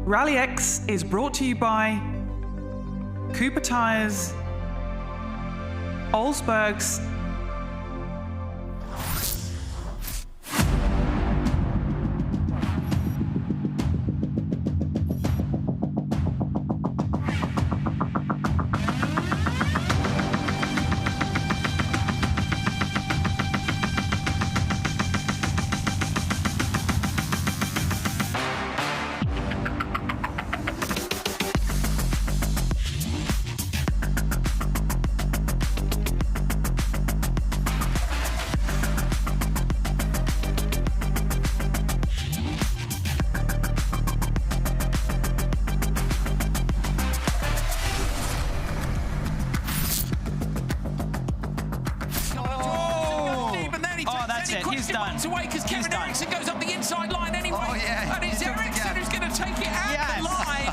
Rallyx is brought to you by Cooper Tires, Olsbergs, He's done. Away because Kevin Eriksson goes up the inside line anyway. Oh, yeah. And it's Eriksson who's going to take it out the line.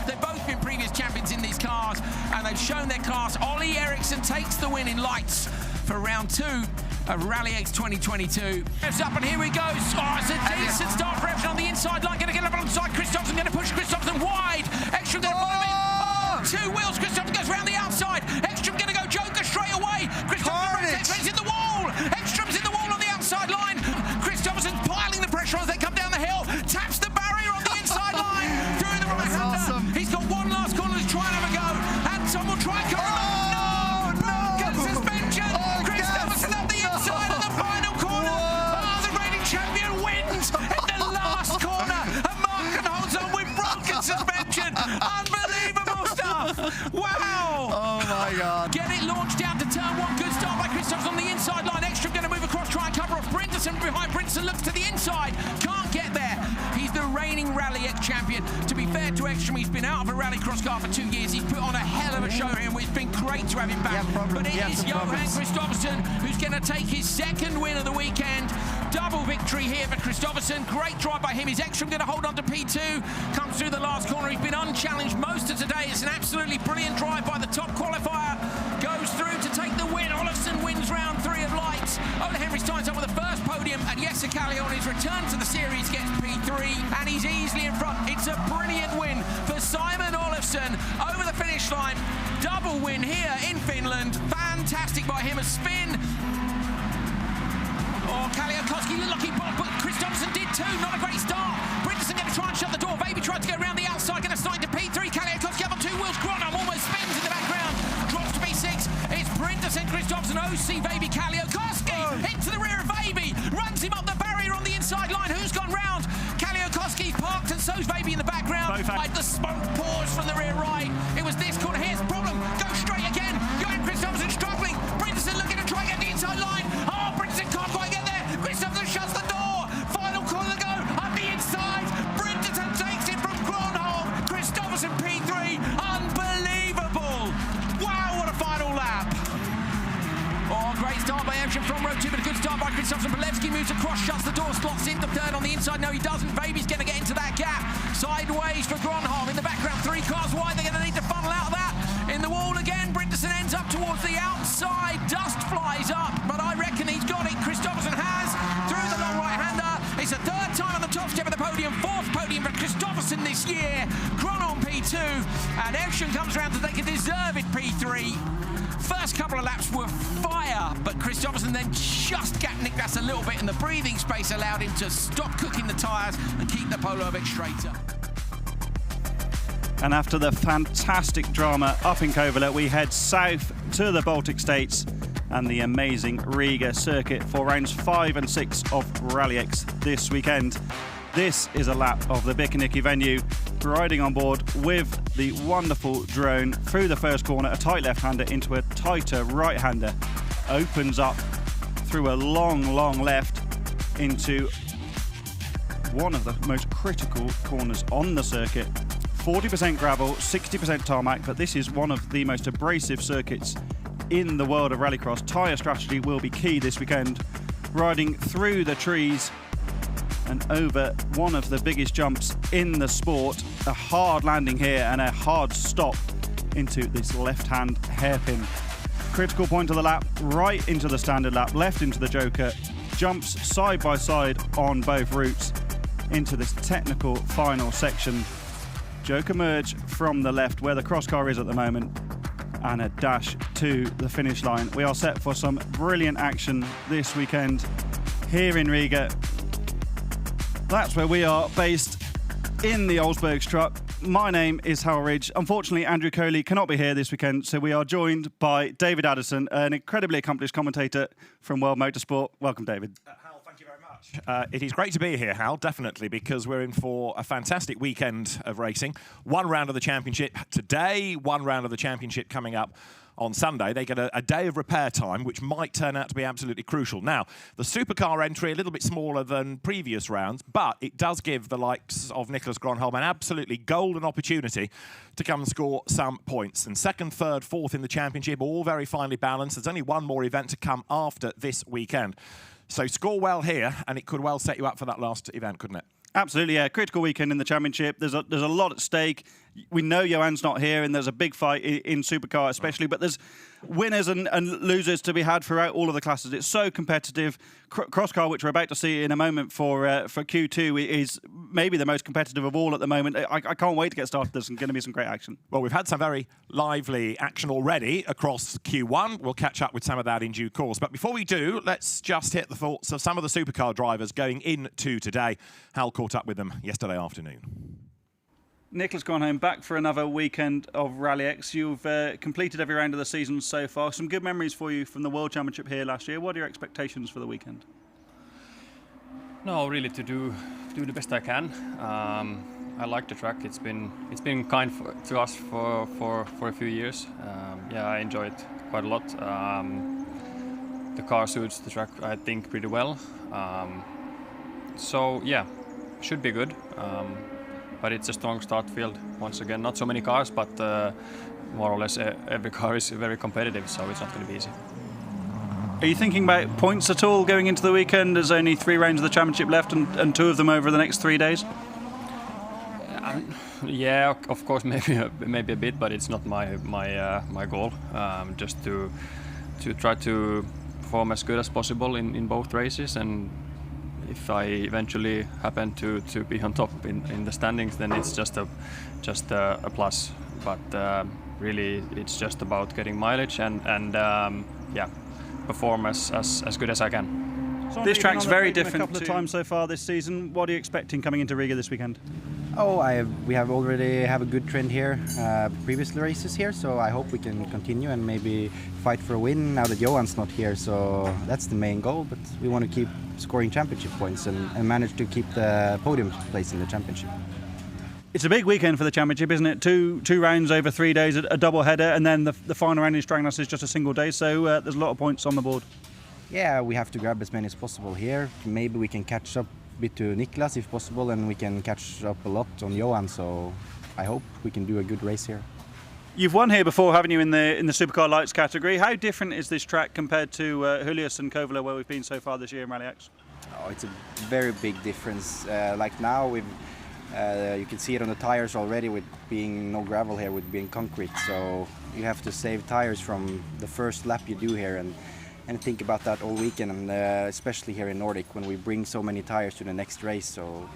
They've both been previous champions in these cars, and they've shown their class. Ollie Eriksson takes the win in lights for round 2 of Rallyx 2022. It's up, and here he goes. Oh, it's a decent start for Eriksson on the inside line. Going to get up alongside Christopherson, going to push Christopherson wide. Ekstrom going to follow him. Oh, 2 wheels. Christopherson goes round the outside. Ekstrom going to go Joker straight away. Christopherson in the wall. Ekstrom's in the wall on the outside line. Christopherson's piling the pressure as they come down the hill. Taps the barrier on the inside line. Through the right hander. Awesome. He's got one last corner to try and have a go. And Tom will try and cover him. Broken suspension. Christopherson up the inside of the final corner. Oh, the reigning champion wins in the last corner. And Markin holds on with broken suspension. Unbelievable stuff. Wow. Oh my God. Get it launched down to turn 1. Good start by Christopherson on the inside line. Ekstrom going to move across, try and cover off Brinderson behind. Brinderson looks to the inside. Can't get there. He's the reigning Rallyx champion. To be fair to Ekstrom, he's been out of a rally cross car for 2 years. He's put on a hell of a show here, and it's been great to have him back. But it is Johan Christopherson who's going to take his 2nd win of the weekend. Double victory here for Christopherson. Great drive by him. Is Ekstrom going to hold on to P2? Comes through the last corner. He's been unchallenged most of today. It's an absolutely brilliant drive by the top qualifier. Goes through to take the win. Olofsson wins round 3 of lights. Ola Henry signs up with the first podium, and Jesse Kalle on his return to the series gets P3, and he's easily in front. It's a brilliant win for Simon Olofsson over the finish line. Double win here in Finland. Fantastic by him. A spin. Oh, Kaliakowski, lucky ball, but Christopherson did too. Not a great start. Brinderson going to try and shut the door. Baby tried to go around the outside, going to slide to P3. Kaliakowski up on 2 wheels. Gronholm almost spins in the background. Drops to P6. It's Brinderson, Christopherson, OC, Baby, Kaliakowski into the rear of Baby. Runs him up the barrier on the inside line. Who's gone round? Kaliakowski's parked, and so's Baby in the background. Like the smoke pours from the rear right. It was this corner. Here's the problem. Go straight again. Johan Christopherson struggling. Brinderson looking to try and get the inside line. Oh, Brinderson can't quite get there. Christopherson shuts the door. Final corner to go. Up the inside. Brinderson takes it from Gronholm. Christopherson P3. Unbelievable. Wow, what a final lap. Oh, great start by Ekstrom from row 2, but a good start by Christopherson. Polevsky moves across, shuts the door, slots into 3rd on the inside. No, he doesn't. Baby's going to get into that gap. Sideways for Gronholm. In the background, 3 cars wide. They're going to need to funnel out of that. In the wall again, Brinderson ends up towards the outside. Dust flies up, but I reckon he's got it. Christopherson has, through the long right-hander. It's a 3rd time on the top step of the podium. 4th podium for Christopherson this year. Gronholm P2, and Ekstrom comes around to take a deserved P3. First couple of laps were fire, but Christopherson then just gapped Niklas a little bit, and the breathing space allowed him to stop cooking the tyres and keep the polo a bit straighter. And after the fantastic drama up in Kouvola, we head south to the Baltic States and the amazing Riga circuit for rounds 5 and 6 of Rallyx this weekend. This is a lap of the Bikaniki venue, riding on board with the wonderful drone through the first corner, a tight left-hander into a tighter right-hander. Opens up through a long left into one of the most critical corners on the circuit. 40% gravel, 60% tarmac, but this is one of the most abrasive circuits in the world of rallycross. Tyre strategy will be key this weekend. Riding through the trees and over one of the biggest jumps in the sport. A hard landing here and a hard stop into this left-hand hairpin. Critical point of the lap, right into the standard lap, left into the joker. Jumps side by side on both routes into this technical final section. Joker merge from the left where the crosscar is at the moment, and a dash to the finish line. We are set for some brilliant action this weekend here in Riga. That's where we are based, in the Olsbergs truck. My name is Hal Ridge. Unfortunately, Andrew Coley cannot be here this weekend, so we are joined by David Addison, an incredibly accomplished commentator from World Motorsport. Welcome, David. Hal, thank you very much. It is great to be here, Hal, definitely, because we're in for a fantastic weekend of racing. One round of the championship today, one round of the championship coming up on Sunday. They get a day of repair time, which might turn out to be absolutely crucial. Now, the supercar entry, a little bit smaller than previous rounds, but it does give the likes of Nicholas Gronholm an absolutely golden opportunity to come and score some points. And second, third, fourth in the championship, all very finely balanced. There's only one more event to come after this weekend. So score well here, and it could well set you up for that last event, couldn't it? Absolutely, yeah. Critical weekend in the championship. There's a lot at stake. We know Johan's not here, and there's a big fight in supercar especially, but there's winners and losers to be had throughout all of the classes. It's so competitive. Crosscar, which we're about to see in a moment for Q2, is maybe the most competitive of all at the moment. I can't wait to get started. There's going to be some great action. Well, we've had some very lively action already across Q1. We'll catch up with some of that in due course. But before we do, let's just hit the thoughts of some of the supercar drivers going into today. Hal caught up with them yesterday afternoon. Nicholas Gronholm back for another weekend of Rallyx. You've completed every round of the season so far. Some good memories for you from the World Championship here last year. What are your expectations for the weekend? No, really to do the best I can. I like the track. It's been kind to us for a few years. Yeah, I enjoy it quite a lot. The car suits the track, I think, pretty well. So yeah, should be good. But it's a strong start field once again. Not so many cars, but more or less every car is very competitive, so it's not going to be easy. Are you thinking about points at all going into the weekend? There's only 3 rounds of the championship left, and 2 of them over the next 3 days. Yeah, of course, maybe a bit, but it's not my goal. Just to try to perform as good as possible in both races, and if I eventually happen to be on top in the standings, then it's just a plus. But really, it's just about getting mileage and yeah, perform as good as I can. So this track's very different. A couple of times so far this season. What are you expecting coming into Riga this weekend? Oh, we have already have a good trend here, previous races here, so I hope we can continue and maybe fight for a win now that Johan's not here, so that's the main goal, but we want to keep scoring championship points and manage to keep the podium place in the championship. It's a big weekend for the championship, isn't it? Two rounds over 3 days, a double header, and then the final round in Stranglas is just a single day, so there's a lot of points on the board. Yeah, we have to grab as many as possible here. Maybe we can catch up a bit to Niklas if possible, and we can catch up a lot on Johan, so I hope we can do a good race here. You've won here before, haven't you, in the Supercar Lights category? How different is this track compared to Julius and Kovala, where we've been so far this year in Rallyx? Oh, it's a very big difference. Like now, you can see it on the tires already, with being no gravel here, with being concrete. So you have to save tires from the first lap you do here, and think about that all weekend, and especially here in Nordic when we bring so many tires to the next race. So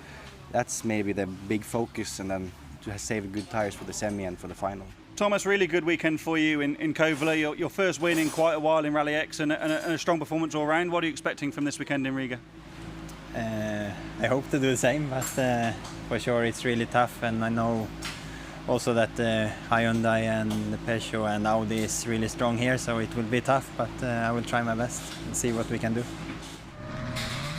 that's maybe the big focus, and then to save good tires for the semi and for the final. Thomas, really good weekend for you in Kovala. Your first win in quite a while in Rallyx, and a strong performance all round. What are you expecting from this weekend in Riga? I hope to do the same, but for sure it's really tough, and I know also that Hyundai and the Peugeot and Audi is really strong here, so it will be tough, but I will try my best and see what we can do.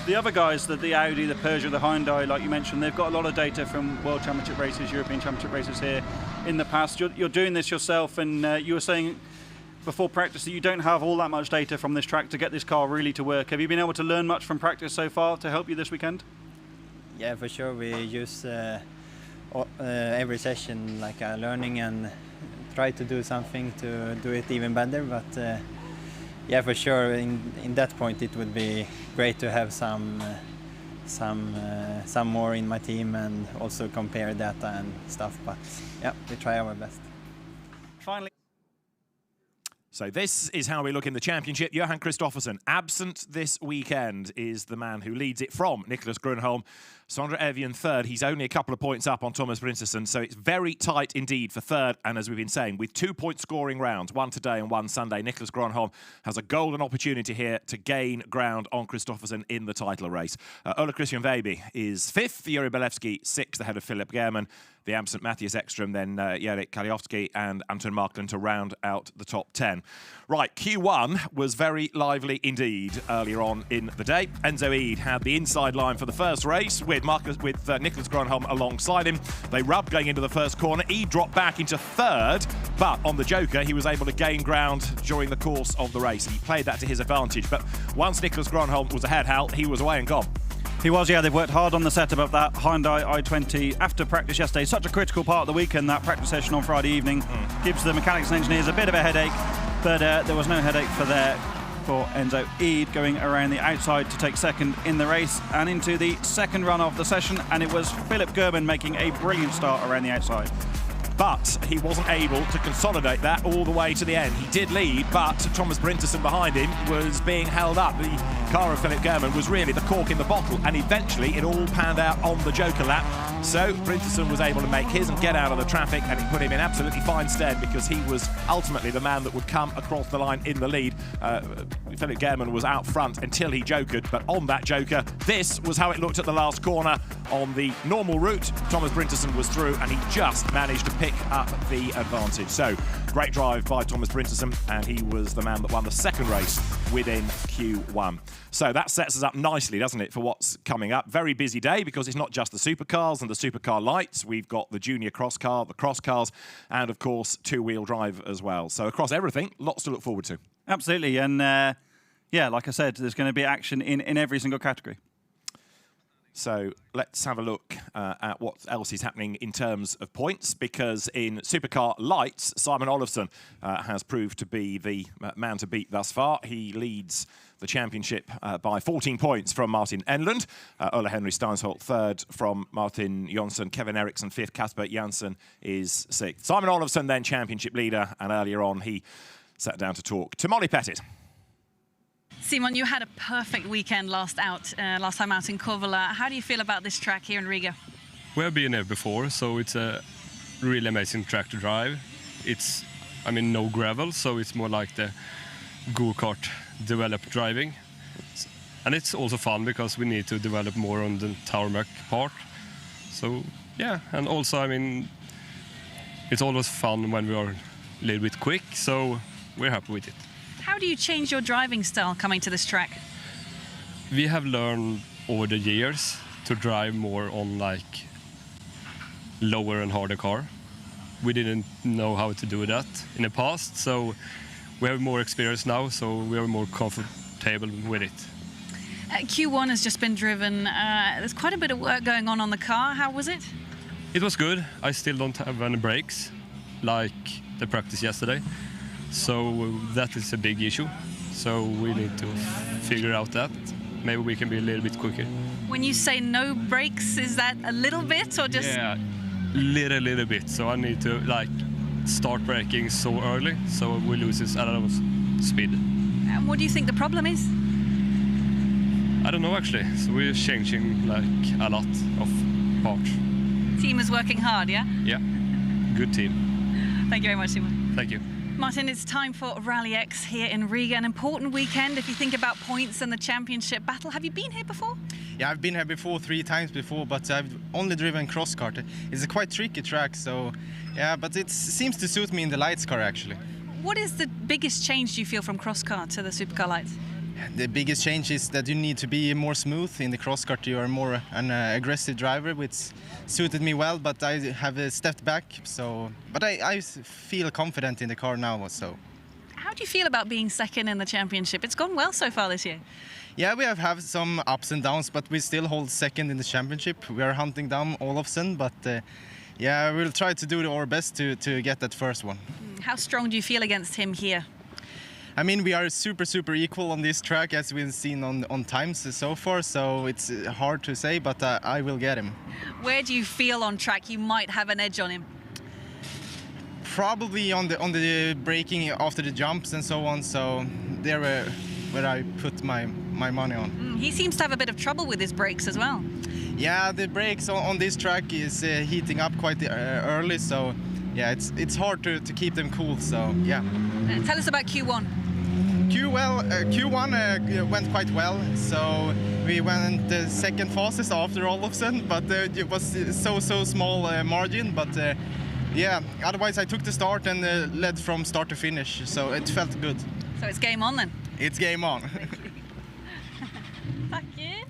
The other guys, the Audi, the Peugeot, the Hyundai, like you mentioned, they've got a lot of data from World Championship races, European Championship races here in the past. You're doing this yourself, and you were saying before practice that you don't have all that much data from this track to get this car really to work. Have you been able to learn much from practice so far to help you this weekend? Yeah, for sure. We use every session like learning and try to do something to do it even better, but yeah, for sure in that point it would be great to have some more in my team and also compare data and stuff, but yeah, we try our best. Finally, So this is how we look in the championship. Johan Kristoffersen, absent this weekend, is the man who leads it from Niklas Grönholm. Sondre Evjen third. He's only a couple of points up on Thomas Brintersen, so it's very tight indeed for third. And as we've been saying, with 2-point scoring rounds, one today and one Sunday, Niklas Grönholm has a golden opportunity here to gain ground on Kristoffersen in the title race. Ole Christian Weiby is fifth, Juri Belewski sixth ahead of Philip Gehrman. The absent Matthias Ekström, then Jarek Kaliowski and Anton Marklund to round out the top 10. Right, Q1 was very lively indeed earlier on in the day. Enzo Eid had the inside line for the first race with Niklas Grönholm alongside him. They rubbed going into the first corner. Eid dropped back into third, but on the Joker, he was able to gain ground during the course of the race. He played that to his advantage, but once Niklas Grönholm was ahead, Hal, he was away and gone. He was, yeah. They've worked hard on the setup of that Hyundai i20 after practice yesterday. Such a critical part of the weekend, that practice session on Friday evening. Gives the mechanics and engineers a bit of a headache, but there was no headache for Enzo Eid going around the outside to take second in the race and into the second run of the session. And it was Philip Gehrman making a brilliant start around the outside. But he wasn't able to consolidate that all the way to the end. He did lead, but Thomas Brintersen behind him was being held up. The car of Philip Gehrman was really the cork in the bottle, and eventually it all panned out on the Joker lap. So Brintersen was able to make his and get out of the traffic, and it put him in absolutely fine stead because he was ultimately the man that would come across the line in the lead. Philip Gehrman was out front until he jokered, but on that Joker, this was how it looked at the last corner. On the normal route, Thomas Brintersen was through, and he just managed to pick up the advantage. So, great drive by Thomas Brintersen, and he was the man that won the second race within Q1. So that sets us up nicely, doesn't it, for what's coming up. Very busy day because it's not just the supercars and the supercar lights. We've got the junior cross car, the cross cars, and of course, two-wheel drive as well. So across everything, lots to look forward to. Absolutely, and yeah, like I said, there's going to be action in every single category. So let's have a look at what else is happening in terms of points, because in Supercar Lights, Simon Olofsson has proved to be the man to beat thus far. He leads the championship by 14 points from Martin Enlund. Ole Henry Steinsholt third from Martin Jonsson. Kevin Eriksson fifth. Kasper Janssen is sixth. Simon Olofsson then championship leader, and earlier on he sat down to talk to Molly Pettit. Simon, you had a perfect weekend last time out in Kouvola. How do you feel about this track here in Riga? We have been here before, so it's a really amazing track to drive. It's, I mean, no gravel, so it's more like the go-kart developed driving. And it's also fun because we need to develop more on the tarmac part. So, yeah, and also, I mean, it's always fun when we are a little bit quick, so we're happy with it. How do you change your driving style coming to this track? We have learned over the years to drive more on like lower and harder car. We didn't know how to do that in the past, so we have more experience now, so we are more comfortable with it. Q1 has just been driven. There's quite a bit of work going on the car. How was it? It was good. I still don't have any brakes like the practice yesterday. So that is a big issue. So we need to figure out that. Maybe we can be a little bit quicker. When you say no brakes, is that a little bit or just? Yeah, little bit. So I need to like start braking so early, so we lose a lot of speed. And what do you think the problem is? I don't know actually. So we're changing like a lot of parts. Team is working hard, yeah? Yeah, good team. Thank you very much, Simon. Thank you. Martin, it's time for Rallyx here in Riga. An important weekend if you think about points and the championship battle. Have you been here before? Yeah, I've been here before 3 times before, but I've only driven Crosscar. It's a quite tricky track, so yeah, but it seems to suit me in the lights car actually. What is the biggest change you feel from Crosscar to the Supercar Lights? The biggest change is that you need to be more smooth. In the Crosscar you are more an aggressive driver, which suited me well, but I have stepped back. So, but I feel confident in the car now. So, how do you feel about being second in the championship? It's gone well so far this year. Yeah, we have some ups and downs, but we still hold second in the championship. We are hunting down Olofsson, but yeah, we'll try to do our best to get that first one. How strong do you feel against him here? I mean, we are super equal on this track, as we've seen on times so far, so it's hard to say, but I will get him. Where do you feel on track you might have an edge on him? Probably on the braking after the jumps and so on. So there where I put my money on. He seems to have a bit of trouble with his brakes as well. Yeah, the brakes on this track is heating up quite early, so yeah, it's hard to keep them cool. So yeah. Tell us about Q1. Q1 went quite well, so we went the second fastest after Olofsson, but it was so small margin, but yeah, otherwise I took the start and led from start to finish, so it felt good. So it's game on then? It's game on. Thank you.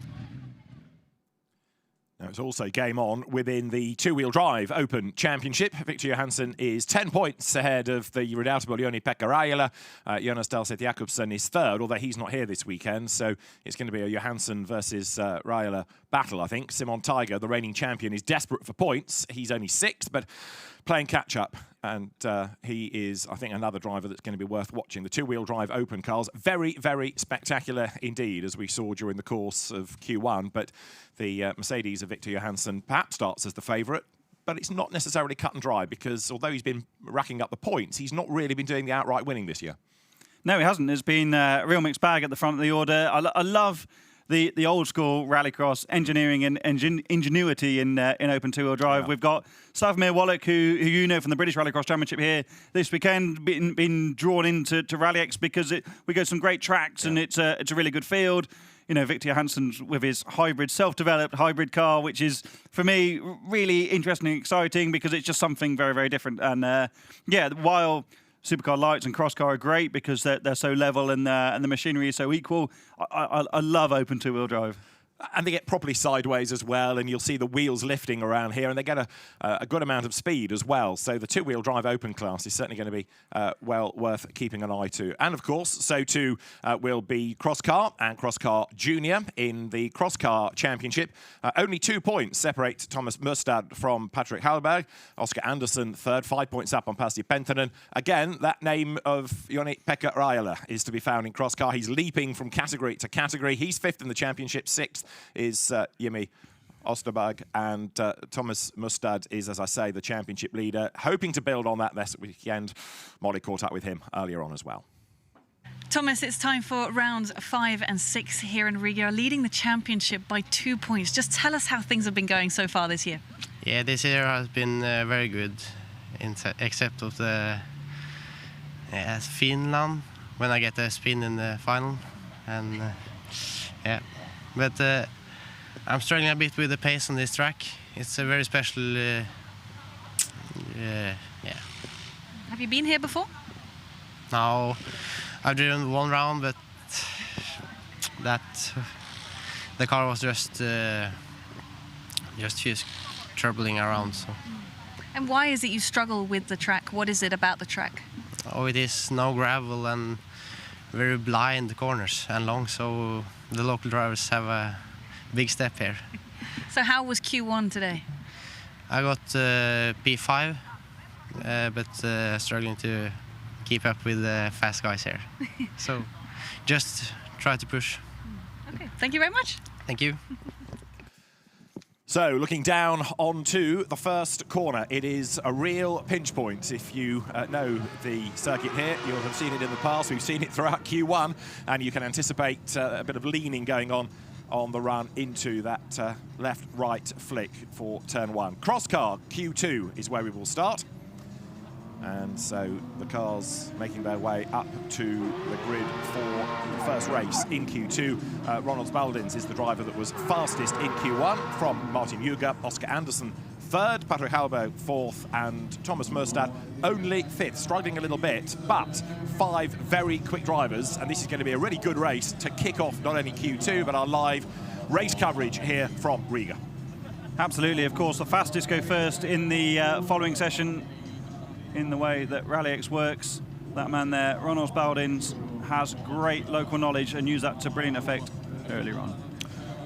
Now it's also game on within the two-wheel drive Open Championship. Victor Johansson is 10 points ahead of the redoubtable Joni-Pekka Raila. Jonas Dahlseth Jakobsen is third, although he's not here this weekend. So it's going to be a Johansson versus Raila battle, I think. Simon Tiger, the reigning champion, is desperate for points. He's only sixth, but playing catch-up. And he is, I think, another driver that's going to be worth watching. The two-wheel drive Open cars, very, very spectacular indeed, as we saw during the course of Q1. But the Mercedes of Victor Johansson perhaps starts as the favourite, but it's not necessarily cut and dry, because although he's been racking up the points, he's not really been doing the outright winning this year. No, he hasn't. There's been a real mixed bag at the front of the order. I love the old school rallycross engineering and ingenuity in Open two-wheel drive. Yeah. We've got Slavomir Wallach, who you know from the British Rallycross Championship here this weekend, been drawn into Rallyx because we go some great tracks, and it's a really good field. You know, Victor Johansson's with his hybrid, self-developed hybrid car, which is, for me, really interesting and exciting because it's just something very, very different. And yeah, while Supercar Lights and Crosscar are great because they're so level and the machinery is so equal, I love Open two-wheel drive. And they get properly sideways as well, and you'll see the wheels lifting around here, and they get a good amount of speed as well. So the two-wheel drive Open class is certainly going to be well worth keeping an eye to. And of course, so too will be Crosscar and Crosscar Junior in the Crosscar Championship. Only 2 points separate Thomas Mustad from Patrick Hallberg. Oscar Andersson third, 5 points up on Pasi Penttinen. Again, that name of Joni-Pekka Raila is to be found in Crosscar. He's leaping from category to category. He's fifth in the championship, sixth is Jimmy Osterberg, and Thomas Mustad is, as I say, the championship leader, hoping to build on that this weekend. Molly caught up with him earlier on as well. Thomas, it's time for rounds 5 and 6 here in Riga, leading the championship by 2 points. Just tell us how things have been going so far this year. Yeah, this year has been very good, except of the Finland, when I get a spin in the final. And yeah. But I'm struggling a bit with the pace on this track. It's a very special, yeah. Have you been here before? No, I've driven one round, but the car was just troubling around. So. And why is it you struggle with the track? What is it about the track? Oh, it is no gravel and very blind corners and long, so the local drivers have a big step here. So how was Q1 today? I got P5, but struggling to keep up with the fast guys here. So just try to push. Okay, thank you very much. Thank you. So, looking down onto the first corner, it is a real pinch point. If you know the circuit here, you'll have seen it in the past. We've seen it throughout Q1, and you can anticipate a bit of leaning going on the run into that left-right flick for turn 1. Crosscar Q2 is where we will start. And so the cars making their way up to the grid for the first race in Q2. Ronald Spaldings is the driver that was fastest in Q1 from Martin Juga. Oscar Andersson third, Patrick Hallberg fourth, and Thomas Mustad only fifth, struggling a little bit, but 5 very quick drivers, and this is going to be a really good race to kick off not only Q2 but our live race coverage here from Riga. Absolutely, of course, the fastest go first in the following session. In the way that Rallyx works, that man there, Ronald Spaldings, has great local knowledge and used that to brilliant effect earlier on.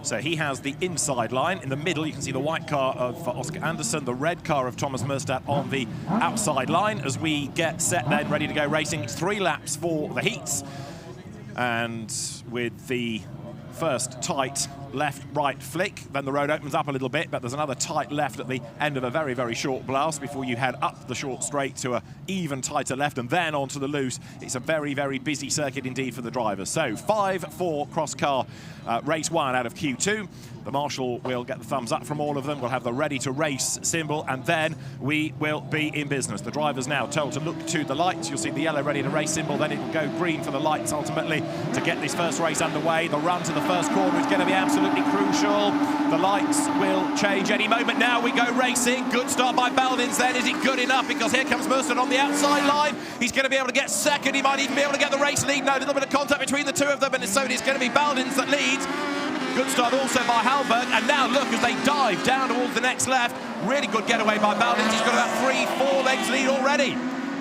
So he has the inside line. In the middle, you can see the white car of Oscar Andersson, the red car of Thomas Mustad on the outside line. As we get set then, ready to go racing, it's 3 laps for the heats. And with the first tight left, right flick. Then the road opens up a little bit, but there's another tight left at the end of a very, very short blast before you head up the short straight to a even tighter left and then onto the loose. It's a very, very busy circuit indeed for the drivers. So 5-4 Crosscar race 1 out of Q2. The marshal will get the thumbs up from all of them. We'll have the ready to race symbol, and then we will be in business. The drivers now told to look to the lights. You'll see the yellow ready to race symbol, then it will go green for the lights ultimately to get this first race underway. The run to the first corner is going to be absolutely crucial. The lights will change any moment. Now we go racing. Good start by Baldins then. Is it good enough? Because here comes Mercer on the outside line. He's going to be able to get second. He might even be able to get the race lead. No, a little bit of contact between the two of them, and so it's going to be Baldins that leads. Good start also by Hallberg, and now look as they dive down towards the next left. Really good getaway by Baldins. He's got about 3-4 lengths lead already.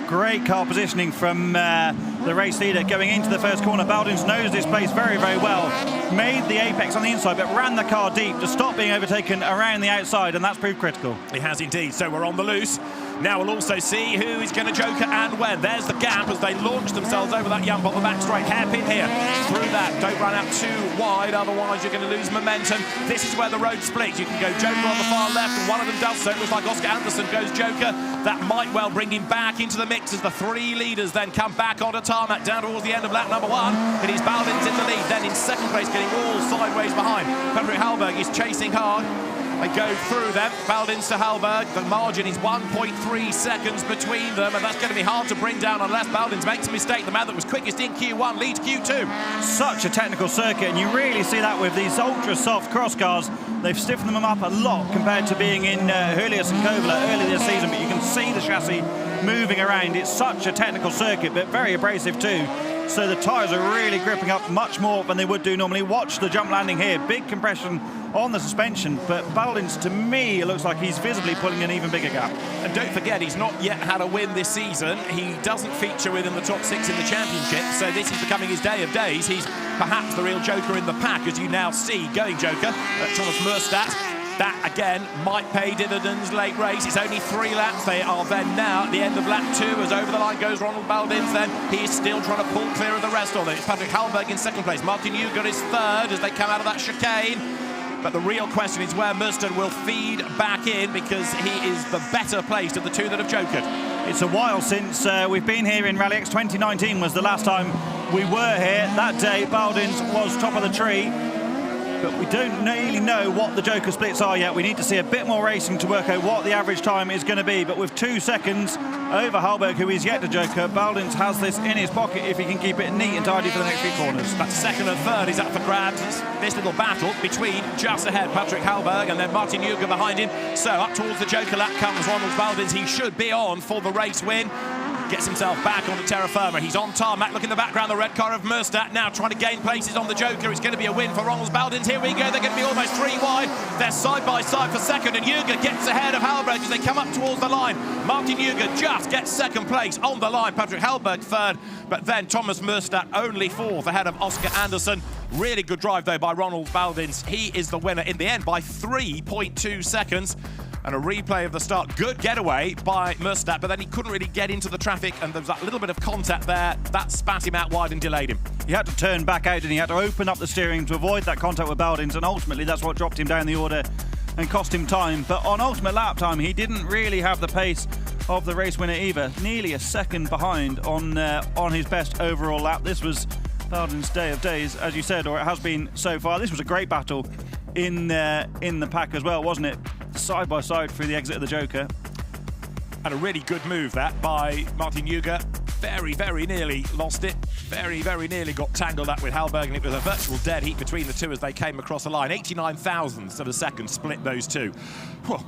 Great car positioning from the race leader going into the first corner. Baldins knows this place very, very well. Made the apex on the inside, but ran the car deep to stop being overtaken around the outside, and that's proved critical. It has indeed. So we're on the loose. Now we'll also see who is going to joker and when. There's the gap as they launch themselves over that jump on the back straight. Hairpin here. Through that. Don't run out too wide, otherwise you're going to lose momentum. This is where the road splits. You can go joker on the far left, and one of them does so. It looks like Oscar Anderson goes joker. That might well bring him back into the mix as the three leaders then come back onto tarmac down towards the end of lap number 1. It is Baldins in the lead, then in second place, getting all sideways behind. Patrick Hallberg is chasing hard. They go through them, Baldins to Hallberg. The margin is 1.3 seconds between them, and that's going to be hard to bring down unless Baldins makes a mistake. The man that was quickest in Q1 leads Q2. Such a technical circuit, and you really see that with these ultra-soft cross cars. They've stiffened them up a lot compared to being in Hurlius and Kovala earlier this season, but you can see the chassis moving around. It's such a technical circuit, but very abrasive too. So the tyres are really gripping up much more than they would do normally. Watch the jump landing here. Big compression on the suspension, but Baldins, to me, it looks like he's visibly pulling an even bigger gap. And don't forget, he's not yet had a win this season. He doesn't feature within the top 6 in the championship, so this is becoming his day of days. He's perhaps the real joker in the pack, as you now see going joker. Thomas Merstadt. That, again, might pay dividends late race. It's only 3 laps. They are then now at the end of lap 2 as over the line goes Ronald Baldins. Then he is still trying to pull clear of the rest of them. It's Patrick Hallberg in second place. Martin Huger is third as they come out of that chicane. But the real question is where Mersten will feed back in, because he is the better placed of the two that have jokered. It's a while since we've been here in Rallyx. 2019 was the last time we were here. That day, Baldins was top of the tree. But we don't really know what the joker splits are yet. We need to see a bit more racing to work out what the average time is going to be. But with 2 seconds over Hallberg, who is yet to joker, Baldins has this in his pocket if he can keep it neat and tidy for the next few corners. That second and third is up for grabs. This little battle between just ahead Patrick Hallberg and then Martin Huger behind him. So up towards the joker lap comes Ronald Baldins. He should be on for the race win. Gets himself back onto terra firma. He's on tarmac. Look in the background, the red car of Merstadt now trying to gain places on the joker. It's going to be a win for Ronald Baldins. Here we go. They're going to be almost 3 wide. They're side by side for second, and Huger gets ahead of Hallberg as they come up towards the line. Martin Huger just gets second place on the line. Patrick Hallberg third, but then Thomas Merstadt only fourth ahead of Oscar Anderson. Really good drive though by Ronald Baldins. He is the winner in the end by 3.2 seconds. And a replay of the start. Good getaway by Merstadt, but then he couldn't really get into the traffic, and there was that little bit of contact there. That spat him out wide and delayed him. He had to turn back out, and he had to open up the steering to avoid that contact with Baldins, and ultimately that's what dropped him down the order and cost him time. But on ultimate lap time, he didn't really have the pace of the race winner either. Nearly a second behind on his best overall lap. This was Baldins' day of days, as you said, or it has been so far. This was a great battle in the pack as well, wasn't it? Side by side through the exit of the joker. And a really good move that by Martin Huger. Very, very nearly lost it. Very, very nearly got tangled up with Hallberg, and it was a virtual dead heat between the two as they came across the line. 89 thousandths of a second split those two.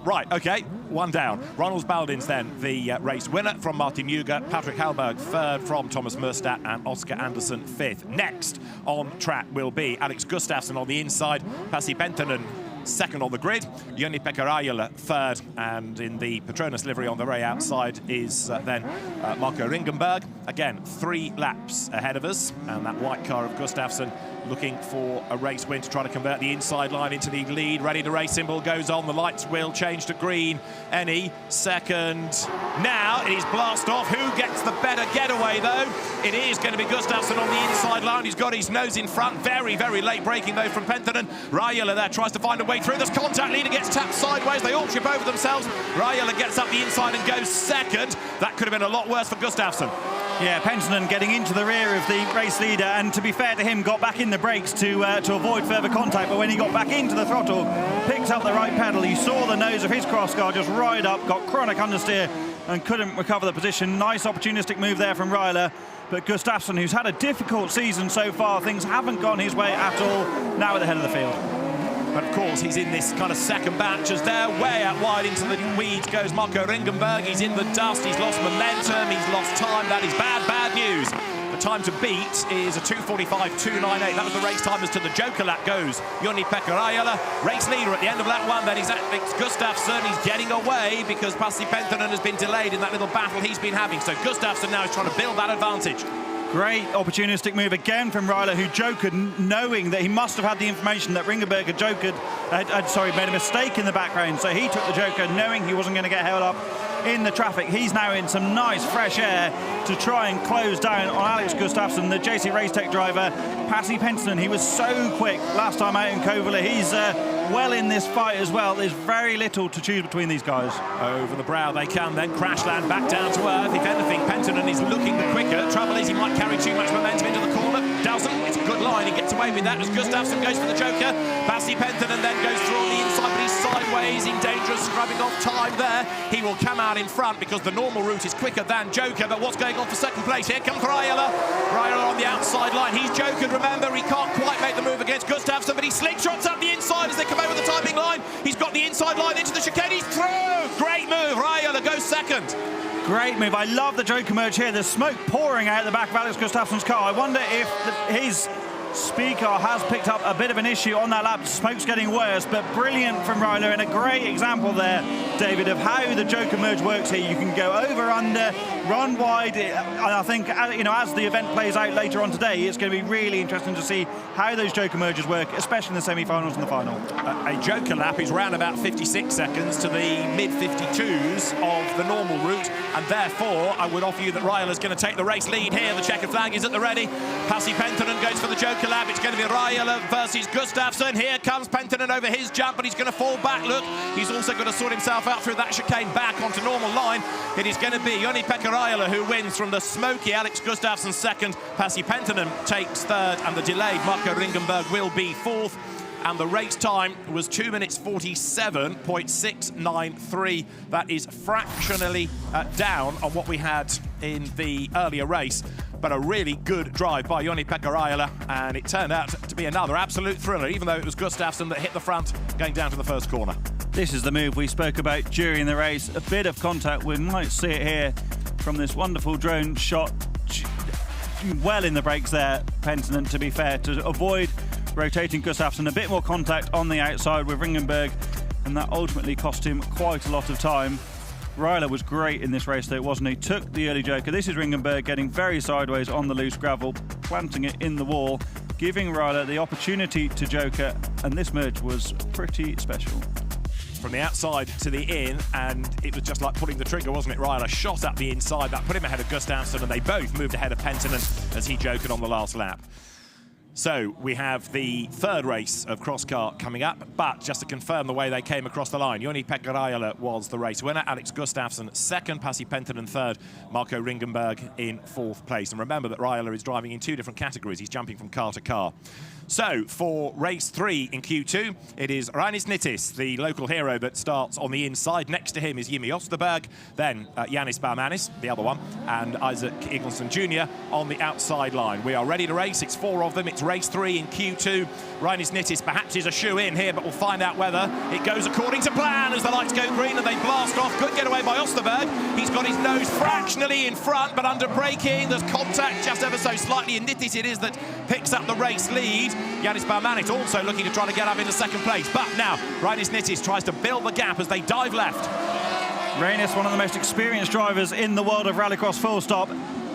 Right, okay, one down. Ronald Baldins then the race winner from Martin Huger, Patrick Hallberg third from Thomas Merstadt, and Oscar Anderson fifth. Next on track will be Alex Gustafsson on the inside, Pasi Penttinen second on the grid. Joni-Pekka Raiola third, and in the Petronas livery on the very outside is then Marco Ringenberg. Again, 3 laps ahead of us, and that white car of Gustafsson looking for a race win to try to convert the inside line into the lead. Ready to race symbol goes on. The lights will change to green. Any second. Now it is blast off. Who gets the better getaway though? It is going to be Gustafsson on the inside line. He's got his nose in front. Very, very late braking though from Penttinen. Raiola there tries to find a way through. There's contact. Leader gets tapped sideways. They all trip over themselves. Raiola gets up the inside and goes second. That could have been a lot worse for Gustafsson. Yeah, Penttinen getting into the rear of the race leader, and to be fair to him, got back in the brakes to avoid further contact, but when he got back into the throttle, picked up the right pedal, he saw the nose of his crosscar just ride up, got chronic understeer and couldn't recover the position. Nice opportunistic move there from Raiola, but Gustafsson, who's had a difficult season so far, things haven't gone his way at all, now at the head of the field. But of course, he's in this kind of second batch as they're way out wide into the weeds goes Marco Ringenberg. He's in the dust, he's lost momentum, he's lost time. That is bad, bad news. The time to beat is a 2:45.298. That was the race time as to the Joker lap goes Joni-Pekka Raiola. Race leader at the end of lap 1, then is Alex Gustafsson. He's getting away because Pasi Penttinen has been delayed in that little battle he's been having. So Gustafsson now is trying to build that advantage. Great opportunistic move again from Raiola, who jokered, knowing that he must have had the information that Ringenberg had made a mistake in the background. So he took the joker, knowing he wasn't going to get held up in the traffic. He's now in some nice fresh air to try and close down on Alex Gustafsson, the JC Racetech driver. Pasi Penttinen, he was so quick last time out in Kouvola. He's well in this fight as well. There's very little to choose between these guys. Over the brow they can, then crash land back down to earth. If anything, Penttinen is looking the quicker. Trouble is he might carry too much momentum into the corner. Doesn't. It's a good line. He gets away with that as Gustafsson goes for the joker. Pasi Penttinen then goes through on the inside, but he's sideways, in danger of scrubbing off time there. He will come out in front because the normal route is quicker than joker. But what's going on for second place? Here comes Raiola. Raiola on the outside line. He's jokered, remember. He can't quite make the move against Gustafsson, but he slingshots up the inside as they come over the timing line. He's got the inside line into the chicane. He's through. Great move. Raiola goes second. Great move. I love the joker merge here. There's smoke pouring out the back of Alex Gustafsson's car. I wonder if his speaker has picked up a bit of an issue on that lap. Smoke's getting worse, but brilliant from Raiola, and a great example there, David, of how the joker merge works here. You can go over, under, run wide, and I think, you know, as the event plays out later on today, it's going to be really interesting to see how those joker merges work, especially in the semi-finals and the final. A joker lap is round about 56 seconds to the mid-52s of the normal route, and therefore I would offer you that Raiola's going to take the race lead here. The checkered flag is at the ready. Pasi Penttinen goes for the joker lap. It's going to be Raiola versus Gustafsson. Here comes Penttinen over his jump, but he's going to fall back. Look, he's also going to sort himself out through that chicane back onto normal line. It is going to be Joni-Pekka Raiola who wins from the smoky Alex Gustafsson second. Pasi Penttinen takes third, and the delayed Marco Ringenberg will be fourth. And the race time was 2 minutes 47.693. That is fractionally down on what we had in the earlier race, but a really good drive by Joni-Pekka Raiola, and it turned out to be another absolute thriller, even though it was Gustafsson that hit the front going down to the first corner. This is the move we spoke about during the race. A bit of contact, we might see it here from this wonderful drone shot. Well in the brakes there, Penttinen, to be fair, to avoid rotating Gustafsson. A bit more contact on the outside with Ringenberg, and that ultimately cost him quite a lot of time. Raiola was great in this race though, wasn't he? Took the early joker. This is Ringenberg getting very sideways on the loose gravel, planting it in the wall, giving Raiola the opportunity to joker, and this merge was pretty special. From the outside to the in, and it was just like pulling the trigger, wasn't it? Raiola shot up the inside, that put him ahead of Gustafsson, and they both moved ahead of Penttinen as he jokered on the last lap. So we have the third race of Crosscar coming up, but just to confirm the way they came across the line, Joni-Pekka Raiola was the race winner, Alex Gustafsson second, Pasi Penttinen third, Marco Ringenberg in fourth place. And remember that Raiola is driving in two different categories. He's jumping from car to car. So for race 3 in Q2, it is Rainis Nittis, the local hero that starts on the inside. Next to him is Jimmy Osterberg, then Yannis Baumanis, the other one, and Isaac Eggleston Jr. on the outside line. We are ready to race. It's 4 of them. It's race 3 in Q2. Rallyx Nittis perhaps is a shoe-in here, but we'll find out whether it goes according to plan as the lights go green and they blast off. Good getaway by Osterberg. He's got his nose fractionally in front, but under braking. There's contact just ever so slightly, and Nittis it is that picks up the race lead. Yanis Baumanis also looking to try to get up into second place. But now, Rallyx Nittis tries to build the gap as they dive left. Rallyx, one of the most experienced drivers in the world of rallycross, full stop,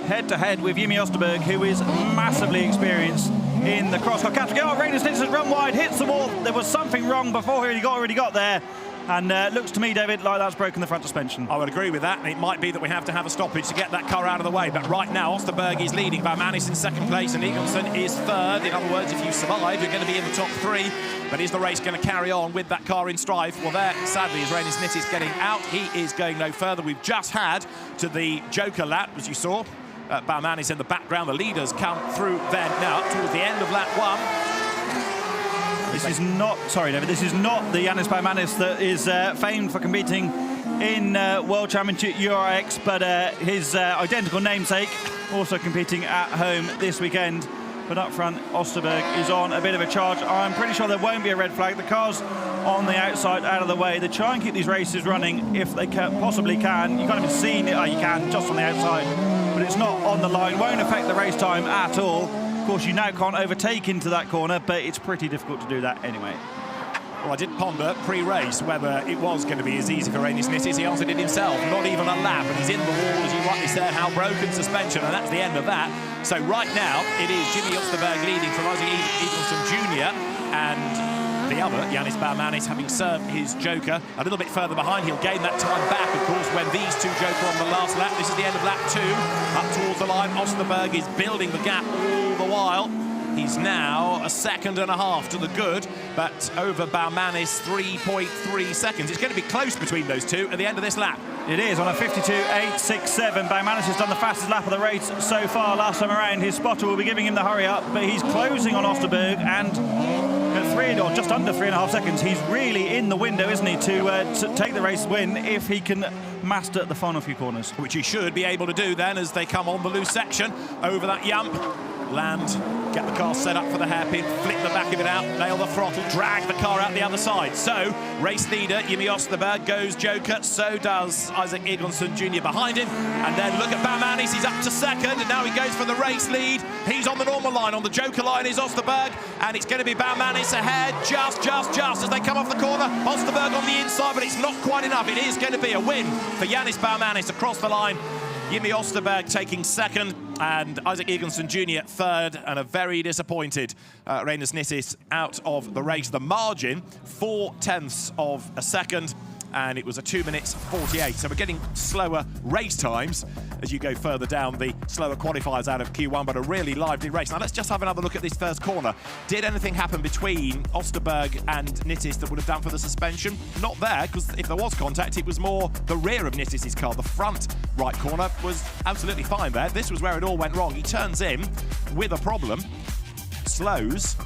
head-to-head with Jimmy Osterberg, who is massively experienced in the crosscar category. Oh, Rallyx Nittis has run wide, hits the wall. There was something wrong before he already got there. And looks to me, David, like that's broken the front suspension. I would agree with that. It might be that we have to have a stoppage to get that car out of the way. But right now, Osterberg is leading. Baumanis in second place and Eagleson is third. In other words, if you survive, you're going to be in the top 3. But is the race going to carry on with that car in strife? Well, there, sadly, is Rallyx Nittis getting out. He is going no further. We've just had to the Joker lap, as you saw. Baumanis in the background. The leaders come through then now towards the end of lap 1. This is not, sorry David, this is not the Yanis Baumanis that is famed for competing in World Championship URX, but his identical namesake also competing at home this weekend. But up front, Osterberg is on a bit of a charge. I'm pretty sure there won't be a red flag. The car's on the outside, out of the way. They try and keep these races running if they possibly can. You can't even see it, you can, just on the outside. But it's not on the line, won't affect the race time at all. Of course, you now can't overtake into that corner, but it's pretty difficult to do that anyway. Well, I did ponder pre-race whether it was going to be as easy for Rallyx Nittis. He answered it himself, not even a lap, and he's in the wall, as you rightly said, how broken suspension, and that's the end of that. So right now, it is Jimmy Osterberg leading from Isaac Eagleson Jr. and the other, Yanis Baumanis, having served his Joker a little bit further behind. He'll gain that time back, of course, when these two Joker on the last lap. This is the end of lap 2. Up towards the line, Osterberg is building the gap all the while. He's now a second and a half to the good, but over Baumanis 3.3 seconds. It's going to be close between those two at the end of this lap. It is on a 52.867. Baumanis has done the fastest lap of the race so far last time around. His spotter will be giving him the hurry up, but he's closing on Osterberg, and at 3 or just under 3.5 seconds, he's really in the window, isn't he, to take the race win if he can master the final few corners. Which he should be able to do then as they come on the loose section over that yump. Land, get the car set up for the hairpin, flick the back of it out, nail the throttle, drag the car out the other side. So, race leader, Jimmy Osterberg, goes Joker, so does Isaac Eagleson Jr. behind him. And then look at Baumanis, he's up to second, and now he goes for the race lead. He's on the normal line, on the Joker line is Osterberg, and it's going to be Baumanis ahead, just as they come off the corner. Osterberg on the inside, but it's not quite enough. It is going to be a win for Yanis Baumanis across the line. Jimmy Osterberg taking second, and Isaac Eagleson Jr. third, and a very disappointed Rallyx Nittis out of the race. The margin, 0.4 of a second, and it was a 2 minutes 48. So we're getting slower race times as you go further down the slower qualifiers out of Q1, but a really lively race. Now let's just have another look at this first corner. Did anything happen between Osterberg and Nittis that would have done for the suspension? Not there, because if there was contact, it was more the rear of Nittis' car. The front right corner was absolutely fine there. This was where it all went wrong. He turns in with a problem, slows,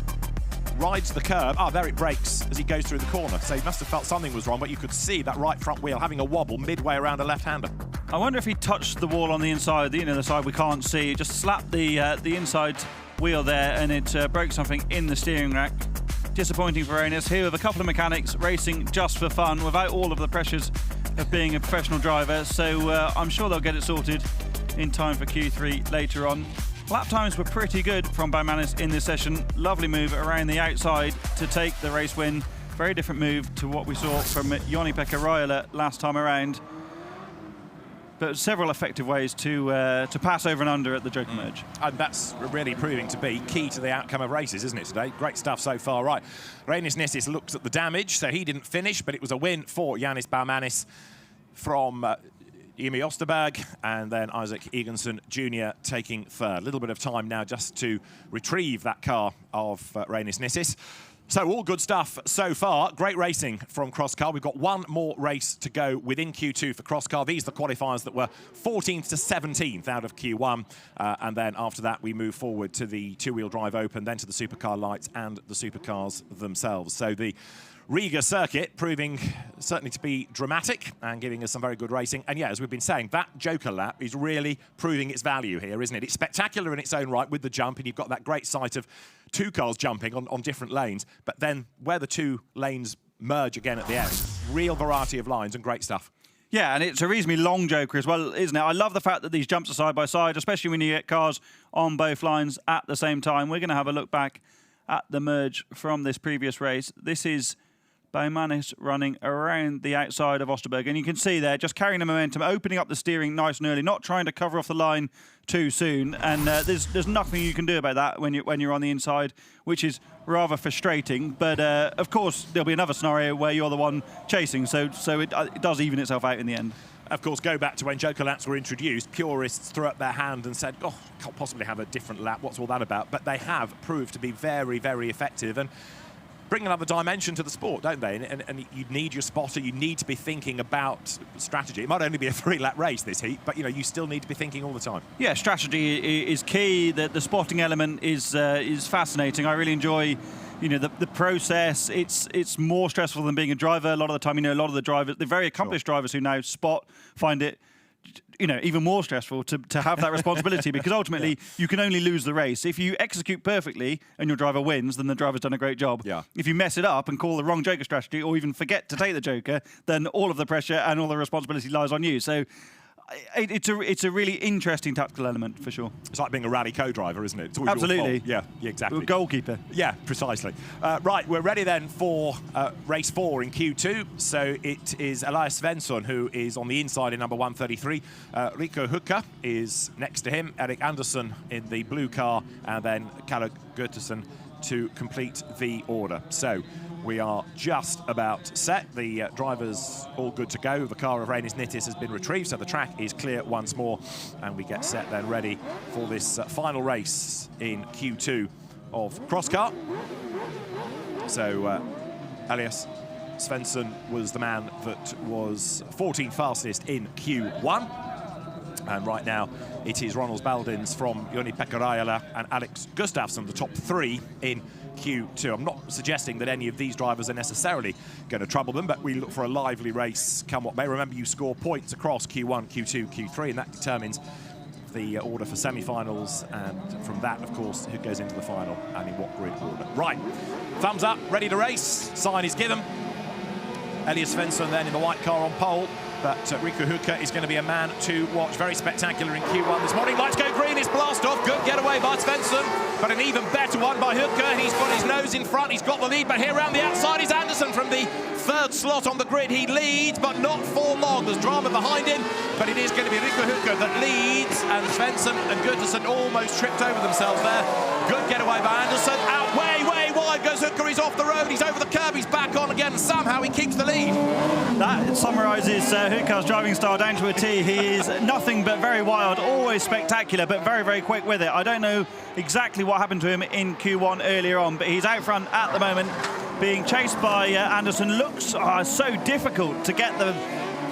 rides the curb. there it brakes as he goes through the corner. So he must have felt something was wrong, but you could see that right front wheel having a wobble midway around a left-hander. I wonder if he touched the wall on the inside, the side we can't see. Just slapped the inside wheel there, and it broke something in the steering rack. Disappointing for Rallyx, here with a couple of mechanics racing just for fun, without all of the pressures of being a professional driver. So I'm sure they'll get it sorted in time for Q3 later on. Lap times were pretty good from Baumanis in this session. Lovely move around the outside to take the race win. Very different move to what we saw from Joni-Pekka Raiola last time around. But several effective ways to pass over and under at the Joker merge. And that's really proving to be key to the outcome of races, isn't it, today? Great stuff so far. Right, Rallyx Nittis looks at the damage, so he didn't finish, but it was a win for Yanis Baumanis from Jimmy Osterberg, and then Isaac Eagleson Jr. taking third. A little bit of time now just to retrieve that car of Rallyx Nittis. So all good stuff so far. Great racing from Crosscar. We've got one more race to go within Q2 for Crosscar. These are the qualifiers that were 14th to 17th out of Q1. And then after that, we move forward to the two-wheel drive open, then to the Supercar Lights and the Supercars themselves. So the Riga circuit, proving certainly to be dramatic and giving us some very good racing. And yeah, as we've been saying, that Joker lap is really proving its value here, isn't it? It's spectacular in its own right with the jump, and you've got that great sight of two cars jumping on different lanes. But then where the two lanes merge again at the end, real variety of lines and great stuff. Yeah, and it's a reasonably long Joker as well, isn't it? I love the fact that these jumps are side by side, especially when you get cars on both lines at the same time. We're going to have a look back at the merge from this previous race. This is Baumanis running around the outside of Osterberg, and you can see there, just carrying the momentum, opening up the steering nice and early, not trying to cover off the line too soon. And there's nothing you can do about that when you're on the inside, which is rather frustrating. But of course, there'll be another scenario where you're the one chasing, so it does even itself out in the end. Of course, go back to when Joker laps were introduced, purists threw up their hand and said, oh, can't possibly have a different lap, what's all that about? But they have proved to be very, very effective and bring another dimension to the sport, don't they? And you need your spotter, you need to be thinking about strategy. It might only be a 3-lap race, this heat, but you still need to be thinking all the time. Yeah, strategy is key. The spotting element is fascinating. I really enjoy the process. It's more stressful than being a driver. A lot of the time, a lot of the drivers, the very accomplished drivers who now spot, find it even more stressful to have that responsibility because ultimately you can only lose the race. If you execute perfectly and your driver wins, then the driver's done a great job. Yeah. If you mess it up and call the wrong Joker strategy or even forget to take the Joker, then all of the pressure and all the responsibility lies on you. So it's a really interesting tactical element for sure. It's like being a rally co-driver, isn't it? It's always absolutely. Yeah, exactly. Goalkeeper. Yeah, precisely. Right, we're ready then for race 4 in Q2. So it is Elias Svensson who is on the inside in number 133. Rico Hukka is next to him. Erik Addison in the blue car, and then Kalle Göttersen to complete the order. So we are just about set. The drivers all good to go. The car of Reinis Nittis has been retrieved, so the track is clear once more, and we get set then ready for this final race in Q2 of Crosscar. So Elias Svensson was the man that was 14th fastest in Q1. And right now, it is Ronald Baldins from Joni-Pekka Raiola and Alex Gustafsson, the top 3 in Q2. I'm not suggesting that any of these drivers are necessarily going to trouble them, but we look for a lively race come what may. Remember, you score points across Q1, Q2, Q3, and that determines the order for semi-finals, and from that, of course, who goes into the final and in what grid order. Right, thumbs up, ready to race. Sign is given. Elias Svensson then in the white car on pole. But Rico Hukka is going to be a man to watch. Very spectacular in Q1 this morning. Lights go green, it's blast off. Good getaway by Svensson, but an even better one by Hukka. He's got his nose in front, he's got the lead, but here around the outside is Addison from the 3rd slot on the grid. He leads, but not for long. There's drama behind him, but it is going to be Rico Hukka that leads, and Svensson and Göttersen almost tripped over themselves there. Good getaway by Anderson. Out way wide goes Hukka. He's off the road, he's over the curb, he's back on again, and somehow he keeps the lead. That summarises Hukka's driving style down to a T. He is nothing but very wild, always spectacular, but very, very quick with it. I don't know exactly what happened to him in Q1 earlier on, but he's out front at the moment, being chased by Anderson. Looks so difficult to get the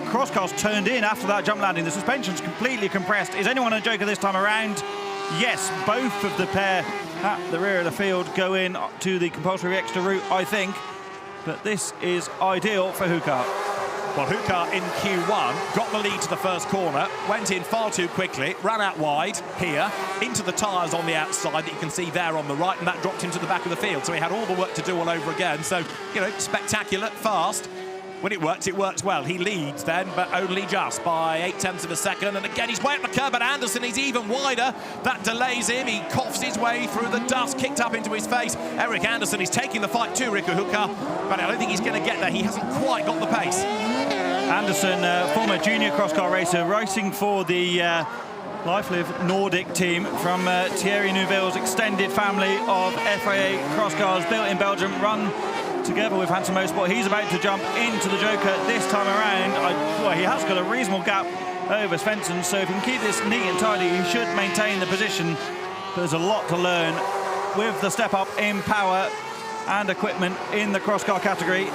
cross cars turned in after that jump landing. The suspension's completely compressed. Is anyone a Joker this time around? Yes, both of the pair at the rear of the field go in to the compulsory extra route, I think. But this is ideal for Hukka. Well, Hukka in Q1 got the lead to the first corner, went in far too quickly, ran out wide here, into the tyres on the outside that you can see there on the right, and that dropped him to the back of the field. So he had all the work to do all over again. So, spectacular, fast. When it works well. He leads then, but only just by 0.8 of a second. And again, he's way up the curb, but Anderson is even wider. That delays him. He coughs his way through the dust, kicked up into his face. Erik Anderson is taking the fight to Rico Hukka, but I don't think he's going to get there. He hasn't quite got the pace. Anderson, former junior cross-car racer, racing for the Life Nordic team from Thierry Neuville's extended family of FIA cross cars built in Belgium, run together with Hansen Motorsport. He's about to jump into the Joker this time around. Well, he has got a reasonable gap over Svensson, so if he can keep this neat and tidy, he should maintain the position. There's a lot to learn with the step up in power and equipment in the cross car category.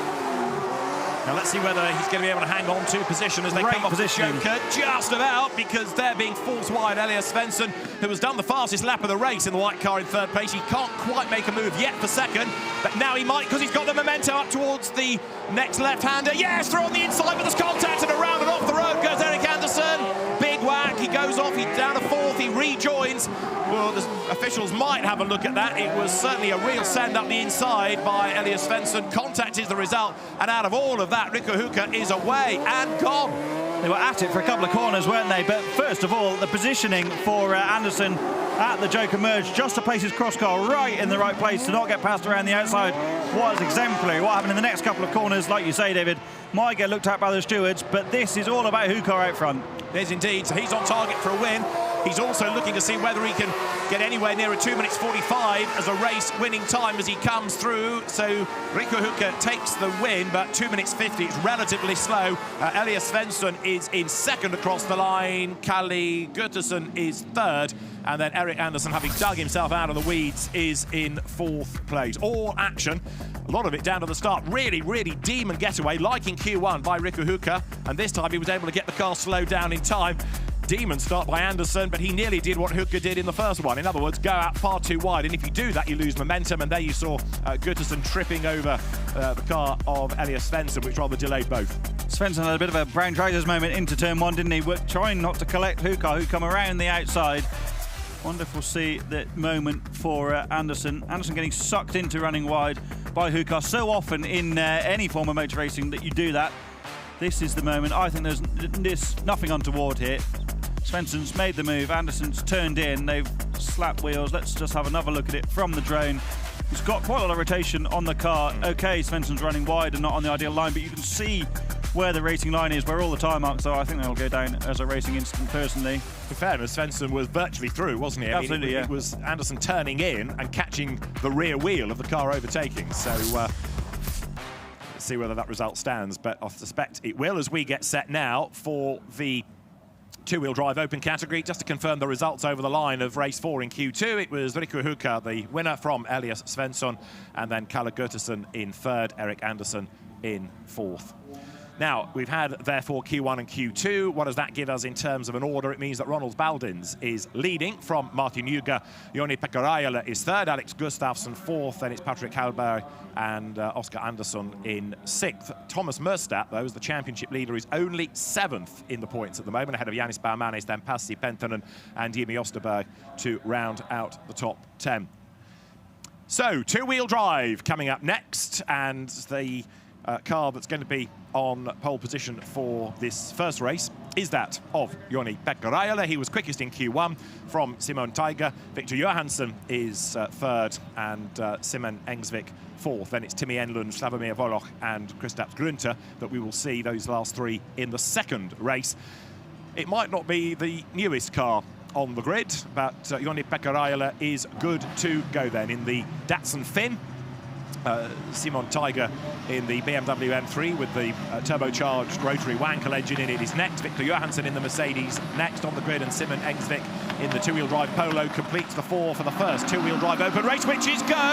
Now let's see whether he's going to be able to hang on to position as they come off the Joker. Just about, because they're being forced wide. Elias Svensson, who has done the fastest lap of the race in the white car in third place. He can't quite make a move yet for second, but now he might, because he's got the momentum up towards the next left-hander. Yes, through on the inside, but there's contact, and around and off the road goes Erik Anderson. Big whack, he goes off, he's down to fourth, he rejoins. Well, the officials might have a look at that. It was certainly a real send up the inside by Elias Svensson. Contact is the result, and out of all of that, Rico Huka is away and gone. They were at it for a couple of corners, weren't they? But first of all, the positioning for Anderson at the Joker merge, just to place his cross car right in the right place to not get passed around the outside, was exemplary. What happened in the next couple of corners, like you say, David, might get looked at by the stewards, but this is all about Huka out front. It is indeed. So he's on target for a win. He's also looking to see whether he can get anywhere near a 2 minutes 45 as a race winning time as he comes through. So Rico Huka takes the win, but 2 minutes 50 is relatively slow. Elias Svensson is in second across the line. Kalle Gutterson is third. And then Erik Anderson, having dug himself out of the weeds, is in fourth place. All action, a lot of it down to the start. Really, really demon getaway, like in Q1 by Rico Huka. And this time he was able to get the car slowed down in time. Demon start by Anderson, but he nearly did what Huka did in the first one. In other words, go out far too wide. And if you do that, you lose momentum. And there you saw Gutterson tripping over the car of Elias Svensson, which rather delayed both. Svensson had a bit of a brown trousers moment into turn one, didn't he? Trying not to collect Huka, who come around the outside. Wonderful to see that moment for Anderson. Anderson getting sucked into running wide by Huka. So often in any form of motor racing that you do that. This is the moment. I think there's nothing untoward here. Svensson's made the move. Anderson's turned in. They've slapped wheels. Let's just have another look at it from the drone. He's got quite a lot of rotation on the car. Okay, Svensson's running wide and not on the ideal line, but you can see where the racing line is, where all the time marks are. I think they'll go down as a racing incident, personally. In fairness, Svensson was virtually through, wasn't he? Absolutely, yeah. It was Anderson turning in and catching the rear wheel of the car overtaking. So let's see whether that result stands, but I suspect it will as we get set now for the two-wheel drive open category. Just to confirm the results over the line of race 4 in Q2, it was Rico Huka, the winner, from Elias Svensson, and then Kalle Gutterson in third, Erik Anderson in fourth. Now, we've had, therefore, Q1 and Q2. What does that give us in terms of an order? It means that Ronald Baldins is leading from Martin Juga. Joni-Pekka Raiola is third, Alex Gustafsson fourth, then it's Patrick Hallberg and Oscar Andersson in sixth. Thomas Merstadt, though, as the championship leader, is only seventh in the points at the moment, ahead of Janis Baumanis, then Passi Penttinen and Jimmy Osterberg to round out the top 10. So, two-wheel drive coming up next, and the car that's going to be on pole position for this first race is that of Joni-Pekka Raiola. He was quickest in Q1 from Simon Tiger. Victor Johansson is third, and Simon Engsvik fourth. Then it's Timmy Enlund, Slavomir Voloch and Kristaps Grunter that we will see, those last three, in the second race. It might not be the newest car on the grid, but Joni-Pekka Raiola is good to go then in the Datsun Finn. Simon Tiger in the BMW M3 with the turbocharged rotary Wankel engine in it is next. Victor Johansson in the Mercedes next on the grid, and Simon Engsvik in the two-wheel drive Polo completes the four for the first two-wheel drive open race, which is go!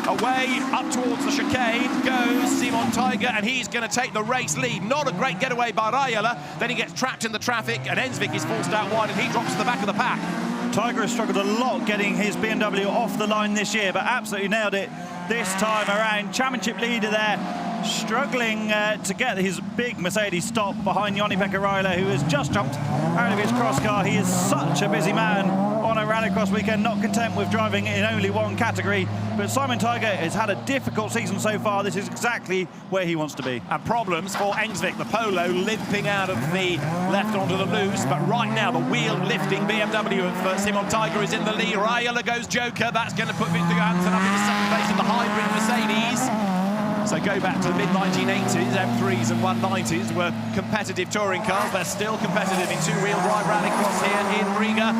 Away up towards the chicane goes Simon Tiger, and he's going to take the race lead. Not a great getaway by Raiola. Then he gets trapped in the traffic, and Engsvik is forced out wide, and he drops to the back of the pack. Tiger has struggled a lot getting his BMW off the line this year, but absolutely nailed it this time around. Championship leader there, struggling to get his big Mercedes stop behind Joni-Pekka Raiola, who has just jumped out of his cross car. He is such a busy man on a rallycross weekend, not content with driving in only one category. But Simon Tiger has had a difficult season so far. This is exactly where he wants to be. And problems for Engsvik, the Polo limping out of the left onto the loose, but right now the wheel-lifting BMW of Simon Tiger is in the lead. Raiola goes Joker. That's going to put Victor Johansson up in the second place in the hybrid Mercedes. So go back to the mid-1980s, M3s and 190s were competitive touring cars. They're still competitive in two-wheel drive rallycross here in Riga.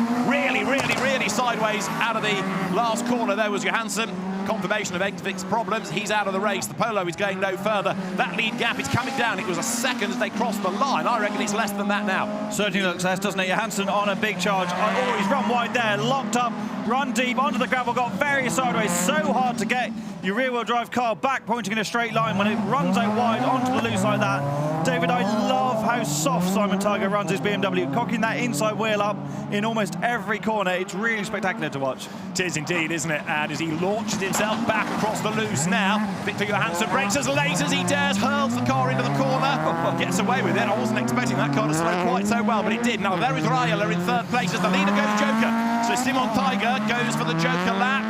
Really sideways out of the last corner. There was Johansson. Confirmation of Engsvik's problems. He's out of the race. The Polo is going no further. That lead gap is coming down. It was a second as they crossed the line. I reckon it's less than that now. Certainly looks less, doesn't it? Johansson on a big charge. Oh, he's run wide there, locked up run deep onto the gravel, got very sideways, so hard to get your rear-wheel drive car back pointing in a straight line when it runs out wide onto the loose like that. David, I love how soft Simon Tiger runs his BMW, cocking that inside wheel up in almost every corner. It's really spectacular to watch. It is indeed, isn't it? And as he launches himself back across the loose now, Victor Johansson brakes as late as he dares, hurls the car into the corner, gets away with it. I wasn't expecting that car to slow quite so well, but it did. Now there is Raiola in third place as the leader goes Joker. So Simon Tiger goes for the Joker lap.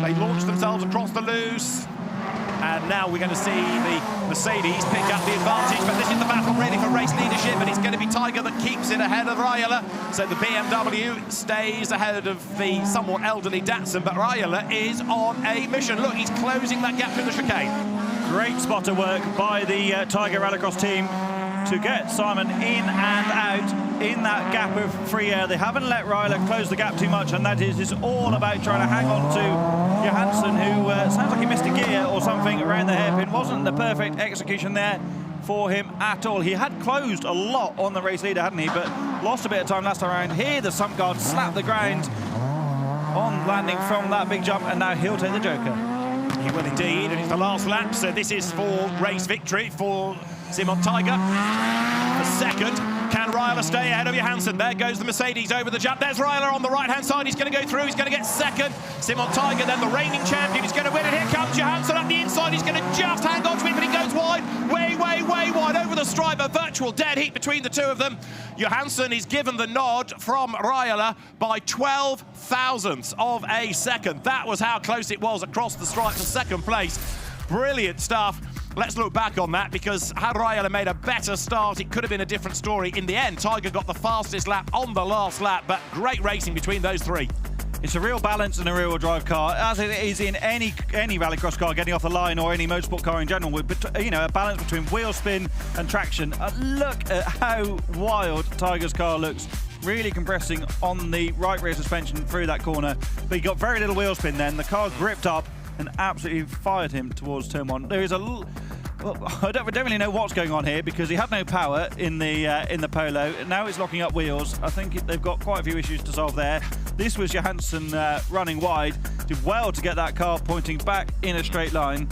They launch themselves across the loose. And now we're going to see the Mercedes pick up the advantage, but this is the battle really for race leadership, and it's going to be Tiger that keeps it ahead of Raiola. So the BMW stays ahead of the somewhat elderly Datsun, but Raiola is on a mission. Look, he's closing that gap through the chicane. Great spotter work by the Tiger Rallycross team to get Simon in and out in that gap of free air. They haven't let Raiola close the gap too much, and that is all about trying to hang on to Johansson, who sounds like he missed a gear or something around the hairpin. Wasn't the perfect execution there for him at all. He had closed a lot on the race leader, hadn't he, but lost a bit of time last time around. Here the sump guard slapped the ground on landing from that big jump, and now he'll take the Joker. He will indeed, and it's the last lap, so this is for race victory for Simon Tiger. The second. Can Raiola stay ahead of Johansson? There goes the Mercedes over the jump. There's Raiola on the right-hand side. He's going to go through. He's going to get second. Simon Tiger, then the reigning champion, is going to win it. Here comes Johansson up the inside. He's going to just hang on to it, but he goes wide. Way wide over the stripe. A virtual dead heat between the two of them. Johansson is given the nod from Raiola by 12 thousandths of a second. That was how close it was across the stripe for second place. Brilliant stuff. Let's look back on that, because had Raiola made a better start, it could have been a different story. In the end, Tiger got the fastest lap on the last lap, but great racing between those three. It's a real balance in a rear-wheel drive car, as it is in any rallycross car getting off the line, or any motorsport car in general, with, you know, a balance between wheel spin and traction. Look at how wild Tiger's car looks, really compressing on the right rear suspension through that corner, but he got very little wheel spin then. The car gripped up and absolutely fired him towards turn one. There is well, I don't really know what's going on here, because he had no power in the Polo. Now it's locking up wheels. I think they've got quite a few issues to solve there. This was Johansson running wide. Did well to get that car pointing back in a straight line.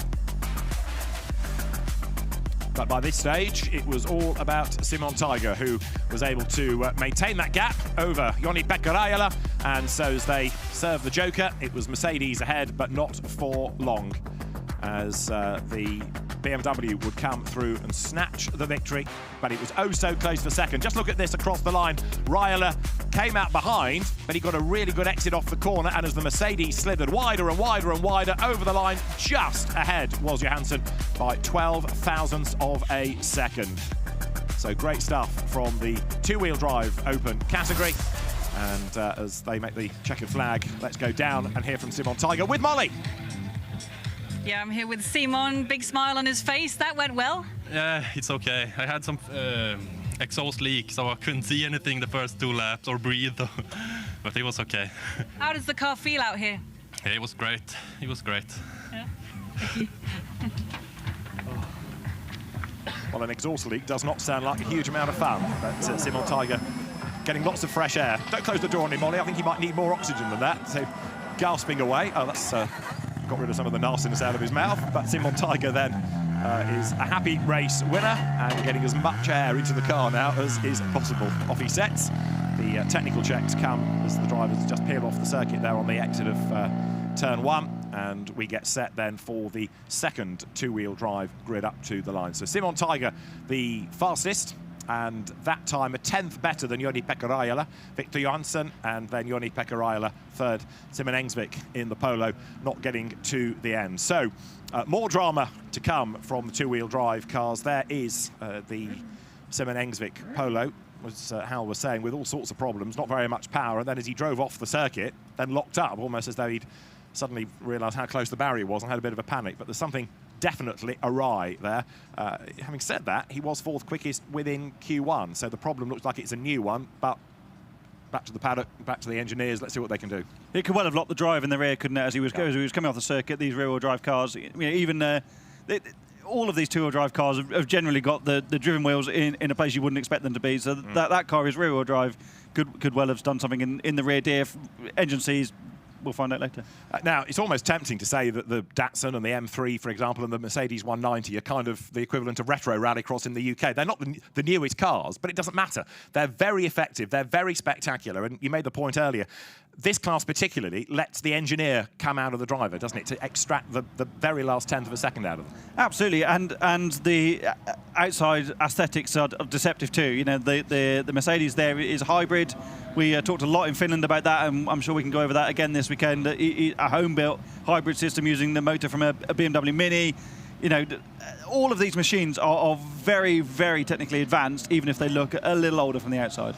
But by this stage, it was all about Simon Tiger, who was able to maintain that gap over Joni-Pekka Raiola. And so as they served the Joker, it was Mercedes ahead, but not for long, as the BMW would come through and snatch the victory, but it was oh so close for second. Just look at this across the line. Raiola came out behind, but he got a really good exit off the corner, and as the Mercedes slithered wider and wider and wider over the line, just ahead was Johansson by 12 thousandths of a second. So great stuff from the two-wheel drive open category. And as they make the checkered flag, let's go down and hear from Simon Tiger with Molly. Yeah, I'm here with Simon, big smile on his face. That went well? Yeah, it's okay. I had some exhaust leak, so I couldn't see anything the first two laps or breathe, but it was okay. How does the car feel out here? Yeah, it was great. It was great. Yeah. Thank you. Well, an exhaust leak does not sound like a huge amount of fun, but Simon Tiger getting lots of fresh air. Don't close the door on him, Molly. I think he might need more oxygen than that. So gasping away. Oh, that's got rid of some of the nastiness out of his mouth. But Simon Tiger then is a happy race winner and getting as much air into the car now as is possible. Off he sets. The technical checks come as the drivers just peel off the circuit there on the exit of turn one. And we get set then for the second two-wheel drive grid up to the line. So Simon Tiger, the fastest, and that time a 10th better than Joni-Pekka Raiola. Victor Johansson, and then Joni-Pekka Raiola third. Simon Engsvik in the Polo, not getting to the end. So more drama to come from the two-wheel drive cars. There is the Simon Engsvik Polo, as Hal was saying, with all sorts of problems, not very much power, and then as he drove off the circuit, then locked up, almost as though he'd suddenly realised how close the barrier was and had a bit of a panic. But there's something definitely awry there. Having said that, he was fourth quickest within Q1, so the problem looks like it's a new one, but back to the paddock, back to the engineers, let's see what they can do. It could well have locked the drive in the rear, couldn't it, as he was coming off the circuit, these rear-wheel drive cars. You know, even all of these two-wheel drive cars have generally got the driven wheels in a place you wouldn't expect them to be, so that car is rear-wheel drive. Could well have done something in the rear diff, engine seized, we'll find out later. Now, it's almost tempting to say that the Datsun and the M3, for example, and the Mercedes 190 are kind of the equivalent of retro rallycross in the UK. They're not the newest cars, but it doesn't matter. They're very effective. They're very spectacular. And you made the point earlier, this class particularly lets the engineer come out of the driver, doesn't it, to extract the very last tenth of a second out of them. Absolutely, and the outside aesthetics are deceptive too. You know, the Mercedes there is hybrid. We talked a lot in Finland about that, and I'm sure we can go over that again this weekend. A home-built hybrid system using the motor from a BMW Mini. You know, all of these machines are very, very technically advanced, even if they look a little older from the outside.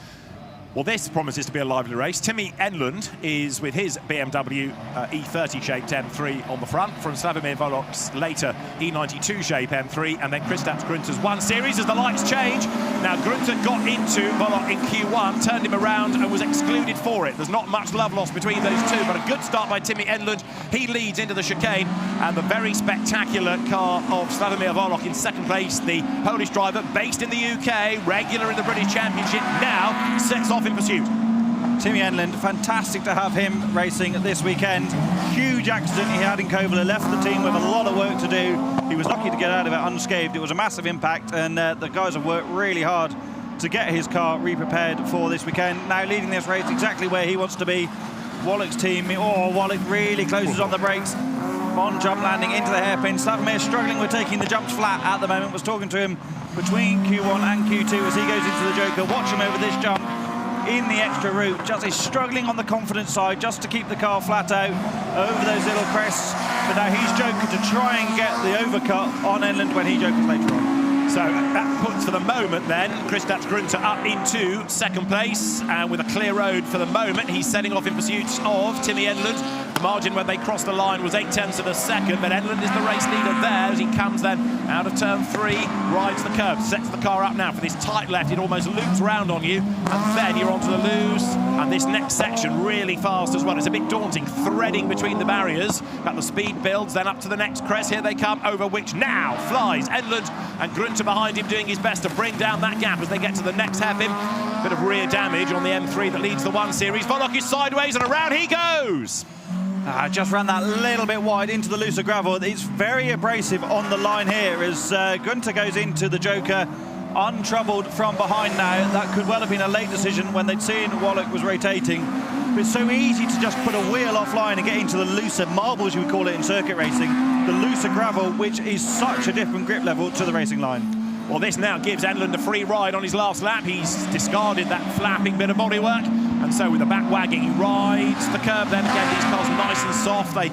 Well, this promises to be a lively race. Timmy Enlund is with his BMW E30-shaped M3 on the front. From Slavomir Volok's later E92-shape M3, and then Kristaps Grunter's 1 Series as the lights change. Now, Grunter got into Volok in Q1, turned him around and was excluded for it. There's not much love lost between those two, but a good start by Timmy Enlund. He leads into the chicane, and the very spectacular car of Slavomir Volok in second place. The Polish driver, based in the UK, regular in the British Championship, now sets off in pursuit. Timmy Enlund, fantastic to have him racing this weekend. Huge accident he had in Kouvola, left the team with a lot of work to do. He was lucky to get out of it unscathed. It was a massive impact, and the guys have worked really hard to get his car re-prepared for this weekend. Now leading this race exactly where he wants to be. Wallach's team, Wallach really closes on the brakes. On jump landing into the hairpin. Slavomir struggling with taking the jumps flat at the moment. Was talking to him between Q1 and Q2 as he goes into the Joker. Watch him over this jump in the extra route. Just is struggling on the confidence side just to keep the car flat out over those little crests. But now he's Joker to try and get the overcut on Enlund when he Jokers later on. So that puts, for the moment then, Kristaps Grunter up into second place, and with a clear road for the moment, he's setting off in pursuit of Timmy Enlund. The margin when they crossed the line was 0.8 of a second, but Enlund is the race leader there as he comes then out of turn 3, rides the curve, sets the car up now for this tight left. It almost loops round on you, and then you're onto the loose, and this next section really fast as well. It's a bit daunting, threading between the barriers, but the speed builds, then up to the next crest. Here they come, over which now flies Enlund, and Grunter behind him doing his best to bring down that gap as they get to the next hairpin. Bit of rear damage on the M3 that leads the 1 Series. Volok is sideways and around he goes. Just ran that little bit wide into the looser gravel. It's very abrasive on the line here as Grunter goes into the Joker untroubled from behind now. That could well have been a late decision when they'd seen Wallach was rotating. But it's so easy to just put a wheel offline and get into the looser marbles, you would call it in circuit racing, the looser gravel, which is such a different grip level to the racing line. Well, this now gives Enlund a free ride on his last lap. He's discarded that flapping bit of bodywork, and so with the back wagging, he rides the curve. Then again, these cars nice and soft. They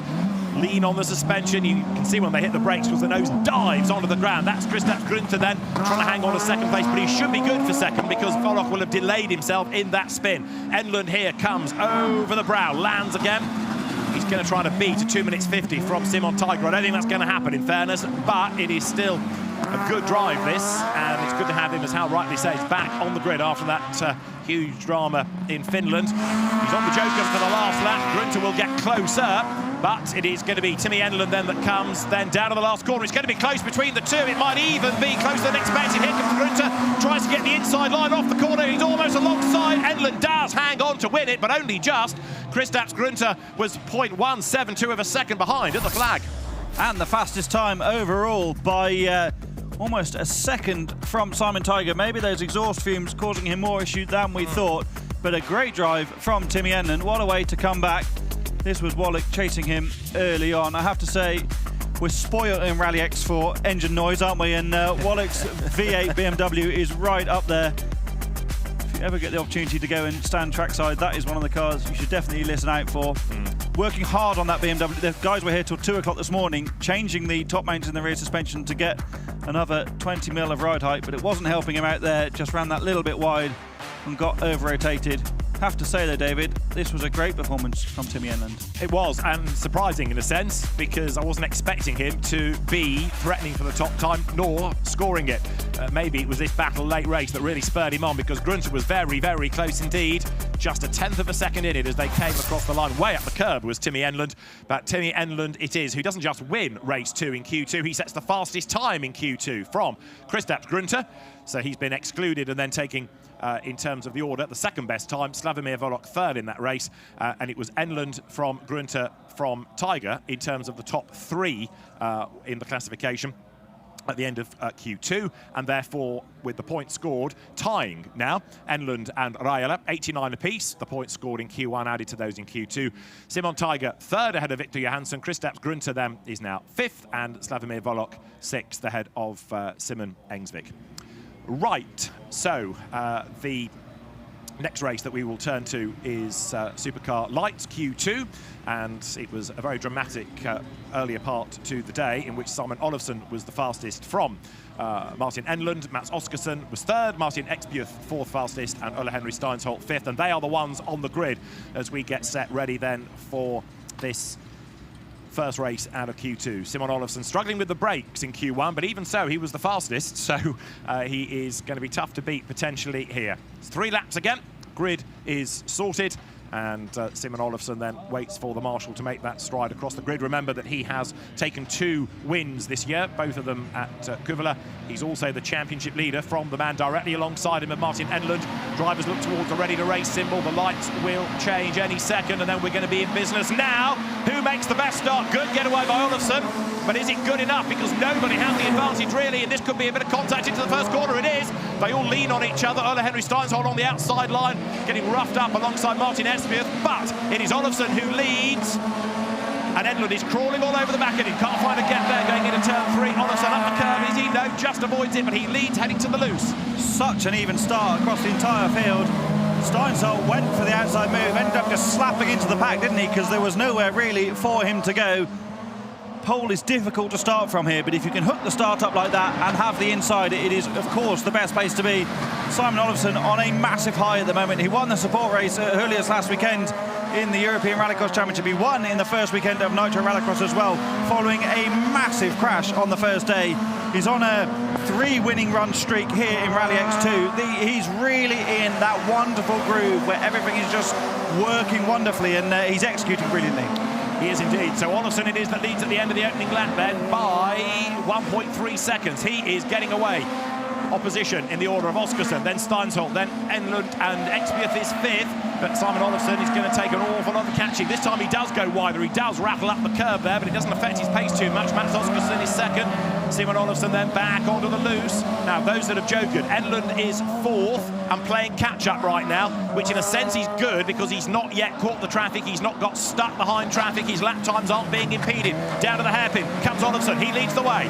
lean on the suspension. You can see when they hit the brakes because the nose dives onto the ground. That's Kristaps Grunter then trying to hang on to second place, but he should be good for second because Volok will have delayed himself in that spin. Enlund here comes over the brow, lands again. He's going to try to beat a 2 minutes 50 from Simon Tiger. I don't think that's going to happen, in fairness, but it is still a good drive, this, and it's good to have him, as Hal rightly says, back on the grid after that huge drama in Finland. He's on the Joker for the last lap. Grunter will get closer, but it is going to be Timmy Enlund then that comes then down to the last corner. It's going to be close between the two. It might even be closer than expected. Here comes Grunter, tries to get the inside line off the corner. He's almost alongside. Enlund does hang on to win it, but only just. Kristaps Grunter was 0.172 of a second behind at the flag. And the fastest time overall by almost a second from Simon Tiger. Maybe those exhaust fumes causing him more issue than we thought, but a great drive from Timmy Enlund. What a way to come back. This was Wallach chasing him early on. I have to say, we're spoiled in Rallyx for engine noise, aren't we? And Wallach's V8 BMW is right up there. If you ever get the opportunity to go and stand trackside, that is one of the cars you should definitely listen out for. Working hard on that BMW. The guys were here till 2 o'clock this morning, changing the top mounts in the rear suspension to get another 20 mil of ride height, but it wasn't helping him out there. Just ran that little bit wide and got over-rotated. Have to say though, David, this was a great performance from Timmy Enlund. It was, and surprising in a sense, because I wasn't expecting him to be threatening for the top time, nor scoring it. Maybe it was this battle late race that really spurred him on, because Grunter was very, very close indeed. just a 1/10 of a second in it as they came across the line. Way up the curb was Timmy Enlund, but Timmy Enlund it is, who doesn't just win race 2 in Q2, he sets the fastest time in Q2 from Kristaps Grunter. So he's been excluded and then taking, in terms of the order, the second best time. Slavomir Volok third in that race, and it was Enlund from Grunter from Tiger in terms of the top 3 in the classification at the end of Q2, and therefore with the points scored tying now Enlund and Rajala 89 apiece. The points scored in Q1 added to those in Q2. Simon Tiger third ahead of Victor Johansson. Kristaps Grunter then is now 5th, and Slavomir Volok 6th ahead of Simon Engsvik. Right, so the next race that we will turn to is Supercar Lights Q2, and it was a very dramatic earlier part to the day in which Simon Olofsson was the fastest from Martin Enlund. Mats Oskarsson was third, Martin Exbjerg 4th fastest, and Ole Henry Steinsholt 5th, and they are the ones on the grid as we get set ready then for this first race out of Q2. Simon Olofsson struggling with the brakes in Q1, but even so, he was the fastest, so he is going to be tough to beat potentially here. It's 3 laps again, grid is sorted, and Simon Olofsson then waits for the marshal to make that stride across the grid. Remember that he has taken 2 wins this year, both of them at Kuvula. He's also the championship leader from the man directly alongside him of Martin Enlund. Drivers look towards the ready to race symbol. The lights will change any second, and then we're going to be in business now. Who makes the best start? Good getaway by Olofsson, but is it good enough? Because nobody has the advantage really, and this could be a bit of contact into the first corner. It is. They all lean on each other. Ole Henry Steinsholt on the outside line, getting roughed up alongside Martin Exbjerg, but it is Olofsson who leads, and Enlund is crawling all over the back of him. Can't find a gap there going into turn 3. Olofsson up the curve, is he? No, just avoids it, but he leads heading to the loose. Such an even start across the entire field. Steinsholt went for the outside move, ended up just slapping into the pack, didn't he? Because there was nowhere really for him to go. Pole is difficult to start from here, but if you can hook the start up like that and have the inside, it is, of course, the best place to be. Simon Olofsson on a massive high at the moment. He won the support race at Julius last weekend in the European Rallycross Championship. He won in the first weekend of Nitro Rallycross as well, following a massive crash on the first day. He's on a 3-winning run streak here in Rallyx 2. He's really in that wonderful groove where everything is just working wonderfully, and he's executing brilliantly. He is indeed. So Olofsson it is that leads at the end of the opening lap then by 1.3 seconds. He is getting away. Opposition in the order of Oskarsson, then Steinsholt, then Enlund, and Exbjerg is 5th. But Simon Olofsson is going to take an awful lot of catching. This time he does go wider. He does rattle up the curb there, but it doesn't affect his pace too much. Mats Oskarsson is 2nd. Simon Olofsson then back onto the loose. Now, those that have jokered, Enlund is 4th and playing catch-up right now, which in a sense is good because he's not yet caught the traffic. He's not got stuck behind traffic. His lap times aren't being impeded. Down to the hairpin comes Olofsson. He leads the way.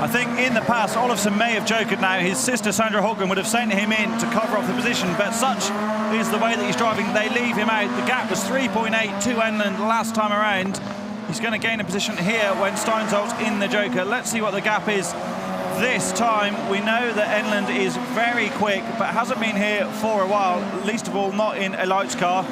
I think in the past, Olofsson may have jokered now. His sister, Sandra Holgren, would have sent him in to cover off the position, but such is the way that he's driving. They leave him out. The gap was 3.8 to Enlund last time around. He's going to gain a position here when Steinsholt's in the joker. Let's see what the gap is this time. We know that Enlund is very quick, but hasn't been here for a while, least of all not in a lights car.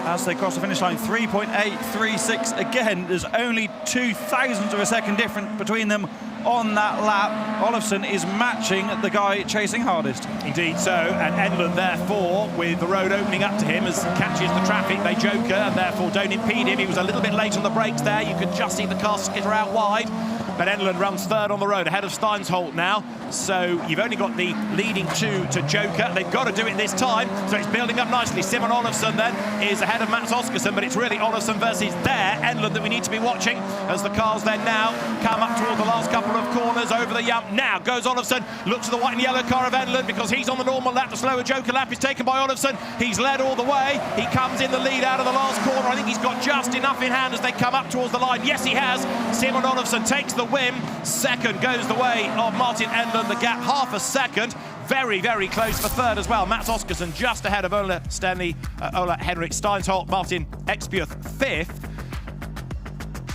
As they cross the finish line, 3.836 again. There's only 0.02 of a second difference between them on that lap. Olofsson is matching the guy chasing hardest. Indeed so, and Enlund therefore, with the road opening up to him, as catches the traffic, they joker and therefore don't impede him. He was a little bit late on the brakes there. You could just see the car skitter out wide. But Enlund runs 3rd on the road, ahead of Steinsholt now. So you've only got the leading 2 to joker. They've got to do it this time, so it's building up nicely. Simon Olofsson then is ahead of Mats Oskarsson, but it's really Olofsson versus their Enlund that we need to be watching as the cars then now come up toward the last couple of corners over the jump. Now goes Olofsson, looks at the white and yellow car of Enlund because he's on the normal lap. The slower joker lap is taken by Olofsson. He's led all the way. He comes in the lead out of the last corner. I think he's got just enough in hand as they come up towards the line. Yes, he has. Simon Olofsson takes the win. 2nd goes the way of Martin Enlund. The gap half a second. Very, very close for 3rd as well. Mats Oskarsson just ahead of Ole Henrik Steinsholt. Martin Exbjerg 5th.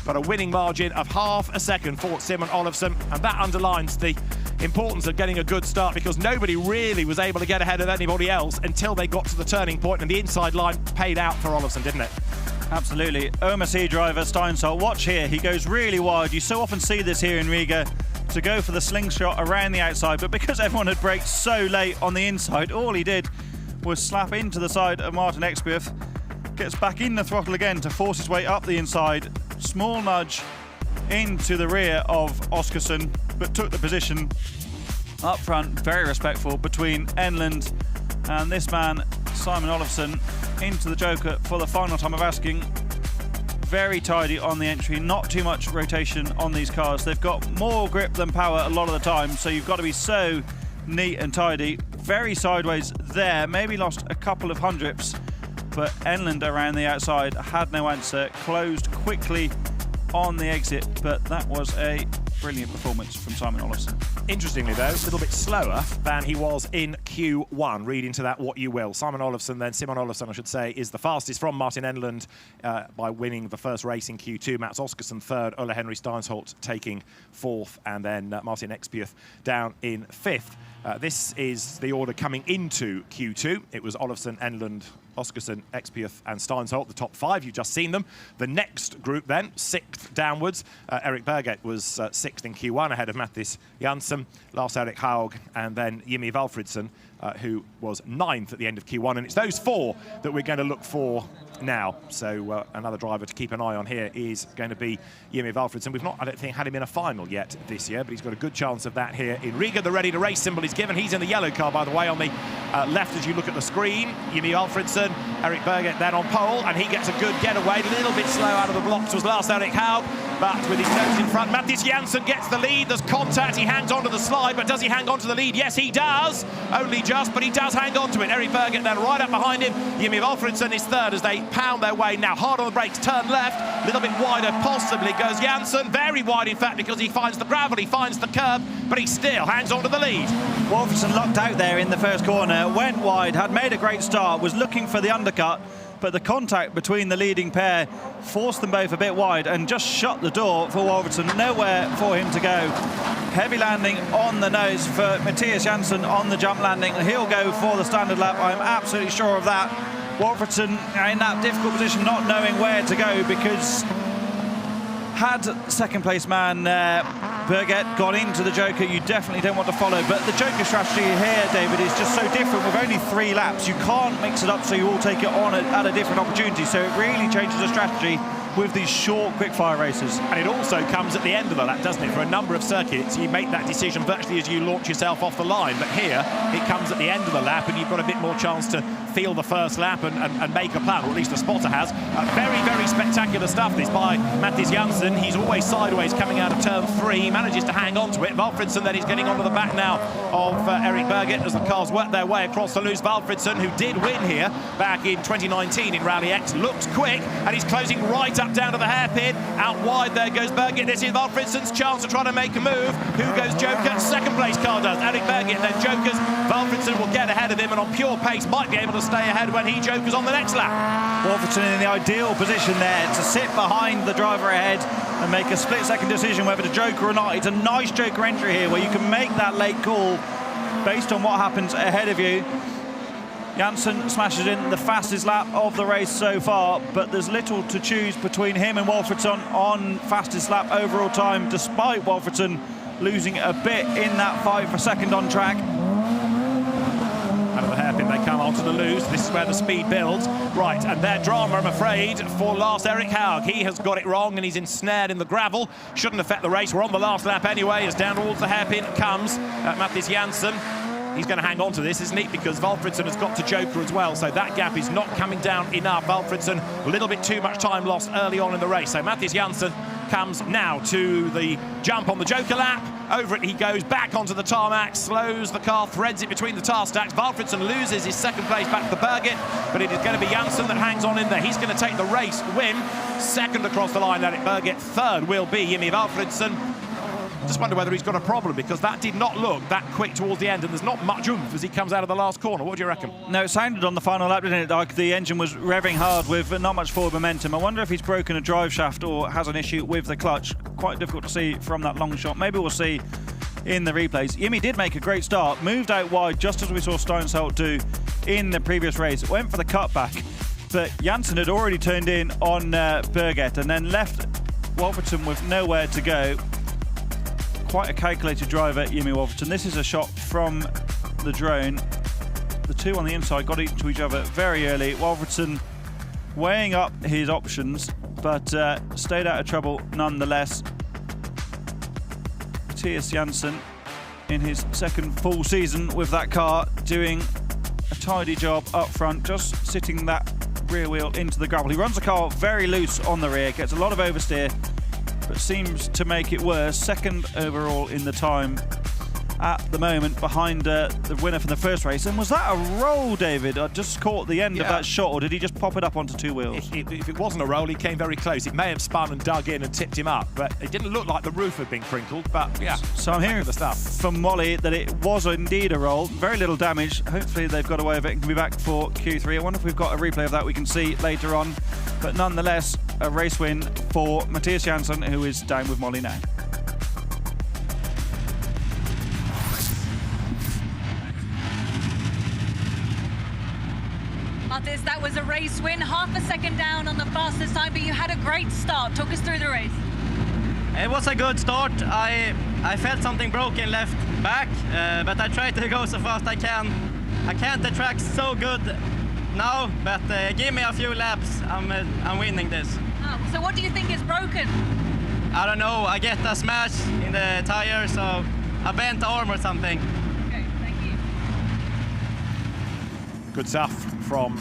But a winning margin of half a second for Simon Olofsson. And that underlines the importance of getting a good start because nobody really was able to get ahead of anybody else until they got to the turning point, and the inside line paid out for Olofsson, didn't it? Absolutely. OMC driver Steinsholt, watch here. He goes really wide. You so often see this here in Riga, to go for the slingshot around the outside, but because everyone had braked so late on the inside, all he did was slap into the side of Martin Expius. Gets back in the throttle again to force his way up the inside. Small nudge into the rear of Oskarsson, but took the position up front. Very respectful between Enland and this man, Simon Olofsson, into the Joker for the final time of asking. Very tidy on the entry, not too much rotation on these cars. They've got more grip than power a lot of the time, so you've got to be so neat and tidy. Very sideways there, maybe lost a couple of hundredths, but Enland around the outside had no answer, closed quickly on the exit, but that was a brilliant performance from Simon Olofsson. Interestingly, though, a little bit slower than he was in Q1. Read into that what you will. Simon Olofsson, I should say, is the fastest from Martin Enland by winning the first race in Q2. Mats Oskarsson third, Ole Henry Steinsholt taking fourth, and then Martin Expius down in fifth. This is the order coming into Q2. It was Olofsson, Enland, Oskarsson, Expius and Steinsholt, the top five. You've just seen them. The next group then, sixth downwards. Erik Berget was sixth in Q1 ahead of Mattis Jansen, Lars-Erik Haug and then Jimmy Valfridsson, who was ninth at the end of Q1. And it's those four that we're going to look for now. So another driver to keep an eye on here is going to be Jimmy Valfridsson. We've not, I don't think, had him in a final yet this year, but he's got a good chance of that here in Riga. The ready to race symbol is given. He's in the yellow car, by the way, on the left as you look at the screen. Jimmy Valfridsson, Erik Berget then on pole, and he gets a good getaway. A little bit slow out of the blocks was Lars-Erik Haug, but with his nose in front, Mattis Jansen gets the lead. There's contact. He hangs on to the slide, but does he hang on to the lead? Yes, he does. Only just, but he does hang on to it. Erik Berget then right up behind him. Jimmy Valfridsson is third as they pound their way now hard on the brakes, turn left, a little bit wider possibly goes Jansen, very wide in fact because he finds the gravel, he finds the curb, but he still hangs on to the lead. Wolferson locked out there in the first corner, went wide, had made a great start, was looking for the undercut, but the contact between the leading pair forced them both a bit wide and just shut the door for Wolferson. Nowhere for him to go. Heavy landing on the nose for Mattias Jansen on the jump landing. He'll go for the standard lap, I'm absolutely sure of that. Wolferson in that difficult position, not knowing where to go, because had second place man Berget gone into the Joker, you definitely don't want to follow. But the Joker strategy here, David, is just so different. With only 3 laps, you can't mix it up so you all take it on at a different opportunity. So it really changes the strategy with these short quickfire races. And it also comes at the end of the lap, doesn't it? For a number of circuits, you make that decision virtually as you launch yourself off the line. But here, it comes at the end of the lap, and you've got a bit more chance to feel the first lap and make a plan, or at least the spotter has. Very, very spectacular stuff, this by Mattis Jansen. He's always sideways coming out of turn 3. He manages to hang on to it. Valfridsson then is getting onto the back now of Erik Berget as the cars work their way across the loose. Valfridsson, who did win here back in 2019 in Rallyx, looks quick, and he's closing right up down to the hairpin. Out wide there goes Berget. This is Valfridsson's chance to try to make a move. Who goes Joker? Second place car does. Erik Berget, then Jokers. Valfridsson will get ahead of him and on pure pace might be able to stay ahead when he Jokers on the next lap. Wolferson in the ideal position there to sit behind the driver ahead and make a split-second decision whether to Joker or not. It's a nice Joker entry here where you can make that late call based on what happens ahead of you. Jansen smashes in the fastest lap of the race so far, but there's little to choose between him and Wolferson on fastest lap overall time, despite Wolferson losing a bit in that fight for second on track. Out of the hairpin, they come onto the loose. This is where the speed builds. Right, and their drama, I'm afraid, for Lars-Erik Haug. He has got it wrong, and he's ensnared in the gravel. Shouldn't affect the race. We're on the last lap anyway, as down towards the hairpin comes Mattis Jansen. He's going to hang on to this, isn't he? Because Valfridsson has got to Joker as well, so that gap is not coming down enough. Valfridsson, a little bit too much time lost early on in the race. So Mattis Jansen comes now to the jump on the Joker lap. Over it he goes, back onto the tarmac, slows the car, threads it between the tar stacks. Valfridsson loses his second place back to Berget, but it is going to be Jansen that hangs on in there. He's going to take the race win. Second across the line, Erik Berget. Third will be Jimmy Valfridsson. Just wonder whether he's got a problem, because that did not look that quick towards the end, and there's not much oomph as he comes out of the last corner. What do you reckon? No, it sounded on the final lap, didn't it, like the engine was revving hard with not much forward momentum. I wonder if he's broken a drive shaft or has an issue with the clutch. Quite difficult to see from that long shot. Maybe we'll see in the replays. Jimmy did make a great start, moved out wide just as we saw Steinsholt do in the previous race. Went for the cutback, but Jansen had already turned in on Berget and then left Wolferson with nowhere to go. Quite a calculated driver, Jimmy Wolferson. This is a shot from the drone. the two on the inside got into each other very early. Wolverton weighing up his options, but stayed out of trouble nonetheless. Mattias Janssen, in his second full season with that car, doing a tidy job up front, just sitting that rear wheel into the gravel. He runs the car very loose on the rear, gets a lot of oversteer, but seems to make it worse. Second overall in the time at the moment, behind the winner from the first race. And was that a roll, David? I just caught the end of that shot, or did he just pop it up onto two wheels? If it wasn't a roll, he came very close. It may have spun and dug in and tipped him up, but it didn't look like the roof had been crinkled. But yeah, so I'm hearing from Molly that it was indeed a roll. Very little damage. Hopefully they've got away with it and can be back for Q3. I wonder if we've got a replay of that we can see later on. But nonetheless, a race win for Mattias Janssen, who is down with Molly now. Mattias, that was a race win, half a second down on the fastest time, but you had a great start. Talk us through the race. It was a good start. I felt something broken left back, but I tried to go so fast I can. I can't the track so good now, but give me a few laps, I'm winning this. Oh, so what do you think is broken? I don't know. I get a smash in the tire, so a bent arm or something. Okay, thank you. Good stuff from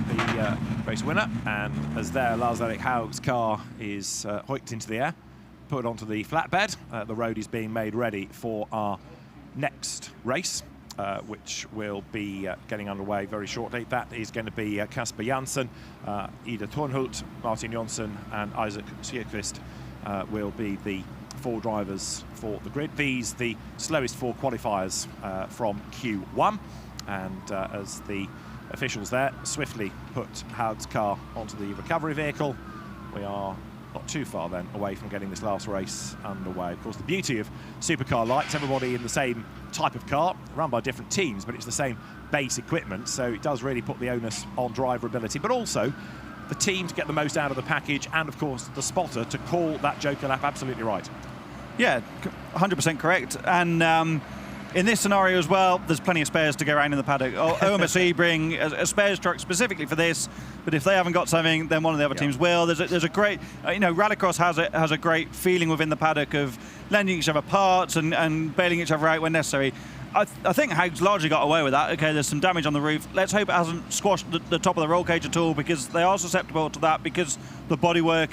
the race winner, and as there, Lars-Erik Haug's car is hoiked into the air, put onto the flatbed. The road is being made ready for our next race, which will be getting underway very shortly. That is going to be Kasper Janssen, Ida Thornhult, Martin Jonsson and Isaac Sjöqvist will be the four drivers for the grid. These the slowest four qualifiers from Q1, and as the officials there swiftly put Haug's car onto the recovery vehicle, we are not too far then away from getting this last race underway. Of course, the beauty of Supercar Lights, everybody in the same type of car, run by different teams, but it's the same base equipment, so it does really put the onus on driver ability, but also the team to get the most out of the package, and of course the spotter to call that joker lap absolutely right. Yeah, 100% correct. And in this scenario as well, there's plenty of spares to go around in the paddock. OMSE bring a spares truck specifically for this, but if they haven't got something, then one of the other teams will. There's a great, Rallycross has a great feeling within the paddock of lending each other parts and bailing each other out when necessary. I think Haug's largely got away with that. Okay, there's some damage on the roof. Let's hope it hasn't squashed the top of the roll cage at all, because they are susceptible to that, because the bodywork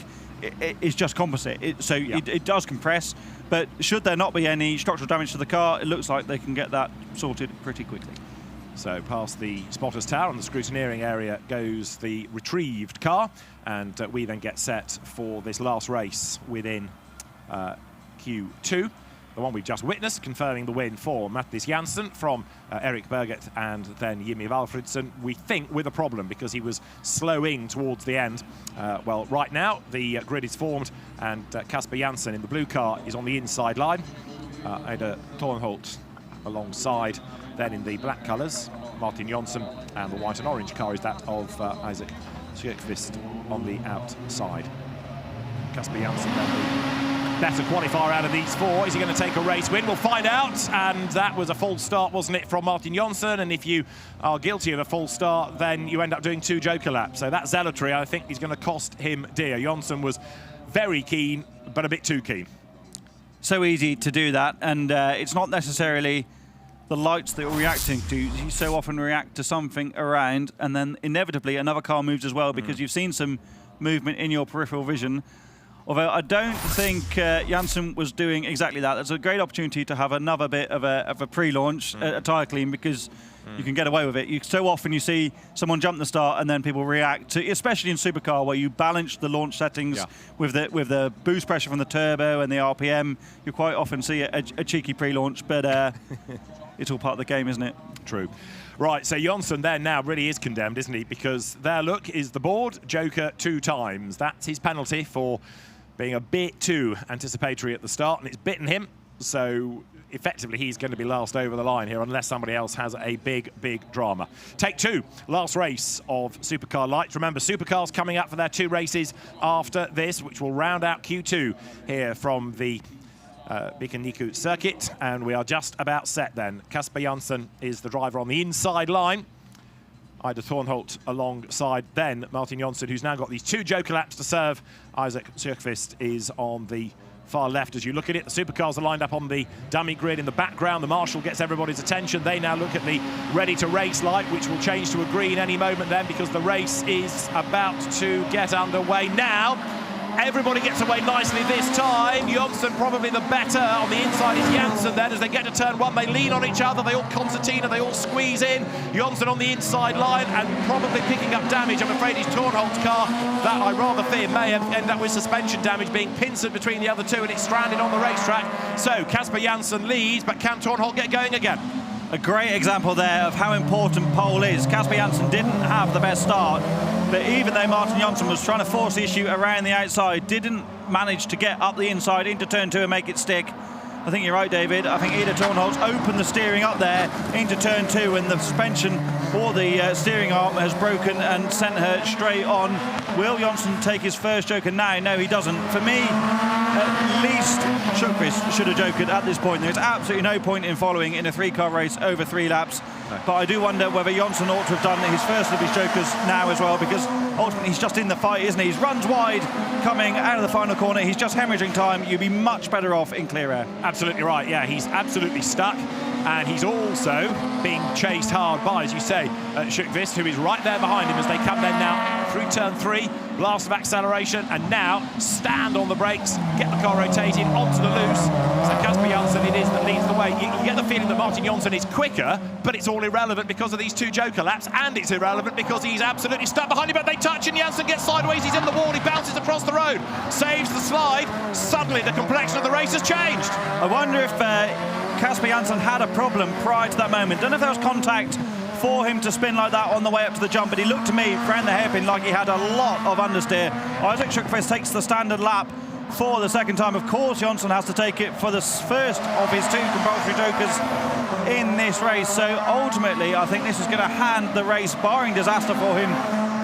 is just composite. It does compress. But should there not be any structural damage to the car, it looks like they can get that sorted pretty quickly. So past the spotter's tower and the scrutineering area goes the retrieved car, and we then get set for this last race within Q2. The one we've just witnessed, confirming the win for Mattias Janssen from Erik Berget and then Jimmy Valfridsson. We think with a problem, because he was slowing towards the end. Well, right now the grid is formed, and Kasper Janssen in the blue car is on the inside line. Ida Thornhult alongside, then in the black colours, Martin Jonsson, and the white and orange car is that of Isaac Sjöqvist on the outside. Kasper Janssen then better qualifier out of these four. Is he going to take a race win? We'll find out. And that was a false start, wasn't it, from Martin Jonsson? And if you are guilty of a false start, then you end up doing 2 joker laps. So that zealotry, I think, is going to cost him dear. Jonsson was very keen, but a bit too keen. So easy to do that, and it's not necessarily the lights that you're reacting to. You so often react to something around, and then inevitably another car moves as well, because you've seen some movement in your peripheral vision. Although I don't think Janssen was doing exactly that. There's a great opportunity to have another bit of a pre-launch, a tyre clean, because you can get away with it. So often you see someone jump the start and then people react to, especially in Supercar, where you balance the launch settings with the boost pressure from the turbo and the RPM. You quite often see a cheeky pre-launch, but it's all part of the game, isn't it? True. Right, so Jonsson there now really is condemned, isn't he? Because there, look, is the board. Joker 2 times. That's his penalty for being a bit too anticipatory at the start, and it's bitten him. So effectively he's going to be last over the line here, unless somebody else has a big drama. Take 2, last race of Supercar Lights. Remember, Supercars coming up for their 2 races after this, which will round out Q2 here from the Niku circuit, and we are just about set then. Kasper Janssen is the driver on the inside line. Ida Thornholt alongside then Martin Jonsson, who's now got these 2 joker laps to serve. Isaac Sjökvist is on the far left as you look at it. The supercars are lined up on the dummy grid in the background. The marshal gets everybody's attention. They now look at the ready to race light, which will change to a green any moment then, because the race is about to get underway now. Everybody gets away nicely this time. Jonsson probably the better. On the inside is Janssen then. As they get to turn 1, they lean on each other. They all concertina, they all squeeze in. Jonsson on the inside line and probably picking up damage. I'm afraid his Thornholt's car, that I rather fear may end up with suspension damage, being pincered between the other 2, and it's stranded on the racetrack. So Kasper Janssen leads, but can Thornholt get going again? A great example there of how important pole is. Kasper Janssen didn't have the best start, but even though Martin Jonsson was trying to force the issue around the outside, didn't manage to get up the inside into turn 2 and make it stick. I think you're right, David. I think Ida Thornholt's opened the steering up there into turn 2, and the suspension or the steering arm has broken and sent her straight on. Will Jonsson take his first joker now? No, he doesn't. For me, at least Sjökvist should have jokered at this point. There's absolutely no point in following in a 3-car race over 3 laps. No. But I do wonder whether Jonsson ought to have done his first of his jokers now as well, because ultimately he's just in the fight, isn't he? He runs wide coming out of the final corner. He's just hemorrhaging time. You'd be much better off in clear air. Absolutely right, yeah, he's absolutely stuck. And he's also being chased hard by, as you say, Sjökvist, who is right there behind him as they come then now through turn 3, blast of acceleration, and now stand on the brakes, get the car rotated onto the loose. So Kasper Janssen it is that leads the way. You get the feeling that Martin Jonsson is quicker, but it's all irrelevant because of these 2 joker laps, and it's irrelevant because he's absolutely stuck behind him, but they touch and Janssen gets sideways, he's in the wall, he bounces across the road, saves the slide. Suddenly the complexion of the race has changed. I wonder if Kasper Janssen had a problem prior to that moment. Don't know if there was contact for him to spin like that on the way up to the jump, but he looked to me around the hairpin like he had a lot of understeer. Isaac Sjökvist takes the standard lap for the second time. Of course, Jonsson has to take it for the first of his 2 compulsory jokers in this race. So ultimately, I think this is going to hand the race, barring disaster for him,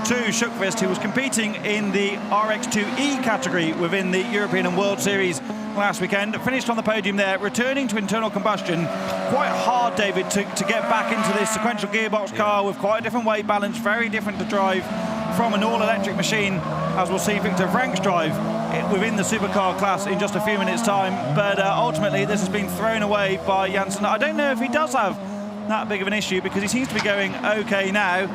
to Sjökvist, who was competing in the RX2E category within the European and World Series last weekend. Finished on the podium there, returning to internal combustion. Quite hard, David, to get back into this sequential gearbox car with quite a different weight balance, very different to drive from an all-electric machine, as we'll see Victor Frank's drive within the supercar class in just a few minutes' time. But ultimately, this has been thrown away by Janssen. I don't know if he does have that big of an issue, because he seems to be going okay now,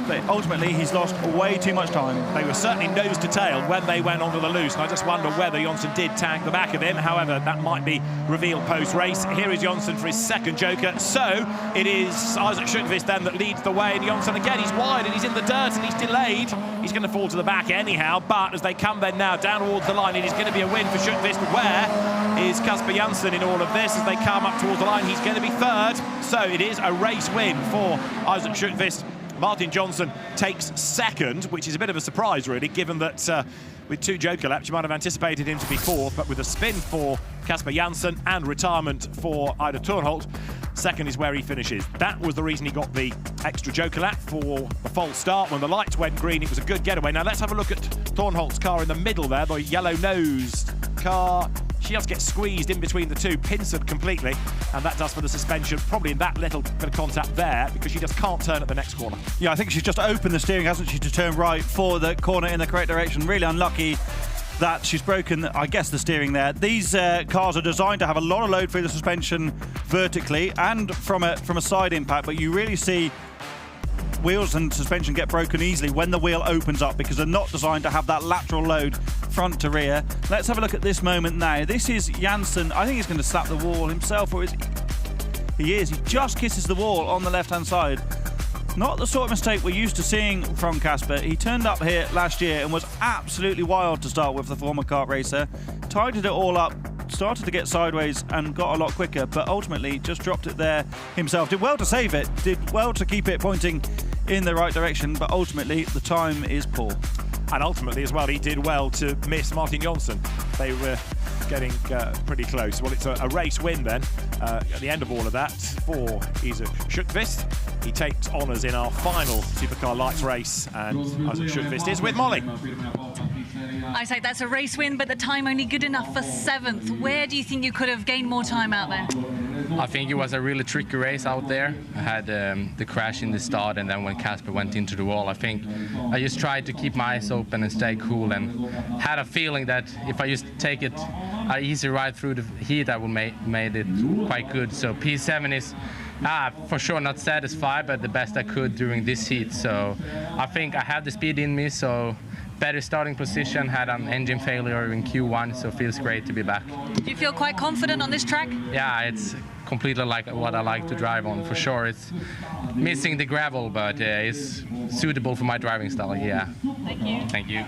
but ultimately he's lost way too much time. They were certainly nose to tail when they went onto the loose, and I just wonder whether Jonsson did tag the back of him. However, that might be revealed post-race. Here is Jonsson for his second joker. So it is Isaac Sjökvist then that leads the way, and Jonsson again, he's wide and he's in the dirt and he's delayed. He's going to fall to the back anyhow, but as they come then now down towards the line, it is going to be a win for Sjökvist. Where is Kasper Janssen in all of this? As they come up towards the line, he's going to be 3rd. So it is a race win for Isaac Sjökvist. Martin Jonsson takes 2nd, which is a bit of a surprise, really, given that with 2 joker laps, you might have anticipated him to be 4th, but with a spin for Kasper Janssen and retirement for Ida Thornholt, 2nd is where he finishes. That was the reason he got the extra joker lap for the false start. When the lights went green, it was a good getaway. Now let's have a look at Thornholt's car in the middle there, the yellow-nosed car. She just gets squeezed in between the 2, pincered completely, and that does for the suspension. Probably in that little bit of contact there, because she just can't turn at the next corner. Yeah, I think she's just opened the steering, hasn't she, to turn right for the corner in the correct direction. Really unlucky that she's broken, I guess, the steering there. These cars are designed to have a lot of load through the suspension vertically and from a side impact, but you really see wheels and suspension get broken easily when the wheel opens up, because they're not designed to have that lateral load front to rear. Let's have a look at this moment now. This is Janssen. I think he's going to slap the wall himself, or is he is. He just kisses the wall on the left-hand side. Not the sort of mistake we're used to seeing from Kasper. He turned up here last year and was absolutely wild to start with, the former kart racer. Tidied it all up, started to get sideways and got a lot quicker, but ultimately just dropped it there himself. Did well to save it, did well to keep it pointing in the right direction, but ultimately the time is poor. And ultimately as well, he did well to miss Martin Jonsson. They were getting pretty close. Well, it's a race win then at the end of all of that for Isaac Sjökvist. He takes honours in our final Supercar Lights race, and Isaac Sjökvist is with Molly. I say that's a race win, but the time only good enough for 7th. Where do you think you could have gained more time out there? I think it was a really tricky race out there. I had the crash in the start, and then when Casper went into the wall, I think I just tried to keep my eyes open and stay cool, and had a feeling that if I just take it an easy ride through the heat, I would made it quite good. So P7 is for sure not satisfied, but the best I could during this heat. So I think I have the speed in me, so better starting position, had an engine failure in Q1, so feels great to be back. Do you feel quite confident on this track? Yeah, it's completely like what I like to drive on, for sure. It's missing the gravel, but it's suitable for my driving style, yeah. Thank you. Thank you.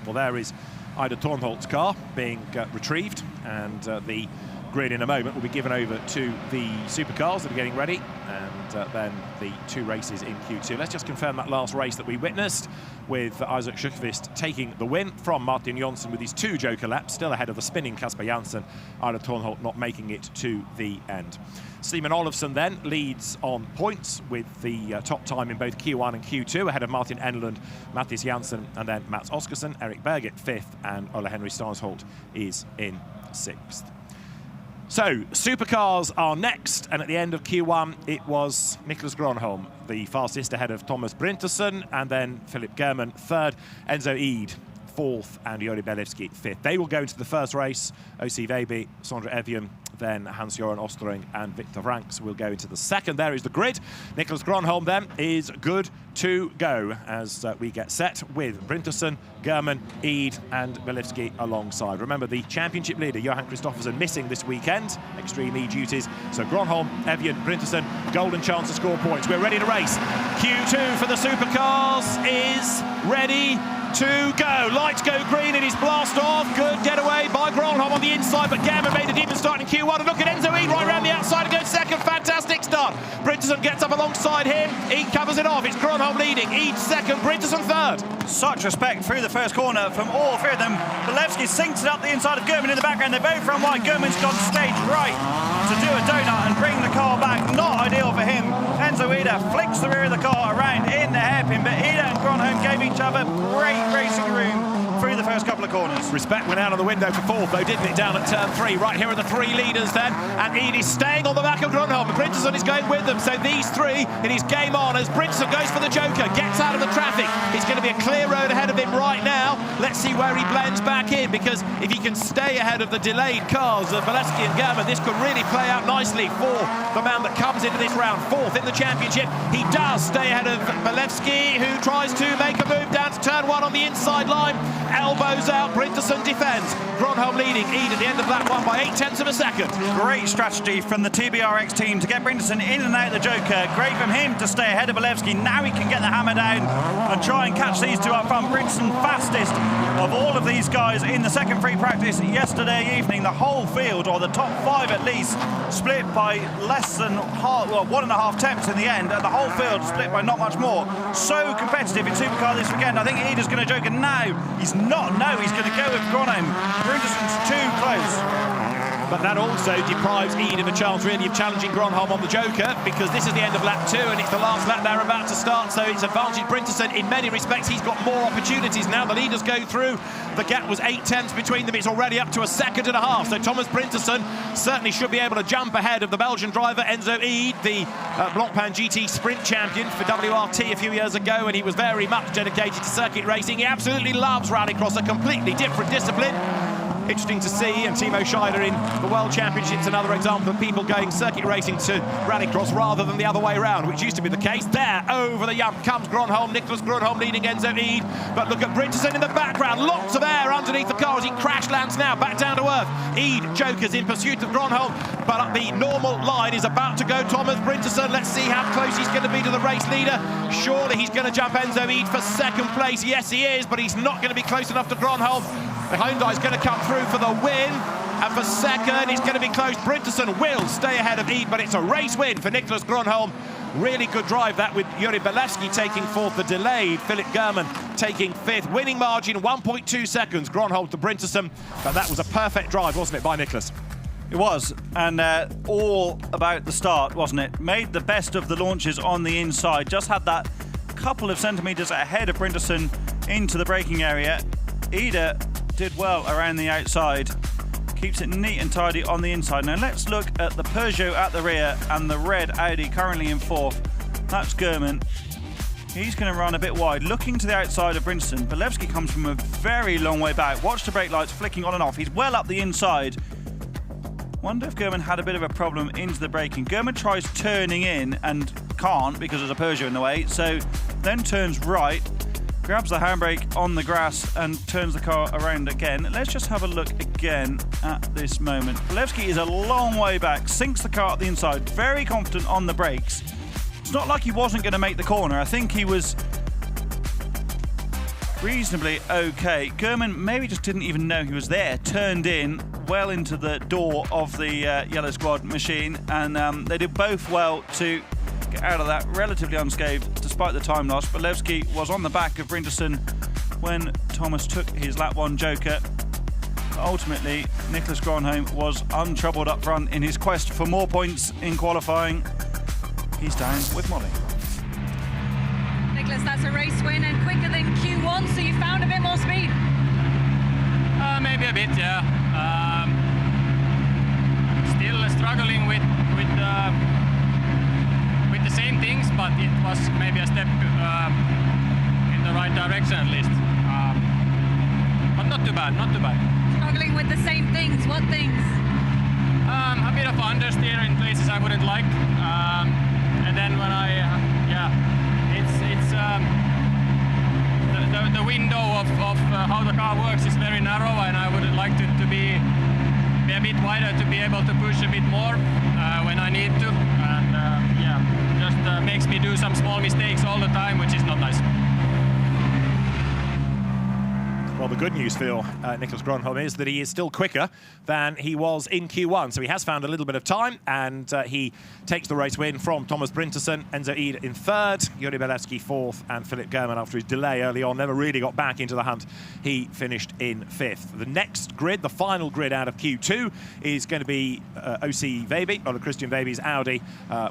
Well, there is Ida Thornholt's car being retrieved, and the grid in a moment will be given over to the supercars that are getting ready, and then the 2 races in Q2. Let's just confirm that last race that we witnessed, with Isaac Sjökvist taking the win from Martin Jonsson with his 2 joker laps, still ahead of the spinning Casper Janssen. Ida Thornholt not making it to the end. Simon Olofsson then leads on points with the top time in both Q1 and Q2, ahead of Martin Enlund, Mattis Janssen, and then Mats Oskarsson. Eric Berget 5th, and Ola Henry Stansholt is in 6th. So, supercars are next, and at the end of Q1, it was Niklas Gronholm, the fastest, ahead of Thomas Brinterson, and then Philip German 3rd, Enzo Eid 4th, and Jori Belewski 5th. They will go into the first race. O.C. Veiby, Sondre Evian, then Hans-Joran Osterung and Victor Franks will go into the second. There is the grid. Niklas Gronholm then is good to go as we get set with Brinterson, German, Eid and Belewski alongside. Remember, the championship leader, Johan Kristoffersen, missing this weekend, extreme E duties. So Gronholm, Evian, Brinterson, golden chance to score points. We're ready to race. Q2 for the supercars is ready to go. Lights go green, it is blast off. Good getaway by Gronholm on the inside, but German made a decent start in Q1. And look at Enzo Eid right around the outside and goes second. Fantastic start. Brinterson gets up alongside him. Eid covers it off. It's Gronholm leading. Eid second, Brinterson 3rd. Such respect through the first corner from all 3 of them. Belewski sinks it up the inside of German in the background. They both run wide. German's gone stage right to do a donut and bring the car back. Not ideal for him. Enzo Ida flicks the rear of the car around in the hairpin, but Ida and Gronholm gave each other great racing room through the first couple of corners. Respect went out of the window for 4th, though, didn't it, down at turn 3. Right here are the 3 leaders then, and Eid is staying on the back of Gronholm. Brinterson is going with them, so these 3, it is game on as Brinterson goes for the joker, gets out of the traffic. It's going to be a clear road ahead of him right now. Let's see where he blends back in, because if he can stay ahead of the delayed cars of Belewski and German, this could really play out nicely for the man that comes into this round 4th in the championship. He does stay ahead of Belewski, who tries to make a move down to turn 1 on the inside line. Elbows out, Brinterson defends. Gronholm leading, Eid at the end of that one by 0.8 of a second. Great strategy from the TBRX team to get Brinterson in and out of the joker. Great from him to stay ahead of Belewski. Now he can get the hammer down and try and catch these 2 up front. Brinterson fastest of all of these guys in the second free practice yesterday evening. The whole field, or the top 5 at least, split by less than half, well, 1.5 tenths in the end, and the whole field split by not much more. So competitive in Supercar this weekend. I think Eid is going to joker now. He's not. No, he's going to go with Gronholm. Brinterson's too close. But that also deprives Eid of a chance, really, of challenging Gronholm on the joker, because this is the end of lap 2 and it's the last lap they're about to start, so it's advantage Brinterson in many respects. He's got more opportunities now. The leaders go through. The gap was 0.8 between them. It's already up to 1.5 seconds. So Thomas Brinterson certainly should be able to jump ahead of the Belgian driver Enzo Eid, the Blancpain GT sprint champion for WRT a few years ago, and he was very much dedicated to circuit racing. He absolutely loves rallycross, a completely different discipline. Interesting to see, and Timo Scheider in the World Championships, another example of people going circuit racing to rallycross rather than the other way around, which used to be the case. There, over the jump comes Gronholm, Niklas Gronholm leading Enzo Eid, but look at Brinterson in the background, lots of air underneath the car as he crash lands now, back down to earth. Eid jokers in pursuit of Gronholm, but up the normal line is about to go Thomas Brinterson. Let's see how close he's going to be to the race leader. Surely he's going to jump Enzo Eid for 2nd place. Yes, he is, but he's not going to be close enough to Gronholm. The Hyundai's going to come through for the win, and for 2nd, it's going to be close. Brinterson will stay ahead of Eid, but it's a race win for Niklas Gronholm. Really good drive that, with Jori Belewski taking 4th, the delayed Philip German taking 5th. Winning margin 1.2 seconds, Gronholm to Brinterson, but that was a perfect drive, wasn't it, by Niklas? It was, and all about the start, wasn't it? Made the best of the launches on the inside, just had that couple of centimetres ahead of Brinderson into the braking area. Ida did well around the outside, keeps it neat and tidy on the inside. Now let's look at the Peugeot at the rear and the red Audi currently in fourth. That's German. He's going to run a bit wide, looking to the outside of Brinderson. Bolewski comes from a very long way back. Watch the brake lights flicking on and off. He's well up the inside. Wonder if German had a bit of a problem into the braking. German tries turning in and can't because there's a Peugeot in the way, so then turns right, grabs the handbrake on the grass and turns the car around again. Let's just have a look again at this moment. Bolewski is a long way back, sinks the car at the inside, very confident on the brakes. It's not like he wasn't going to make the corner. I think he was reasonably okay. German maybe just didn't even know he was there, turned in well into the door of the Yellow Squad machine, and they did both well to get out of that relatively unscathed despite the time loss. Bolewski was on the back of Brinderson when Thomas took his lap 1 joker. Ultimately, Nicholas Gronholm was untroubled up front in his quest for more points in qualifying. He's down with Molly. Nicholas, that's a race win and quicker than Q1, so you found a bit more speed. Maybe a bit, yeah. Still struggling with the same things, but it was maybe a step in the right direction at least. But not too bad, not too bad. Struggling with the same things. What things? A bit of understeer in places I wouldn't like. And then when the window of how the car works is very narrow, and I would like to be a bit wider to be able to push a bit more when I need to. And just makes me do some small mistakes all the time, which is not nice. Well, the good news for Nicholas Gronholm is that he is still quicker than he was in Q1. So he has found a little bit of time, and he takes the race win from Thomas Brinderson, Enzo Ida in third, Yuri Bolewski fourth, and Philip German, after his delay early on, never really got back into the hunt. He finished in fifth. The next grid, the final grid out of Q2, is going to be OC Veby, or Christian Veby's Audi,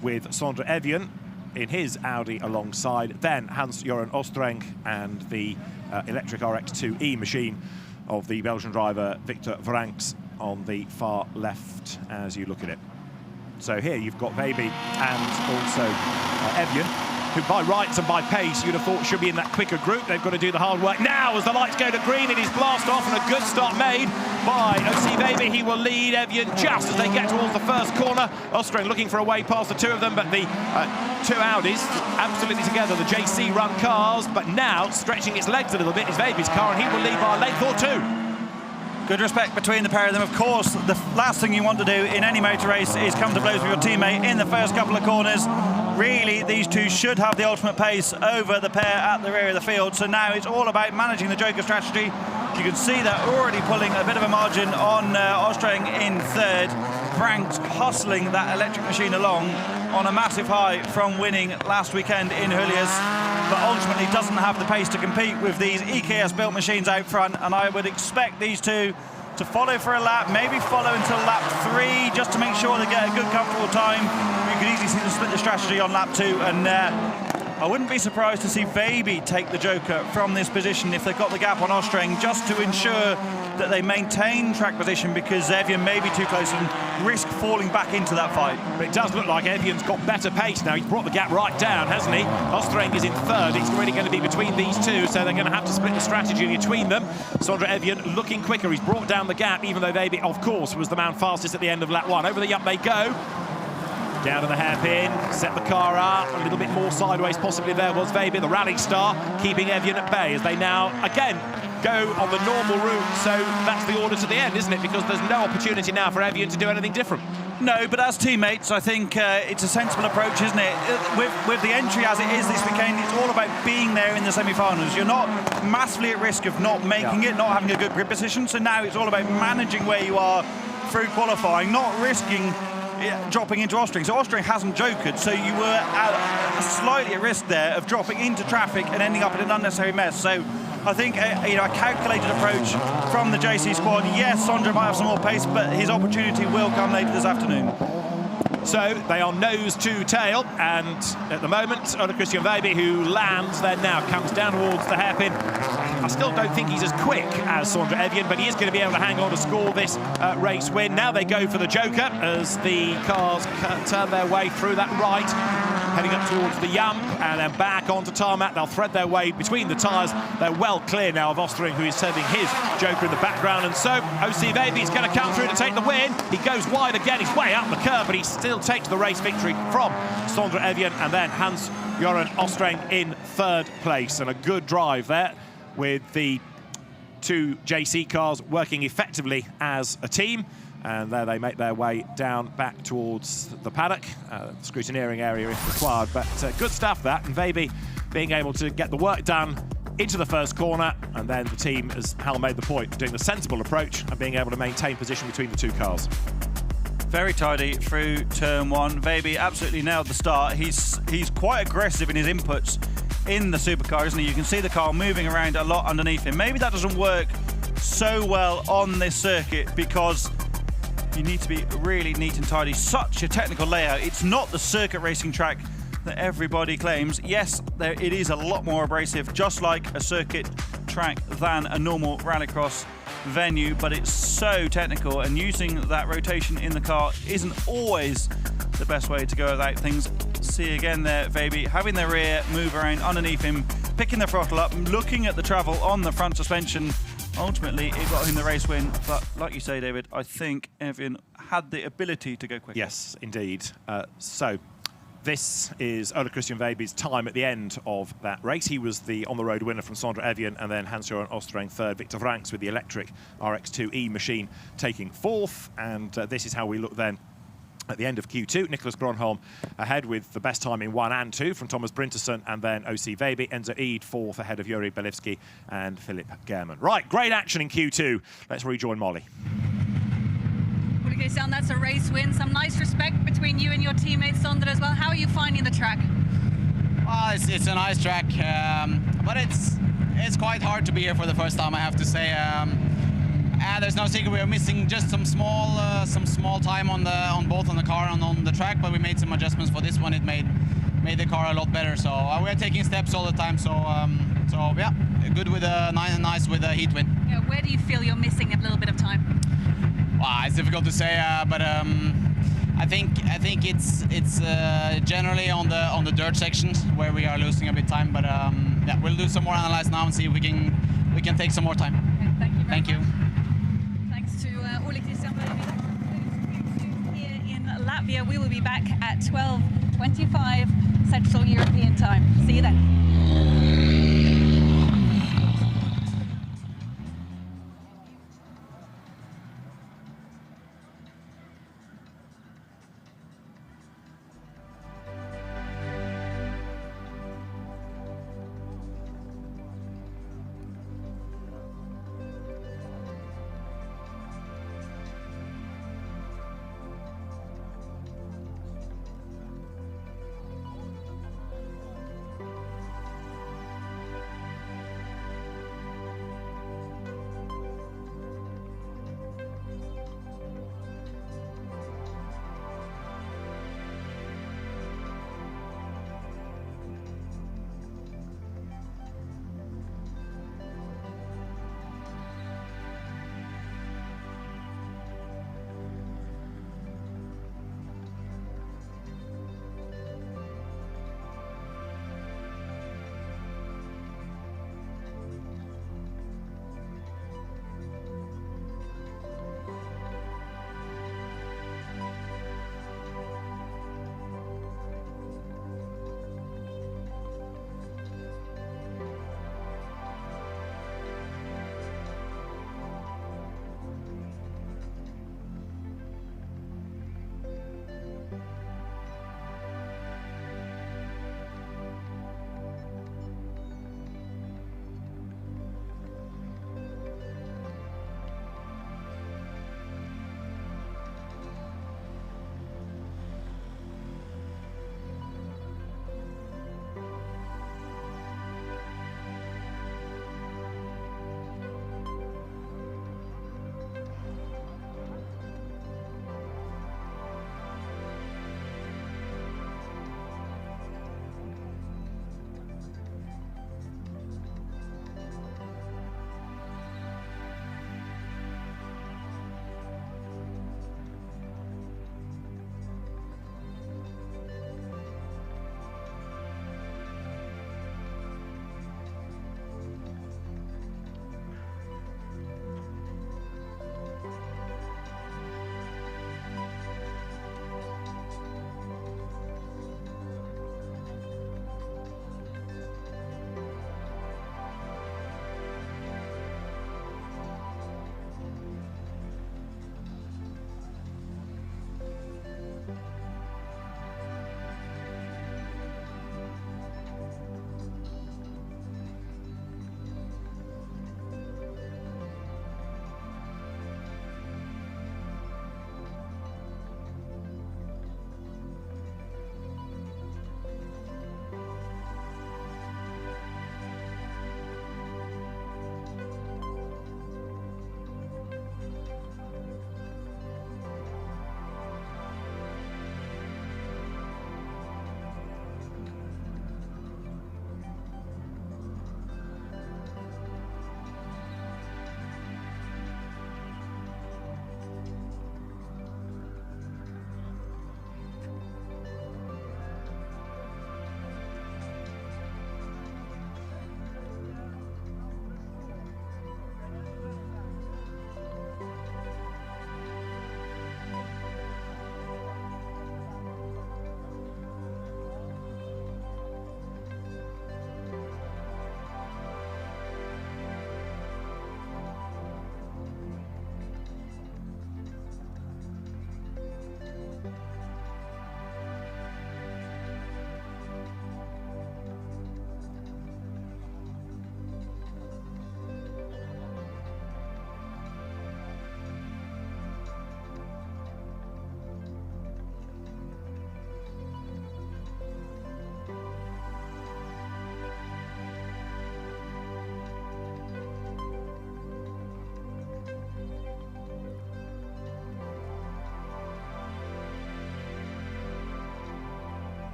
with Sondre Evian in his Audi alongside. Then Hans-Joran Ostreng and the electric RX2E machine of the Belgian driver Victor Vranks on the far left as you look at it. So here you've got Veby and also Evian, who by rights and by pace you'd have thought should be in that quicker group. They've got to do the hard work now as the lights go to green. It is blast off and a good start made by OC Veby. He will lead Evian just as they get towards the first corner. Ostreng looking for a way past the two of them, but the two Audis absolutely together, the JC run cars, but now stretching its legs a little bit is Veby's car, and he will lead by a length or two. Good respect between the pair of them. Of course, the last thing you want to do in any motor race is come to blows with your teammate in the first couple of corners. Really, these two should have the ultimate pace over the pair at the rear of the field. So now it's all about managing the joker strategy. You can see they're already pulling a bit of a margin on Ostreng in third. Frank's hustling that electric machine along on a massive high from winning last weekend in Julius, but ultimately doesn't have the pace to compete with these EKS built machines out front, and I would expect these two to follow for a lap, maybe follow until lap 3 just to make sure they get a good comfortable time. You could easily see them split the strategy on lap 2, and I wouldn't be surprised to see Veby take the joker from this position if they've got the gap on Ostreng, just to ensure that they maintain track position, because Evian may be too close and risk falling back into that fight. But it does look like Evian's got better pace now. He's brought the gap right down, hasn't he? Ostreng is in third. It's really going to be between these two, so they're going to have to split the strategy between them. Sondre Evian looking quicker. He's brought down the gap, even though Veby, of course, was the man fastest at the end of lap 1. Over the up they go. Down to the hairpin, set the car up, a little bit more sideways possibly there was Veby, the Rallyx star, keeping Evian at bay as they now, again, go on the normal route. So that's the order to the end, isn't it? Because there's no opportunity now for Evian to do anything different. No, but as teammates, I think it's a sensible approach, isn't it? With the entry as it is this weekend, it's all about being there in the semi-finals. You're not massively at risk of not making it, not having a good grid position. So now it's all about managing where you are through qualifying, not risking dropping into Ostreng. So Ostreng hasn't jokered, so you were slightly at risk there of dropping into traffic and ending up in an unnecessary mess. So I think a calculated approach from the JC squad. Yes, Sondre might have some more pace, but his opportunity will come later this afternoon. So they are nose to tail, and at the moment, Ole Christian Weiby, who lands then now, comes down towards the hairpin. I still don't think he's as quick as Sondre Evian, but he is going to be able to hang on to score this race win. Now they go for the Joker as the cars turn their way through that right, heading up towards the Jump and then back onto tarmac. They'll thread their way between the tyres. They're well clear now of Ostring, who is serving his Joker in the background, and so O.C. Weiby's going to come through to take the win. He goes wide again, he's way up the curve, but he still takes the race victory from Sondre Evian, and then Hans-Göran Ostreng in third place. And a good drive there with the two JC cars working effectively as a team. And there they make their way down back towards the paddock, scrutineering area if required. But good stuff that, and Weiby being able to get the work done into the first corner, and then the team, as Hal made the point, doing the sensible approach and being able to maintain position between the two cars. Very tidy through turn one. Weiby absolutely nailed the start. He's quite aggressive in his inputs in the supercar, isn't he? You can see the car moving around a lot underneath him. Maybe that doesn't work so well on this circuit because you need to be really neat and tidy. Such a technical layout. It's not the circuit racing track that everybody claims. Yes, it is a lot more abrasive, just like a circuit track than a normal rallycross venue, but it's so technical, and using that rotation in the car isn't always the best way to go about things. See again there, Weiby having their rear move around underneath him, picking the throttle up, looking at the travel on the front suspension. Ultimately, it got him the race win, but like you say, David, I think Evian had the ability to go quicker. Yes, indeed. So this is Ole Christian Weiby's time at the end of that race. He was the on-the-road winner from Sondre Evian, and then Hans-Göran Ostreng third. Victor Vranckx with the electric RX2E machine taking fourth, and this is how we look then at the end of Q2. Nicholas Gronholm ahead with the best time in 1 and 2 from Thomas Brinterson, and then O.C. Weiby. Enzo Eid fourth ahead of Yuri Belivsky and Philip German. Right, great action in Q2. Let's rejoin Molly. Well, Christian, that's a race win. Some nice respect between you and your teammate Sondre as well. How are you finding the track? Well, it's a nice track, but it's quite hard to be here for the first time, I have to say. There's no secret we are missing just some small time on both on the car and on the track, but we made some adjustments for this one. It made the car a lot better. So we're taking steps all the time. So yeah, good with nice with a heat win. Yeah, where do you feel you're missing a little bit of time? Well, it's difficult to say, but I think it's generally on the dirt sections where we are losing a bit time. But yeah, we'll do some more analysis now and see if we can take some more time. Okay, thank you. Thank you. Ole Christian Weiby here in Latvia. We will be back at 12:25 Central European time. See you then.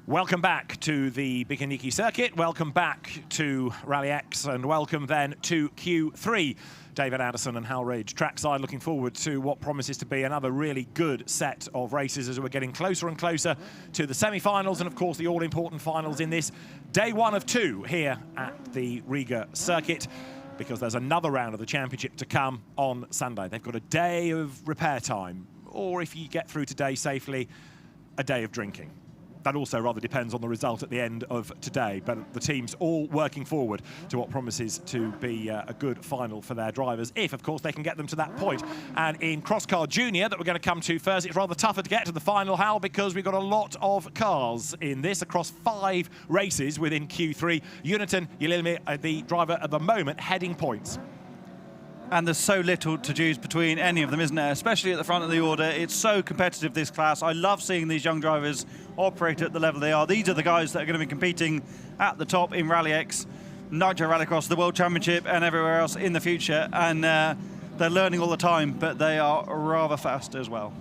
Welcome back to the Bikaniki circuit. Welcome back to Rallyx, and welcome then to Q3. David Addison and Hal Ridge trackside, looking forward to what promises to be another really good set of races as we're getting closer and closer to the semi-finals and, of course, the all-important finals in this day 1 of 2 here at the Riga circuit, because there's another round of the championship to come on Sunday. They've got a day of repair time, or if you get through today safely, a day of drinking. That also rather depends on the result at the end of today, but the team's all working forward to what promises to be a good final for their drivers, if, of course, they can get them to that point. And in Crosscar Junior, that we're going to come to first, it's rather tougher to get to the final, Hal, because we've got a lot of cars in this across 5 races within Q3. Uniton Yililmi, the driver at the moment, heading points. And there's so little to choose between any of them, isn't there? Especially at the front of the order. It's so competitive, this class. I love seeing these young drivers operate at the level they are. These are the guys that are going to be competing at the top in Rallyx, Nitro Rallycross, the World Championship, and everywhere else in the future. And they're learning all the time, but they are rather fast as well.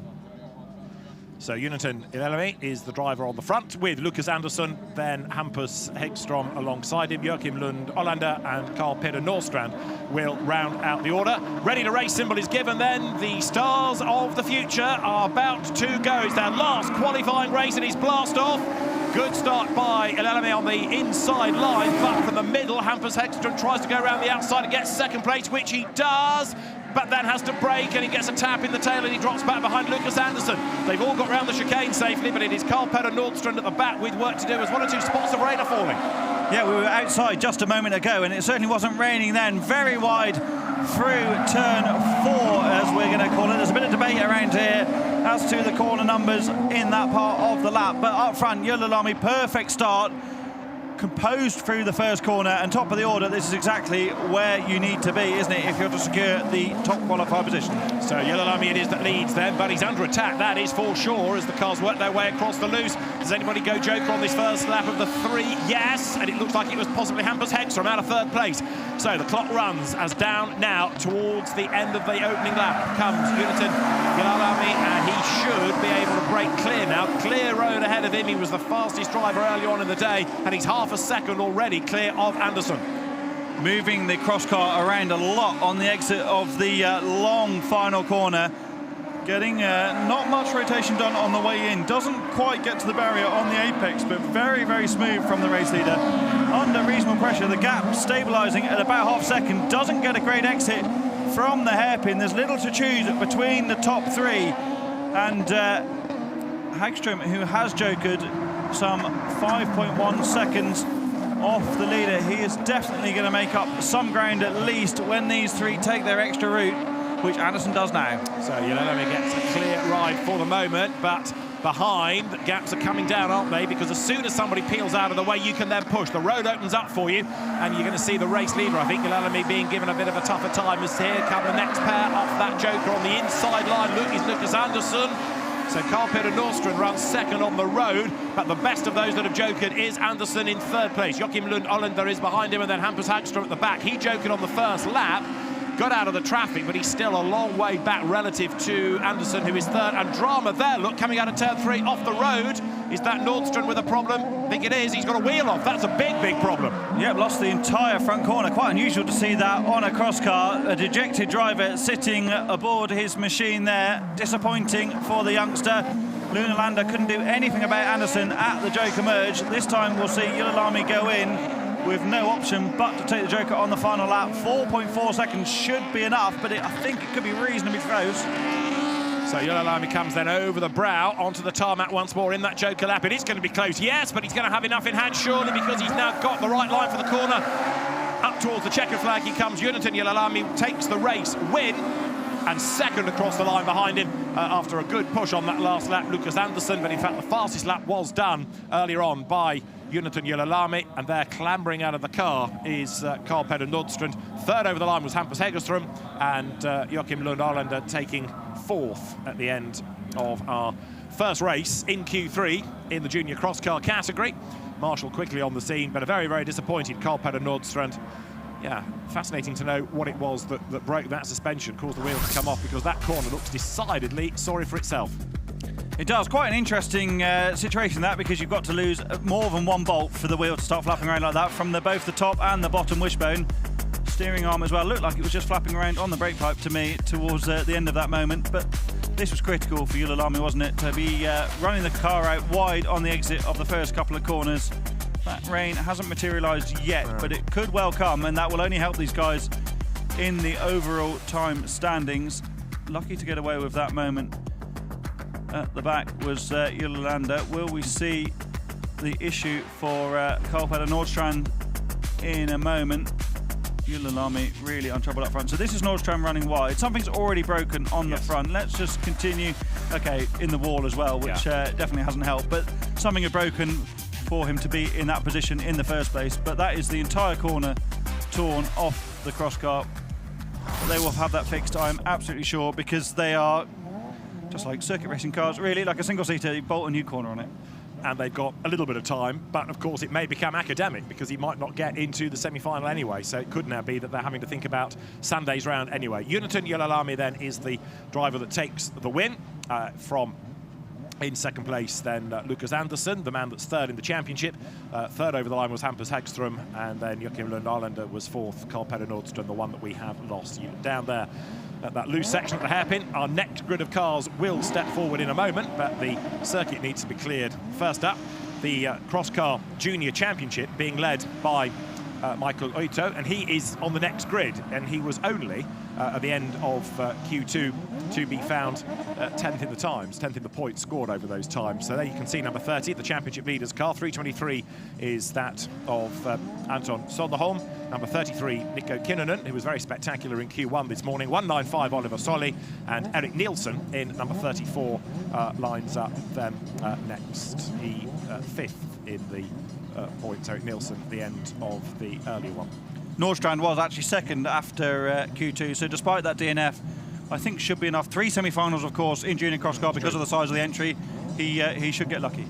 So Uniton Yililmi is the driver on the front with Lucas Andersson, then Hampus Häggström alongside him. Joachim Lund Olander and Carl Peter Norstrand will round out the order. Ready to race symbol is given then. The stars of the future are about to go. It's their last qualifying race and he's blast off. Good start by Yililmi on the inside line, but from the middle, Hampus Häggström tries to go around the outside and gets second place, which he does, but then has to brake and he gets a tap in the tail and he drops back behind Lucas Andersson. They've all got round the chicane safely, but it is Carl Petter Nordstrand at the back with work to do as 1 or 2 spots of rain are falling. Yeah, we were outside just a moment ago and it certainly wasn't raining then. Very wide through turn 4, as we're going to call it. There's a bit of debate around here as to the corner numbers in that part of the lap, but up front, Yililmi, perfect start. Composed through the first corner and top of the order. This is exactly where you need to be, isn't it, if you're to secure the top qualified position. So Yililmi it is that leads then, but he's under attack, that is for sure, as the cars work their way across the loose. Does anybody go joker on this first lap of the 3? Yes, and it looks like it was possibly Hampus Häggström out of 3rd place. So the clock runs as down now towards the end of the opening lap comes Uniton Yililmi, and he should be able to break clear now. Clear road ahead of him. He was the fastest driver early on in the day, and he's half a second already clear of Andersson. Moving the crosscar around a lot on the exit of the long final corner. Getting not much rotation done on the way in. Doesn't quite get to the barrier on the apex, but very, very smooth from the race leader. Under reasonable pressure, the gap stabilising at about half second. Doesn't get a great exit from the hairpin. There's little to choose between the top 3. And Häggström, who has jokered some 5.1 seconds off the leader, he is definitely going to make up some ground at least when these 3 take their extra route, which Addison does now. So Yililmi gets a clear ride for the moment, but behind, gaps are coming down, aren't they? Because as soon as somebody peels out of the way, you can then push. The road opens up for you, and you're going to see the race leader, I think, Yililmi, being given a bit of a tougher time. As here come the next pair off that joker on the inside line. Look, is Lucas Andersson. So Carl Peter Norstrand runs second on the road, but the best of those that have jokered is Andersson in 3rd place. Joachim Lund Olander is behind him, and then Hampus Häggström at the back. He jokered on the first lap, got out of the traffic, but he's still a long way back relative to Andersson, who is 3rd. And drama there, look, coming out of turn 3 off the road. Is that Nordstrand with a problem? I think it is. He's got a wheel off. That's a big, big problem. Yeah, lost the entire front corner. Quite unusual to see that on a cross car. A dejected driver sitting aboard his machine there. Disappointing for the youngster. Luna Lander couldn't do anything about Andersson at the joker merge. This time we'll see Yililmi go in with no option but to take the joker on the final lap. 4.4 seconds should be enough, but I think it could be reasonably close. So Yililmi comes then over the brow onto the tarmac once more in that joker lap. It is going to be close, yes, but he's going to have enough in hand surely, because he's now got the right line for the corner. Up towards the checkered flag he comes. Uniton Yililmi takes the race win, and second across the line behind him after a good push on that last lap, Lucas Andersson. But in fact the fastest lap was done earlier on by Uniton Yililmi, and there clambering out of the car is Carl Petter Nordstrand. 3rd over the line was Hampus Häggström, and Joachim Lund Olander taking 4th at the end of our first race in Q3 in the junior cross car category. Marshall quickly on the scene, but a very, very disappointed Carl Petter Nordstrand. Yeah, fascinating to know what it was that broke that suspension, caused the wheel to come off, because that corner looks decidedly sorry for itself. It does. Quite an interesting situation, that, because you've got to lose more than one bolt for the wheel to start flapping around like that from both the top and the bottom wishbone. Steering arm as well. Looked like it was just flapping around on the brake pipe to me towards the end of that moment. But this was critical for Ylilami, wasn't it? To be running the car out wide on the exit of the first couple of corners. That rain hasn't materialised yet, but it could well come, and that will only help these guys in the overall time standings. Lucky to get away with that moment. At the back was Ylilanda. Will we see the issue for Karl-Petter Nordstrand in a moment? Ylilami really untroubled up front. So this is Nordstrand running wide. Something's already broken on the front. Let's just continue. Okay, in the wall as well, which definitely hasn't helped. But something had broken for him to be in that position in the first place. But that is the entire corner torn off the Crosscar. They will have that fixed, I'm absolutely sure, because they are just like circuit racing cars, really, like a single-seater. You bolt a new corner on it. And they've got a little bit of time, but of course it may become academic because he might not get into the semi-final anyway, so it could now be that they're having to think about Sunday's round anyway. Uniten Ylilami then is the driver that takes the win from in second place. Then Lucas Andersson, the man that's third in the championship. Third over the line was Hampus Hagström, and then Joachim Lund Arlander was fourth. Karl-Petter Nordstrand, the one that we have lost. Down there at that loose section at the hairpin. Our next grid of cars will step forward in a moment, but the circuit needs to be cleared. First up, the Crosscar Junior Championship being led by Michael Oito, and he is on the next grid, and he was only at the end of Q2 to be found 10th in the times, 10th in the points scored over those times. So there you can see number 30, the championship leader's car. 323 is that of Anton Soderholm. Number 33, Nico Kinnunen, who was very spectacular in Q1 this morning. 195, Oliver Solli, and Eric Nielsen in number 34 lines up then next. He fifth in the points, Eric Nielsen, at the end of the earlier one. Nordstrand was actually second after Q2, so despite that DNF, I think should be enough. 3 semi-finals, of course, in junior crosscar because of the size of the entry. He should get lucky.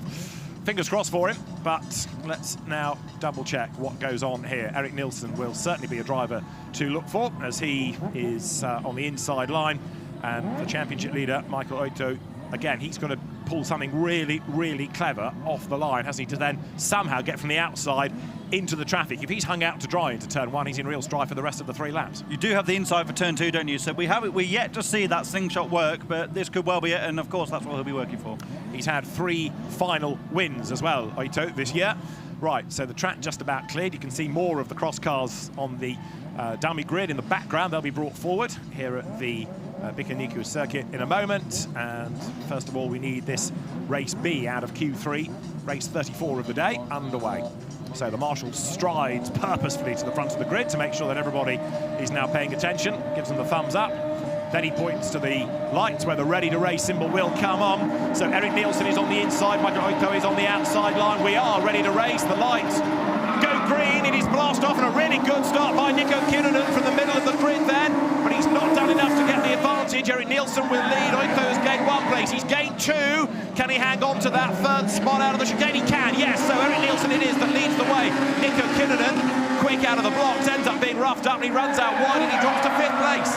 Fingers crossed for him, but let's now double check what goes on here. Eric Nielsen will certainly be a driver to look for, as he is on the inside line, and the championship leader, Michael Oito, again, he's going to pull something really, really clever off the line, hasn't he, to then somehow get from the outside into the traffic. If he's hung out to dry into turn 1, he's in real strife for the rest of the 3 laps. You do have the inside for turn 2, don't you? So we're yet to see that slingshot work, but this could well be it, and of course that's what he'll be working for. He's had 3 final wins as well, Oito, this year. Right, so the track just about cleared. You can see more of the cross cars on the dummy grid in the background. They'll be brought forward here at the Bikaniku circuit in a moment. And first of all, we need this race B out of Q3, race 34 of the day, underway. So the marshal strides purposefully to the front of the grid to make sure that everybody is now paying attention, gives them the thumbs up. Then he points to the lights where the ready to race symbol will come on. So Eric Nielsen is on the inside, Michael Oito is on the outside line. We are ready to race. The lights go green. It is blast off, and a really good start by Nico Kinnunen from the middle of the grid then, but he's not done enough to get the advantage. Eric Nielsen will lead. Oito has gained 1 place. He's gained 2. Can he hang on to that 3rd spot out of the chicane? He can, yes. So Eric Nielsen it is that leads the way. Nico Kinnunen, quick out of the blocks, ends up being roughed up, and he runs out wide, and he drops to 5th place.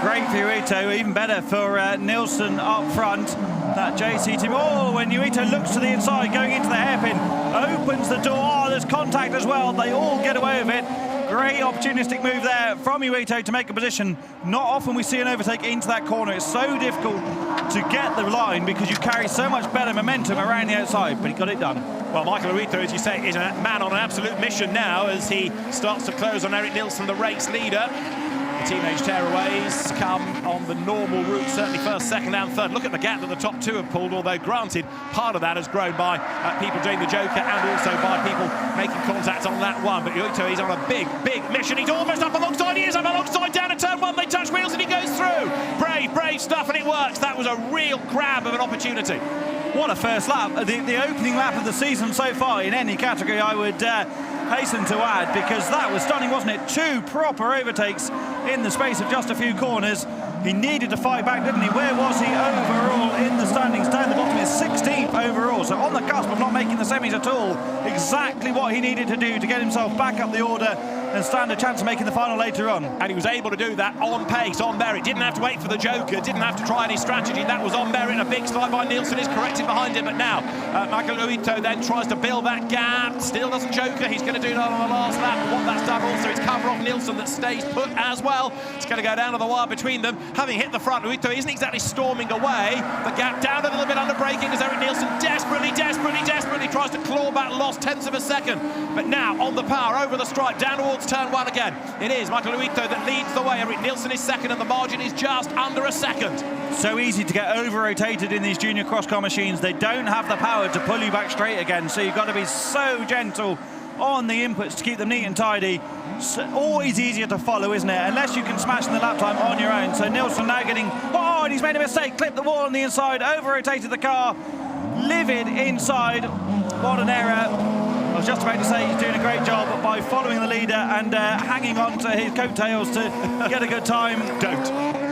Great for Uito, even better for Nielsen up front. That JC team. Oh, when Uito looks to the inside, going into the hairpin, opens the door. Oh, there's contact as well. They all get away with it. Great opportunistic move there from Uito to make a position. Not often we see an overtake into that corner. It's so difficult to get the line because you carry so much better momentum around the outside, but he got it done. Well, Michael Uito, as you say, is a man on an absolute mission now as he starts to close on Eric Nielsen, the race leader. The teenage tearaways come on the normal route, certainly 1st, 2nd and 3rd. Look at the gap that the top 2 have pulled, although granted, part of that has grown by people doing the Joker and also by people making contact on that one. But Uito is on a big, big mission. He's almost up alongside. He is up alongside down at turn 1. They touch wheels and he goes through. Brave, brave stuff, and it works. That was a real grab of an opportunity. What a first lap. The opening lap of the season so far in any category, I would hasten to add, because that was stunning, wasn't it? 2 proper overtakes in the space of just a few corners. He needed to fight back, didn't he? Where was he overall in the standings? Down the bottom is 16th overall, so on the cusp of not making the semis at all. Exactly what he needed to do to get himself back up the order and stand a chance of making the final later on. And he was able to do that on pace, on merit. Didn't have to wait for the joker, didn't have to try any strategy. That was on merit. A big slide by Nielsen is corrected behind him. But now Michael Uito then tries to build that gap. Still doesn't joker. He's going to do that on the last lap. But what that's done also is cover off Nielsen that stays put as well. It's going to go down to the wire between them. Having hit the front, Uito isn't exactly storming away. The gap down a little bit under braking as Eric Nielsen desperately tries to claw back, lost tenths of a second. But now on the power, over the stripe, down towards turn one again. It is Michael Uito that leads the way. Eric Nielsen is second and the margin is just under a second. So easy to get over-rotated in these junior cross-car machines. They don't have the power to pull you back straight again, so you've got to be so gentle on the inputs to keep them neat and tidy. So always easier to follow, isn't it? Unless you can smash in the lap time on your own. So Nielsen now getting, oh, and he's made a mistake, clipped the wall on the inside, over-rotated the car, livid inside. What an error. I was just about to say he's doing a great job by following the leader and hanging on to his coattails to get a good time.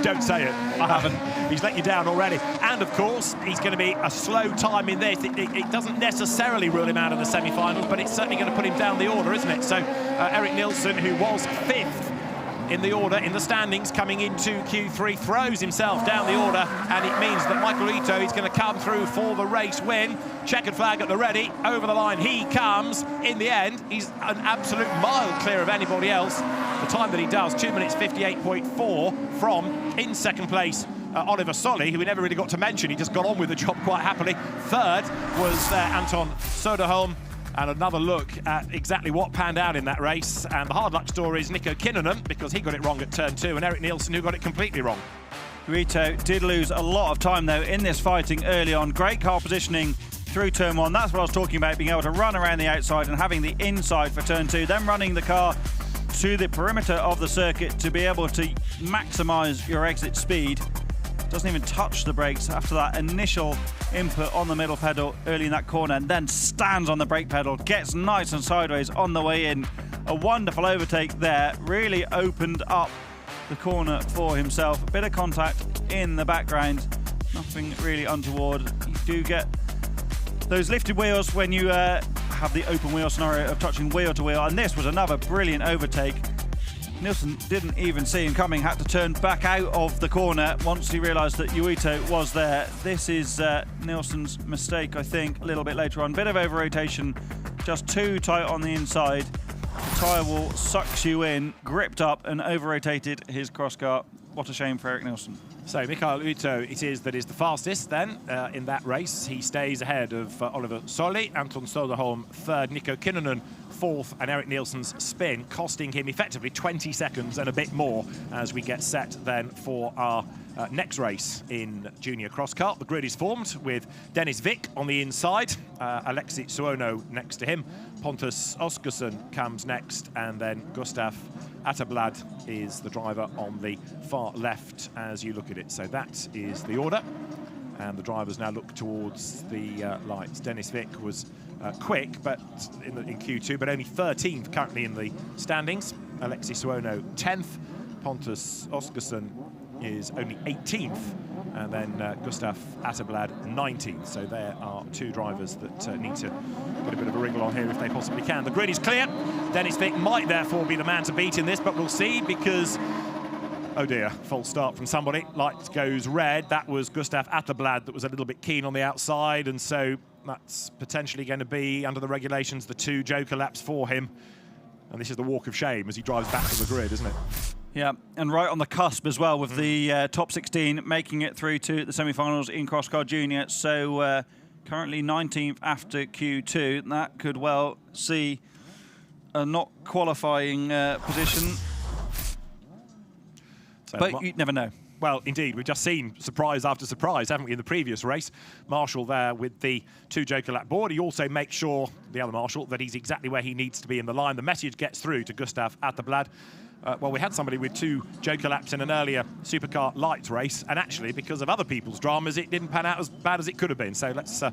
Don't say it. I haven't. He's let you down already. And of course, he's going to be a slow time in this. It doesn't necessarily rule him out of the semi-finals, but it's certainly going to put him down the order, isn't it? So Eric Nielsen, who was 5th in the order, in the standings, coming into Q3, throws himself down the order, and it means that Michael Uito is going to come through for the race win. Checkered flag at the ready, over the line he comes. In the end, he's an absolute mile clear of anybody else. The time that he does, 2 minutes 58.4 from, in second place, Oliver Solly, who we never really got to mention. He just got on with the job quite happily. Third was Anton Söderholm. And another look at exactly what panned out in that race. And the hard luck story is Nico Kinnunen, because he got it wrong at turn 2, and Eric Nielsen, who got it completely wrong. Uito did lose a lot of time, though, in this fighting early on. Great car positioning through turn 1. That's what I was talking about, being able to run around the outside and having the inside for turn 2, then running the car to the perimeter of the circuit to be able to maximise your exit speed. Doesn't even touch the brakes after that initial input on the middle pedal early in that corner, and then stands on the brake pedal, gets nice and sideways on the way in. A wonderful overtake there, really opened up the corner for himself. A bit of contact in the background, nothing really untoward. You do get those lifted wheels when you have the open wheel scenario of touching wheel to wheel, and this was another brilliant overtake. Nielsen didn't even see him coming, had to turn back out of the corner once he realised that Uito was there. This is Nielsen's mistake, I think, a little bit later on. Bit of over-rotation, just too tight on the inside. The tyre wall sucks you in, gripped up and over-rotated his crosscar. What a shame for Eric Nielsen. So Michael Uito it is that is the fastest then in that race. He stays ahead of Oliver Solly, Anton Söderholm third, Nico Kinnunen fourth, and Eric Nielsen's spin costing him effectively 20 seconds and a bit more as we get set then for our next race in junior crosscar. The grid is formed with Dennis Vick on the inside, Alexi Suono next to him, Pontus Oskarsson comes next, and then Gustav Atterblad is the driver on the far left as you look at it. So that is the order, and the drivers now look towards the lights. Dennis Vick was quick but in Q2, but only 13th currently in the standings. Alexi Suono 10th, Pontus Oskarsson is only 18th, and then Gustav Atterblad 19th. So there are two drivers that need to put a bit of a wriggle on here if they possibly can. The grid is clear. Dennis Vick might therefore be the man to beat in this, but we'll see, because oh dear, false start from somebody. Light goes red. That was Gustav Atterblad that was a little bit keen on the outside, and so that's potentially going to be, under the regulations, the 2 joker laps for him. And this is the walk of shame as he drives back to the grid, isn't it? Yeah, and right on the cusp as well, with the top 16 making it through to the semi-finals in Crosscar Junior. So currently 19th after Q2. That could well see a not qualifying position. So but you never know. Well, indeed, we've just seen surprise after surprise, haven't we, in the previous race. Marshall there with the 2 joker lap board. He also makes sure, the other Marshall, that he's exactly where he needs to be in the line. The message gets through to Gustav Atterblad. Well, we had somebody with 2 joker laps in an earlier Supercar Lights race, and actually, because of other people's dramas, it didn't pan out as bad as it could have been. So let's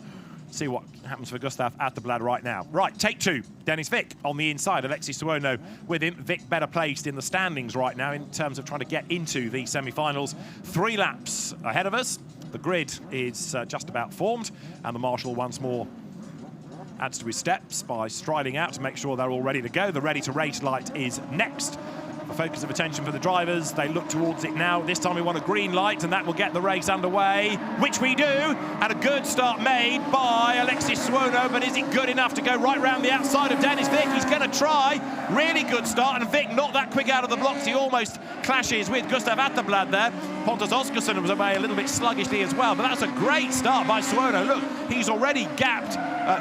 see what happens for Gustav Atterblad right now. Right, take 2. Dennis Vick on the inside. Alexi Suono with him. Vick better placed in the standings right now in terms of trying to get into the semi-finals. 3 laps ahead of us. The grid is just about formed, and the marshal once more adds to his steps by striding out to make sure they're all ready to go. The ready-to-race light is next. The focus of attention for the drivers. They look towards it now. This time we want a green light, and that will get the race underway, which we do. And a good start made by Alexis Suono, but is it good enough to go right round the outside of Dennis Vick? He's going to try. Really good start, and Vick not that quick out of the blocks. He almost clashes with Gustav Atterblad there. Pontus Oskarsson was away a little bit sluggishly as well, but that's a great start by Suono. Look, he's already gapped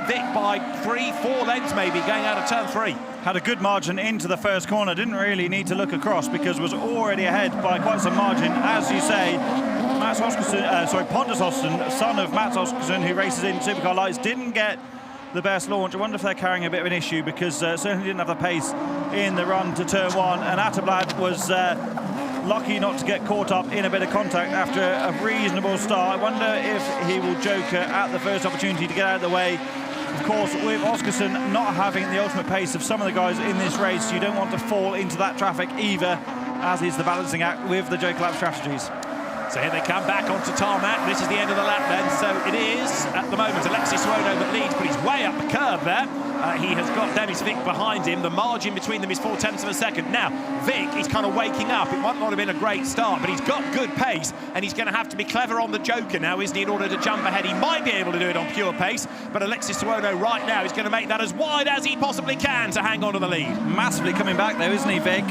Vick by 3-4 lengths maybe, going out of turn 3. Had a good margin into the first corner, didn't really need to look across because was already ahead by quite some margin. As you say, Pontus Oskarsson, son of Mats Oskarsson, who races in Supercar Lights, didn't get the best launch. I wonder if they're carrying a bit of an issue because certainly didn't have the pace in the run to turn 1, and Atterblad was lucky not to get caught up in a bit of contact after a reasonable start. I wonder if he will joker at the first opportunity to get out of the way. Of course, with Oskarsson not having the ultimate pace of some of the guys in this race, you don't want to fall into that traffic either, as is the balancing act with the joker lap strategies. So here they come back onto tarmac. This is the end of the lap then. So it is, at the moment, Alexis Suono that leads, but he's way up the curve there. He has got Dennis Vick behind him. The margin between them is 0.4 of a second. Now, Vick is kind of waking up. It might not have been a great start, but he's got good pace, and he's going to have to be clever on the joker now, isn't he, in order to jump ahead. He might be able to do it on pure pace, but Alexis Suono right now is going to make that as wide as he possibly can to hang on to the lead. Massively coming back, though, isn't he, Vick?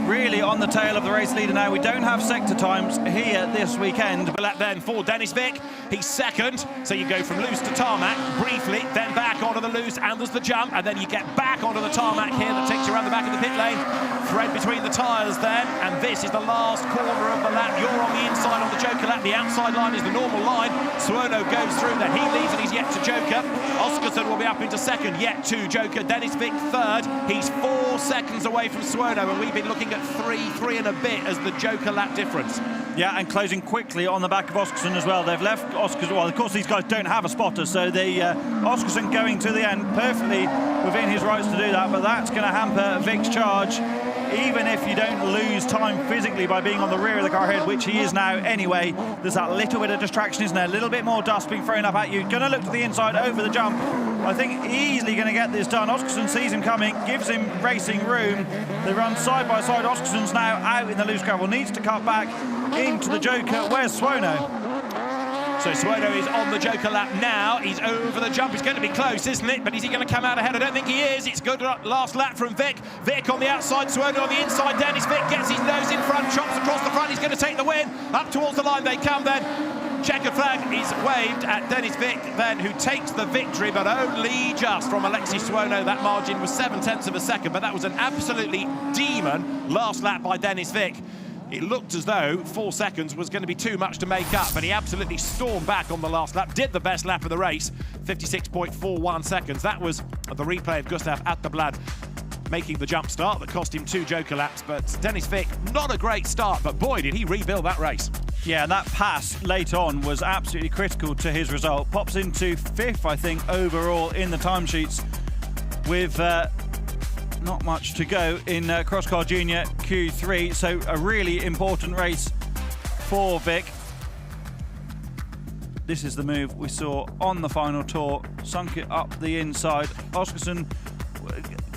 Really on the tail of the race leader now. We don't have sector times here this weekend. But then for Dennis Vick, he's second. So you go from loose to tarmac briefly, then back onto the loose, and there's the jump, and then you get back onto the tarmac here that takes you around the back of the pit lane. Thread between the tyres then, and this is the last corner of the lap. You're on the inside on the joker lap. The outside line is the normal line. Suono goes through, then he leads, and he's yet to joker. Oskarsson will be up into second, yet to joker. Dennis Vick third. He's 4 seconds away from Suono, and we've been looking at 3 and a bit as the joker lap difference. Yeah, and closing quickly on the back of Oskarsson as well. They've left Oskarsson. Well, of course, these guys don't have a spotter, so Oskarsson going to the end perfectly within his rights to do that, but that's going to hamper Vick's charge. Even if you don't lose time physically by being on the rear of the car ahead, which he is now anyway, there's that little bit of distraction, isn't there? A little bit more dust being thrown up at you. Going to look to the inside over the jump. I think easily going to get this done. Oskarsson sees him coming, gives him racing room. They run side by side. Oskarsson's now out in the loose gravel, needs to cut back into the joker. Where's Suono? So Suono is on the joker lap now. He's over the jump. It's going to be close, isn't it? But is he going to come out ahead? I don't think he is. It's good last lap from Vick. Vick on the outside, Suono on the inside. Dennis Vick gets his nose in front, chops across the front. He's going to take the win. Up towards the line they come then. Checkered flag is waved at Dennis Vick then, who takes the victory, but only just from Alexis Suono. That margin was 0.7 of a second, but that was an absolutely demon last lap by Dennis Vick. It looked as though 4 seconds was going to be too much to make up, but he absolutely stormed back on the last lap, did the best lap of the race, 56.41 seconds. That was the replay of Gustav Atterblad making the jump start that cost him 2 joker laps, but Dennis Vick, not a great start, but boy, did he rebuild that race. Yeah, and that pass late on was absolutely critical to his result. Pops into 5th, I think, overall in the timesheets with not much to go in Crosscar Junior Q3, so a really important race for Vick. This is the move we saw on the final tour, sunk it up the inside. Oskarsson,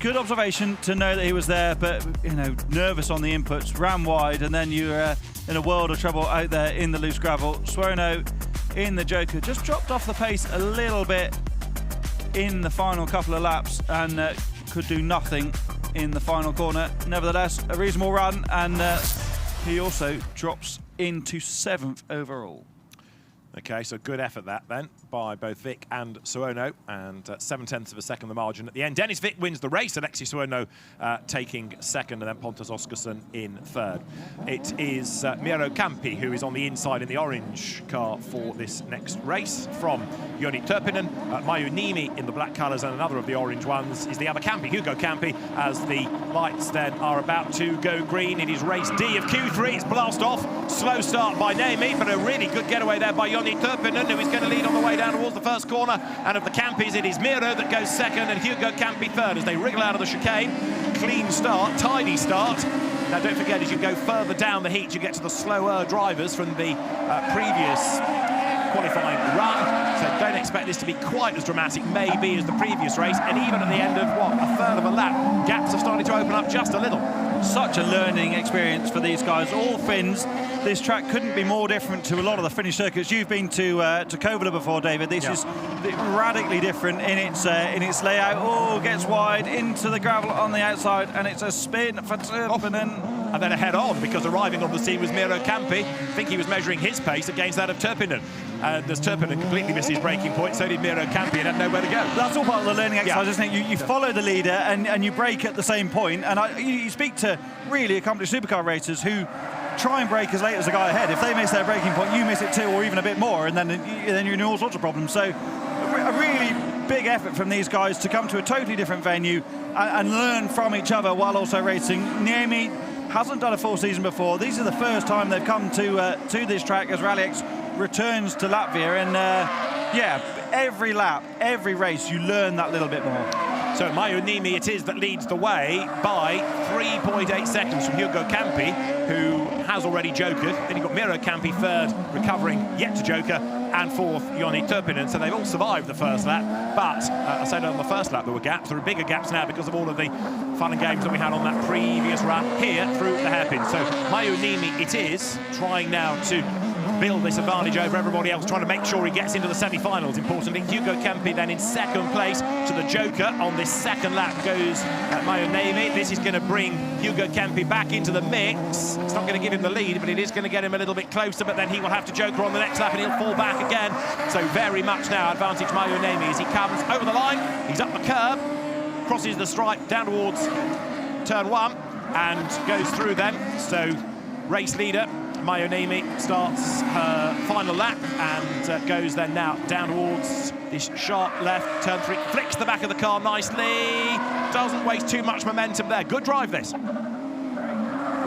good observation to know that he was there, but you know, nervous on the inputs, ran wide, and then you're in a world of trouble out there in the loose gravel. Suono in the joker just dropped off the pace a little bit in the final couple of laps and could do nothing in the final corner. Nevertheless, a reasonable run, and he also drops into 7th overall. Okay, so good effort that then by both Vick and Suono, and 0.7 of a second the margin at the end. Dennis Vick wins the race, Alexis Suono taking second, and then Pontus Oskarsson in third. It is Miro Campi who is on the inside in the orange car for this next race. From Joni Turpinen, Maju Niemi in the black colours, and another of the orange ones is the other Campi, Hugo Campi, as the lights then are about to go green. It is race D of Q3, it's blast off. Slow start by Niemi, but a really good getaway there by Joni Turpinen, who is going to lead on the way down towards the first corner. And of the Campis, it is Miro that goes second and Hugo Campi third as they wriggle out of the chicane. Clean start, tidy start. Now don't forget, as you go further down the heat, you get to the slower drivers from the previous qualifying run. So don't expect this to be quite as dramatic, maybe, as the previous race. And even at the end of, what, a third of a lap, gaps are starting to open up just a little. Such a learning experience for these guys. All Finns. This track couldn't be more different to a lot of the Finnish circuits. You've been to Kouvola before, David. This is radically different in its layout. Oh, gets wide into the gravel on the outside, and it's a spin for Turpinen. And then a head-on, because arriving on the scene was Miro Campi. I think he was measuring his pace against that of Turpinen. And as Turpinen completely missed his braking point, so did Miro Campi and had nowhere to go. That's all part of the learning exercise, isn't it? You follow the leader and you brake at the same point. And you speak to really accomplished supercar racers who try and brake as late as the guy ahead. If they miss their braking point, you miss it too, or even a bit more, and then you're in all sorts of problems. So a really big effort from these guys to come to a totally different venue and learn from each other while also racing. Niemi hasn't done a full season before. These are the first time they've come to this track as Rallyx returns to Latvia, and yeah, every lap, every race, you learn that little bit more. So Maiju Niemi it is that leads the way by 3.8 seconds from Hugo Campi, who has already jokered. Then you've got Miro Campi third, recovering yet to joker, and fourth, Joni Turpinen. So they've all survived the first lap. But I said on the first lap there were gaps. There are bigger gaps now because of all of the fun and games that we had on that previous run here through the hairpin. So Maiju Niemi it is, trying now to build this advantage over everybody else, trying to make sure he gets into the semi-finals. Importantly, Hugo Campi then in second place to the joker. On this second lap goes Maiju Niemi. This is going to bring Hugo Campi back into the mix. It's not going to give him the lead, but it is going to get him a little bit closer, but then he will have to joker on the next lap and he'll fall back again. So very much now advantage Maiju Niemi as he comes over the line. He's up the curb, crosses the stripe down towards turn one and goes through them. So race leader Maiju Niemi starts her final lap and goes then now down towards this sharp left, turn three, flicks the back of the car nicely, doesn't waste too much momentum there. Good drive this.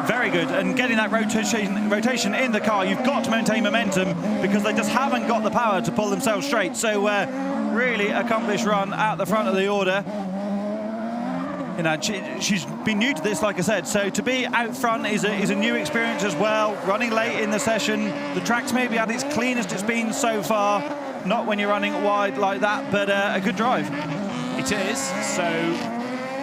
Very good, and getting that rotation in the car, you've got to maintain momentum because they just haven't got the power to pull themselves straight. So really accomplished run at the front of the order. You know, she's been new to this, like I said, so to be out front is a new experience as well. Running late in the session, the track's maybe at its cleanest it's been so far, not when you're running wide like that, but a good drive. It is. So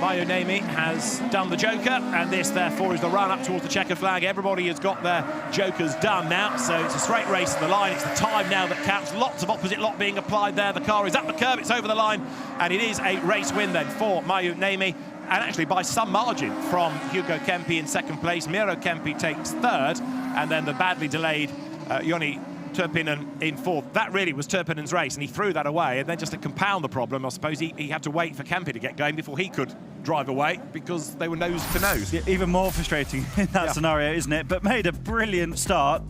Maiju Niemi has done the joker, and this therefore is the run up towards the checker flag. Everybody has got their jokers done now, so it's a straight race to the line. It's the time now that counts. Lots of opposite lot being applied there. The car is up the curb, it's over the line, and it is a race win then for Maiju Niemi. And actually by some margin from Hugo Campi in second place. Miro Campi takes third, and then the badly delayed Joni Turpinen in fourth. That really was Turpinen's race, and he threw that away. And then just to compound the problem, I suppose he had to wait for Campi to get going before he could drive away, because they were nose to nose. Yeah, even more frustrating in that scenario, isn't it? But made a brilliant start.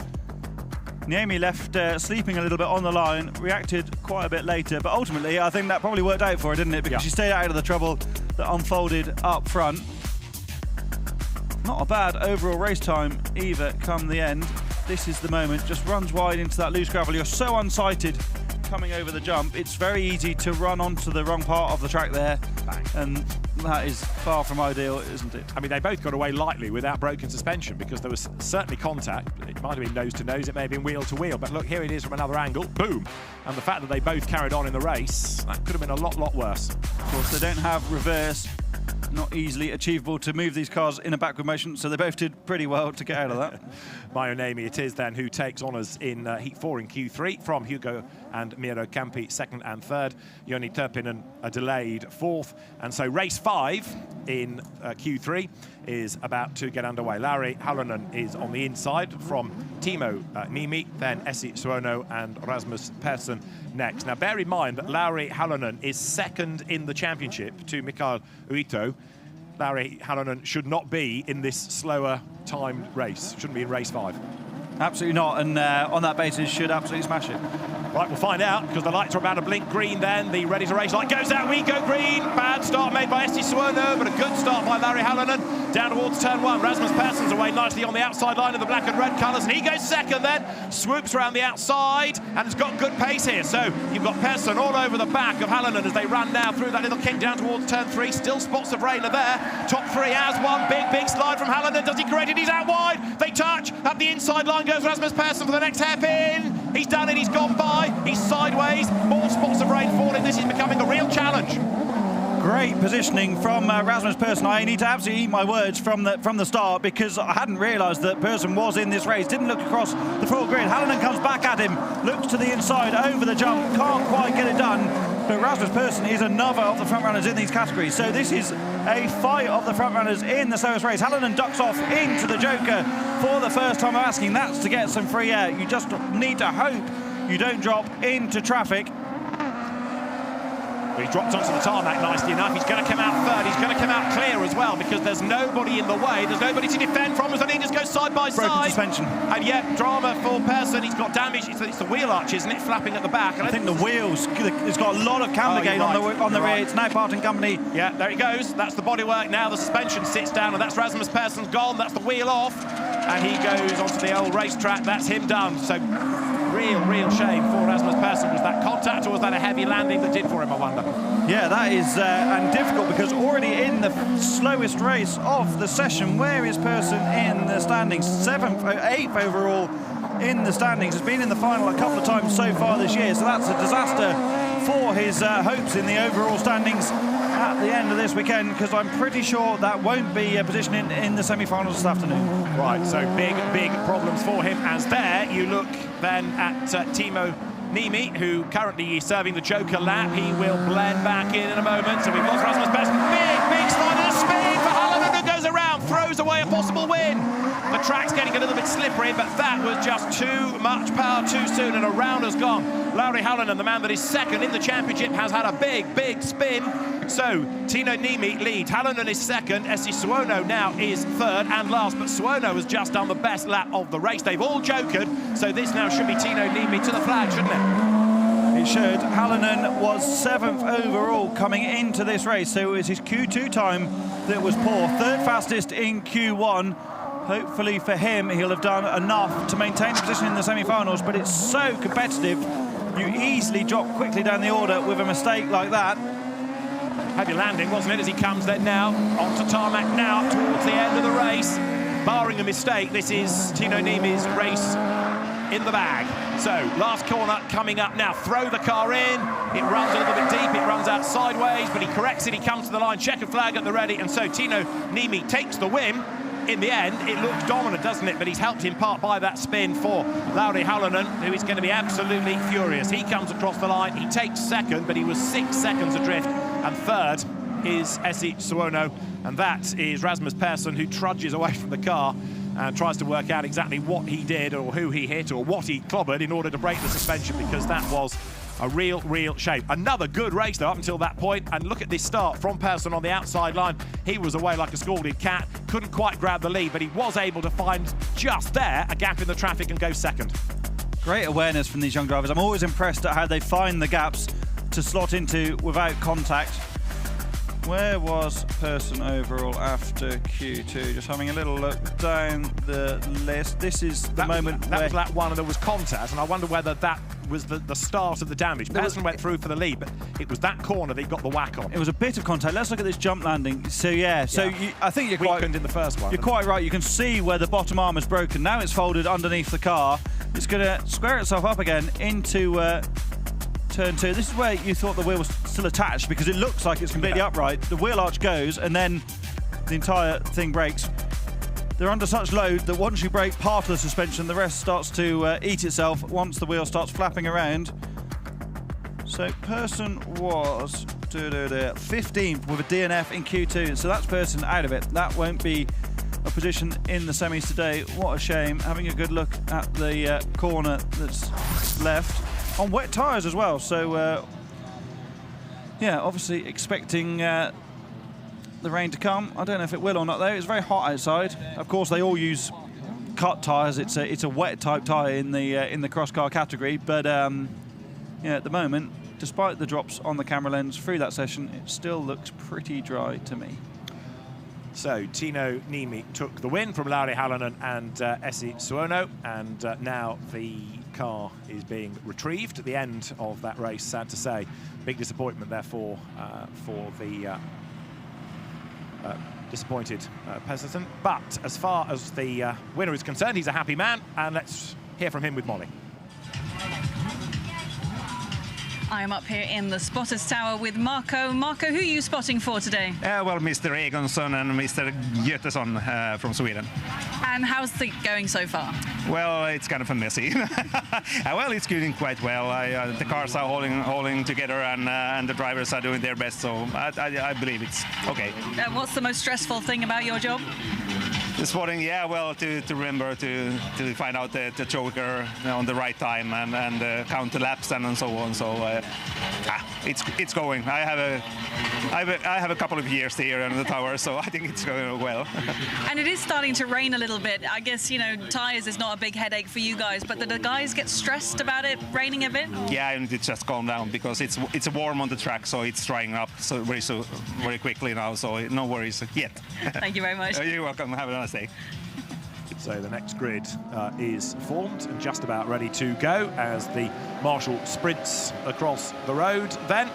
Niemi left sleeping a little bit on the line, reacted quite a bit later, but ultimately I think that probably worked out for her, didn't it? Because she stayed out of the trouble that unfolded up front. Not a bad overall race time either come the end. This is the moment, just runs wide into that loose gravel. You're so unsighted coming over the jump, it's very easy to run onto the wrong part of the track there. Bang. And that is far from ideal, isn't it? I mean, they both got away lightly without broken suspension, because there was certainly contact. It might have been nose to nose, it may have been wheel to wheel, but look, here it is from another angle, boom. And the fact that they both carried on in the race, that could have been a lot worse. Of course, they don't have reverse, not easily achievable to move these cars in a backward motion, so they both did pretty well to get out of that. Maiju Niemi it is then who takes honours in Heat 4 in Q3 from Hugo and Miro Campi second and third. Joni Turpinen a delayed fourth, and so race 5 in Q3 is about to get underway. Lauri Halonen is on the inside from Timo Niemi, then Essi Suono and Rasmus Persson next. Now bear in mind that Lauri Halonen is second in the championship to Mikael Uito. Lauri Halonen should not be in this slower timed race, shouldn't be in race 5. Absolutely not, and on that basis should absolutely smash it. Right, we'll find out, because the lights are about to blink green then. The ready to race light goes out, we go green. Bad start made by Essi Suono, but a good start by Lauri Halonen. Down towards turn 1, Rasmus Persson's away nicely on the outside line of the black and red colours, and he goes second then, swoops around the outside, and has got good pace here. So you've got Persson all over the back of Halonen as they run now through that little kick down towards turn 3. Still spots of rain are there. Top 3 has one big slide from Halonen. Does he create it? He's out wide. They touch. Up the inside line goes Rasmus Persson for the next hairpin. He's done it, he's gone by, he's sideways, more spots of rain falling. This is becoming a real challenge. Great positioning from Rasmus Persson. I need to absolutely eat my words from the start, because I hadn't realised that Persson was in this race. Didn't look across the full grid. Hallinan comes back at him, looks to the inside, over the jump, can't quite get it done. But Rasmus Persson is another of the front runners in these categories. So this is a fight of the front runners in the slowest race. Hallinan ducks off into the Joker for the first time. I'm asking that's to get some free air. You just need to hope you don't drop into traffic. He dropped onto the tarmac nicely enough. He's going to come out third. He's going to come out clear as well, because there's nobody in the way. There's nobody to defend from as he just goes side by side. Broken suspension. And yet, drama for Persson. He's got damage. It's the wheel arch, isn't it, flapping at the back? And I think the wheels, it's got a lot of camber gain on the rear. It's now parting company. Yeah, there it goes. That's the bodywork. Now the suspension sits down, and that's Rasmus Persson's gone. That's the wheel off. And he goes onto the old racetrack. That's him done. So real shame for Rasmus Persson. Was that contact, or was that a heavy landing that did for him, I wonder? Yeah, that is and difficult, because already in the slowest race of the session, where is Persson in the standings? 8th overall in the standings. Has been in the final a couple of times so far this year, so that's a disaster for his hopes in the overall standings at the end of this weekend, because I'm pretty sure that won't be a position in the semi-finals this afternoon. Right, so big problems for him. As there you look then at Timo Niemi, who currently is serving the Joker lap. He will blend back in a moment. So we've lost Rasmus Persson. Big slide and a spin for Hallinan, who goes around, throws away a possible win. The track's getting a little bit slippery, but that was just too much power too soon, and a round has gone. Lauri Hallinan, the man that is second in the championship, has had a big spin. So Tino Niemi leads. Hallinan is second. Essi Suono now is third and last, but Suono has just done the best lap of the race. They've all jokered, so this now should be Tino Niemi to the flag, shouldn't it? It should. Hallinan was 7th overall coming into this race, so it was his Q2 time that was poor. Third fastest in Q1. Hopefully for him, he'll have done enough to maintain the position in the semi-finals, but it's so competitive. You easily drop quickly down the order with a mistake like that. Heavy landing, wasn't it, as he comes then now onto tarmac now towards the end of the race. Barring a mistake, this is Tino Niemi's race in the bag. So last corner coming up now. Throw the car in. It runs a little bit deep. It runs out sideways, but he corrects it. He comes to the line. Checkered flag at the ready, and so Tino Niemi takes the win. In the end, it looks dominant, doesn't it? But he's helped in part by that spin for Lauri Hallinan, who is going to be absolutely furious. He comes across the line. He takes second, but he was 6 seconds adrift. And third is Essi Suono, and that is Rasmus Persson, who trudges away from the car and tries to work out exactly what he did or who he hit or what he clobbered in order to break the suspension, because that was a real shame. Another good race, though, up until that point. And look at this start from Persson on the outside line. He was away like a scalded cat, couldn't quite grab the lead, but he was able to find just there a gap in the traffic and go second. Great awareness from these young drivers. I'm always impressed at how they find the gaps to slot into without contact. Where was Persson overall after Q2? Just having a little look down the list. This is the moment that was lap one, and there was contact, and I wonder whether that was the start of the damage. Persson went through for the lead, but it was that corner that he got the whack on. It was a bit of contact. Let's look at this jump landing. So yeah, I think you're quite in the first one. You're quite right. You can see where the bottom arm is broken. Now it's folded underneath the car. It's going to square itself up again into turn 2. This is where you thought the wheel was still attached, because it looks like it's completely upright. The wheel arch goes, and then the entire thing breaks. They're under such load that once you break part of the suspension, the rest starts to eat itself once the wheel starts flapping around. So Persson was 15th with a DNF in Q2, so that's Persson out of it. That won't be a position in the semis today. What a shame. Having a good look at the corner that's left on wet tyres as well. So yeah, obviously expecting the rain to come. I don't know if it will or not though. It's very hot outside. Of course, they all use cut tyres. It's a wet type tyre in the Crosscar category. But yeah, at the moment, despite the drops on the camera lens through that session, it still looks pretty dry to me. So Tino Niemi took the win from Lauri Hallinan and Essi Suono, and now the car is being retrieved at the end of that race. Sad to say, big disappointment therefore for the disappointed Persson. But as far as the winner is concerned, he's a happy man, and let's hear from him with Molly. I am up here in the spotters tower with Marco. Marco, who are you spotting for today? Well, Mr. Egonson and Mr. Götesson from Sweden. And how's it going so far? Well, it's kind of a messy. Well, it's going quite well. The cars are holding together, and the drivers are doing their best, so I believe it's okay. What's the most stressful thing about your job? The spotting, yeah, well, to remember to find out the choker on the right time and count the laps and so on. So it's going. I have a couple of years here in the tower, so I think it's going well. And it is starting to rain a little bit. I guess, you know, tyres is not a big headache for you guys, but do the guys get stressed about it raining a bit? Or? Yeah, I need to just calm down because it's warm on the track, so it's drying up very quickly now. So no worries yet. Thank you very much. You're welcome. Have a nice day. So the next grid is formed and just about ready to go as the marshal sprints across the road. Then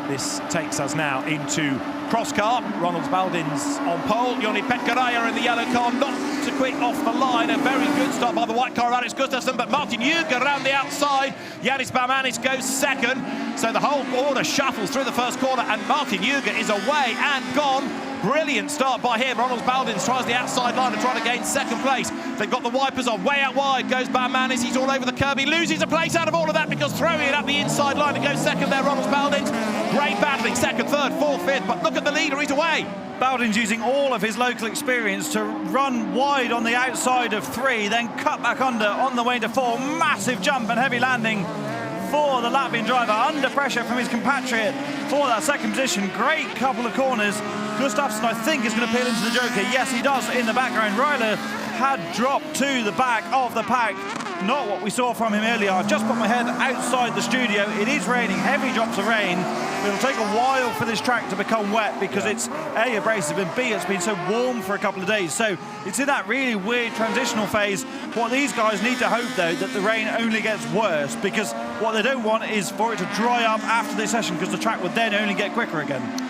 this takes us now into Crosscar. Ronald Baldins on pole. Joni Pekkaraya in the yellow car, not too quick off the line. A very good stop by the white car, Alex Gustafsson, but Martin Juger around the outside. Yanis Baumanis goes second. So the whole order shuffles through the first corner, and Martin Juger is away and gone. Brilliant start by him. Ronald Baldins tries the outside line and trying to gain second place. They've got the wipers on. Way out wide goes Baumanis. He's all over the curb. He loses a place out of all of that because throwing it up the inside line to go second there, Ronald Baldins. Great battling, second, third, fourth, fifth, but look at the leader, he's away. Baldins using all of his local experience to run wide on the outside of 3, then cut back under on the way to 4. Massive jump and heavy landing for the Latvian driver, under pressure from his compatriot for that second position. Great couple of corners. Gustafsson, I think, is going to peel into the joker. Yes, he does in the background. Ryler had dropped to the back of the pack. Not what we saw from him earlier. I've just put my head outside the studio. It is raining, heavy drops of rain. It'll take a while for this track to become wet because it's A, abrasive, and B, it's been so warm for a couple of days. So it's in that really weird transitional phase. What these guys need to hope, though, that the rain only gets worse, because what they don't want is for it to dry up after this session, because the track would then only get quicker again.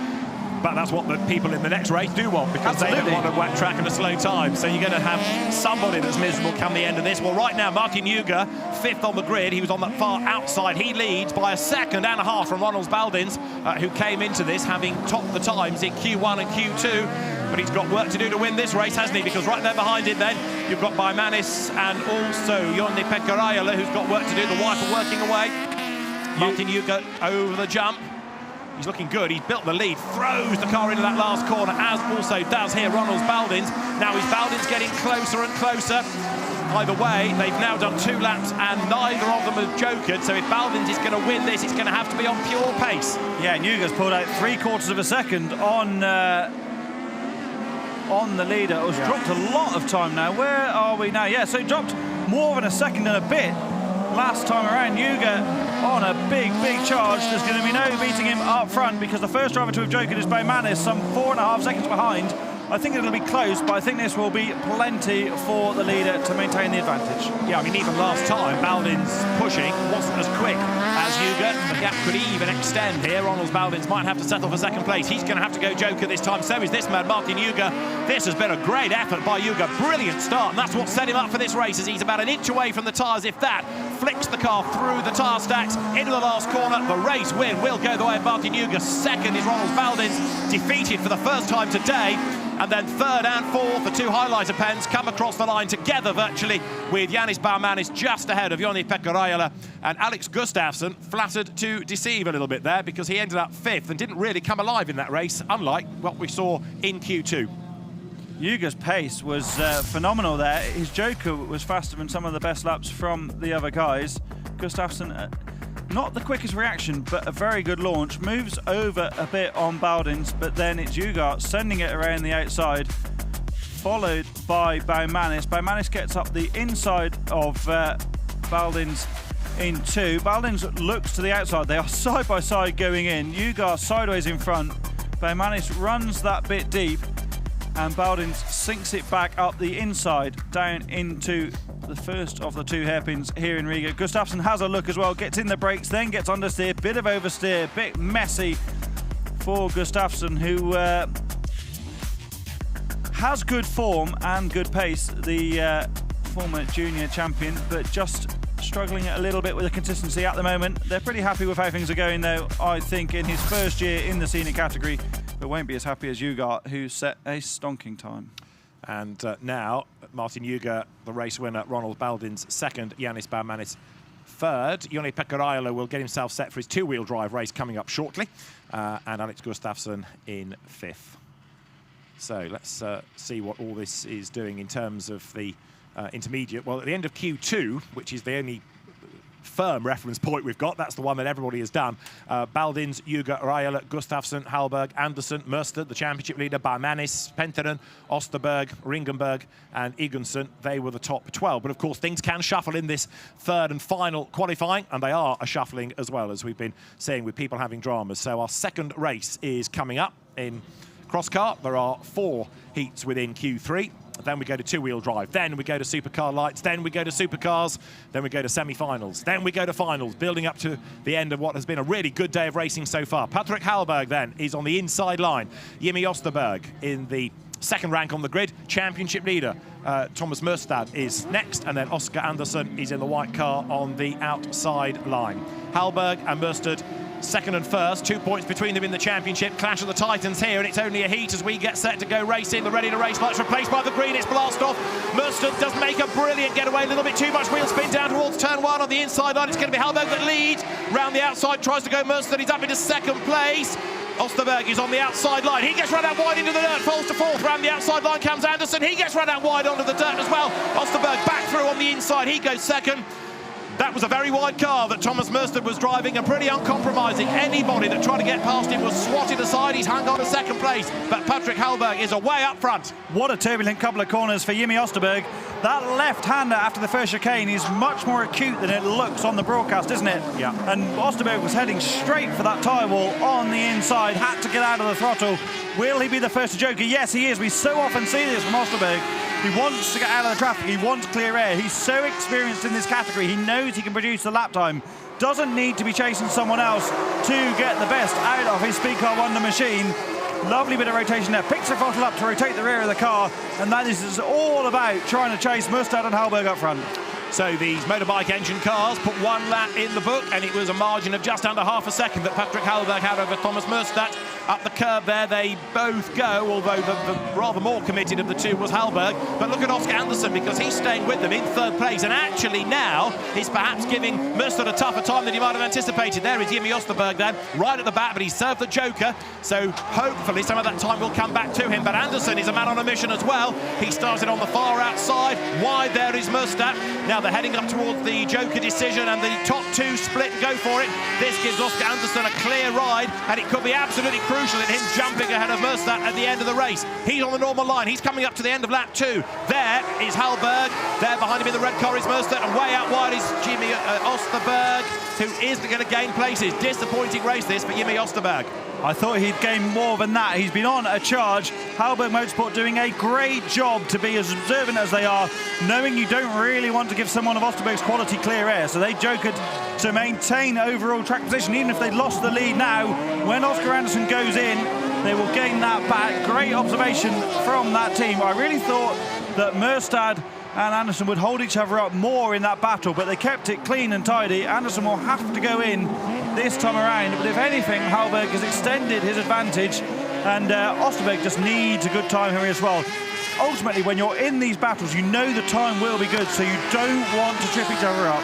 But that's what the people in the next race do want, because they don't want a wet track and a slow time. So you're going to have somebody that's miserable come the end of this. Well, right now, Martin Juger, 5th on the grid. He was on that far outside. He leads by 1.5 seconds from Ronald Baldins, who came into this having topped the times in Q1 and Q2. But he's got work to do to win this race, hasn't he? Because right there behind him then, you've got Baumanis and also Joni Pekkaraya, who's got work to do. The wiper working away. Martin Juger over the jump. He's looking good. He's built the lead, throws the car into that last corner, as also does here Ronald Baldins. Now is Baldins getting closer and closer. Either way, they've now done 2 laps and neither of them have jokered. So if Baldins is going to win this, it's going to have to be on pure pace. Yeah, and Juger's pulled out 3/4 seconds on the leader. It was dropped a lot of time now. Where are we now? Yeah, so it dropped more than a second and a bit last time around. Juger on a big charge. There's going to be no beating him up front because the first driver to have jokered is Baumanis, some 4.5 seconds behind. I think it'll be close, but I think this will be plenty for the leader to maintain the advantage. Yeah, I mean, even last time, Baldins pushing wasn't as quick as Juger. The gap could even extend here. Ronald Baldins might have to settle for second place. He's going to have to go joker this time. So is this man, Martin Juger. This has been a great effort by Juger. Brilliant start, and that's what set him up for this race, as he's about an inch away from the tyres. If that flicks the car through the tyre stacks into the last corner, the race win will go the way of Martin Juger. Second is Ronald Baldins, defeated for the first time today. And then third and fourth, the 2 highlighter pens come across the line together virtually, with Yanis Baumanis just ahead of Joni Pekkaraya, and Alex Gustafsson flattered to deceive a little bit there because he ended up 5th and didn't really come alive in that race, unlike what we saw in Q2. Juger's pace was phenomenal there. His joker was faster than some of the best laps from the other guys. Gustafsson, not the quickest reaction, but a very good launch. Moves over a bit on Baldins, but then it's Juger sending it around the outside, followed by Baumanis. Baumanis gets up the inside of Baldins in 2. Baldins looks to the outside. They are side by side going in. Juger sideways in front. Baumanis runs that bit deep, and Baldins sinks it back up the inside, down into the first of the 2 hairpins here in Riga. Gustafsson has a look as well, gets in the brakes, then gets understeer, bit of oversteer, bit messy for Gustafsson, who has good form and good pace, the former junior champion, but just struggling a little bit with the consistency at the moment. They're pretty happy with how things are going, though, I think, in his first year in the scenic category, but won't be as happy as Ugart, who set a stonking time. And now, Martin Juga, the race winner, Ronald Baldins second, Yannis Baumanis third. Joni-Pekka Raila will get himself set for his two-wheel drive race coming up shortly, and Alex Gustafsson in fifth. So let's see what all this is doing in terms of the intermediate. Well, at the end of Q2, which is the only firm reference point we've got, that's the one that everybody has done. Baldins, Juga, Raila, Gustafsson, Hallberg, Anderson, Mustad, the championship leader, Baumanis, Penttinen, Osterberg, Ringenberg and Egunsen. They were the top 12. But of course, things can shuffle in this third and final qualifying, and they are a shuffling as well, as we've been saying, with people having dramas. So our second race is coming up in Crosscar. There are 4 heats within Q3. Then we go to two-wheel drive. Then we go to Supercar Lights. Then we go to Supercars. Then we go to semi-finals. Then we go to finals, building up to the end of what has been a really good day of racing so far. Patrick Hallberg then is on the inside line. Jimmy Osterberg in the second rank on the grid. Championship leader Thomas Mustad is next, and then Oscar Anderson is in the white car on the outside line. Hallberg and Mustad second and first, 2 points between them in the championship. Clash of the Titans here, and it's only a heat as we get set to go racing. The ready to race lights replaced by the green. It's blast off. Mustad does make a brilliant getaway. A little bit too much wheel spin down towards turn 1 on the inside line. It's going to be Hallberg that leads. Round the outside, tries to go Mustad. He's up into second place. Osterberg is on the outside line. He gets run out wide into the dirt, falls to fourth. Round the outside line comes Anderson. He gets run out wide onto the dirt as well. Osterberg back through on the inside. He goes second. That was a very wide car that Thomas Mustad was driving, and pretty uncompromising. Anybody that tried to get past him was swatted aside. He's hung on to second place, but Patrick Hallberg is away up front. What a turbulent couple of corners for Jimmy Osterberg. That left-hander after the first chicane is much more acute than it looks on the broadcast, isn't it? Yeah. And Osterberg was heading straight for that tyre wall on the inside, had to get out of the throttle. Will he be the first to joker? Yes, he is. We so often see this from Osterberg. He wants to get out of the traffic, he wants clear air. He's so experienced in this category, he knows he can produce the lap time. Doesn't need to be chasing someone else to get the best out of his Speedcar Wonder machine. Lovely bit of rotation there, picks the throttle up to rotate the rear of the car, and that is all about trying to chase Mustad and Hallberg up front. So these motorbike engine cars put 1 lap in the book, and it was a margin of just under half a second that Patrick Hallberg had over Thomas Mustad. Up the curb there, they both go, although the rather more committed of the two was Hallberg. But look at Oscar Anderson, because he's staying with them in third place, and actually now he's perhaps giving Mustad a tougher time than he might have anticipated. There is Jimmy Osterberg then, right at the back, but he served the joker, so hopefully some of that time will come back to him. But Anderson is a man on a mission as well. He started on the far outside, wide there is Mustad. Now they're heading up towards the joker decision, and the top 2 split and go for it. This gives Oscar Anderson a clear ride, and it could be absolutely crucial in him jumping ahead of Mustad at the end of the race. He's on the normal line. He's coming up to the end of lap 2. There is Hallberg. There behind him in the red car is Mustad, and way out wide is Jimmy Osterberg, who is going to gain places. Disappointing race this for Jimmy Osterberg. I thought he'd gain more than that. He's been on a charge. Hallberg Motorsport doing a great job to be as observant as they are, knowing you don't really want to give someone of Osterberg's quality clear air. So they jokered to maintain overall track position, even if they lost the lead now. When Oscar Anderson goes in, they will gain that back. Great observation from that team. I really thought that Mustad and Anderson would hold each other up more in that battle, but they kept it clean and tidy. Anderson will have to go in this time around, but if anything, Hallberg has extended his advantage, and Osterberg just needs a good time here as well. Ultimately, when you're in these battles, you know the time will be good, so you don't want to trip each other up.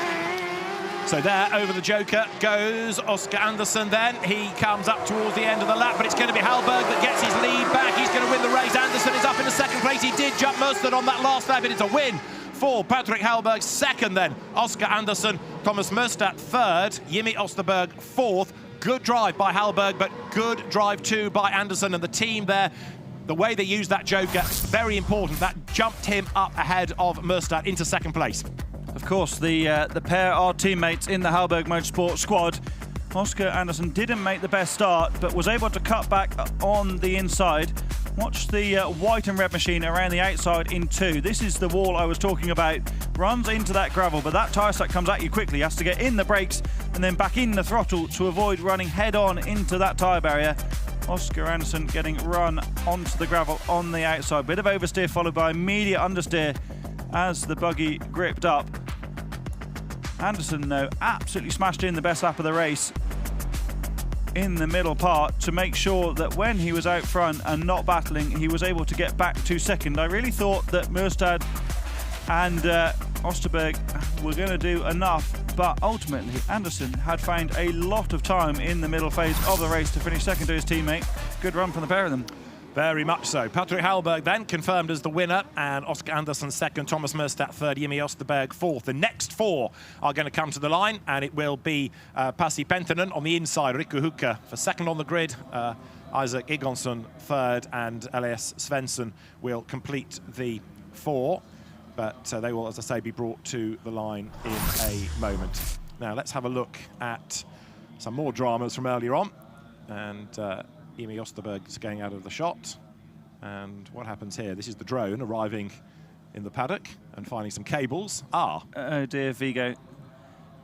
So there, over the joker goes Oscar Anderson then. He comes up towards the end of the lap, but it's going to be Hallberg that gets his lead back. He's going to win the race. Anderson is up in the second place. He did jump Mustad on that last lap, and it's a win for Patrick Hallberg. Second then, Oscar Anderson. Thomas Mustad third. Jimmy Osterberg fourth. Good drive by Hallberg, but good drive too by Anderson, and the team there. The way they used that joker, very important. That jumped him up ahead of Mustad into second place. Of course, the pair are teammates in the Hallberg Motorsport squad. Oscar Anderson didn't make the best start, but was able to cut back on the inside. Watch the white and red machine around the outside in 2. This is the wall I was talking about. Runs into that gravel, but that tyre stack comes at you quickly. Has to get in the brakes and then back in the throttle to avoid running head-on into that tyre barrier. Oscar Anderson getting run onto the gravel on the outside. Bit of oversteer followed by immediate understeer as the buggy gripped up. Addison, though, absolutely smashed in the best lap of the race in the middle part to make sure that when he was out front and not battling, he was able to get back to second. I really thought that Murstad and Osterberg were going to do enough, but ultimately Addison had found a lot of time in the middle phase of the race to finish second to his teammate. Good run from the pair of them. Very much so. Patrick Hallberg then confirmed as the winner, and Oscar Andersson second, Thomas Murstad third, Jimmy Osterberg fourth. The next four are going to come to the line, and it will be Pasi Penttinen on the inside, Riku Hukka for second on the grid, Isaac Igonsson third, and Elias Svensson will complete the four. But they will, as I say, be brought to the line in a moment. Now let's have a look at some more dramas from earlier on, and Jimmy Osterberg is going out of the shot. And what happens here? This is the drone arriving in the paddock and finding some cables. Oh dear, Vigo.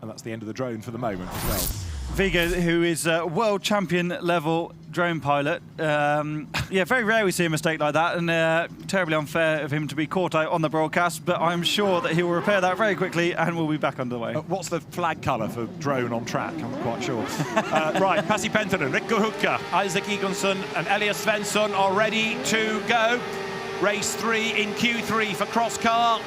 And that's the end of the drone for the moment as well. Vigo, who is a world champion level drone pilot. Yeah, very rare we see a mistake like that, and terribly unfair of him to be caught out on the broadcast, but I'm sure that he will repair that very quickly and will be back underway. What's the flag colour for drone on track? I'm not quite sure. Right, Pasi Penttinen, Riku Hukka, Isaac Igonsson and Elias Svensson are ready to go. Race 3 in Q3 for Crosscar.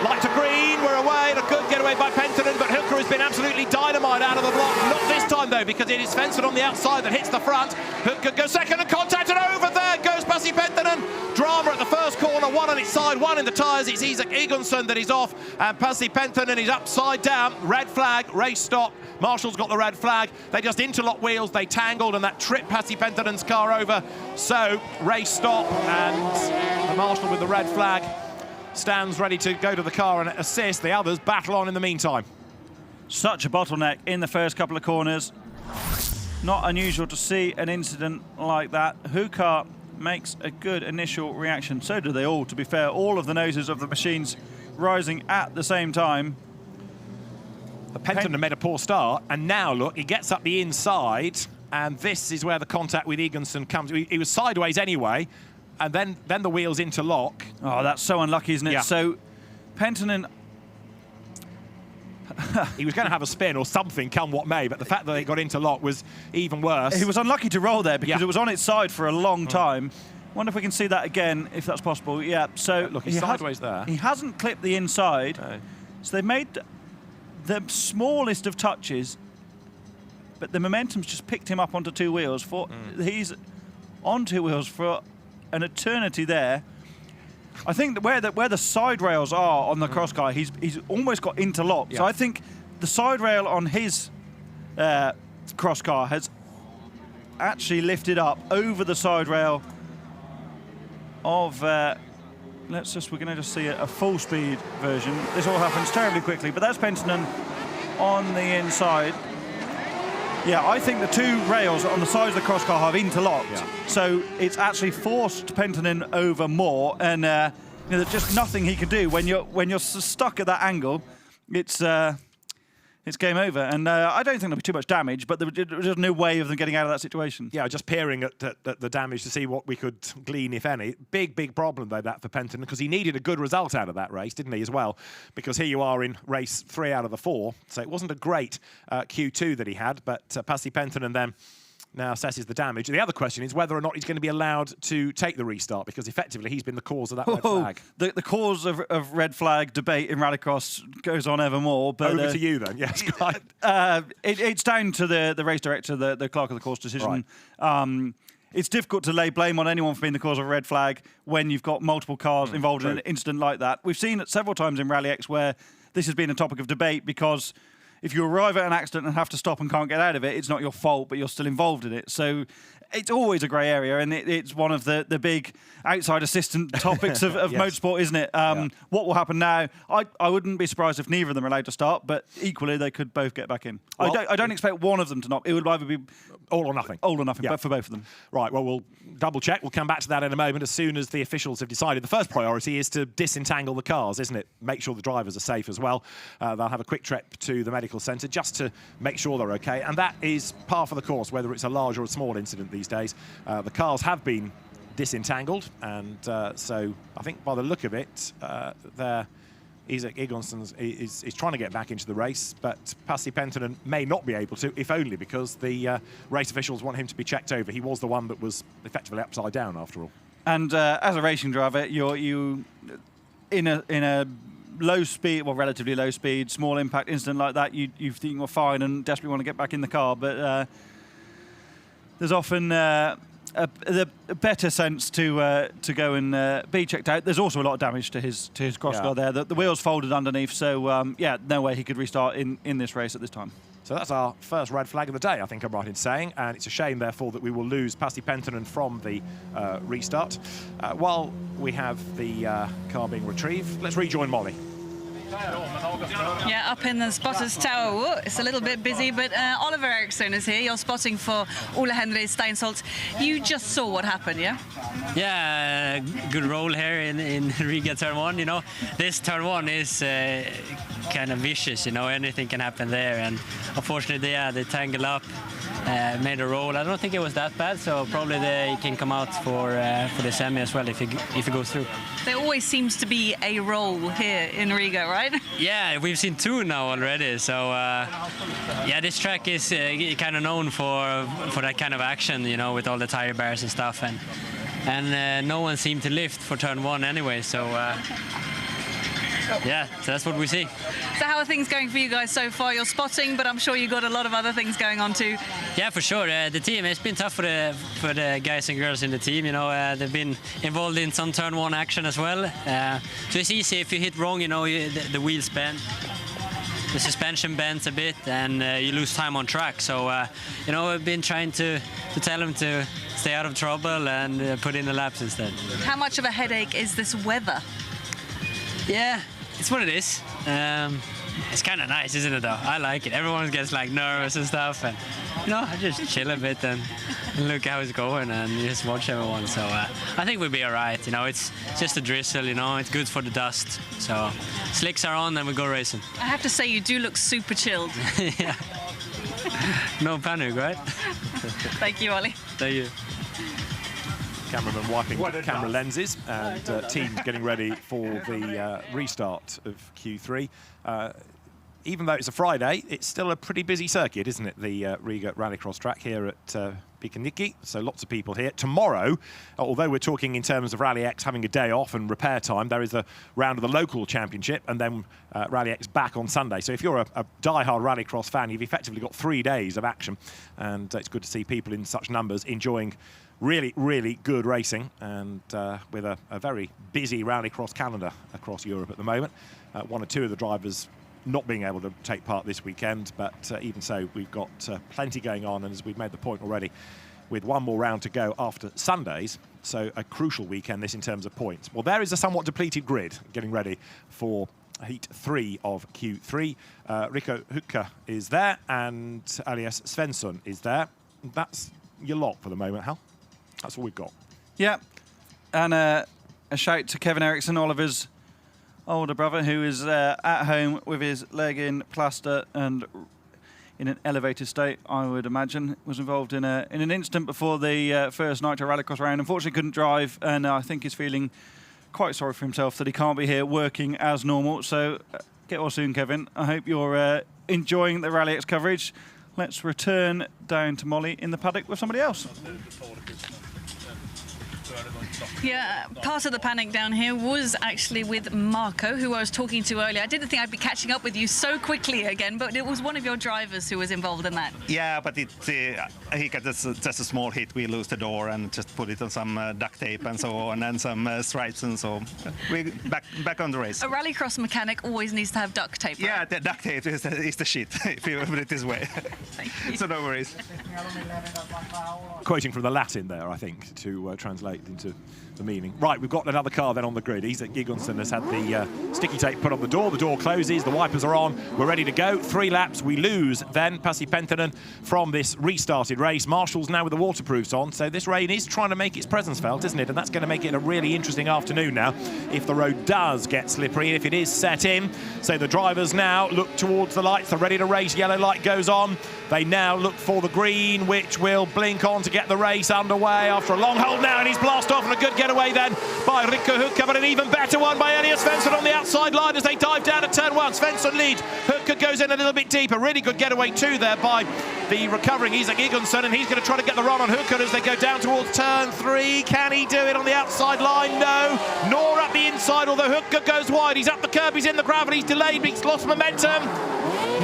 Light to green, we're away, and a good getaway by Penttinen, but Hukka has been absolutely dynamite out of the block. Not this time, though, because it is Svensson on the outside that hits the front. Hukka goes second and contact, and over there goes Pasi Penttinen. Drama at the first corner, one on its side, one in the tyres. It's Isaac Igonsson that is off, and Pasi Penttinen is upside down. Red flag, race stop. Marshall's got the red flag. They just interlocked wheels, they tangled, and that tripped Pasi Penttinen's car over. So, race stop, and the Marshall with the red flag stands ready to go to the car and assist. The others battle on in the meantime. Such a bottleneck in the first couple of corners. Not unusual to see an incident like that. Hukka makes a good initial reaction. So do they all, to be fair. All of the noses of the machines rising at the same time. Penttinen made a poor start, and now look, he gets up the inside, and this is where the contact with Igonsson comes. He was sideways anyway, and then the wheels interlock. Oh, that's so unlucky, isn't it? Yeah. So Penttinen... he was going to have a spin or something, come what may, but the fact that it got interlocked was even worse. He was unlucky to roll there because it was on its side for a long time. Wonder if we can see that again, if that's possible. Yeah, so... look, he's sideways there. He hasn't clipped the inside, so they made the smallest of touches, but the momentum's just picked him up onto two wheels. He's on two wheels for an eternity there. I think that where the side rails are on the Crosscar, he's almost got interlocked. So I think the side rail on his Crosscar has actually lifted up over the side rail of... we're going to just see a full speed version. This all happens terribly quickly, but that's Penttinen on the inside. Yeah, I think the two rails on the sides of the Crosscar have interlocked, so it's actually forced Penttinen over more, and there's just nothing he can do when you're stuck at that angle. It's game over, and I don't think there'll be too much damage, but there's no way of them getting out of that situation. Yeah, just peering at the damage to see what we could glean, if any. Big problem, though, that for Penttinen, because he needed a good result out of that race, didn't he, as well? Because here you are in race 3 out of the 4, so it wasn't a great Q2 that he had, but Pasi Penttinen then now assesses the damage. The other question is whether or not he's going to be allowed to take the restart, because effectively he's been the cause of that red flag. The cause of red flag debate in Rallycross goes on ever more. But, over to you then, yes. It's down to the race director, the clerk of the course decision. Right. It's difficult to lay blame on anyone for being the cause of a red flag when you've got multiple cars involved in an incident like that. We've seen it several times in Rallyx where this has been a topic of debate, because if you arrive at an accident and have to stop and can't get out of it, it's not your fault, but you're still involved in it. So it's always a grey area, and it's one of the big outside assistant topics of motorsport, isn't it? What will happen now? I wouldn't be surprised if neither of them are allowed to start, but equally they could both get back in. Well, I don't expect one of them to not. It would either be all or nothing. All or nothing, but for both of them. Right, well, we'll double check. We'll come back to that in a moment as soon as the officials have decided. The first priority is to disentangle the cars, isn't it? Make sure the drivers are safe as well. They'll have a quick trip to the medical centre just to make sure they're okay, and that is par for the course, whether it's a large or a small incident these days. The cars have been disentangled, and so I think by the look of it, they're Isak Egonsen is trying to get back into the race, but Pasi Penttinen may not be able to, if only because the race officials want him to be checked over. He was the one that was effectively upside down after all. And as a racing driver, you in a low speed, well, relatively low speed, small impact incident like that, you think you're fine and desperately want to get back in the car, but there's often a better sense to go and be checked out. There's also a lot of damage to his crosscar there. The wheels folded underneath, so yeah, no way he could restart in this race at this time. So that's our first red flag of the day, I think I'm right in saying, and it's a shame, therefore, that we will lose Pasi Penttinen from the restart. While we have the car being retrieved, let's rejoin Molly. Yeah, up in the spotters tower. Whoa, it's a little bit busy, but Oliver Eriksson is here. You're spotting for Ole Henry Steinsholt. You just saw what happened, yeah? Yeah, good roll here in Riga turn 1, you know. This turn 1 is kind of vicious, you know, anything can happen there, and unfortunately, yeah, they tangle up. Made a roll. I don't think it was that bad, so probably they can come out for the semi as well if it goes through. There always seems to be a roll here in Riga, right? Yeah, we've seen 2 now already. So yeah, this track is kind of known for that kind of action, you know, with all the tire bears and stuff, and no one seemed to lift for turn 1 anyway. So. Yeah, so that's what we see. So how are things going for you guys so far? You're spotting, but I'm sure you've got a lot of other things going on too. Yeah, for sure. The team, it's been tough for the guys and girls in the team. You know, they've been involved in some turn 1 action as well. So it's easy if you hit wrong, you know, the wheels bend. The suspension bends a bit and you lose time on track. So, you know, we've been trying to tell them to stay out of trouble and put in the laps instead. How much of a headache is this weather? Yeah, it's what it is. It's kind of nice, isn't it, though? I like it. Everyone gets, like, nervous and stuff. And, you know, I just chill a bit and look how it's going and just watch everyone. So I think we'll be all right. You know, it's just a drizzle, you know. It's good for the dust. So slicks are on and we go racing. I have to say, you do look super chilled. Yeah. No panic, right? Thank you, Ollie. Thank you. Cameraman wiping camera lenses and teams getting ready for the restart of Q3. Even though it's a Friday, it's still a pretty busy circuit, isn't it? The Riga Rallycross track here at Pikaniki. So lots of people here. Tomorrow, although we're talking in terms of Rallyx having a day off and repair time, there is a round of the local championship and then Rallyx back on Sunday. So if you're a die-hard Rallycross fan, you've effectively got 3 days of action. And it's good to see people in such numbers enjoying really, really good racing, and with a very busy rallycross calendar across Europe at the moment. 1 or 2 of the drivers not being able to take part this weekend, but even so, we've got plenty going on, and as we've made the point already, with 1 more round to go after Sundays, so a crucial weekend this in terms of points. Well, there is a somewhat depleted grid getting ready for Heat 3 of Q3. Rico Hukka is there, and Elias Svensson is there. That's your lot for the moment, Hal. That's all we've got. Yeah, and a shout to Kevin Eriksson, Oliver's older brother, who is at home with his leg in plaster and in an elevated state, I would imagine. Was involved in an incident before the first Nitro Rallycross round. Unfortunately couldn't drive, and I think he's feeling quite sorry for himself that he can't be here working as normal. So get well soon, Kevin. I hope you're enjoying the Rallyx coverage. Let's return down to Molly in the paddock with somebody else. Yeah, part of the panic down here was actually with Marco, who I was talking to earlier. I didn't think I'd be catching up with you so quickly again, but it was one of your drivers who was involved in that. Yeah, but he got just a small hit. We lose the door and just put it on some duct tape and so on, and some stripes, and so we back on the race. A rallycross mechanic always needs to have duct tape. Right? Yeah, the duct tape is the shit, if you put it this way. So no worries. Quoting from the Latin there, I think, to translate into the meaning. Right, we've got another car then on the grid. Isak Egonsen has had the sticky tape put on the door closes, the wipers are on, we're ready to go. 3 laps, we lose then Pasi Penttinen from this restarted race. Marshall's now with the waterproofs on, so this rain is trying to make its presence felt, isn't it? And that's going to make it a really interesting afternoon now if the road does get slippery, if it is set in. So the drivers now look towards the lights, they're ready to race, yellow light goes on. They now look for the green, which will blink on to get the race underway after a long hold now, and he's blown blast off, and a good getaway then by Rico Hukka, but an even better one by Elias Svensson on the outside line as they dive down at turn 1. Svensson leads, Hukka goes in a little bit deeper. Really good getaway too there by the recovering Isak Egonson, and he's going to try to get the run on Hukka as they go down towards turn 3. Can he do it on the outside line? No. Nor up the inside, although Hukka goes wide. He's up the curb, he's in the gravel, he's delayed, he's lost momentum.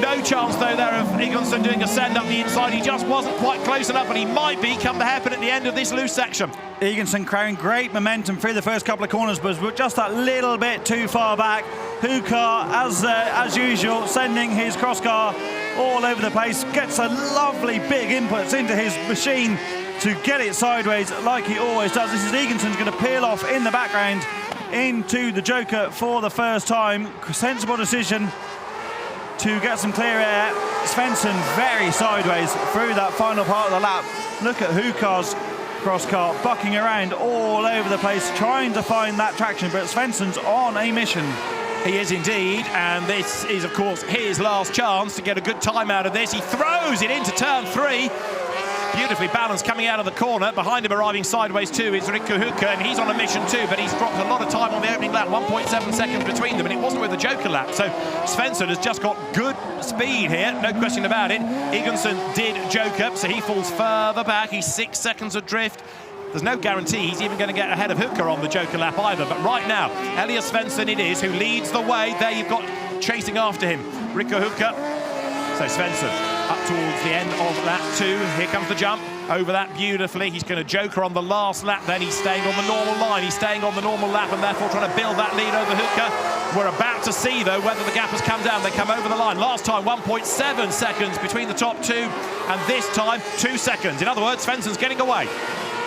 No chance though there of Egonson doing a send up the inside. He just wasn't quite close enough, and he might be come the hairpin at the end of this loose section. Egonson carrying great momentum through the first couple of corners, but just that little bit too far back. Hukka, as usual, sending his crosscar all over the place, gets a lovely big inputs into his machine to get it sideways like he always does. This is Egonson's going to peel off in the background into the Joker for the first time. Sensible decision to get some clear air. Svensson very sideways through that final part of the lap. Look at Hukka's crosscar bucking around all over the place, trying to find that traction, but Svensson's on a mission. He is indeed, and this is of course his last chance to get a good time out of this. He throws it into turn 3. Beautifully balanced coming out of the corner. Behind him arriving sideways too is Rico Hukka, and he's on a mission too, but he's dropped a lot of time on the opening lap, 1.7 seconds between them, and it wasn't with the Joker lap. So Svensson has just got good speed here, no question about it. Egonson did Joker, so he falls further back. He's 6 seconds adrift. There's no guarantee he's even going to get ahead of Hukka on the Joker lap either, but right now, Elias Svensson it is who leads the way. There you've got chasing after him, Rico Hukka. So Svensson up towards the end of lap 2. Here comes the jump over that beautifully. He's going to Joker on the last lap, then he's staying on the normal line. He's staying on the normal lap and therefore trying to build that lead over Hukka. We're about to see, though, whether the gap has come down. They come over the line. Last time, 1.7 seconds between the top 2, and this time, 2 seconds. In other words, Svensson's getting away.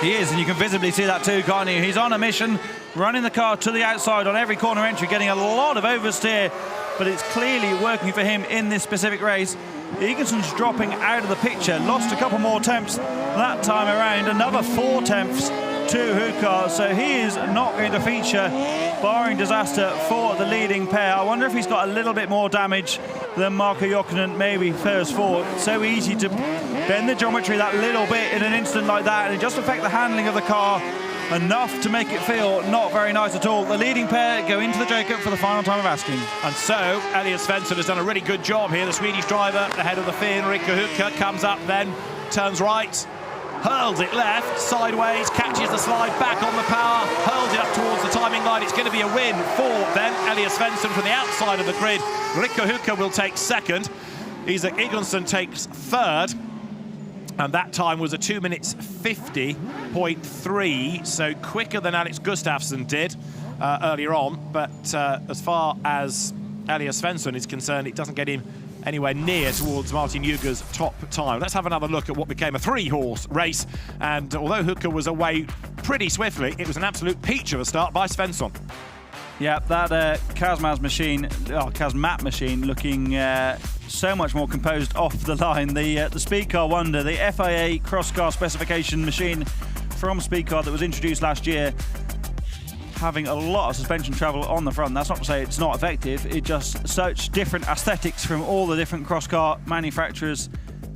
He is, and you can visibly see that too, can't you? He's on a mission, running the car to the outside on every corner entry, getting a lot of oversteer, but it's clearly working for him in this specific race. Egonson's dropping out of the picture, lost a couple more temps that time around, another 4 temps to Hukka, so he is not going to feature, barring disaster, for the leading pair. I wonder if he's got a little bit more damage than Marko Jokinen maybe first thought. So easy to bend the geometry that little bit in an instant like that, and it just affect the handling of the car enough to make it feel not very nice at all. The leading pair go into the Joker for the final time of asking. And so, Elias Svensson has done a really good job here. The Swedish driver ahead of the Finn, Rico Hukka, comes up then, turns right, hurls it left, sideways, catches the slide back on the power, hurls it up towards the timing line. It's going to be a win for then Elias Svensson from the outside of the grid. Rico Hukka will take second. Isak Egonson takes third. And that time was a 2 minutes 50.3, so quicker than Alex Gustafsson did earlier on. But as far as Elias Svensson is concerned, it doesn't get him anywhere near towards Martin Juger's top time. Let's have another look at what became a 3-horse race. And although Hukka was away pretty swiftly, it was an absolute peach of a start by Svensson. Yeah, that Kazmat machine looking so much more composed off the line. The Speedcar Wonder, the FIA Crosscar specification machine from Speedcar that was introduced last year, having a lot of suspension travel on the front. That's not to say it's not effective, it just such different aesthetics from all the different crosscar manufacturers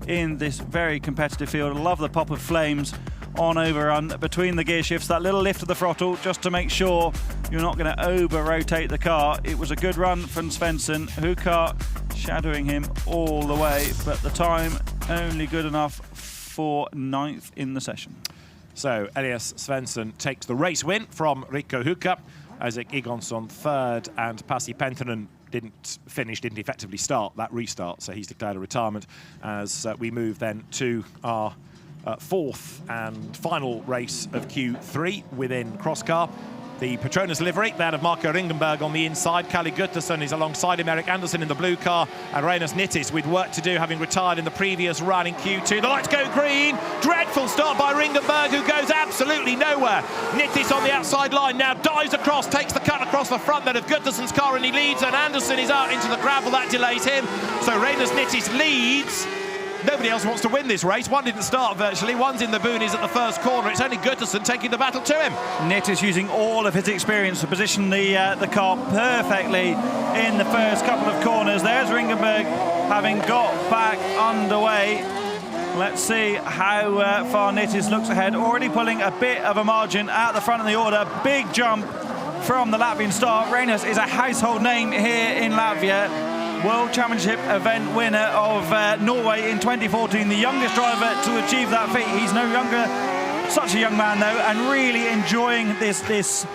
in this very competitive field. I love the pop of flames on overrun between the gear shifts, that little lift of the throttle just to make sure you're not going to over rotate the car. It was a good run from Svensson. Hukka shadowing him all the way, but the time only good enough for 9th in the session. So Elias Svensson takes the race win from Rico Hukka. Isak Egonson third, and Pasi Penttinen didn't effectively start that restart, so he's declared a retirement as we move then to our fourth and final race of Q3 within Crosscar. The Petronas livery, that of Marco Ringenberg on the inside. Kalle Guttersson is alongside him, Erik Andersson in the blue car, and Reinus Nittis with work to do, having retired in the previous run in Q2. The lights go green. Dreadful start by Ringenberg, who goes absolutely nowhere. Nittis on the outside line now, dives across, takes the cut across the front then of Guttersson's car, and he leads, and Andersson is out into the gravel. That delays him. So Reinus Nittis leads. Nobody else wants to win this race. One didn't start virtually. One's in the boonies at the first corner. It's only Guttersson taking the battle to him. Nittis using all of his experience to position the car perfectly in the first couple of corners. There's Ringenberg having got back underway. Let's see how far Nittis looks ahead. Already pulling a bit of a margin at the front of the order. Big jump from the Latvian star. Rallyx is a household name here in Latvia. World Championship event winner of Norway in 2014. The youngest driver to achieve that feat. He's no younger, such a young man though, and really enjoying this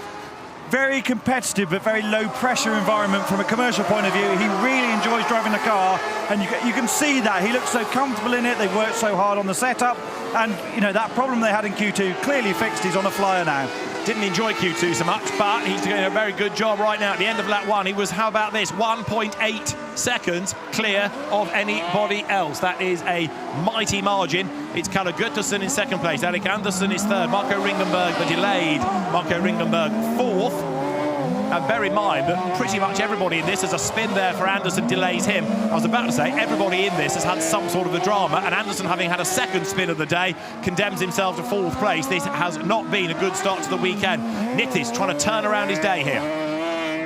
very competitive but very low pressure environment from a commercial point of view. He really enjoys driving the car, and you can see that. He looks so comfortable in it. They've worked so hard on the setup, and you know that problem they had in Q2 clearly fixed. He's on a flyer now. Didn't enjoy Q2 so much, but he's doing a very good job right now. At the end of lap 1, he was, how about this, 1.8 seconds clear of anybody else. That is a mighty margin. It's Kalle Gutterson in second place. Erik Andersson is third. Marco Ringenberg, the delayed Marco Ringenberg, fourth. And bear in mind that pretty much everybody in this, as a spin there for Andersson delays him. I was about to say, everybody in this has had some sort of a drama, and Andersson, having had a second spin of the day, condemns himself to fourth place. This has not been a good start to the weekend. Nittis trying to turn around his day here.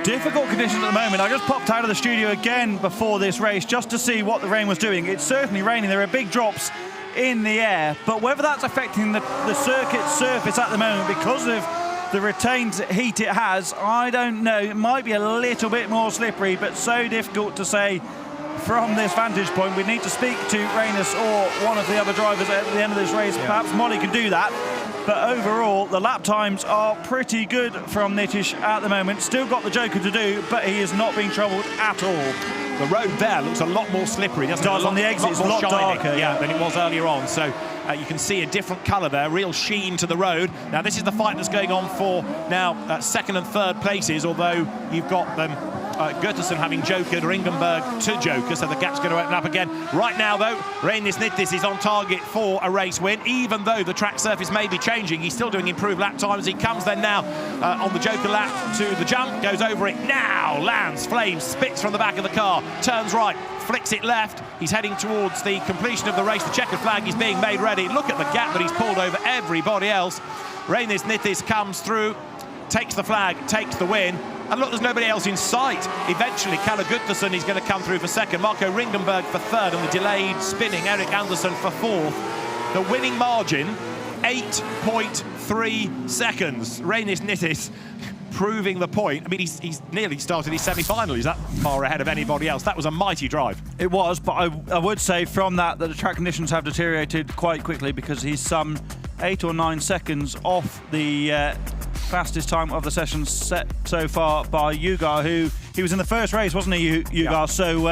Difficult conditions at the moment. I just popped out of the studio again before this race just to see what the rain was doing. It's certainly raining. There are big drops in the air, but whether that's affecting the circuit surface at the moment because of the retained heat it has, I don't know. It might be a little bit more slippery, but so difficult to say from this vantage point. We need to speak to Rallyx or one of the other drivers at the end of this race. Yeah. Perhaps Molly can do that. But overall, the lap times are pretty good from Nittis at the moment. Still got the Joker to do, but he is not being troubled at all. The road there looks a lot more slippery, doesn't it? On the exit, it's a lot darker. Yeah, than it was earlier on. So you can see a different colour there, real sheen to the road. Now, this is the fight that's going on for now second and third places, although you've got them Gutterson having jokered Ringenberg to joker, so the gap's going to open up again. Right now, though, Rallyx Nittis is on target for a race win. Even though the track surface may be changing, he's still doing improved lap times. He comes then now on the joker lap to the jump, goes over it now, lands, flames, spits from the back of the car, turns right, flicks it left. He's heading towards the completion of the race. The checkered flag is being made ready. Look at the gap that he's pulled over everybody else. Rallyx Nittis comes through, takes the flag, takes the win. And look, there's nobody else in sight. Eventually, Kalle Gutterson is going to come through for second. Marco Ringenberg for third, and the delayed spinning Erik Andersson for fourth. The winning margin, 8.3 seconds. Rallyx Nittis proving the point. I mean, he's nearly started his semi-final. He's that far ahead of anybody else. That was a mighty drive. It was, but I would say from that the track conditions have deteriorated quite quickly, because he's some 8 or 9 seconds off the fastest time of the session set so far by Ugar, who he was in the first race, wasn't he, Ugar? Yeah. So,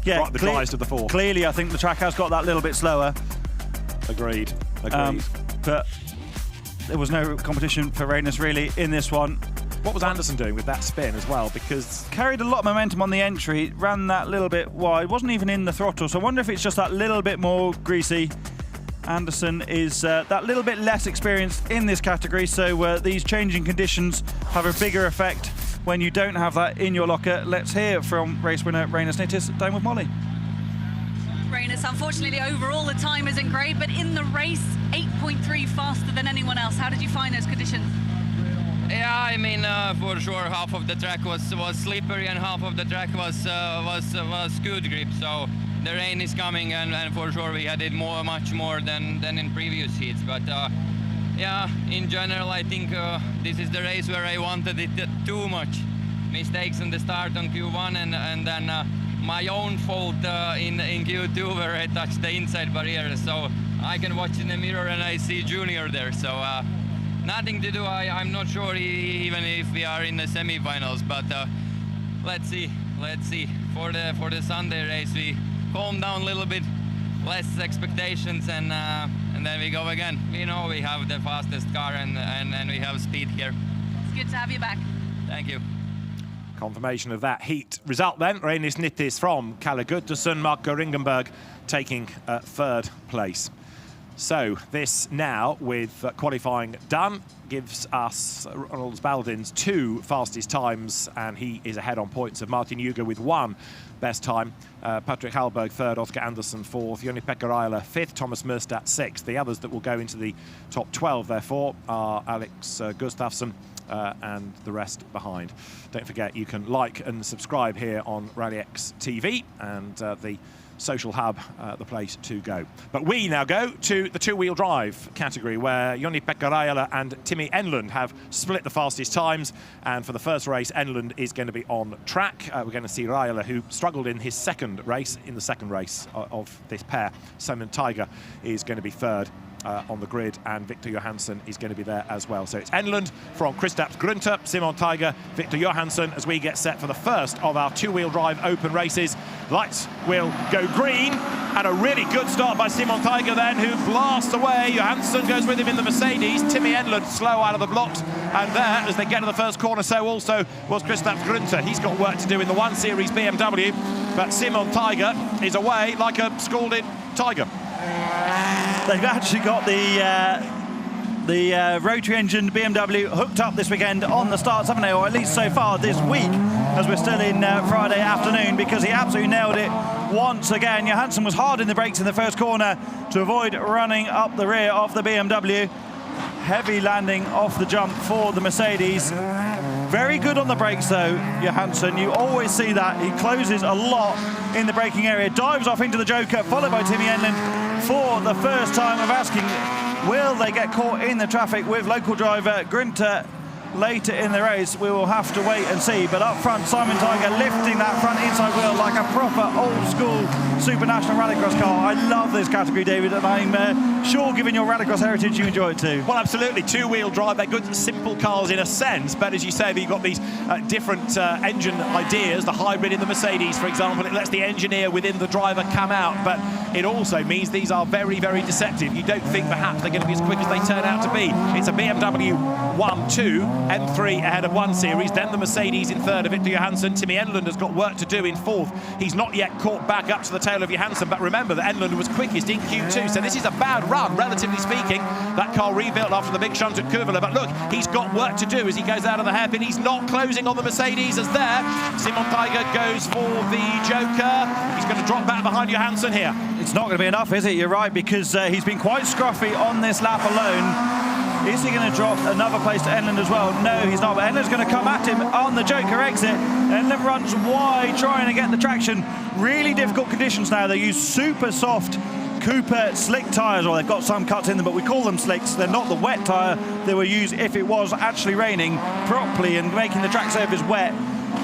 yeah, right, the driest of the four. Clearly, I think the track has got that little bit slower. Agreed. But there was no competition for Rallyx really in this one. What was Andersson doing with that spin as well? Because carried a lot of momentum on the entry, ran that little bit wide, wasn't even in the throttle. So I wonder if it's just that little bit more greasy. Andersson is that little bit less experienced in this category, so these changing conditions have a bigger effect when you don't have that in your locker. Let's hear from race winner Rallyx Nittis. Down with Molly. Rallyx, unfortunately, overall the time isn't great, but in the race, 8.3 faster than anyone else. How did you find those conditions? Yeah, I mean, for sure, half of the track was slippery and half of the track was good grip. So the rain is coming, and for sure we had it much more than in previous heats. But yeah, in general, I think this is the race where I wanted it too much. Mistakes in the start on Q1, and then my own fault in Q2 where I touched the inside barrier. So I can watch in the mirror and I see Junior there. So nothing to do. I'm not sure even if we are in the semi-finals, but let's see. For the Sunday race, we calm down a little bit, less expectations, and then we go again. We know we have the fastest car and we have speed here. It's good to have you back. Thank you. Confirmation of that heat result then. Rallyx Nittis from Kalle Gutterson, Marco Ringenberg taking third place. So this now, with qualifying done, gives us Ronald Spalding's 2 fastest times, and he is ahead on points of Martin Ugar with 1 best time. Patrick Hallberg 3rd, Oscar Andersson 4th, Joni-Pekka Raila 5th, Thomas Merstadt 6th. The others that will go into the top 12, therefore, are Alex Gustafsson and the rest behind. Don't forget, you can like and subscribe here on Rallyx TV, and the social hub, the place to go. But we now go to the two-wheel drive category, where Joni-Pekka Raiola and Timi Enlund have split the fastest times. And for the first race, Enlund is going to be on track. We're going to see Raiola, who struggled in his second race, of this pair. Simon Tiger is going to be third on the grid, and Victor Johansson is going to be there as well. So it's Enlund from Kristaps Grünter, Simon Tiger, Victor Johansson, as we get set for the first of our two-wheel drive open races. Lights will go green, and a really good start by Simon Tiger then, who blasts away. Johansson goes with him in the Mercedes. Timi Enlund slow out of the blocks, and there, as they get to the first corner, so also was Kristaps Grünter. He's got work to do in the 1 Series BMW, but Simon Tiger is away like a scalded tiger. They've actually got the rotary engine BMW hooked up this weekend on the starts, haven't they? Or at least so far this week, as we're still in Friday afternoon, because he absolutely nailed it once again. Johansson was hard in the brakes in the first corner to avoid running up the rear of the BMW. Heavy landing off the jump for the Mercedes. Very good on the brakes though, Johansson. You always see that. He closes a lot in the braking area. Dives off into the Joker, followed by Timi Enlund for the first time of asking, will they get caught in the traffic with local driver Grünter later in the race? We will have to wait and see. But up front, Simon Tiger lifting that front inside wheel like a proper old school Super National Rallycross car. I love this category, David, and I'm sure, given your Rallycross heritage, you enjoy it too. Well, absolutely. Two-wheel drive, they're good, simple cars in a sense, but as you say, you've got these different engine ideas. The hybrid in the Mercedes, for example, it lets the engineer within the driver come out, but it also means these are very, very deceptive. You don't think perhaps they're going to be as quick as they turn out to be. It's a BMW 1-2, M3 ahead of 1 Series, then the Mercedes in third of Victor Johansson. Timi Enlund has got work to do in fourth. He's not yet caught back up to the tail of Johansson, but remember that Enlund was quickest in Q2, so this is a bad run, relatively speaking. That car rebuilt after the big shunt at Kuvela, but look, he's got work to do as he goes out of the hairpin. He's not closing on the Mercedes as there. Simon Tiger goes for the Joker. He's going to drop back behind Johansson here. It's not going to be enough, is it? You're right, because he's been quite scruffy on this lap alone. Is he going to drop another place to Enlund as well? No, he's not. But Enlund's going to come at him on the Joker exit. Enlund runs wide, trying to get the traction. Really difficult conditions now. They use super soft Cooper slick tyres, or they've got some cuts in them, but we call them slicks. They're not the wet tyre they were used if it was actually raining properly and making the track surface wet.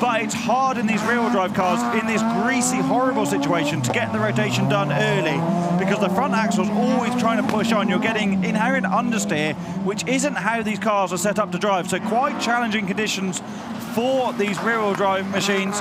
But it's hard in these rear-wheel drive cars in this greasy, horrible situation to get the rotation done early, because the front axle's always trying to push on. You're getting inherent understeer, which isn't how these cars are set up to drive. So quite challenging conditions for these rear-wheel drive machines.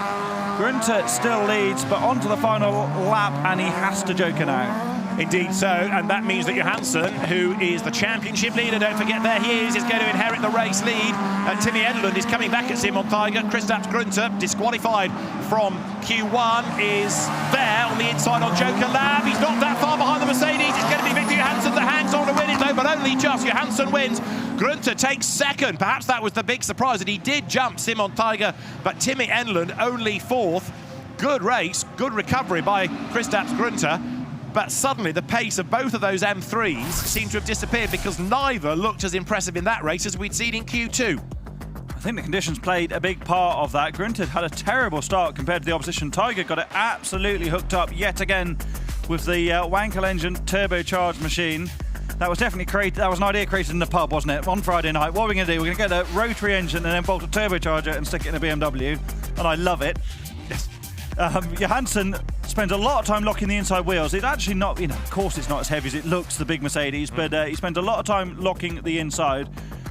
Grünter still leads, but onto the final lap, and he has to Joker now. Indeed so, and that means that Johansson, who is the championship leader, don't forget there he is going to inherit the race lead. Timi Enlund is coming back at Simon Tiger. Kristaps Grünter, disqualified from Q1, is there on the inside on Joker Lab. He's not that far behind the Mercedes. It's going to be Victor Johansson that hangs on to win it though, but only just. Johansson wins. Grünter takes second. Perhaps that was the big surprise, that he did jump Simon Tiger, but Timi Enlund only fourth. Good race, good recovery by Kristaps Grünter. But suddenly the pace of both of those M3s seemed to have disappeared, because neither looked as impressive in that race as we'd seen in Q2. I think the conditions played a big part of that. Grünter had a terrible start compared to the opposition. Tiger got it absolutely hooked up yet again with the Wankel engine turbocharged machine. That was definitely created. That was an idea created in the pub, wasn't it? On Friday night, what are we going to do? We're going to get a rotary engine and then bolt a turbocharger and stick it in a BMW, and I love it. Yes. Johansson spends a lot of time locking the inside wheels. It's actually not, of course it's not as heavy as it looks, the big Mercedes, but he spends a lot of time locking the inside.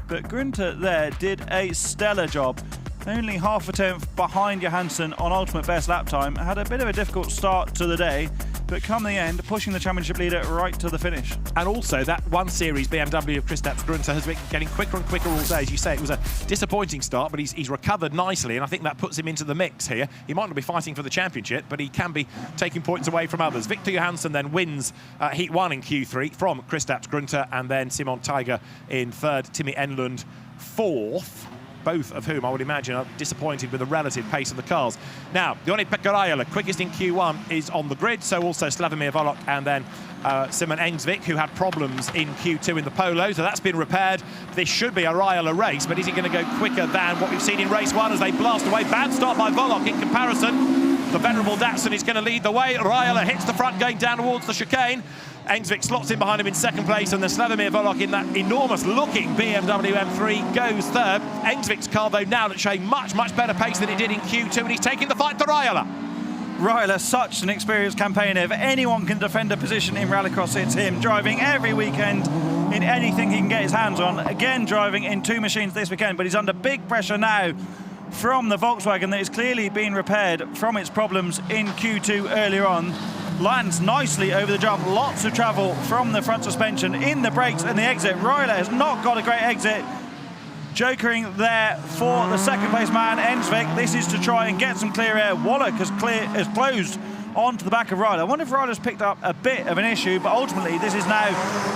But Grünter there did a stellar job. Only half a tenth behind Johansson on ultimate best lap time. Had a bit of a difficult start to the day, but come the end, pushing the championship leader right to the finish. And also that 1 Series BMW of Kristaps Grünter has been getting quicker and quicker all day. As you say, it was a disappointing start, but he's recovered nicely, and I think that puts him into the mix here. He might not be fighting for the championship, but he can be taking points away from others. Victor Johansson then wins Heat 1 in Q3 from Kristaps Grünter, and then Simon Tiger in third, Timi Enlund fourth. Both of whom I would imagine are disappointed with the relative pace of the cars. Now, Joni-Pekka Raiola, quickest in Q1, is on the grid, so also Slavomir Volok and then Simon Engsvik, who had problems in Q2 in the Polo, so that's been repaired. This should be a Raiola race, but is he going to go quicker than what we've seen in race 1 as they blast away? Bad start by Volok in comparison. The venerable Datsun is going to lead the way. Raila hits the front going down towards the chicane. Engsvik slots in behind him in second place, and then Slavomir Volok in that enormous-looking BMW M3 goes third. Engsvik's car, though, now showing much, much better pace than it did in Q2, and he's taking the fight to Raila. Raila, such an experienced campaigner. If anyone can defend a position in Rallycross, it's him. Driving every weekend in anything he can get his hands on. Again, driving in 2 machines this weekend, but he's under big pressure now from the Volkswagen that is clearly being repaired from its problems in Q2 earlier on. Lands nicely over the jump, lots of travel from the front suspension in the brakes and the exit. Raila has not got a great exit. Jokering there for the second place man, Engsvik. This is to try and get some clear air. Wallach has closed onto the back of Raila. I wonder if Raila's picked up a bit of an issue, but ultimately this is now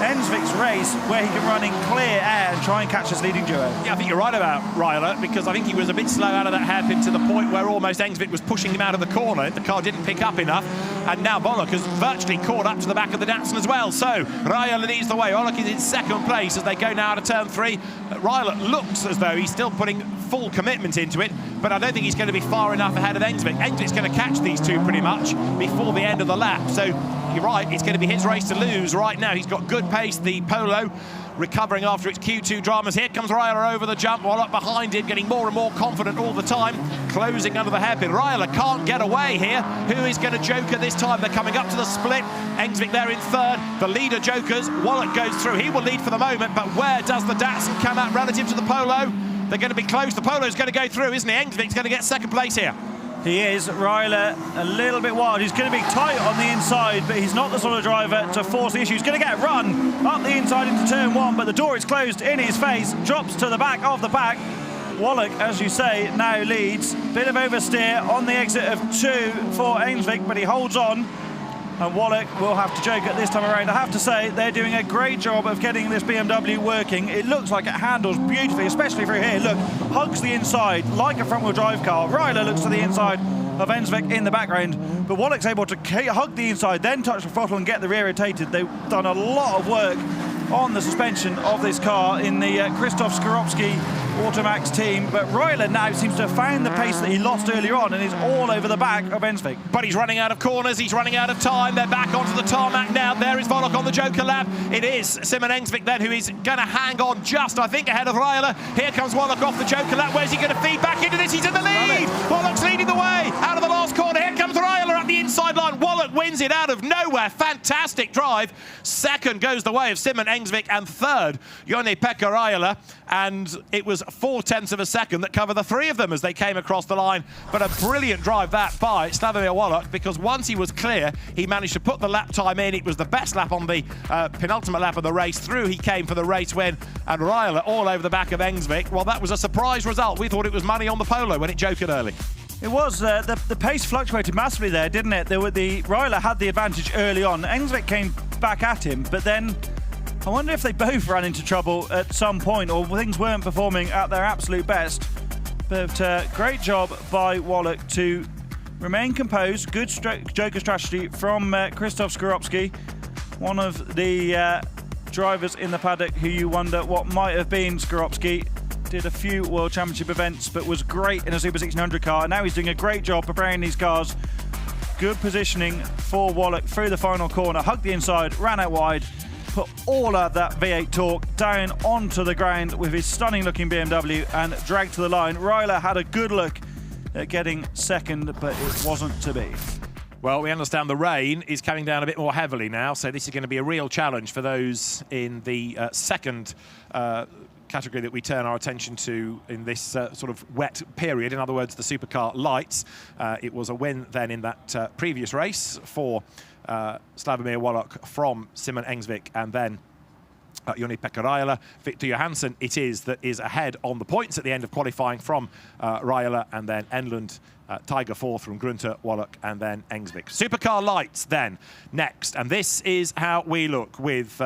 Engsvik's race where he can run in clear air and try and catch his leading duo. Yeah, I think you're right about Raila, because I think he was a bit slow out of that hairpin to the point where almost Engsvik was pushing him out of the corner. The car didn't pick up enough, and now Volok has virtually caught up to the back of the Datsun as well. So Raila leads the way. Volok is in second place as they go now to turn 3. Raila looks as though he's still putting full commitment into it, but I don't think he's going to be far enough ahead of Engsvik. Engsvik's going to catch these two pretty much before the end of the lap. So you're right, it's going to be his race to lose right now. He's got good pace, the Polo, recovering after its Q2 dramas. Here comes Raila over the jump, while up behind him, getting more and more confident all the time, closing under the hairpin. Raila can't get away here. Who is going to joker this time? They're coming up to the split. Engsvik there in third. The leader jokers. Wallach goes through. He will lead for the moment, but where does the Datsun come out relative to the Polo? They're going to be close. The Polo's going to go through, isn't he? Engsvik's going to get second place here. He is. Raila a little bit wild. He's going to be tight on the inside, but he's not the sort of driver to force the issue. He's going to get a run up the inside into turn 1, but the door is closed in his face. Drops to the back of the pack. Wallach, as you say, now leads. Bit of oversteer on the exit of 2 for Engsvik, but he holds on. And Wallach will have to joke at this time around. I have to say, they're doing a great job of getting this BMW working. It looks like it handles beautifully, especially through here. Look, hugs the inside like a front-wheel drive car. Raila looks to the inside of Engsvik in the background, but Wallach's able to hug the inside, then touch the throttle and get the rear rotated. They've done a lot of work on the suspension of this car in the Krzysztof Skorupski Automax team, but Raila now seems to have found the pace that he lost earlier on and is all over the back of Engsvik. But he's running out of corners, he's running out of time. They're back onto the tarmac now. There is Volok on the Joker lap. It is Simon Engsvik then who is going to hang on just, I think, ahead of Raila. Here comes Volok off the Joker lap. Where's he going to feed back into this? He's in the lead. Volok's leading the way out of the last corner. Here comes Raila up the inside line. Wallach wins it out of nowhere. Fantastic drive. Second goes the way of Simon Engsvik, and third, Joni-Pekka Raila. And it was 0.4 of a second that covered the 3 of them as they came across the line. But a brilliant drive that by Slavomir Wallach, because once he was clear, he managed to put the lap time in. It was the best lap on the penultimate lap of the race. Through he came for the race win, and Raila all over the back of Engsvik. Well, that was a surprise result. We thought it was money on the Polo when it jokered early. It was. The pace fluctuated massively there, didn't it? Raila had the advantage early on. Engsvik came back at him, but then I wonder if they both ran into trouble at some point, or things weren't performing at their absolute best. But great job by Wallach to remain composed. Good joker strategy from Krzysztof Skorupski, one of the drivers in the paddock who you wonder what might have been. Skorupski did a few World Championship events, but was great in a Super 1600 car. Now he's doing a great job preparing these cars. Good positioning for Wallach through the final corner. Hugged the inside, ran out wide, put all of that V8 torque down onto the ground with his stunning looking BMW and dragged to the line. Raila had a good look at getting second, but it wasn't to be. Well, we understand the rain is coming down a bit more heavily now, so this is going to be a real challenge for those in the second category that we turn our attention to in this sort of wet period. In other words, the Supercar Lights. It was a win then in that previous race for Slavomir Wallach from Simon Engsvik, and then Joni-Pekka Raila. Victor Johansson it is that is ahead on the points at the end of qualifying from Raila, and then Enlund, Tiger fourth from Grunter, Wallach, and then Engsvik. Supercar Lights then next, and this is how we look with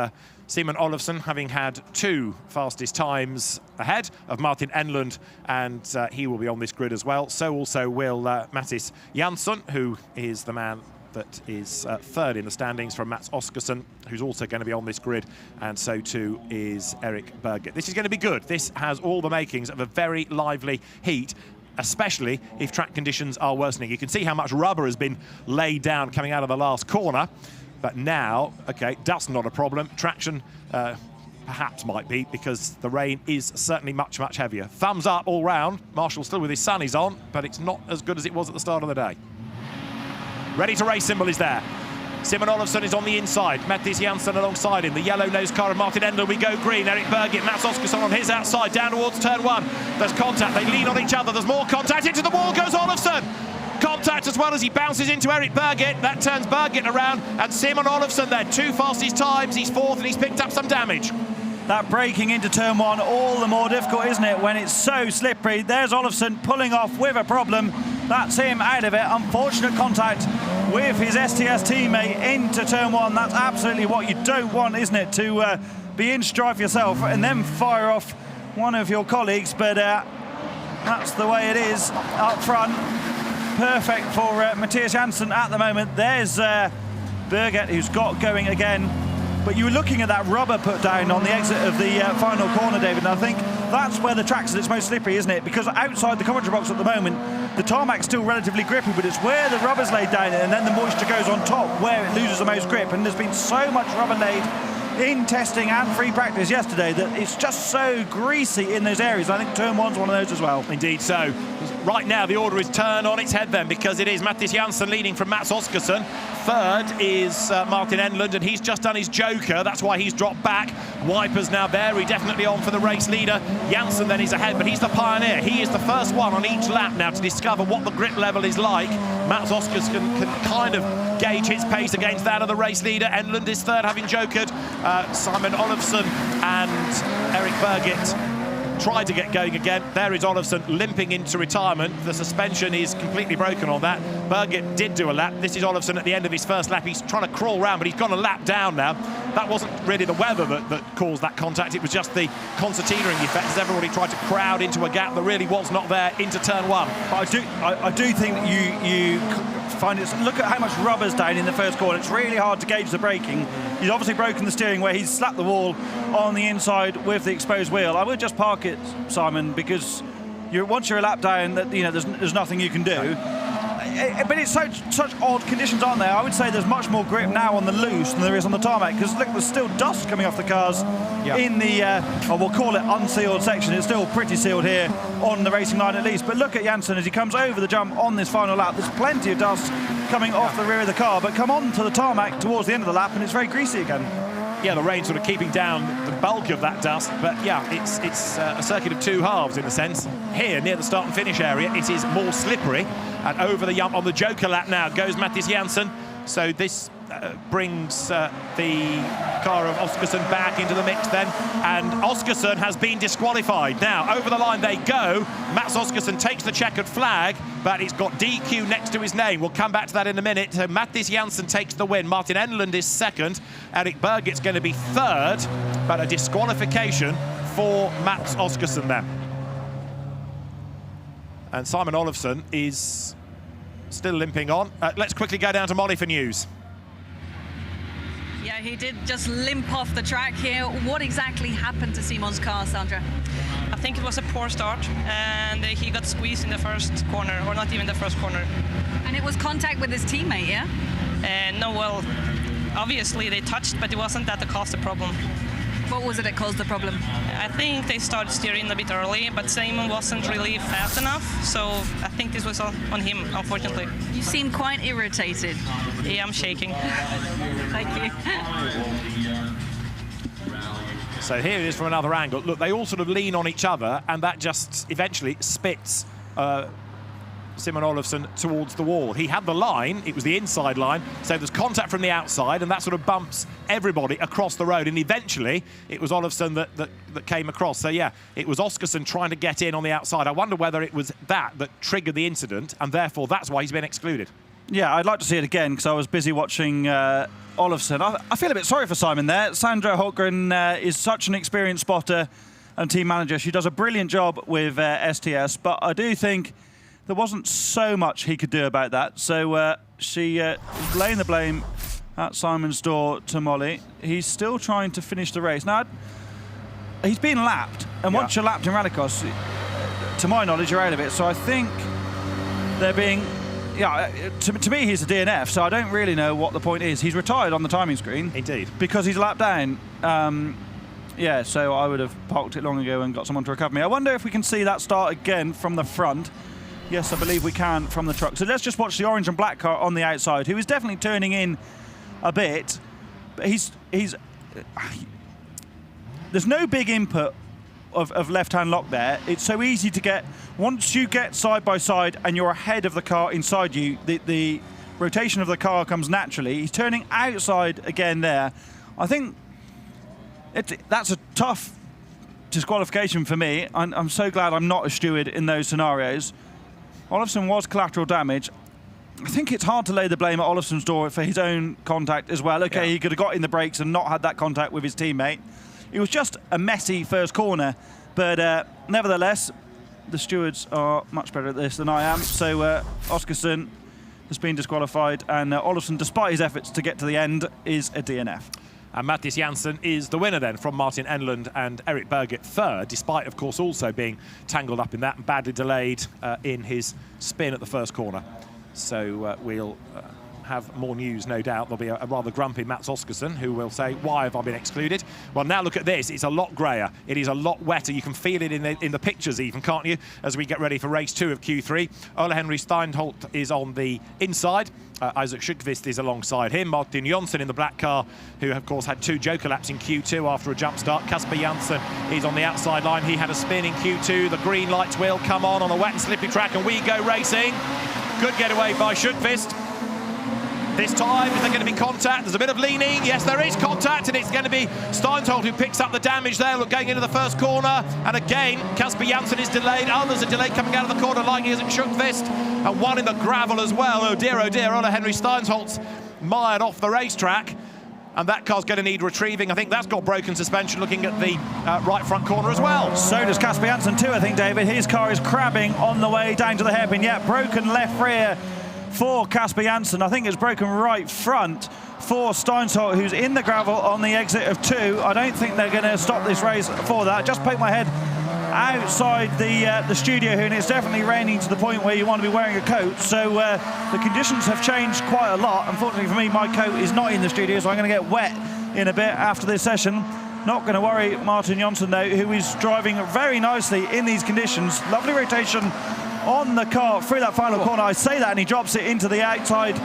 Simon Olofsson having had 2 fastest times ahead of Martin Enlund, and he will be on this grid as well. So also will Mattis Jansson, who is the man that is third in the standings from Mats Oskarsson, who's also going to be on this grid, and so too is Eric Berget. This is going to be good. This has all the makings of a very lively heat. especially if track conditions are worsening. You can see how much rubber has been laid down coming out of the last corner. But now, okay, dust not a problem. Traction perhaps might be, because the rain is certainly much, much heavier. Thumbs up all round. Marshall still with his sunnies on, but it's not as good as it was at the start of the day. Ready to race symbol is there. Simon Olofsson is on the inside. Mattis Janssen alongside him. The yellow-nosed car of Martin Endler. We go green. Eric Berget, Mats Oskarsson on his outside, down towards turn 1. There's contact. They lean on each other. There's more contact. Into the wall goes Olofsson. Contact as well as he bounces into Eric Berget. That turns Berget around. And Simon Olofsson there, 2 fastest times. He's 4th and he's picked up some damage. That braking into turn 1, all the more difficult, isn't it, when it's so slippery. There's Olofsson pulling off with a problem. That's him out of it. Unfortunate contact with his STS teammate into turn 1. That's absolutely what you don't want, isn't it, to be in strife yourself and then fire off one of your colleagues. But that's the way it is up front. Perfect for Mattias Janssen at the moment. There's Berget, who's got going again. But you were looking at that rubber put down on the exit of the final corner, David, and I think that's where the track's at its most slippery, isn't it? Because outside the commentary box at the moment, the tarmac's still relatively grippy, but it's where the rubber's laid down and then the moisture goes on top where it loses the most grip. And there's been so much rubber laid in testing and free practice yesterday that it's just so greasy in those areas. I think turn 1's one of those as well. Indeed so. Right now the order is turned on its head then, because it is Mattis Janssen leading from Mats Oskarsson. 3rd is Martin Enlund, and he's just done his joker. That's why he's dropped back. Wipers now very definitely on for the race leader. Janssen then is ahead, but he's the pioneer. He is the first one on each lap now to discover what the grip level is like. Mats Oskarsson can kind of gauge his pace against that of the race leader. Enlund is 3rd, having jokered. Simon Olofsson and Eric Berget tried to get going again. There is Olofsson limping into retirement. The suspension is completely broken on that. Berget did do a lap. This is Olofsson at the end of his first lap. He's trying to crawl round, but he's gone a lap down now. That wasn't really the weather that caused that contact. It was just the concertinaing effect as everybody tried to crowd into a gap that really was not there into turn 1. But I do think that you find it. Look at how much rubber's down in the first corner. It's really hard to gauge the braking. He's obviously broken the steering where he's slapped the wall on the inside with the exposed wheel. I would just park it, Simon, because once you're a lap down, that there's nothing you can do. But it's such odd conditions, aren't there? I would say there's much more grip now on the loose than there is on the tarmac, because look, there's still dust coming off the cars in the, we'll call it unsealed section. It's still pretty sealed here on the racing line at least. But look at Janssen as he comes over the jump on this final lap. There's plenty of dust coming off the rear of the car, but come on to the tarmac towards the end of the lap and it's very greasy again. Yeah, the rain sort of keeping down the bulk of that dust, but yeah, it's a circuit of 2 halves in a sense. Here, near the start and finish area, it is more slippery, and over the jump on the joker lap now goes Mattis Janssen. So this brings the car of Oskarsson back into the mix then, and Oskarsson has been disqualified. Now, over the line they go. Mats Oskarsson takes the checkered flag, but it's got DQ next to his name. We'll come back to that in a minute. So Mattis Janssen takes the win. Martin Enlund is 2nd. Eric Berget's going to be 3rd, but a disqualification for Mats Oskarsson then. And Simon Olofsson is still limping on. Let's quickly go down to Molly for news. Yeah, he did just limp off the track here. What exactly happened to Simon's car, Sandra? I think it was a poor start, and he got squeezed in the first corner, or not even the first corner. And it was contact with his teammate, yeah? No, well, obviously they touched, but it wasn't that that caused the problem. What was it that caused the problem? I think they started steering a bit early, but Simon wasn't really fast enough, so I think this was on him, unfortunately. You seem quite irritated. Yeah, I'm shaking. Thank you. So here it is from another angle. Look, they all sort of lean on each other, and that just eventually spits Simon Olofsson towards the wall. He had the line, it was the inside line, so there's contact from the outside, and that sort of bumps everybody across the road, and eventually it was Olofsson that came across. So yeah, it was Oskarsson trying to get in on the outside. I wonder whether it was that triggered the incident, and therefore that's why he's been excluded. Yeah, I'd like to see it again, because I was busy watching Olofsson. I feel a bit sorry for Simon there. Sandra Holmgren is such an experienced spotter and team manager. She does a brilliant job with STS, but I do think there wasn't so much he could do about that. So she is laying the blame at Simon's door to Molly. He's still trying to finish the race. Now, he's been lapped, and once you're lapped in Rallycross, to my knowledge, are out of it. So I think they're being, yeah, to me, he's a DNF, so I don't really know what the point is. He's retired on the timing screen. Indeed. Because he's a lap down. Yeah, so I would have parked it long ago and got someone to recover me. I wonder if we can see that start again from the front. Yes, I believe we can from the truck. So let's just watch the orange and black car on the outside, who is definitely turning in a bit. But there's no big input of left-hand lock there. It's so easy to get, once you get side by side and you're ahead of the car inside you, the rotation of the car comes naturally. He's turning outside again there. I think that's a tough disqualification for me. I'm so glad I'm not a steward in those scenarios. Olofsson was collateral damage. I think it's hard to lay the blame at Olofsson's door for his own contact as well. Okay, he could have got in the brakes and not had that contact with his teammate. It was just a messy first corner, but nevertheless, the stewards are much better at this than I am. So Oskarsson has been disqualified, and Olofsson, despite his efforts to get to the end, is a DNF. And Mattis Jansen is the winner then, from Martin Enlund and Eric Berget third, despite, of course, also being tangled up in that and badly delayed in his spin at the first corner. So we'll have more news, no doubt. There'll be a rather grumpy Mats Oskarsson, who will say, why have I been excluded? Well, now look at this. It's a lot greyer. It is a lot wetter. You can feel it in the pictures even, can't you, as we get ready for race 2 of Q3. Ole-Henry Steinholt is on the inside. Isaac Schuckvist is alongside him. Martin Jonsson in the black car, who, of course, had 2 joker laps in Q2 after a jump start. Kasper Janssen is on the outside line. He had a spin in Q2. The green lights will come on a wet and slippery track, and we go racing. Good getaway by Schuckvist. This time, is there going to be contact? There's a bit of leaning. Yes, there is contact, and it's going to be Steinholt who picks up the damage there. Look, going into the first corner. And again, Kasper Janssen is delayed. Others are delayed coming out of the corner, like Isaac Schuckvist. And one in the gravel as well. Oh dear, Ole-Henry Steinholt's mired off the racetrack. And that car's going to need retrieving. I think that's got broken suspension, looking at the right front corner as well. So does Kasper Janssen too, I think, David. His car is crabbing on the way down to the hairpin. Yeah, broken left rear for Kasper Janssen. I think it's broken right front for Steinholt, who's in the gravel on the exit of 2. I don't think they're going to stop this race for that. Just poke my head outside the studio here, and it's definitely raining to the point where you want to be wearing a coat. So the conditions have changed quite a lot. Unfortunately for me, my coat is not in the studio, so I'm going to get wet in a bit after this session. Not going to worry Martin Jonsson, though, who is driving very nicely in these conditions. Lovely rotation on the car through that final corner. I say that, and he drops it into the outside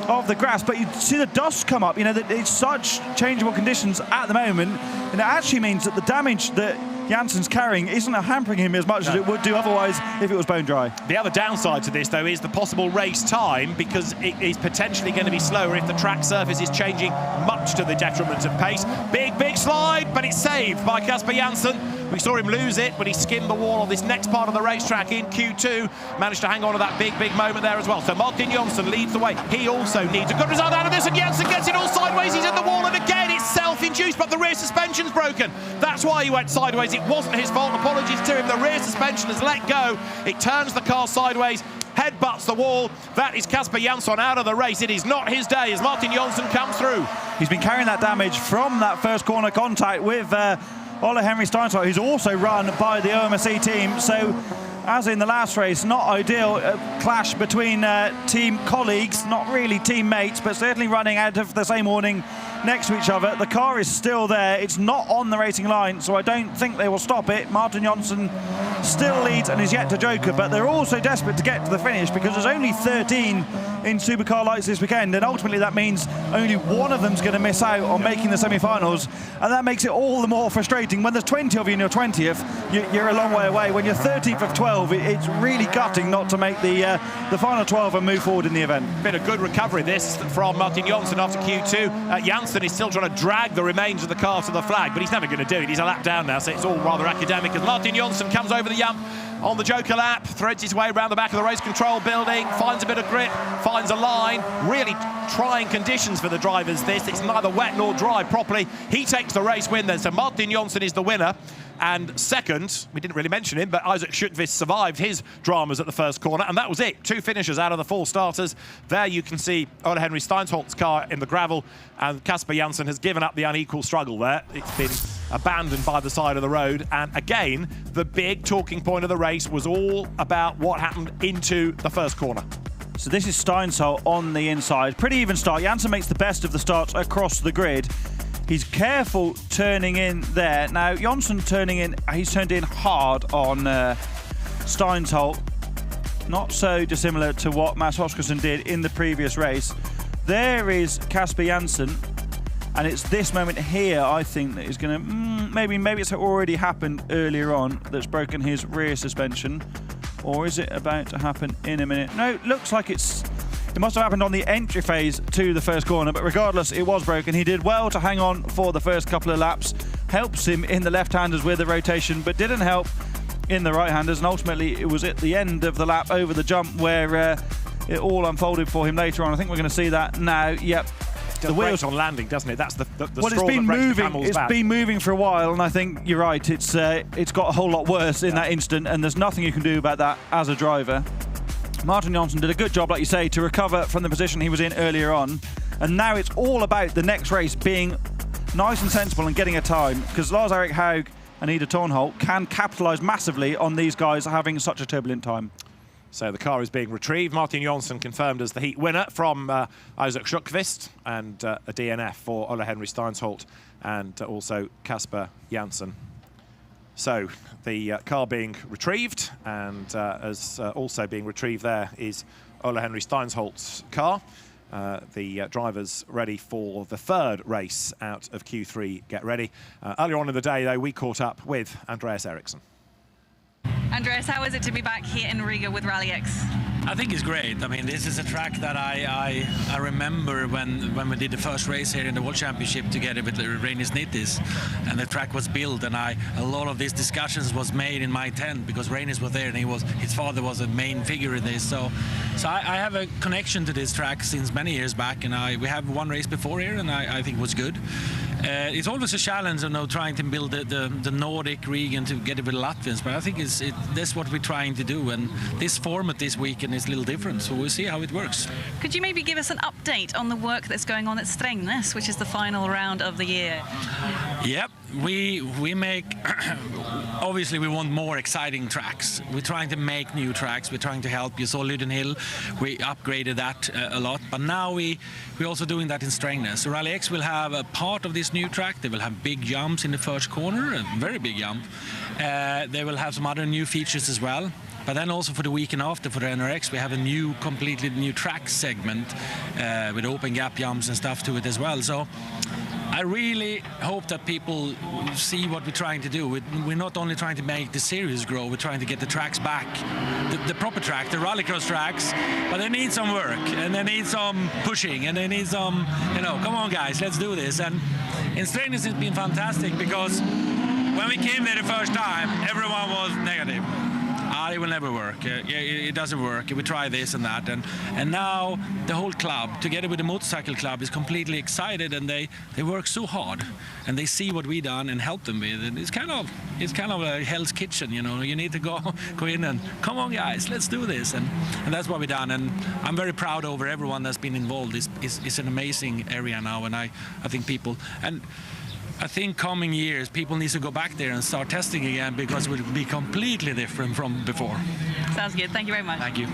of the grass, but you see the dust come up. You know, that it's such changeable conditions at the moment, and it actually means that the damage that Janssen's carrying isn't hampering him as much as it would do otherwise if it was bone dry. The other downside to this, though, is the possible race time, because it is potentially going to be slower if the track surface is changing much to the detriment of pace. Big slide, but it's saved by Kasper Janssen. We saw him lose it, but he skimmed the wall on this next part of the racetrack in Q2. Managed to hang on to that big moment there as well. So Martin Jonsson leads the way. He also needs a good result out of this, and Janssen gets it all sideways. He's in the wall, and again, it's self-induced, but the rear suspension's broken. That's why he went sideways. It wasn't his fault. Apologies to him. The rear suspension has let go. It turns the car sideways, headbutts the wall. That is Kasper Janssen out of the race. It is not his day as Martin Jonsson comes through. He's been carrying that damage from that first corner contact with Ole-Henry Steinholt, who's also run by the OMSE team. So, as in the last race, not ideal clash between team colleagues, not really teammates, but certainly running out of the same warning next to each other. The car is still there. It's not on the racing line, so I don't think they will stop it. Martin Jonsson still leads and is yet to joker, but they're also desperate to get to the finish because there's only 13 in Supercar Lights this weekend, and ultimately that means only one of them's going to miss out on making the semi-finals, and that makes it all the more frustrating. When there's 20 of you in your 20th, you're a long way away. When you're 13th of 12, it's really gutting not to make the final 12 and move forward in the event. Been a good recovery this from Martin Jonsson after Q2. Janssen is still trying to drag the remains of the car to the flag, but he's never going to do it. He's a lap down now, so it's all rather academic as Martin Jonsson comes over the jump on the joker lap, threads his way around the back of the race control building, finds a bit of grip, finds a line. Really trying conditions for the drivers this. It's neither wet nor dry properly. He takes the race win then, so Martin Jonsson is the winner. And second, we didn't really mention him, but Isaac Schuckvist survived his dramas at the first corner, and that was it. 2 finishers out of the 4 starters. There you can see Ole-Henry Steinholt's car in the gravel, and Kasper Janssen has given up the unequal struggle there. It's been abandoned by the side of the road. And again, the big talking point of the race was all about what happened into the first corner. So this is Steinsholt on the inside. Pretty even start. Janssen makes the best of the starts across the grid. He's careful turning in there. Now, Janssen turning in, he's turned in hard on Steinsholt. Not so dissimilar to what Mads Oskarsson did in the previous race. There is Kasper Janssen. And it's this moment here, I think, that is going to... maybe it's already happened earlier on that's broken his rear suspension. Or is it about to happen in a minute? No, it looks like it must have happened on the entry phase to the first corner. But regardless, it was broken. He did well to hang on for the first couple of laps. Helps him in the left-handers with the rotation, but didn't help in the right-handers. And ultimately, it was at the end of the lap over the jump where it all unfolded for him later on. I think we're going to see that now. Yep. The wheels on landing, doesn't it? That's the well, straw it's been that breaks the moving. camel's It's back. been moving for a while, and I think you're right. It's got a whole lot worse in that instant, and there's nothing you can do about that as a driver. Martin Janssen did a good job, like you say, to recover from the position he was in earlier on, and now it's all about the next race being nice and sensible and getting a time, because Lars-Erik Haug and Ida Tornholt can capitalise massively on these guys having such a turbulent time. So the car is being retrieved. Martin Janssen confirmed as the heat winner from Isaac Schuckvist, and a DNF for Ole Henry Steinsholt and also Kasper Janssen. So the car being retrieved, and as also being retrieved there is Ole Henry Steinsholt's car. The drivers ready for the third race out of Q3 Get Ready. Earlier on in the day, though, we caught up with Andreas Eriksson. Andreas, how is it to be back here in Riga with Rallyx? I think it's great. I mean, this is a track that I remember when we did the first race here in the World Championship together with Reinis Nittis, and the track was built, and a lot of these discussions was made in my tent because Reinis was there, and his father was a main figure in this. So I have a connection to this track since many years back, and we have one race before here, and I think it was good. It's always a challenge, trying to build the Nordic region to get it with Latvians, but I think that's what we're trying to do, and this format this weekend is a little different, so we'll see how it works. Could you maybe give us an update on the work that's going on at Strängnäs, which is the final round of the year? Yep, we make obviously we want more exciting tracks. We're trying to make new tracks. We're trying to help. You saw Lyden Hill, we upgraded that a lot, but now we're also doing that in Strängnäs. So Rallyx will have a part of this new track. They will have big jumps in the first corner, a very big jump. They will have some other new features as well. But then also for the weekend after, for the NRX, we have a completely new track segment with open gap jumps and stuff to it as well. So I really hope that people see what we're trying to do. We're not only trying to make the series grow, we're trying to get the tracks back, the proper track, the rallycross tracks, but they need some work, and they need some pushing, and they need some, come on guys, let's do this. And in Strängnäs it's been fantastic, because when we came there the first time, everyone was negative. It will never work. It doesn't work. We try this and that, and now the whole club, together with the motorcycle club, is completely excited, and they work so hard, and they see what we done and help them with. And it's kind of a Hell's Kitchen, You need to go in and come on, guys, let's do this, and that's what we done. And I'm very proud over everyone that's been involved. It's an amazing area now, and I think people and. I think coming years, people need to go back there and start testing again, because it will be completely different from before. Sounds good. Thank you very much. Thank you.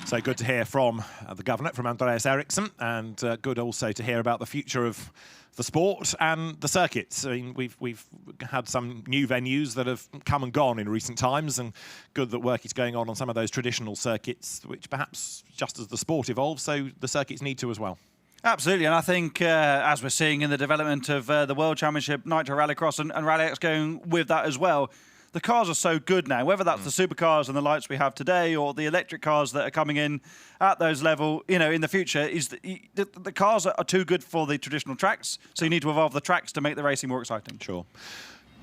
So good to hear from the governor, from Andreas Eriksson, and good also to hear about the future of the sport and the circuits. I mean, we've had some new venues that have come and gone in recent times, and good that work is going on some of those traditional circuits, which perhaps just as the sport evolves, so the circuits need to as well. Absolutely, and I think as we're seeing in the development of the World Championship, Nitro Rallycross and Rallyx going with that as well, the cars are so good now, whether that's the supercars and the lights we have today or the electric cars that are coming in at those level, in the future, is the cars are too good for the traditional tracks, so you need to evolve the tracks to make the racing more exciting. Sure.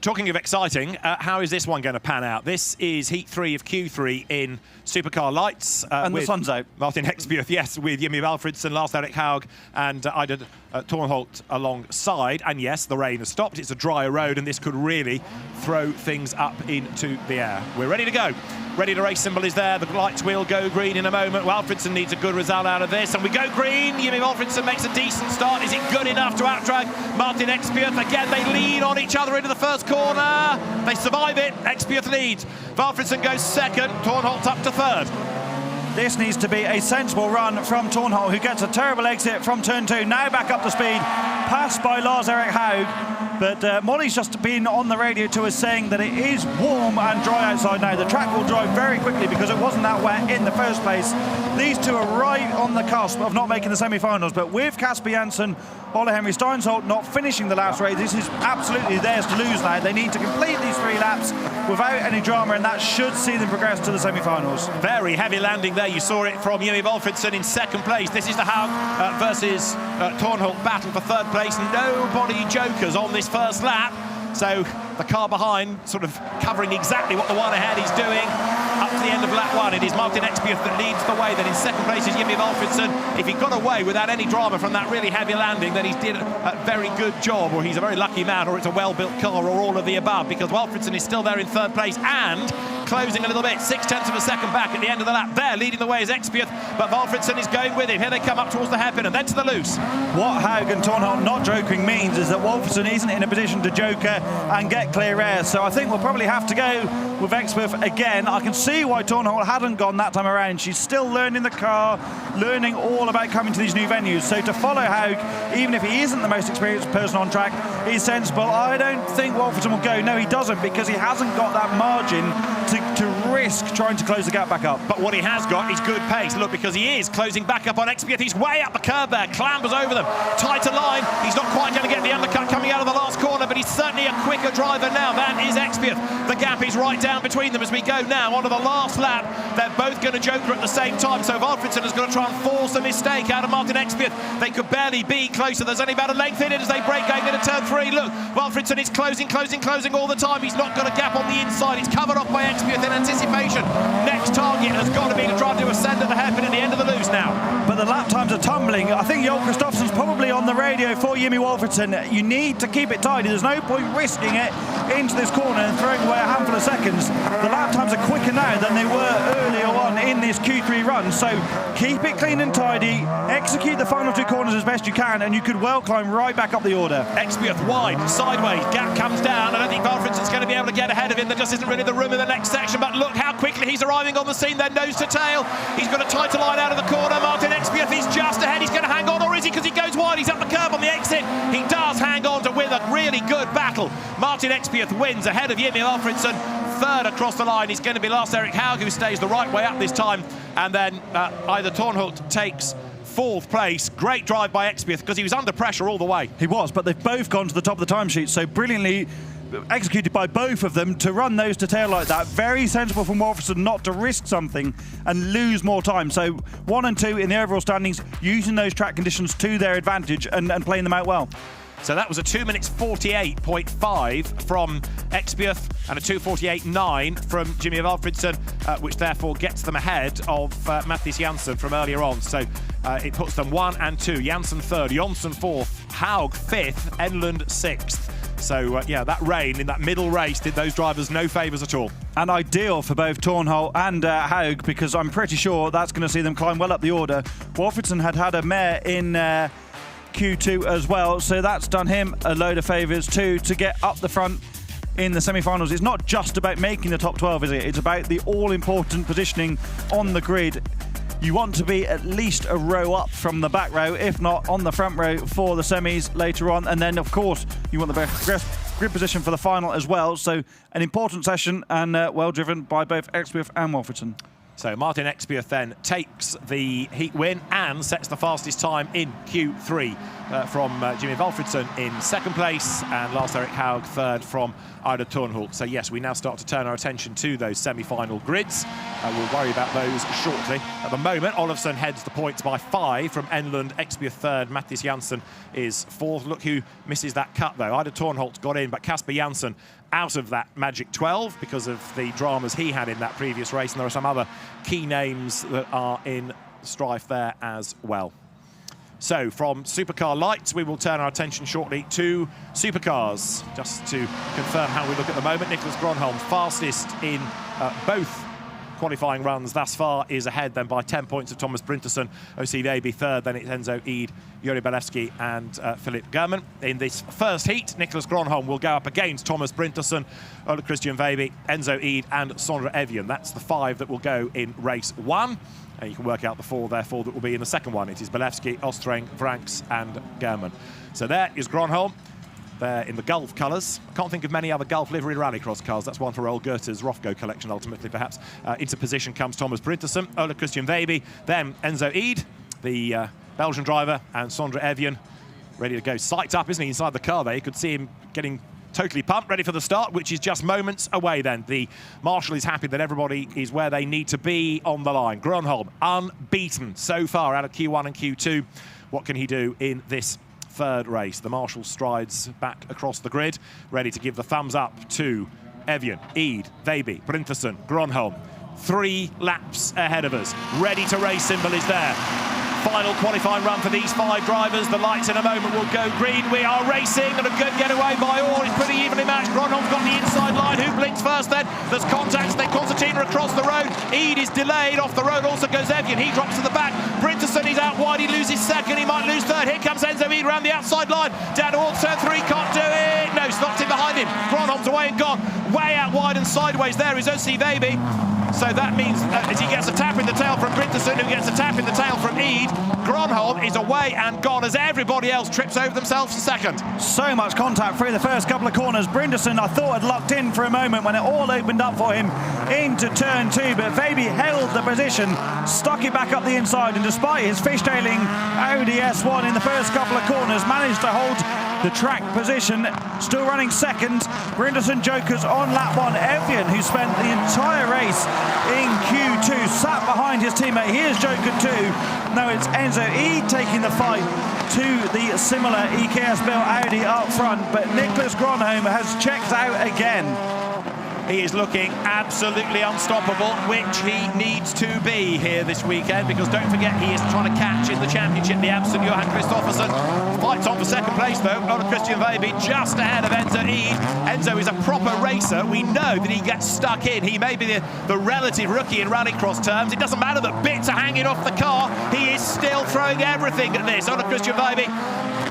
Talking of exciting, how is this one going to pan out? This is Heat 3 of Q3 in Supercar Lights. And the sun's out. Martin Hexbjerg, yes, with Jimmy Valfridsson, Lars-Erik Haug and Ida Tornholt alongside. And yes, the rain has stopped. It's a drier road, and this could really throw things up into the air. We're ready to go. Ready to race symbol is there. The lights will go green in a moment. Walfridsson needs a good result out of this, and we go green. Jimmy Walfridsson makes a decent start. Is it good enough to outdrag Martin Expieth? Again, they lean on each other into the first corner. They survive it. Expieth leads. Walfridsson goes second. Tornholt up to third. This needs to be a sensible run from Tornholt, who gets a terrible exit from turn 2. Now back up to speed, passed by Lars-Erik Haug. But Molly's just been on the radio to us saying that it is warm and dry outside now. The track will dry very quickly because it wasn't that wet in the first place. These two are right on the cusp of not making the semi-finals. But with Casper Janssen, Ole Henry Steinsholt not finishing the last race, this is absolutely theirs to lose now. They need to complete these 3 laps without any drama, and that should see them progress to the semi-finals. Very heavy landing there. You saw it from Jimmy Walfridsson in second place. This is the Haug versus Tornholt battle for third place. Nobody jokers on this first lap. So the car behind sort of covering exactly what the one ahead is doing. Up to the end of lap 1, it is Martin Expieth that leads the way. Then in second place is Jimmy Walfridsson. If he got away without any drama from that really heavy landing, then he did a very good job, or he's a very lucky man, or it's a well-built car, or all of the above, because Walfridsson is still there in third place and closing a little bit, 0.6 of a second back at the end of the lap. There, leading the way is Expieth, but Walfridsson is going with him. Here they come up towards the hairpin and then to the loose. What Haug and Tornholt not joking means is that Walfridsson isn't in a position to joker and get clear air. So I think we'll probably have to go with Expieth again. I can see why Tornholt hadn't gone that time around. She's still learning the car, learning all about coming to these new venues. So to follow Haug, even if he isn't the most experienced person on track, is sensible. I don't think Walfridsson will go. No, he doesn't, because he hasn't got that margin to risk trying to close the gap back up. But what he has got is good pace. Look, because he is closing back up on Expieth. He's way up the curb there, clambers over them. Tighter line. He's not quite going to get the undercut coming out of the last corner, but he's certainly a quicker driver now. That is Expieth. The gap is right down between them as we go now onto the last lap. They're both going to joker at the same time, so Walfridsson is going to try and force a mistake out of Martin Expieth. They could barely be closer. There's only about a length in it as they break going into turn 3. Look, Walfridsson is closing all the time. He's not got a gap on the inside. He's covered off by Expieth in anticipation. Next target has got to be to try to ascend at the hairpin at the end of the loose now. But the lap times are tumbling. I think Joel Kristoffersen's probably on the radio for Jimmy Walfridsson. You need to keep it tidy. There's no point risking it into this corner and throwing away a handful of seconds. The lap times are quicker now than they were earlier on in this Q3 run. So keep it clean and tidy. Execute the final 2 corners as best you can, and you could well climb right back up the order. Expieth wide, sideways, gap comes down. I don't think Walfridsson's going to be able to get ahead of him. There just isn't really the room in the next section, but look how quickly he's arriving on the scene. They're nose to tail. He's got a tighter line out of the corner. Martin Expieth is just ahead. He's going to hang on, or is he? Because he goes wide. He's up the curb on the exit. He does hang on to win a really good battle. Martin Expieth wins ahead of Jimmy Walfridsson. Third across the line is going to be Lars-Erik Haug, who stays the right way up this time. And then either Tornholt takes 4th place. Great drive by Expieth because he was under pressure all the way. He was, but they've both gone to the top of the timesheet, so brilliantly executed by both of them to run nose to tail like that. Very sensible from Walfridsson not to risk something and lose more time. So 1 and 2 in the overall standings, using those track conditions to their advantage and playing them out well. So that was a 2 minutes 48.5 from Expieth and a 2:48.9 from Jimmy Walfridsson, which therefore gets them ahead of Mathias Janssen from earlier on. So it puts them 1 and 2. Janssen 3rd, Jonsson 4th, Haug 5th, Enlund 6th. So, yeah, that rain in that middle race did those drivers no favours at all. And ideal for both Tornholt and Haug, because I'm pretty sure that's going to see them climb well up the order. Walfridsson had a mare in Q2 as well, so that's done him a load of favours too to get up the front in the semi-finals. It's not just about making the top 12, is it? It's about the all-important positioning on the grid. You want to be at least a row up from the back row, if not on the front row for the semis later on. And then, of course, you want the best grid position for the final as well. So an important session and well driven by both Expieth and Walfridsson. So Martin Expieth then takes the heat win and sets the fastest time in Q3 from Jimmy Walfridsson in 2nd place and Lars-Erik Haug 3rd from Ida Tornholt. So yes, we now start to turn our attention to those semi-final grids. We'll worry about those shortly. At the moment, Olofsson heads the points by 5 from Enlund. Expieth 3rd, Mathias Janssen is 4th. Look who misses that cut though. Ida Tornholt got in, but Casper Janssen out of that magic 12 because of the dramas he had in that previous race, and there are some other key names that are in strife there as well. So from Supercar Lights, we will turn our attention shortly to Supercars. Just to confirm how we look at the moment, Niklas Gronholm, fastest in both qualifying runs thus far, is ahead then by 10 points of Thomas Bryntesson. OC Veiby third, then it's Enzo Eid, Juri Belewski and Philip German. In this first heat, Niklas Gronholm will go up against Thomas Bryntesson, Ole Christian Veiby, Enzo Eid and Sondre Evian. That's the 5 that will go in race 1. And you can work out the 4, therefore, that will be in the second one. It is Belewski, Ostreng, Vranks and German. So there is Gronholm. There in the Gulf colours. I can't think of many other Gulf livery rallycross cars. That's one for old Goethe's Rofco collection, ultimately, perhaps. Into position comes Thomas Bryntesson, Ole Christian Veiby, then Enzo Eid, the Belgian driver, and Sondre Evian, ready to go. Sights up, isn't he, inside the car there? You could see him getting totally pumped, ready for the start, which is just moments away then. The marshal is happy that everybody is where they need to be on the line. Gronholm, unbeaten so far out of Q1 and Q2. What can he do in this third race? The marshal strides back across the grid, ready to give the thumbs up to Evian, Eid, Veiby, Bryntesson, Gronholm. 3 laps ahead of us. Ready to race symbol is there. Final qualifying run for these 5 drivers. The lights in a moment will go green. We are racing, and a good getaway by all. It's pretty evenly matched. Gronholm's got the inside line. Who blinks first then? There's contacts. Then Concertina across the road. Eid is delayed. Off the road also goes Evian. He drops to the back. Bryntesson is out wide. He loses second. He might lose third. Here comes Enzo Eid around the outside line. Down towards turn 3. Can't do it. No, stopped in behind him. Gronholm's away and gone. Way out wide and sideways there is OC Veiby. So that means as he gets a tap in the tail from Bryntesson, who gets a tap in the tail from Eid, Gronholm is away and gone as everybody else trips over themselves to second. So much contact through the first couple of corners. Bryntesson, I thought, had locked in for a moment when it all opened up for him into turn 2, but Veiby held the position, stuck it back up the inside, and despite his fishtailing Audi S1 in the first couple of corners, managed to hold the track position. Still running second. Bryntesson jokers on lap 1. Evian, who spent the entire race in Q2, sat behind his teammate. Here's joker 2. Now it's Enzo Eid taking the fight to the similar EKS built Audi up front, but Niklas Gronholm has checked out again. He is looking absolutely unstoppable, which he needs to be here this weekend, because don't forget, he is trying to catch in the championship the Addison Johan Kristoffersson. Fights on for second place though. Ole Christian Veiby just ahead of Enzo Eid. Enzo is a proper racer. We know that he gets stuck in. He may be the relative rookie in rallycross terms. It doesn't matter that bits are hanging off the car. He is still throwing everything at this. Ole Christian Veiby,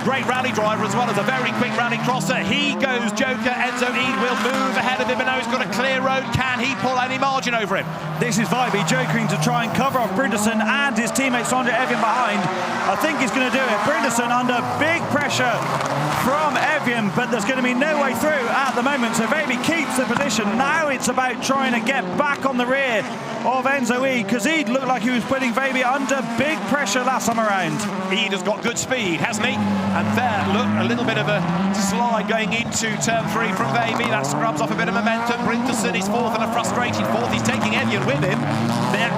great rally driver as well as a very quick rally crosser. He goes joker. Enzo Eid will move ahead of him, and now he's got a clear road. Can he pull any margin over him? This is Veiby jokering to try and cover off Bryntesson and his teammate Sondre Evian behind. I think he's going to do it. Bryntesson under big pressure from Evian, but there's going to be no way through at the moment, so Veiby keeps the position. Now it's about trying to get back on the rear of Enzo Eid, because Eid looked like he was putting Veiby under big pressure last time around. Eid has got good speed, hasn't he? And there, look, a little bit of a slide going into turn 3 from Veiby. That scrubs off a bit of momentum. Bryntesson is fourth, and a frustrated fourth. He's taking Evian with him.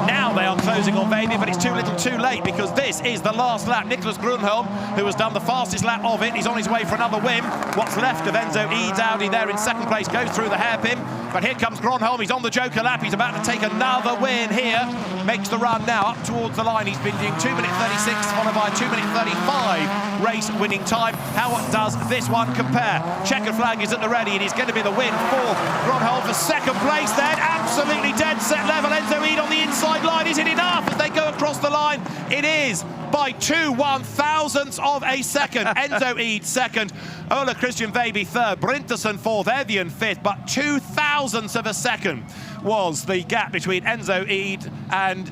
Now they are closing on Veiby, but it's too little too late, because this is the last lap. Niklas Gronholm, who has done the fastest lap of it, he's on his way for another win. What's left of Enzo Eid's Audi there in second place goes through the hairpin. But here comes Gronholm. He's on the joker lap. He's about to take another win here. Makes the run now up towards the line. He's been doing 2 minute 36, followed by a 2 minute 35 race winning time. How does this one compare? Checkered flag is at the ready. It is going to be the win for Gronholm for second place then. Absolutely dead set level. Enzo Eid on the inside line. Is it enough as they go across the line? It is by 2 1,000ths of a second. Enzo Eid second. Ole Christian Veiby third. Bryntesson fourth. Evian fifth. But 2,000ths of a second was the gap between Enzo Eid and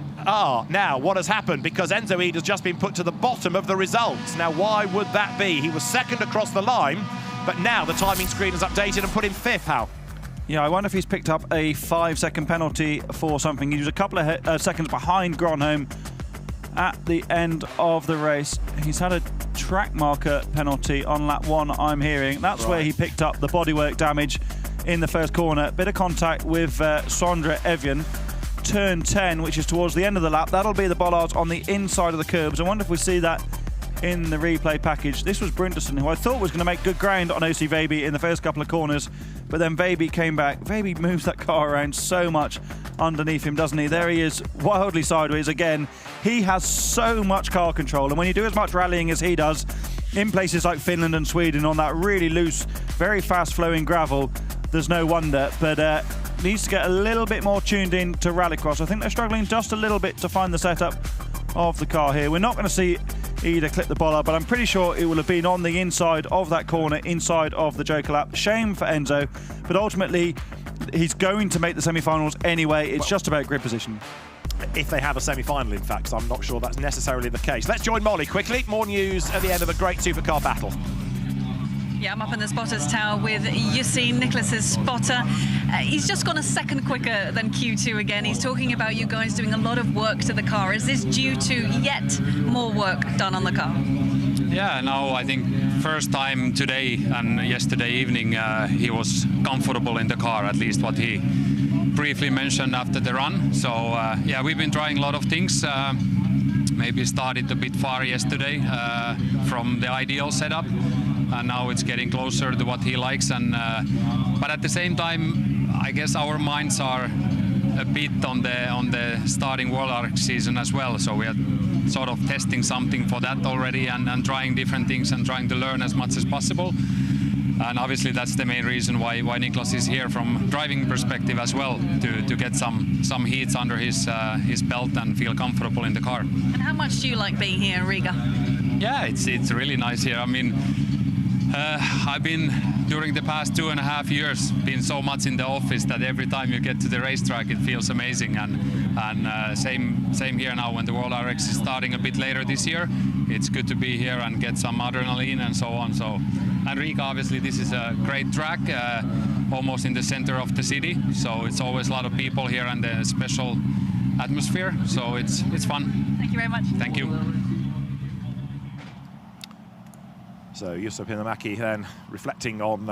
now what has happened? Because Enzo Eid has just been put to the bottom of the results. Now why would that be? He was second across the line, but now the timing screen has updated and put him fifth. How? Yeah, I wonder if he's picked up a 5-second penalty for something. He was a couple of seconds behind Gronholm at the end of the race. He's had a track marker penalty on lap 1, I'm hearing. That's right, where he picked up the bodywork damage in the first corner. Bit of contact with Sondre Evian. Turn 10, which is towards the end of the lap. That'll be the bollards on the inside of the curbs. I wonder if we see that in the replay package. This was Brinderson, who I thought was going to make good ground on OC Veby in the first couple of corners, but then Veby came back. Veby moves that car around so much underneath him, doesn't he? There he is, wildly sideways again. He has so much car control, and when you do as much rallying as he does in places like Finland and Sweden on that really loose, very fast-flowing gravel, there's no wonder. But needs to get a little bit more tuned in to Rallycross. I think they're struggling just a little bit to find the setup of the car here. We're not going to see Ida clip the bollard, but I'm pretty sure it will have been on the inside of that corner, inside of the Joker lap. Shame for Enzo, but ultimately he's going to make the semi-finals anyway. It's just about grid position. If they have a semi-final, in fact, I'm not sure that's necessarily the case. Let's join Molly quickly. More news at the end of a great supercar battle. Yeah, I'm up in the spotters tower with Jussi, Nicholas's spotter. He's just gone a second quicker than Q2 again. He's talking about you guys doing a lot of work to the car. Is this due to yet more work done on the car? Yeah, no, I think first time today and yesterday evening he was comfortable in the car, at least what he briefly mentioned after the run. So yeah, we've been trying a lot of things. Maybe started a bit far yesterday from the ideal setup, and now it's getting closer to what he likes. And but at the same time, I guess our minds are a bit on the starting World Rallyx season as well. So we are sort of testing something for that already, and trying different things and trying to learn as much as possible. And obviously that's the main reason why Niklas is here from driving perspective as well, to get some heats under his belt and feel comfortable in the car. And how much do you like being here in Riga? Yeah, it's really nice here. I mean, I've been during the past 2.5 years been so much in the office that every time you get to the racetrack it feels amazing, and same here now when the World Rallyx is starting a bit later this year. It's good to be here and get some adrenaline and so on. So, and Riga, obviously this is a great track, almost in the center of the city, so it's always a lot of people here and a special atmosphere, so it's fun. Thank you very much. Thank you. So Jusso Pinnamäki then reflecting on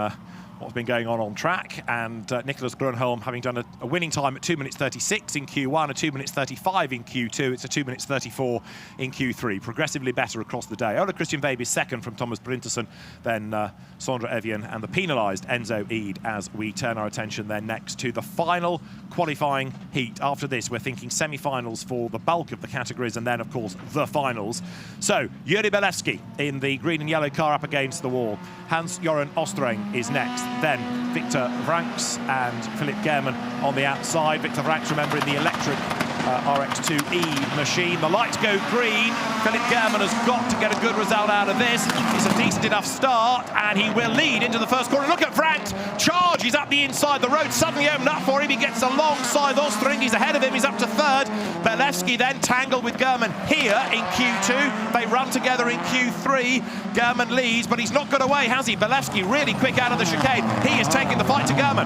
what's been going on track, and Nicholas Grönholm having done a winning time at 2 minutes 36 in Q1, a 2 minutes 35 in Q2, it's a 2 minutes 34 in Q3, progressively better across the day. Ole Christian Veby second from Thomas Brinderson, then Sondre Evian and the penalised Enzo Ede, as we turn our attention then next to the final qualifying heat. After this we're thinking semi-finals for the bulk of the categories, and then of course the finals. So Juri Belewski in the green and yellow car up against the wall. Hans-Joran Ostreng is next, then Victor Vranckx and Philip German on the outside. Victor Vranckx, remember, in the electric RX2E machine. The lights go green. Philip German has got to get a good result out of this. It's a decent enough start, and he will lead into the first corner. Look at Vranckx, charges up the inside. The road suddenly opened up for him. He gets alongside Ostreng. He's ahead of him. He's up to third. Belewski then tangled with German here in Q2. They run together in Q3. German leads, but he's not got away, has he? Belewski really quick out of the chicane. He is taking the fight to German.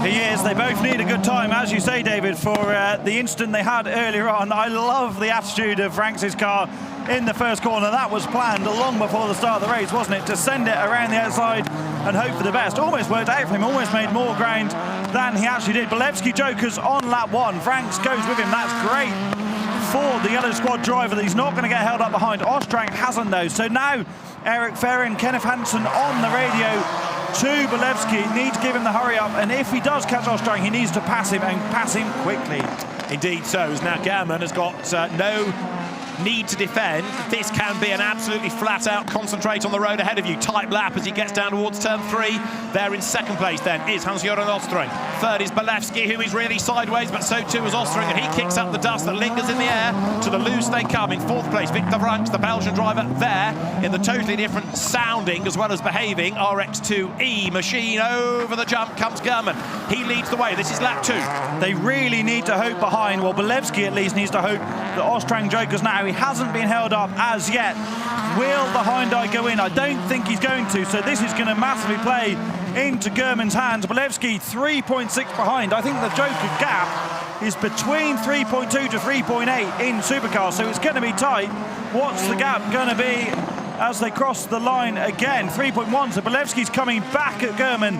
He is. They both need a good time, as you say, David, for the incident they had earlier on. I love the attitude of Vranckx's car in the first corner. That was planned long before the start of the race, wasn't it? To send it around the outside and hope for the best. Almost worked out for him, almost made more ground than he actually did. Belewski jokers on lap one. Vranckx goes with him. That's great for the yellow squad driver that he's not going to get held up behind. Ostreng hasn't though. So now Eric Ferrin, Kenneth Hansen on the radio to Belewski, need to give him the hurry up, and if he does catch Ostreng, he needs to pass him, and pass him quickly. Indeed so, as now German has got no need to defend. This can be an absolutely flat-out concentrate on the road ahead of you. Tight lap as he gets down towards turn 3. There in second place then is Hans-Joran Ostreng. Third is Belewski, who is really sideways, but so too is Ostreng, and he kicks up the dust that lingers in the air. To the loose they come. In fourth place, Victor Vranckx, the Belgian driver, there in the totally different sounding as well as behaving RX2E machine. Over the jump comes German. He leads the way. This is lap 2. They really need to hope behind. Well, Belewski at least needs to hope that Ostreng jokers now. He hasn't been held up as yet. Will the Hyundai go in? I don't think he's going to, so this is going to massively play into German's hands. Belewski 3.6 behind. I think the Joker gap is between 3.2 to 3.8 in Supercar, so it's going to be tight. What's the gap going to be as they cross the line again? 3.1, so Belewski's coming back at German.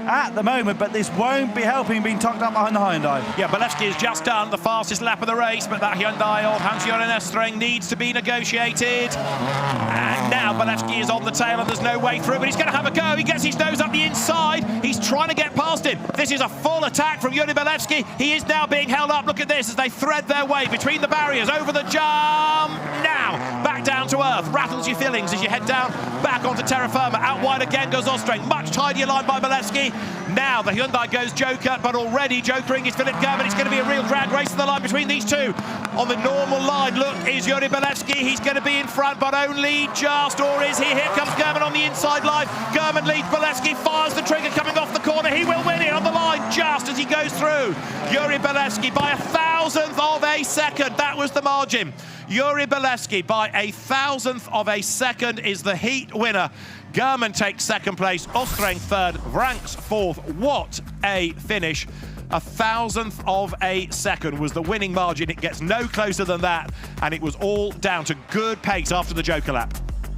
at the moment, but this won't be helping being tucked up behind the Hyundai. Yeah, Bolewski has just done the fastest lap of the race, but that Hyundai of Hans-Joachim Ostreng needs to be negotiated. And now Bolewski is on the tail and there's no way through, but he's going to have a go. He gets his nose up the inside. He's trying to get past him. This is a full attack from Yuri Bolewski. He is now being held up. Look at this as they thread their way between the barriers, over the jump. Now, back down to earth. Rattles your fillings as you head down, back onto terra firma. Out wide again goes Ostreng. Much tidier line by Bolewski. Now the Hyundai goes Joker, but already jokering is Philip German. It's going to be a real drag race to the line between these two. On the normal line, look, is Yuri Bolewski. He's going to be in front, but only just, or is he? Here comes German on the inside line. German leads Bolewski, fires the trigger coming off the corner. He will win it on the line just as he goes through. Yuri Bolewski by 1,000th of a second. That was the margin. Yuri Bolewski by 1,000th of a second is the heat winner. German takes second place, Ostreng third, Vranks fourth. What a finish. 1,000th of a second was the winning margin. It gets no closer than that, and it was all down to good pace after the Joker lap.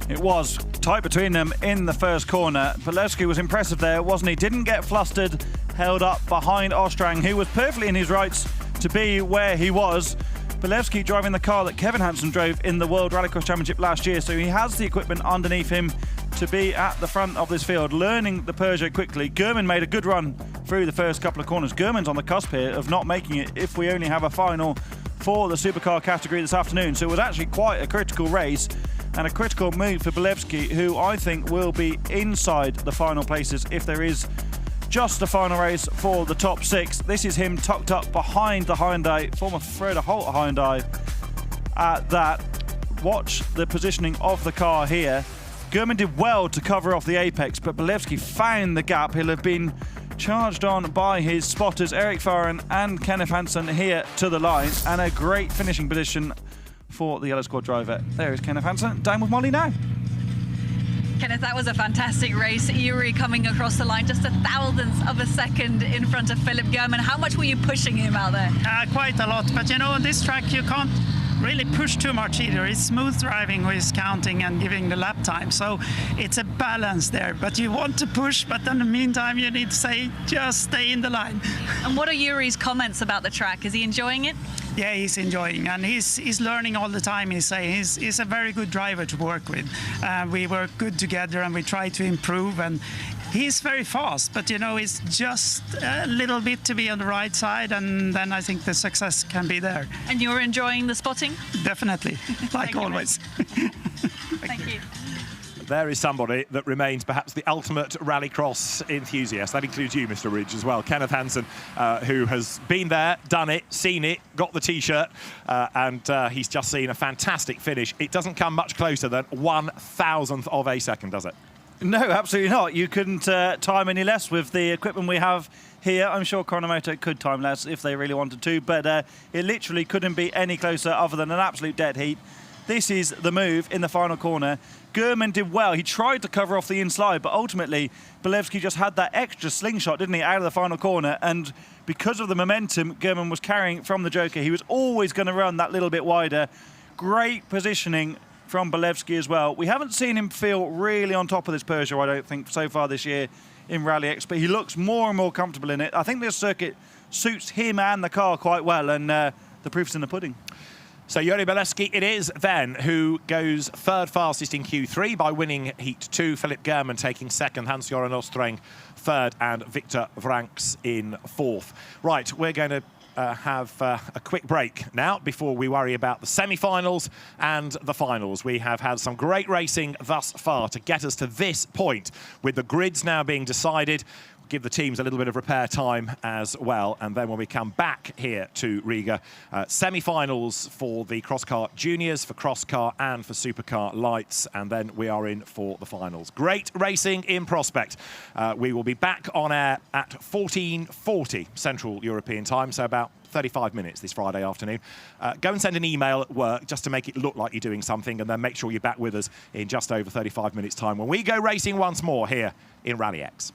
It was tight between them in the first corner. Bolewski was impressive there, wasn't he? Didn't get flustered, held up behind Ostreng, who was perfectly in his rights to be where he was. Bolewski driving the car that Kevin Hansen drove in the World Rallycross Championship last year, so he has the equipment underneath him to be at the front of this field, learning the Peugeot quickly. German made a good run through the first couple of corners. German's on the cusp here of not making it if we only have a final for the supercar category this afternoon. So it was actually quite a critical race and a critical move for Bolewski, who I think will be inside the final places if there is just a final race for the top six. This is him tucked up behind the Hyundai, former Freda Holt Hyundai at that. Watch the positioning of the car here. German did well to cover off the apex, but Bolewski found the gap. He'll have been charged on by his spotters, Erik Farren and Kenneth Hansen, here to the line, and a great finishing position for the Yellow Squad driver. There is Kenneth Hansen, down with Molly now. Kenneth, that was a fantastic race. Yuri coming across the line just 1,000th of a second in front of Philip German. How much were you pushing him out there? Quite a lot, but you know, on this track you can't really push too much either. It's smooth driving who is counting and giving the lap time, so it's a balance there. But you want to push, but in the meantime you need to say just stay in the line. And what are Yuri's comments about the track? Is he enjoying it? Yeah, he's enjoying, and he's learning all the time. He's saying he's a very good driver to work with. We work good together and we try to improve, and he's very fast, but you know, it's just a little bit to be on the right side, and then I think the success can be there. And you're enjoying the spotting? Definitely, like always. Thank you. There is somebody that remains perhaps the ultimate rallycross enthusiast. That includes you, Mr. Ridge, as well. Kenneth Hansen, who has been there, done it, seen it, got the T-shirt, and he's just seen a fantastic finish. It doesn't come much closer than 1,000th of a second, does it? No, absolutely not. You couldn't time any less with the equipment we have here. I'm sure Chronomoto could time less if they really wanted to, but it literally couldn't be any closer other than an absolute dead heat. This is the move in the final corner. German did well. He tried to cover off the inside, but ultimately Bolewski just had that extra slingshot, didn't he, out of the final corner, and because of the momentum German was carrying from the Joker, he was always going to run that little bit wider. Great positioning from Bolewski as well. We haven't seen him feel really on top of this Peugeot, I don't think, so far this year in Rallyx, but he looks more and more comfortable in it. I think this circuit suits him and the car quite well, and the proof's in the pudding. So Yuri Bolewski it is then who goes third fastest in Q3 by winning Heat 2. Philip German taking second, Hans-Joachim Ostreng third, and Victor Vranks in fourth. Right, we're going to have a quick break now before we worry about the semi-finals and the finals. We have had some great racing thus far to get us to this point, with the grids now being decided. Give the teams a little bit of repair time as well, and then when we come back here to Riga, semi-finals for the Crosscar Juniors, for Crosscar and for Supercar Lights, and then we are in for the finals. Great racing in prospect. We will be back on air at 14:40 Central European time, so about 35 minutes this Friday afternoon. Go and send an email at work just to make it look like you're doing something, and then make sure you're back with us in just over 35 minutes time when we go racing once more here in Rallyx.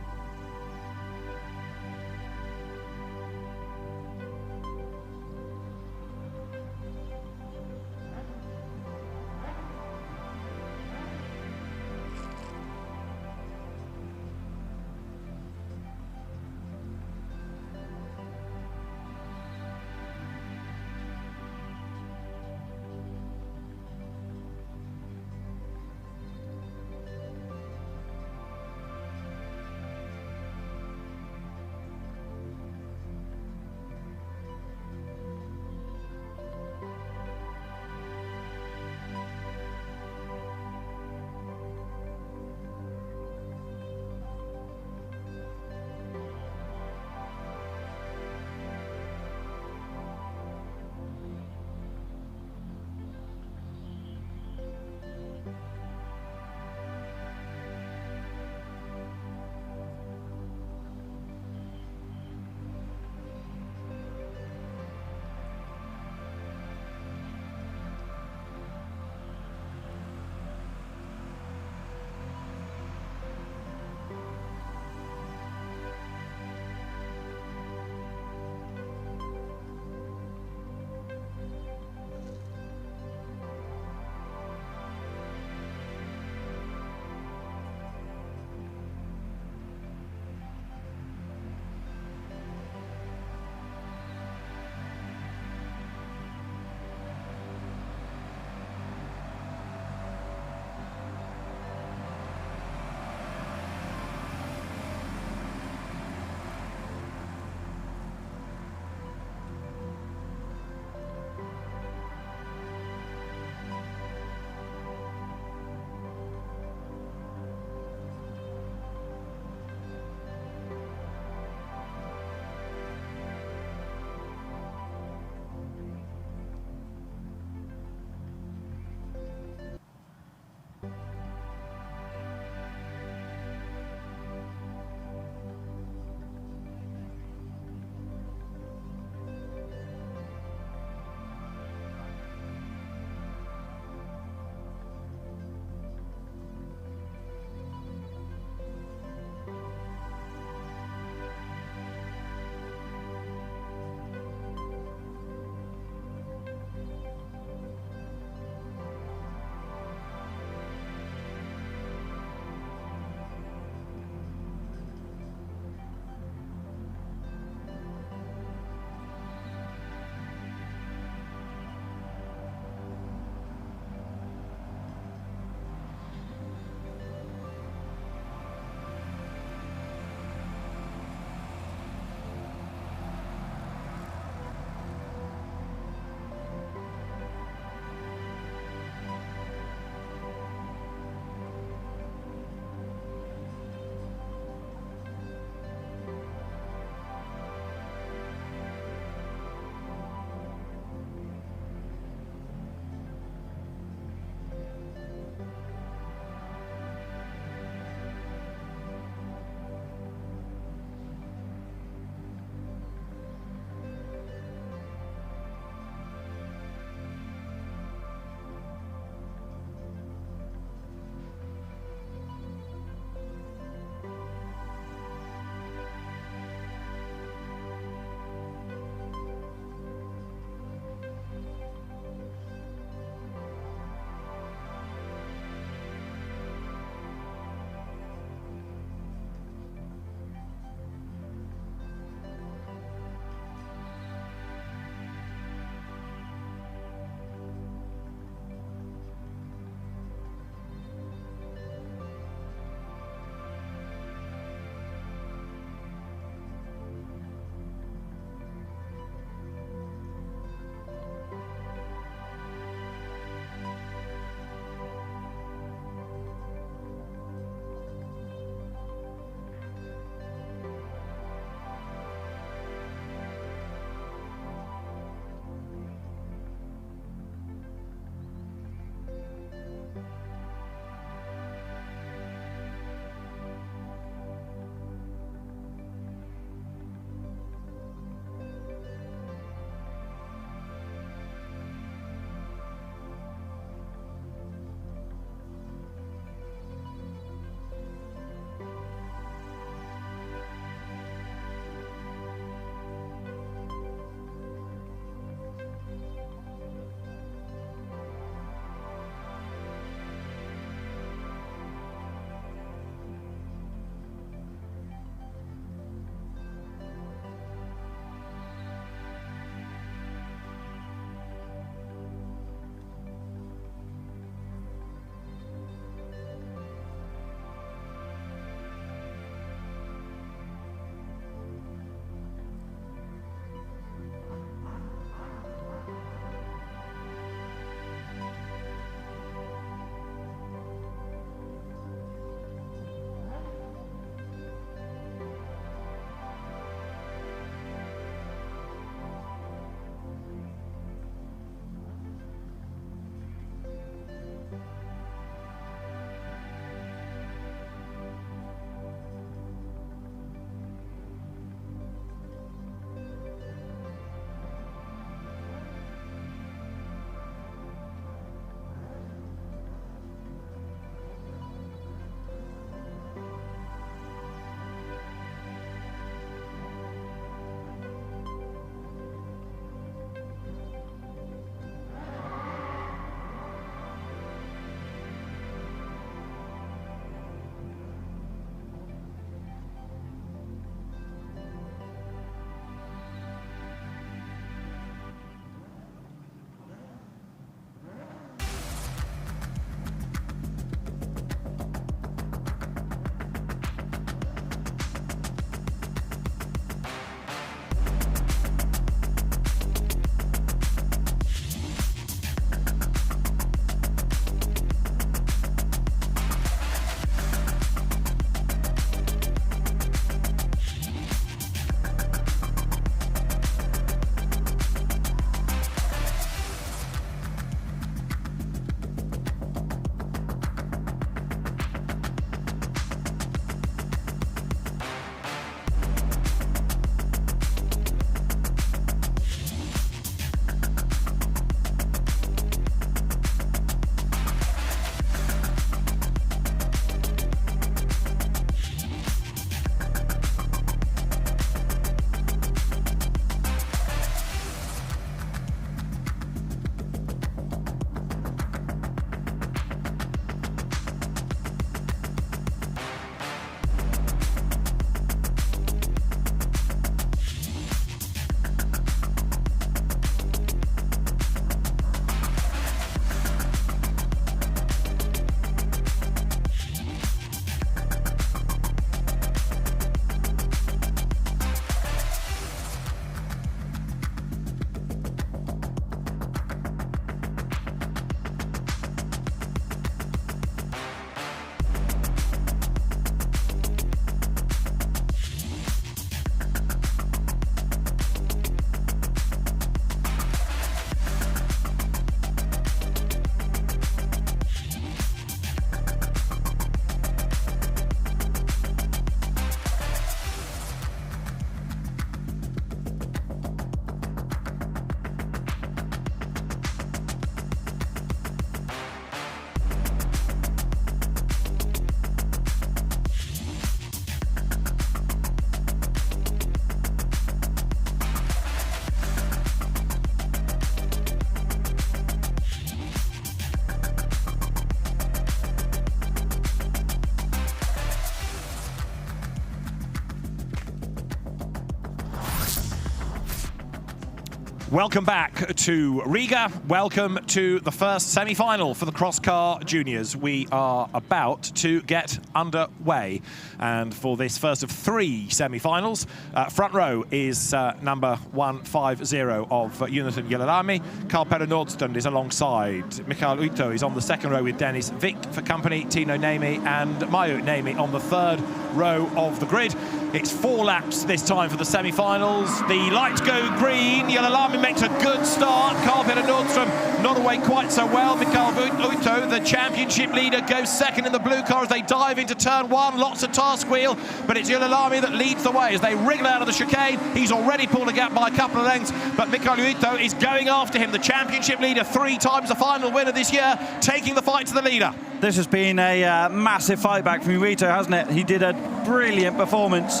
Welcome back to Riga. Welcome to the first semi-final for the Crosscar Juniors. We are about to get underway. And for this first of 3 semi-finals, front row is number 150 of Jonathan Jalilami. Karl-Petter Nordstrand is alongside. Mikael Uitto is on the second row with Dennis Vick for company. Tino Niemi and Maiju Niemi on the third row of the grid. It's 4 laps this time for the semi-finals. The lights go green. Jalilami makes a good start. Karl-Petter Nordstrand not away quite so well. Mikael Uitto, the championship leader, goes second in the blue car as they dive into turn 1. Lots of task wheel, but it's Jalilami that leads the way as they wriggle out of the chicane. He's already pulled a gap by a couple of lengths, but Mikael Uitto is going after him. The championship leader, 3 times the final winner this year, taking the fight to the leader. This has been a massive fight back from Uitto, hasn't it? He did a brilliant performance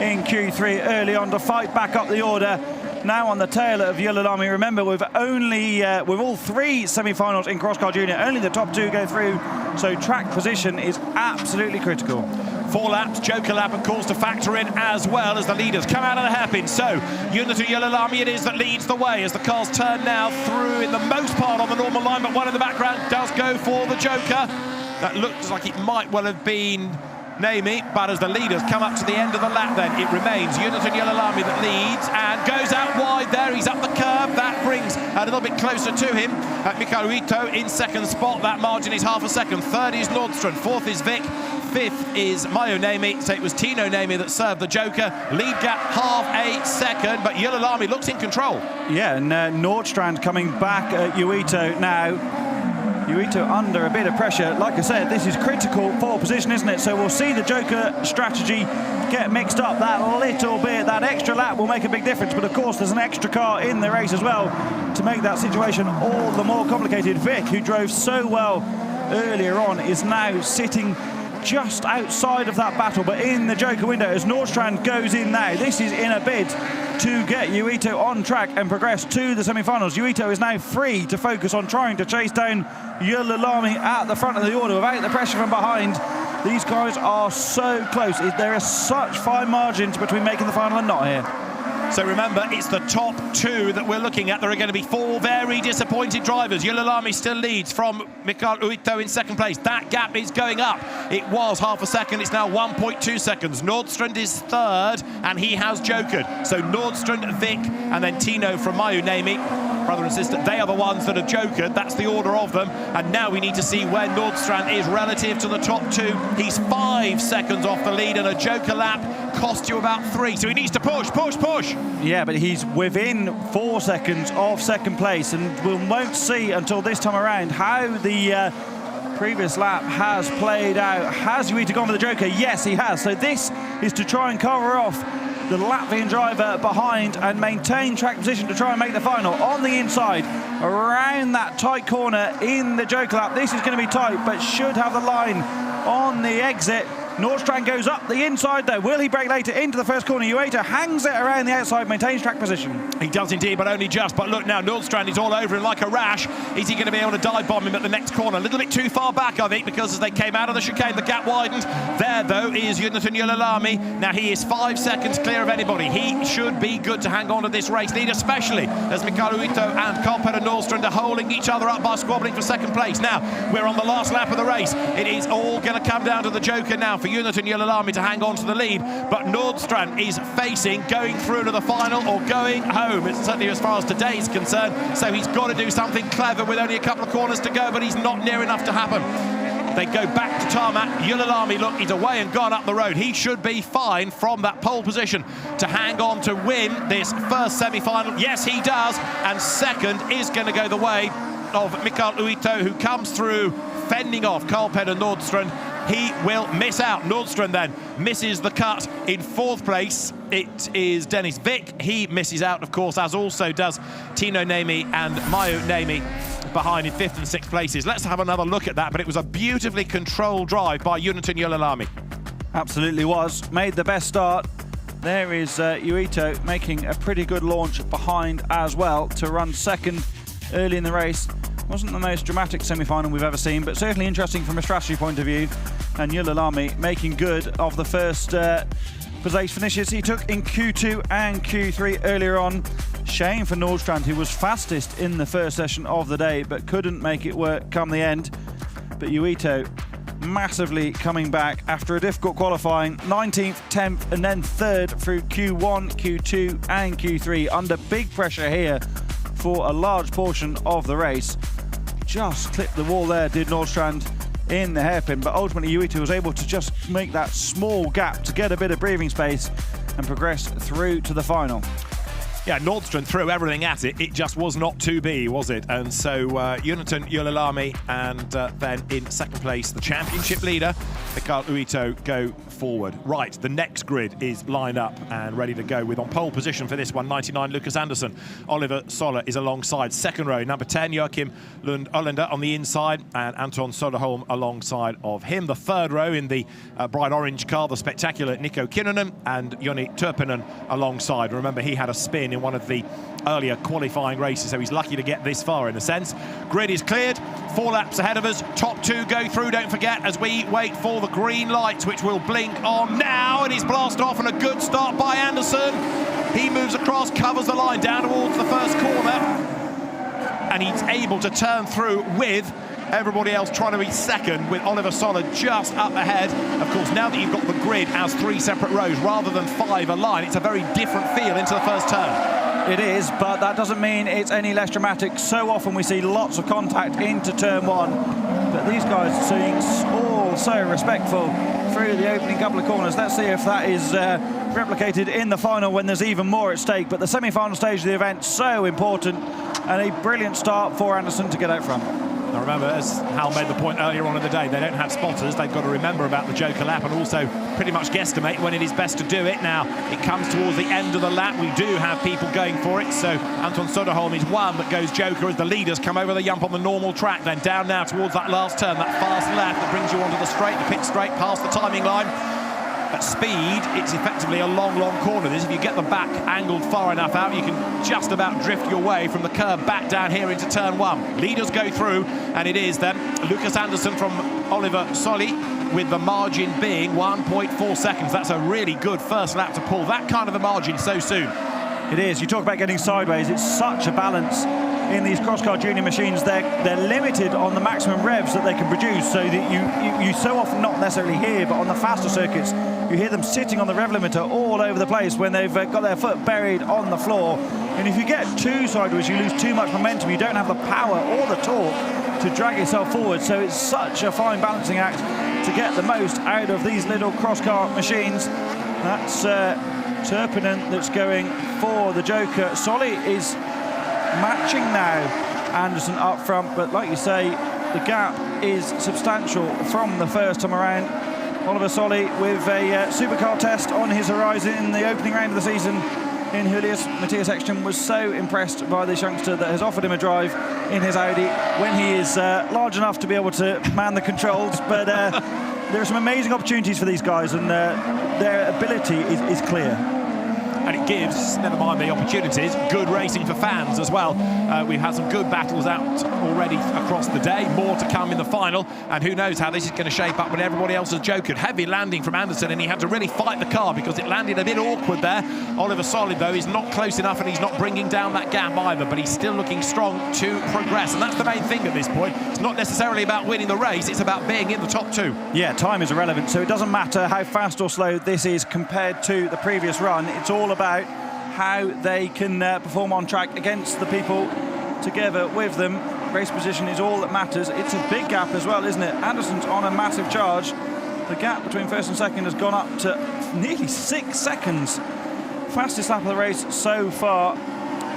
in Q3 early on to fight back up the order. Now on the tail of Jalilami. Remember, with all 3 semi-finals in Crosscar Junior, only the top 2 go through, so track position is absolutely critical. 4 laps, Joker lap, of course, to factor in as well as the leaders come out of the hairpin. So, Jonathan Jalilami it is that leads the way as the cars turn now through in the most part on the normal line, but one in the background does go for the Joker. That looks like it might well have been Niemi, but as the leaders come up to the end of the lap then, it remains Jonathan Jalilami that leads and goes out wide there. He's up the curb. That brings a little bit closer to him. Mikael Uitto in second spot. That margin is half a second. Third is Nordstrand. Fourth is Vick. Fifth is Maiju Niemi. So it was Tino Niemi that served the Joker. Lead gap half a second, but Jalilami looks in control. Yeah, and Nordstrand coming back at Uitto now. Uitto under a bit of pressure. Like I said, this is critical for position, isn't it? So we'll see the Joker strategy get mixed up that little bit. That extra lap will make a big difference, but of course there's an extra car in the race as well to make that situation all the more complicated. Vick, who drove so well earlier on, is now sitting just outside of that battle, but in the Joker window as Nordstrand goes in now. This is in a bid to get Uitto on track and progress to the semi-finals. Uitto is now free to focus on trying to chase down Jalilami at the front of the order without the pressure from behind. These guys are so close. There are such fine margins between making the final and not here. So remember, it's the top 2 that we're looking at. There are going to be 4 very disappointed drivers. Jalilami still leads from Mikael Uitto in second place. That gap is going up. It was half a second. It's now 1.2 seconds. Nordstrand is third, and he has jokered. So Nordstrand, Vick, and then Tino from Maiju Niemi. Brother and sister, they are the ones that have jokered. That's the order of them. And now we need to see where Nordstrand is relative to the top 2. He's 5 seconds off the lead, and a Joker lap cost you about 3. So he needs to push. Yeah, but he's within 4 seconds of second place, and we won't see until this time around how the previous lap has played out. Has Uitto gone for the Joker? Yes, he has. So this is to try and cover off the Latvian driver behind and maintain track position to try and make the final. On the inside, around that tight corner in the Joker lap. This is going to be tight, but should have the line on the exit. Nordstrand goes up the inside though. Will he brake later into the first corner? Uitto hangs it around the outside, maintains track position. He does indeed, but only just. But look now, Nordstrand is all over him like a rash. Is he going to be able to dive bomb him at the next corner? A little bit too far back, I think, because as they came out of the chicane, the gap widened. There, though, is Jonathan Jalilami. Now, he is 5 seconds clear of anybody. He should be good to hang on to this race lead, especially as Mikael Uitto and Karl-Petter Nordstrand are holding each other up by squabbling for second place. Now, we're on the last lap of the race. It is all going to come down to the Joker now for Jonathan Jalilami to hang on to the lead, but Nordstrand is facing going through to the final or going home. It's certainly as far as today is concerned, so he's got to do something clever with only a couple of corners to go, but he's not near enough to happen. They go back to tarmac. Jalilami, look, he's away and gone up the road. He should be fine from that pole position to hang on to win this first semi-final. Yes, he does, and second is going to go the way of Mikael Uitto, who comes through fending off Karl-Petter Nordstrand. He will miss out. Nordstrand then misses the cut in 4th place. It is Dennis Vick. He misses out, of course, as also does Tino Niemi and Maiju Niemi behind in 5th and 6th places. Let's have another look at that, but it was a beautifully controlled drive by Jonathan Jalilami. Absolutely was. Made the best start. There is Uitto making a pretty good launch behind as well to run second early in the race. Wasn't the most dramatic semi-final we've ever seen, but certainly interesting from a strategy point of view. And Jalilami making good of the first place finishes he took in Q2 and Q3 earlier on. shame for Nordstrand, who was fastest in the first session of the day, but couldn't make it work come the end. But Yuito massively coming back after a difficult qualifying, 19th, 10th, and then 3rd through Q1, Q2, and Q3, under big pressure here for a large portion of the race. Just clipped the wall there, did Nordstrand, in the hairpin, but ultimately Yuito was able to just make that small gap to get a bit of breathing space and progress through to the final. Yeah, Nordstrand threw everything at it. It just was not to be, was it? And so Jonathan Ylilami and then in second place, the championship leader, Mikael Yuito, go forward. Right, the next grid is lined up and ready to go with on pole position for this one, 99, Lucas Andersson. Oliver Soller is alongside. Second row, number 10, Joachim Lund Olander on the inside, and Anton Söderholm alongside of him. The third row in the bright orange car, the spectacular Nico Kinnunen and Joni Turpinen alongside. Remember, he had a spin in one of the earlier qualifying races, so he's lucky to get this far in a sense. Grid is cleared, 4 laps ahead of us. Top 2 go through, don't forget, as we wait for the green lights, which will blink on now, and he's blasted off, and a good start by Andersson. He moves across, covers the line down towards the first corner, and he's able to turn through with everybody else trying to be second, with Oliver Soller just up ahead. Of course, now that you've got the grid as 3 separate rows rather than 5 a line, it's a very different feel into the first turn. It is, but that doesn't mean it's any less dramatic. So often we see lots of contact into turn 1, but these guys are seeing all so respectful through the opening couple of corners. Let's see if that is replicated in the final when there's even more at stake. But the semi-final stage of the event, so important, and a brilliant start for Andersson to get out front. Now remember, as Hal made the point earlier on in the day, they don't have spotters. They've got to remember about the Joker lap and also pretty much guesstimate when it is best to do it. Now, it comes towards the end of the lap. We do have people going for it. So Anton Söderholm is one that goes Joker as the leaders come over the jump on the normal track. Then down now towards that last turn, that fast lap that brings you onto the straight, the pit straight past the timing line. At speed, it's effectively a long corner. This, if you get the back angled far enough out, you can just about drift your way from the curb back down here into turn 1. Leaders go through, and it is then Lucas Andersson from Oliver Solli, with the margin being 1.4 seconds. That's a really good first lap to pull that kind of a margin so soon. It is. You talk about getting sideways. It's such a balance in these Crosscar Junior machines. They're limited on the maximum revs that they can produce, so that you so often not necessarily hear, but on the faster circuits, you hear them sitting on the rev limiter all over the place when they've got their foot buried on the floor. And if you get too sideways, you lose too much momentum. You don't have the power or the torque to drag yourself forward. So it's such a fine balancing act to get the most out of these little Crosscar machines. That's Turpinen that's going for the Joker. Solly is matching now Andersson up front, but like you say, the gap is substantial from the first time around. Oliver Solly with a supercar test on his horizon in the opening round of the season in Julius. Matthias Ekström was so impressed by this youngster that has offered him a drive in his Audi when he is large enough to be able to man the controls. But there are some amazing opportunities for these guys, and their ability is clear. And it gives, never mind the opportunities, good racing for fans as well. We've had some good battles out already across the day, more to come in the final, and who knows how this is going to shape up when everybody else has jokered. Heavy landing from Andersson, and he had to really fight the car because it landed a bit awkward there. Oliver Solid, though, is not close enough, and he's not bringing down that gap either, but he's still looking strong to progress, and that's the main thing at this point. It's not necessarily about winning the race, it's about being in the top 2. Yeah, time is irrelevant, so it doesn't matter how fast or slow this is compared to the previous run. It's all about how they can perform on track against the people together with them. Race position is all that matters. It's a big gap as well, isn't it? Andersson's on a massive charge. The gap between first and second has gone up to nearly 6 seconds. Fastest lap of the race so far.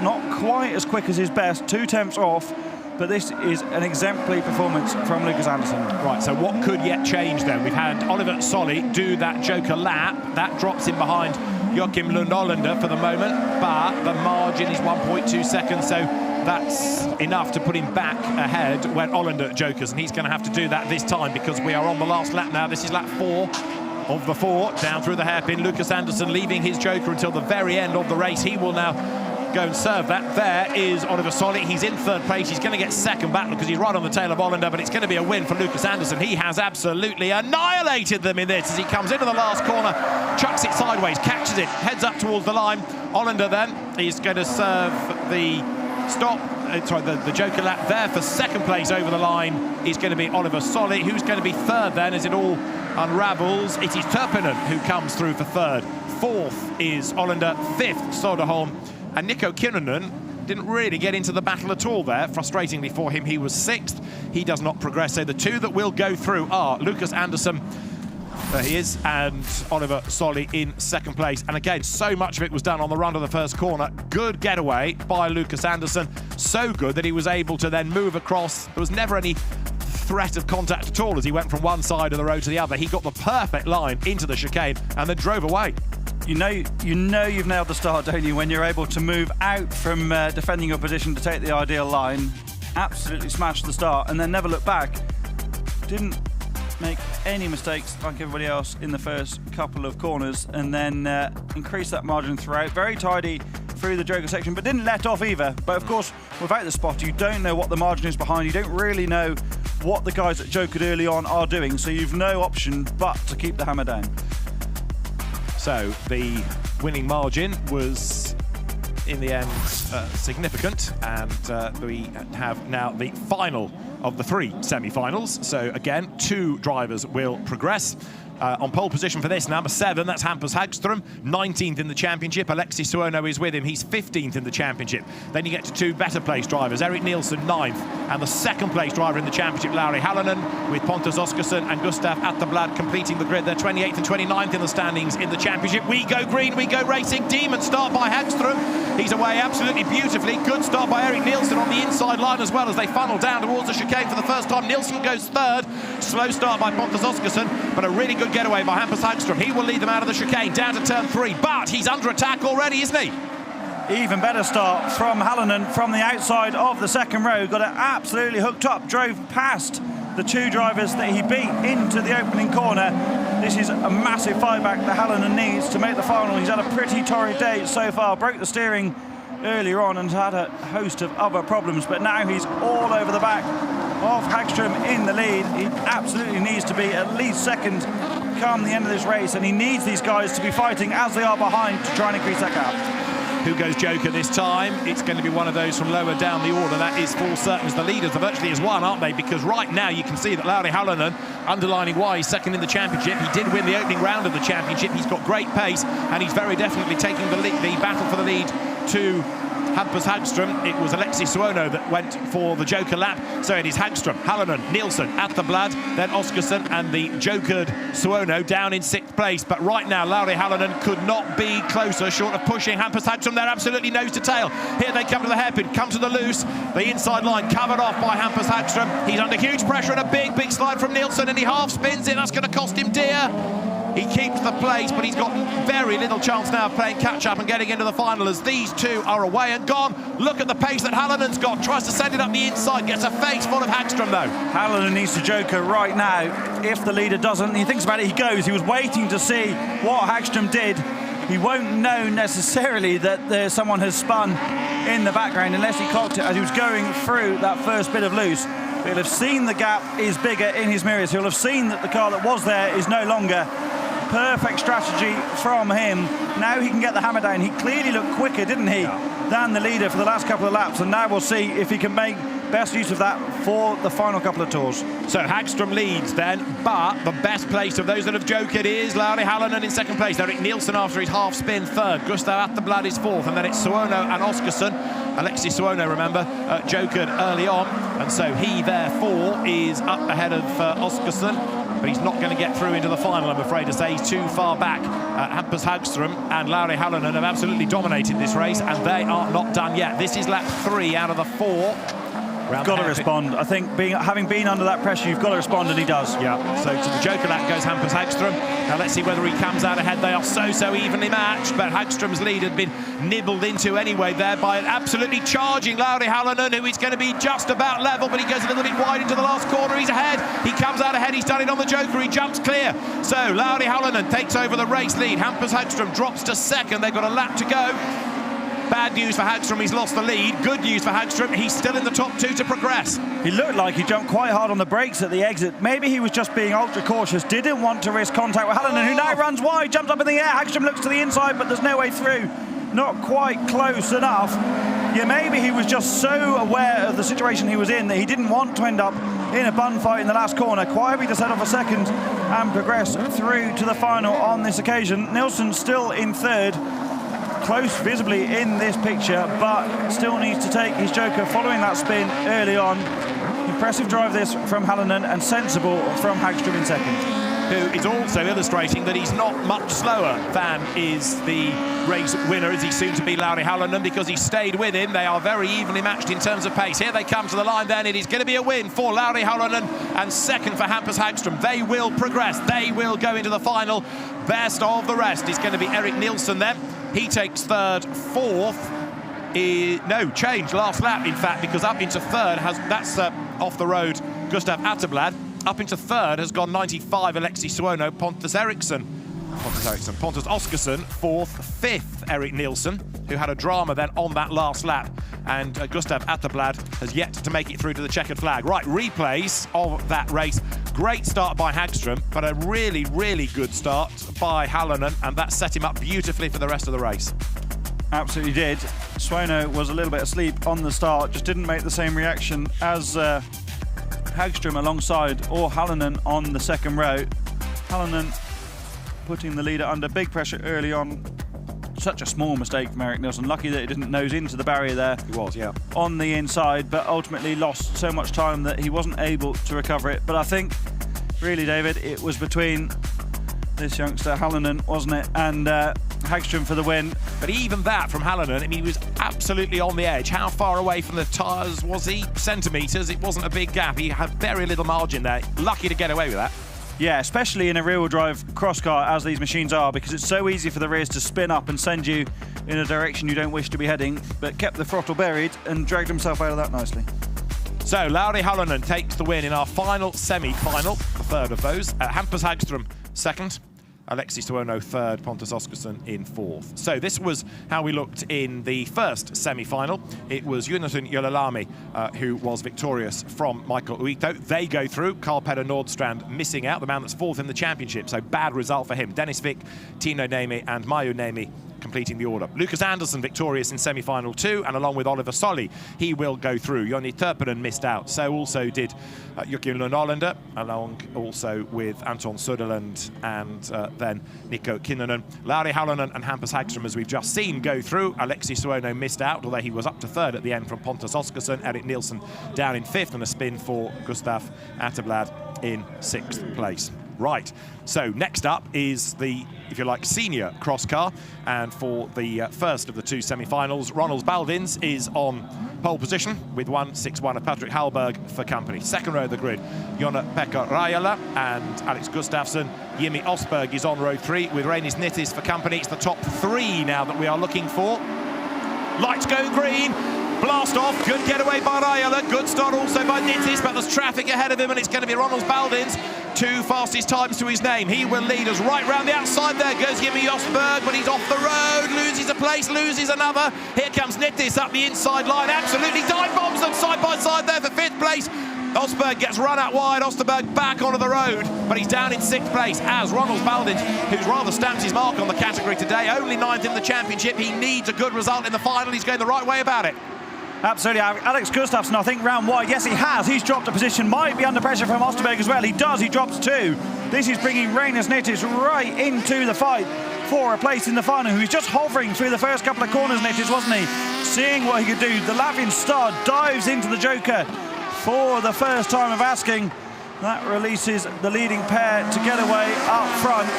Not quite as quick as his best, 2 tenths off, but this is an exemplary performance from Lucas Andersson. Right, so what could yet change then? We've had Oliver Solly do that Joker lap. That drops him behind Joachim Lund Olander for the moment, but the margin is 1.2 seconds, so that's enough to put him back ahead when Olander jokers, and he's going to have to do that this time because we are on the last lap now. This is lap 4 of the 4, down through the hairpin. Lucas Andersson leaving his Joker until the very end of the race. He will now go and serve that. There is Oliver Solly. He's in 3rd place. He's going to get second back because he's right on the tail of Olander, but it's going to be a win for Lucas Andersson. He has absolutely annihilated them in this as he comes into the last corner chucks it sideways, catches it, heads up towards the line. Hollander then, he's going to serve the the Joker lap there for second place over the line is going to be Oliver Solly. Who's going to be third then as it all unravels? It is Turpinen who comes through for third. Fourth is Hollander, fifth Soderholm, and Nico Kinnunen didn't really get into the battle at all there. Frustratingly for him, he was sixth. He does not progress. So the two that will go through are Lucas Andersson, there he is, and Oliver Solly in second place. And again, so much of it was done on the run to the first corner. Good getaway by Lucas Andersson. So good that he was able to then move across. There was never any threat of contact at all as he went from one side of the road to the other. He got the perfect line into the chicane and then drove away. You know you've nailed the start, don't you, when you're able to move out from defending your position to take the ideal line. Absolutely smashed the start and then never look back. Didn't make any mistakes like everybody else in the first couple of corners, and then increased that margin throughout. Very tidy through the Joker section, but didn't let off either. But of course, without the spotter, you don't know what the margin is behind. You don't really know what the guys at Joker early on are doing, so you've no option but to keep the hammer down. So the winning margin was in the end significant, and we have now the final of the three semi-finals. So again, two drivers will progress. On pole position for this, number 7, that's Hampus Hagström, 19th in the championship. Alexis Suono is with him, he's 15th in the championship. Then you get to two better place drivers, Eric Nielsen 9th, and the second place driver in the championship, Lauri Halonen, with Pontus Oskarsson and Gustav Atterblad completing the grid. They're 28th and 29th in the standings in the championship. We go green, we go racing. Demon start by Hagström. He's away absolutely beautifully. Good start by Eric Nielsen on the inside line as well as they funnel down towards the chicane for the first time. Nielsen goes third. Slow start by Pontus Oskarsson, but a really good getaway by Hampus Hagström. He will lead them out of the chicane down to turn 3, but he's under attack already, isn't he? Even better start from Halonen from the outside of the second row. Got it absolutely hooked up, drove past the two drivers that he beat into the opening corner. This is a massive fightback that Halonen needs to make the final. He's had a pretty torrid day so far. Broke the steering earlier on and had a host of other problems, but now he's all over the back of Hagström in the lead. He absolutely needs to be at least second come the end of this race, and he needs these guys to be fighting as they are behind to try and increase that gap. Who goes Joker this time? It's going to be one of those from lower down the order. That is for certain, as the leaders are virtually as one, aren't they? Because right now you can see that Lauri Halonen, underlining why he's second in the championship. He did win the opening round of the championship. He's got great pace, and he's very definitely taking the battle for the lead to Hampus Hagström. It was Alexis Suono that went for the Joker lap. So it is Hagström, Halonen, Nielsen, Atterblad, then Oskarsson, and the Jokered Suono down in 6th place. But right now, Lauri Halonen could not be closer, short of pushing Hampus Hagström. They're absolutely nose to tail. Here they come to the hairpin, come to the loose. The inside line covered off by Hampus Hagström. He's under huge pressure and a big, big slide from Nielsen, and he half spins it. That's going to cost him dear. He keeps the place, but he's got very little chance now of playing catch-up and getting into the final as these two are away and gone. Look at the pace that Halonen's got. Tries to send it up the inside, gets a face full of Hagström, though. Halonen needs to Joker right now. If the leader doesn't, he thinks about it, he goes. He was waiting to see what Hagström did. He won't know necessarily that someone has spun in the background unless he clocked it as he was going through that first bit of loose. He'll have seen the gap is bigger in his mirrors. He'll have seen that the car that was there is no longer. Perfect strategy from him. Now he can get the hammer down. He clearly looked quicker, didn't he, than the leader for the last couple of laps, and now we'll see if he can make best use of that for the final couple of tours. So Hagström leads then, but the best place of those that have jokered is Lauri Halonen in 2nd place. Eric Nielsen after his half spin 3rd. Gustav Atterblad is 4th, and then it's Suono and Oskarsson. Alexis Suono, remember, jokered early on, and so he therefore is up ahead of Oskarsson. But he's not going to get through into the final, I'm afraid to say. He's too far back. Hampus Hagström and Lauri Halonen have absolutely dominated this race, and they are not done yet. This is lap 3 out of the 4. You've got to respond. I think having been under that pressure, you've got to respond, and he does. Yeah, so to the Joker lap goes Hampus Hagström. Now let's see whether he comes out ahead. They are so evenly matched, but Hagström's lead had been nibbled into anyway there by an absolutely charging Lauri Halonen, who is going to be just about level, but he goes a little bit wide into the last corner. He's ahead. He comes out ahead. He's done it on the Joker. He jumps clear. So Lauri Halonen takes over the race lead. Hampus Hagström drops to 2nd. They've got a lap to go. Bad news for Hagström, he's lost the lead. Good news for Hagström, he's still in the top 2 to progress. He looked like he jumped quite hard on the brakes at the exit. Maybe he was just being ultra cautious, didn't want to risk contact with Halonen, who now runs wide, jumps up in the air. Hagström looks to the inside, but there's no way through. Not quite close enough. Yeah, maybe he was just so aware of the situation he was in that he didn't want to end up in a bun fight in the last corner. Quite happy to set off a second and progress through to the final on this occasion. Nilsson still in third, close visibly in this picture, but still needs to take his joker following that spin early on. Impressive drive this from Halonen and sensible from Hagström in second. Who is also illustrating that he's not much slower than is the race winner, as he's soon to be Lauri Halonen, because he stayed with him. They are very evenly matched in terms of pace. Here they come to the line then. It is going to be a win for Lauri Halonen and second for Hampus Hagström. They will progress. They will go into the final. Best of the rest is going to be Erik Nilsson then. He takes third, fourth. No, change last lap, in fact, because up into third that's off the road Gustav Atterblad. Up into third has gone 95 Alexi Suono, Pontus Oskarsson, fourth, fifth Erik Nilsson, who had a drama then on that last lap, and Gustav Atterblad has yet to make it through to the checkered flag. Right, replays of that race. Great start by Hagström, but a really, really good start by Halonen, and that set him up beautifully for the rest of the race. Absolutely did. Suono was a little bit asleep on the start, just didn't make the same reaction as Hagström alongside, or Halonen on the second row. Halonen putting the leader under big pressure early on. Such a small mistake from Erik Nilsson. Lucky that he didn't nose into the barrier there. He was, yeah. On the inside, but ultimately lost so much time that he wasn't able to recover it. But I think, really, David, it was between this youngster, Halonen, wasn't it, and Hagström for the win. But even that from Halonen, I mean, he was absolutely on the edge. How far away from the tyres was he? Centimetres. It wasn't a big gap. He had very little margin there. Lucky to get away with that. Yeah, especially in a rear-wheel drive cross car, as these machines are, because it's so easy for the rears to spin up and send you in a direction you don't wish to be heading, but kept the throttle buried and dragged himself out of that nicely. So, Lauri Halonen takes the win in our final semi-final, the third of those. Hampus Hagström second, Alexi Suono third, Pontus Oskarsson in fourth. So this was how we looked in the first semi-final. It was Jonathan Jölalami who was victorious from Michael Uito. They go through. Carl-Petter Nordstrand missing out, the man that's fourth in the championship, so bad result for him. Dennis Vick, Tino Niemi and Maiju Niemi completing the order. Lucas Andersson victorious in semi-final 2, and along with Oliver Solli, he will go through. Joni Törppinen missed out, so also did Joachim Lund-Olander, along also with Anton Söderlund and then Nico Kinnunen. Lauri Halonen and Hampus Hagström, as we've just seen, go through. Alexi Suono missed out, although he was up to third at the end from Pontus Oskarsson. Erik Nilsson down in fifth, and a spin for Gustav Atterblad in sixth place. Right, so next up is the, if you like, senior cross car, and for the first of the two semi-finals, Ronald Baldins is on pole position with 1.61 of Patrick Hallberg for company. Second row of the grid, Jonna-Pekka Rajala and Alex Gustafsson. Jimmy Osberg is on row 3 with Reinis Nittis for company. It's the top 3 now that we are looking for. Lights go green. Blast off, good getaway by Rajala, good start also by Nittis, but there's traffic ahead of him, and it's going to be Ronald Baldins. 2 fastest times to his name. He will lead us right round the outside. There goes Jimmy Osberg, but he's off the road, loses a place, loses another. Here comes Nittis up the inside line, absolutely dive bombs them side by side there for 5th place. Osberg gets run out wide, Osterberg back onto the road, but he's down in 6th place as Ronald Baldins, who's rather stamped his mark on the category today, only 9th in the championship. He needs a good result in the final. He's going the right way about it. Absolutely. Alex Gustafsson, I think, round wide. Yes, he has. He's dropped a position. Might be under pressure from Osterberg as well. He does. He drops 2. This is bringing Reinis Nittis right into the fight for a place in the final, who's just hovering through the first couple of corners, Nittis, wasn't he? Seeing what he could do. The Latvian star dives into the joker for the first time of asking. That releases the leading pair to get away up front.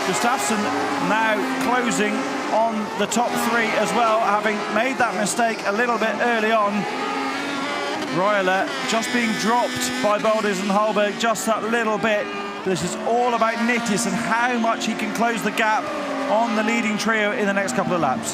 Gustafsson now closing on the top 3 as well, having made that mistake a little bit early on. Rajala just being dropped by Baldins and Hallberg just that little bit. This is all about Nittis and how much he can close the gap on the leading trio in the next couple of laps.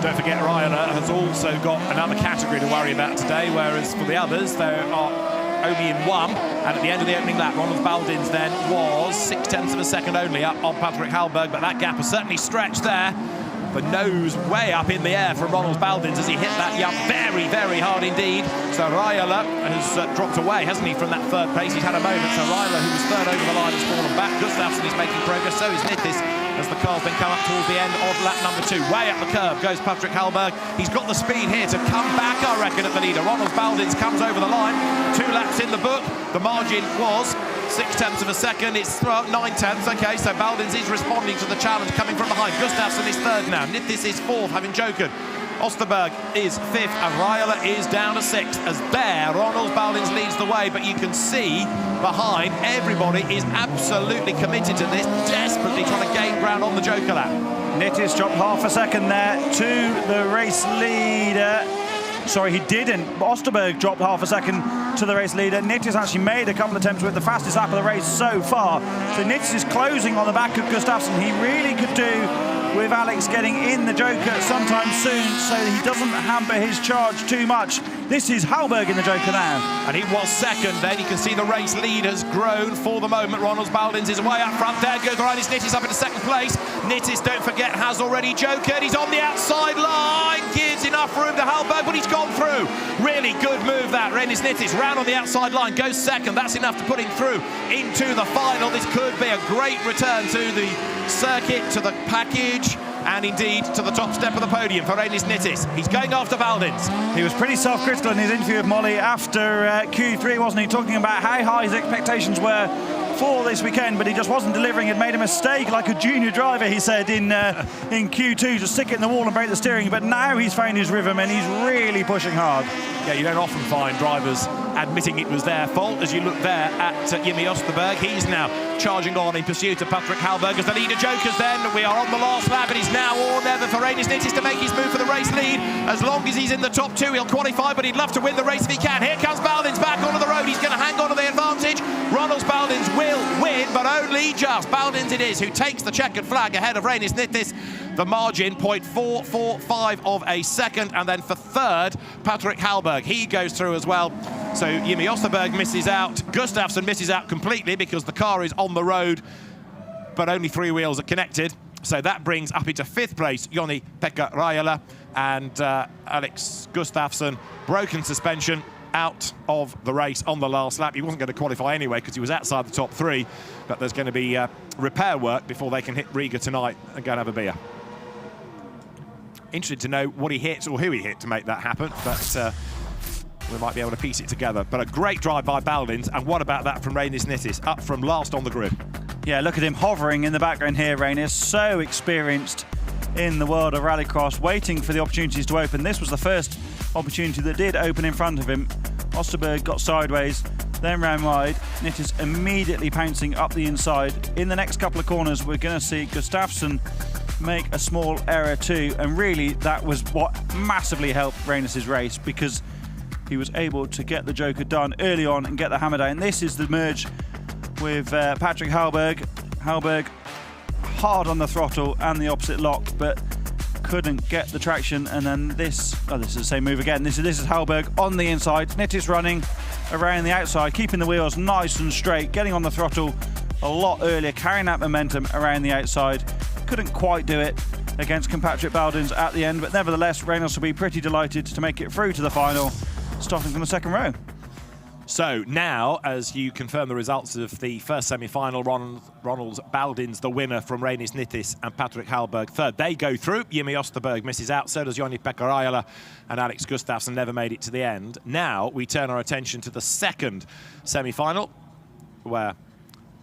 Don't forget, Rajala has also got another category to worry about today, whereas for the others, they are only in 1, and at the end of the opening lap, Ronald Baldins then was 0.6 of a second only up on Patrick Hallberg, but that gap has certainly stretched there. The nose way up in the air from Ronald Baldins as he hit that jump very, very hard indeed. So Raila has dropped away, hasn't he, from that third place? He's had a moment. So Raila, who was third over the line, has fallen back. Gustafsson is making progress. So is Nittis, as the car's then come up towards the end of lap number 2. Way up the curve goes Patrick Hallberg. He's got the speed here to come back, I reckon, at the leader. Ronald Baldins comes over the line. 2 laps in the book. The margin was 0.6 of a second. It's 9 tenths. Okay, so Baldins is responding to the challenge coming from behind. Gustafsson is third now. Nittis is fourth, having jokered. Osterberg is fifth, and Raila is down to sixth. As there, Ronald Baldins leads the way, but you can see behind, everybody is absolutely committed to this, desperately trying to gain ground on the Joker lap. Nittis dropped half a second there to the race leader. Sorry, he didn't. Osterberg dropped half a second to the race leader. Nittis actually made a couple of attempts with the fastest lap of the race so far. So Nittis is closing on the back of Gustafsson. He really could do with Alex getting in the Joker sometime soon so he doesn't hamper his charge too much. This is Hallberg in the Joker now. And he was second then. You can see the race lead has grown for the moment. Ronald Baldins is way up front. There goes Rallyx Nittis up into second place. Nittis, don't forget, has already jokered. He's on the outside line. Gives enough room to Hallberg, but he's gone through. Really good move that. Rallyx Nittis round on the outside line, goes second. That's enough to put him through into the final. This could be a great return to the circuit, to the package, and indeed to the top step of the podium for Rallyx Nittis. He's going after Baldins. He was pretty self-critical in his interview with Molly after Q3, wasn't he? Talking about how high his expectations were for this weekend, but he just wasn't delivering. Had made a mistake like a junior driver, he said, in Q2, to stick it in the wall and break the steering. But now he's found his rhythm and he's really pushing hard. Yeah, you don't often find drivers admitting it was their fault. As you look there at Jimmy Osterberg, he's now charging on in pursuit of Patrick Hallberg as the leader jokers then. We are on the last lap, and it's now or never for Rallyx Nittis to make his move for the race lead. As long as he's in the top 2, he'll qualify, but he'd love to win the race if he can. Here comes Baldins back onto the road. He's going to hang on to the advantage. Ronald Baldins will win, but only just. Baldins it is who takes the checkered flag ahead of Rallyx Nittis. The margin, 0.445 of a second. And then for third, Patrick Hallberg. He goes through as well. So Jimmy Osterberg misses out. Gustafsson misses out completely because the car is on the road, but only 3 wheels are connected. So that brings up into 5th place Joni-Pekka Raila and Alex Gustafsson. Broken suspension, out of the race on the last lap. He wasn't going to qualify anyway because he was outside the top 3, but there's going to be repair work before they can hit Riga tonight and go and have a beer. Interested to know what he hit or who he hit to make that happen, but we might be able to piece it together. But a great drive by Baldins, and what about that from Rallyx Nittis, up from last on the grid. Yeah, look at him hovering in the background here, Rallyx. So experienced in the world of rallycross, waiting for the opportunities to open. This was the first opportunity that did open in front of him. Osterberg got sideways, then ran wide. Nittis immediately pouncing up the inside. In the next couple of corners, we're going to see Gustafsson make a small error too, and really that was what massively helped Rallyx's race, because he was able to get the Joker done early on and get the hammer down. This is the merge with Patrick Hallberg. Hallberg hard on the throttle and the opposite lock, but couldn't get the traction. And then this is the same move again. This is Hallberg on the inside. Nittis running around the outside, keeping the wheels nice and straight, getting on the throttle a lot earlier, carrying that momentum around the outside. Couldn't quite do it against compatriot Baldins at the end, but nevertheless, Reynolds will be pretty delighted to make it through to the final, starting from the 2nd row. So now, as you confirm the results of the first semi-final, Ronald Baldins, the winner from Rallyx Nittis, and Patrick Hallberg third. They go through. Jimmy Osterberg misses out. So does Joni-Pekka Raila, and Alex Gustafsson never made it to the end. Now we turn our attention to the 2nd semi-final, where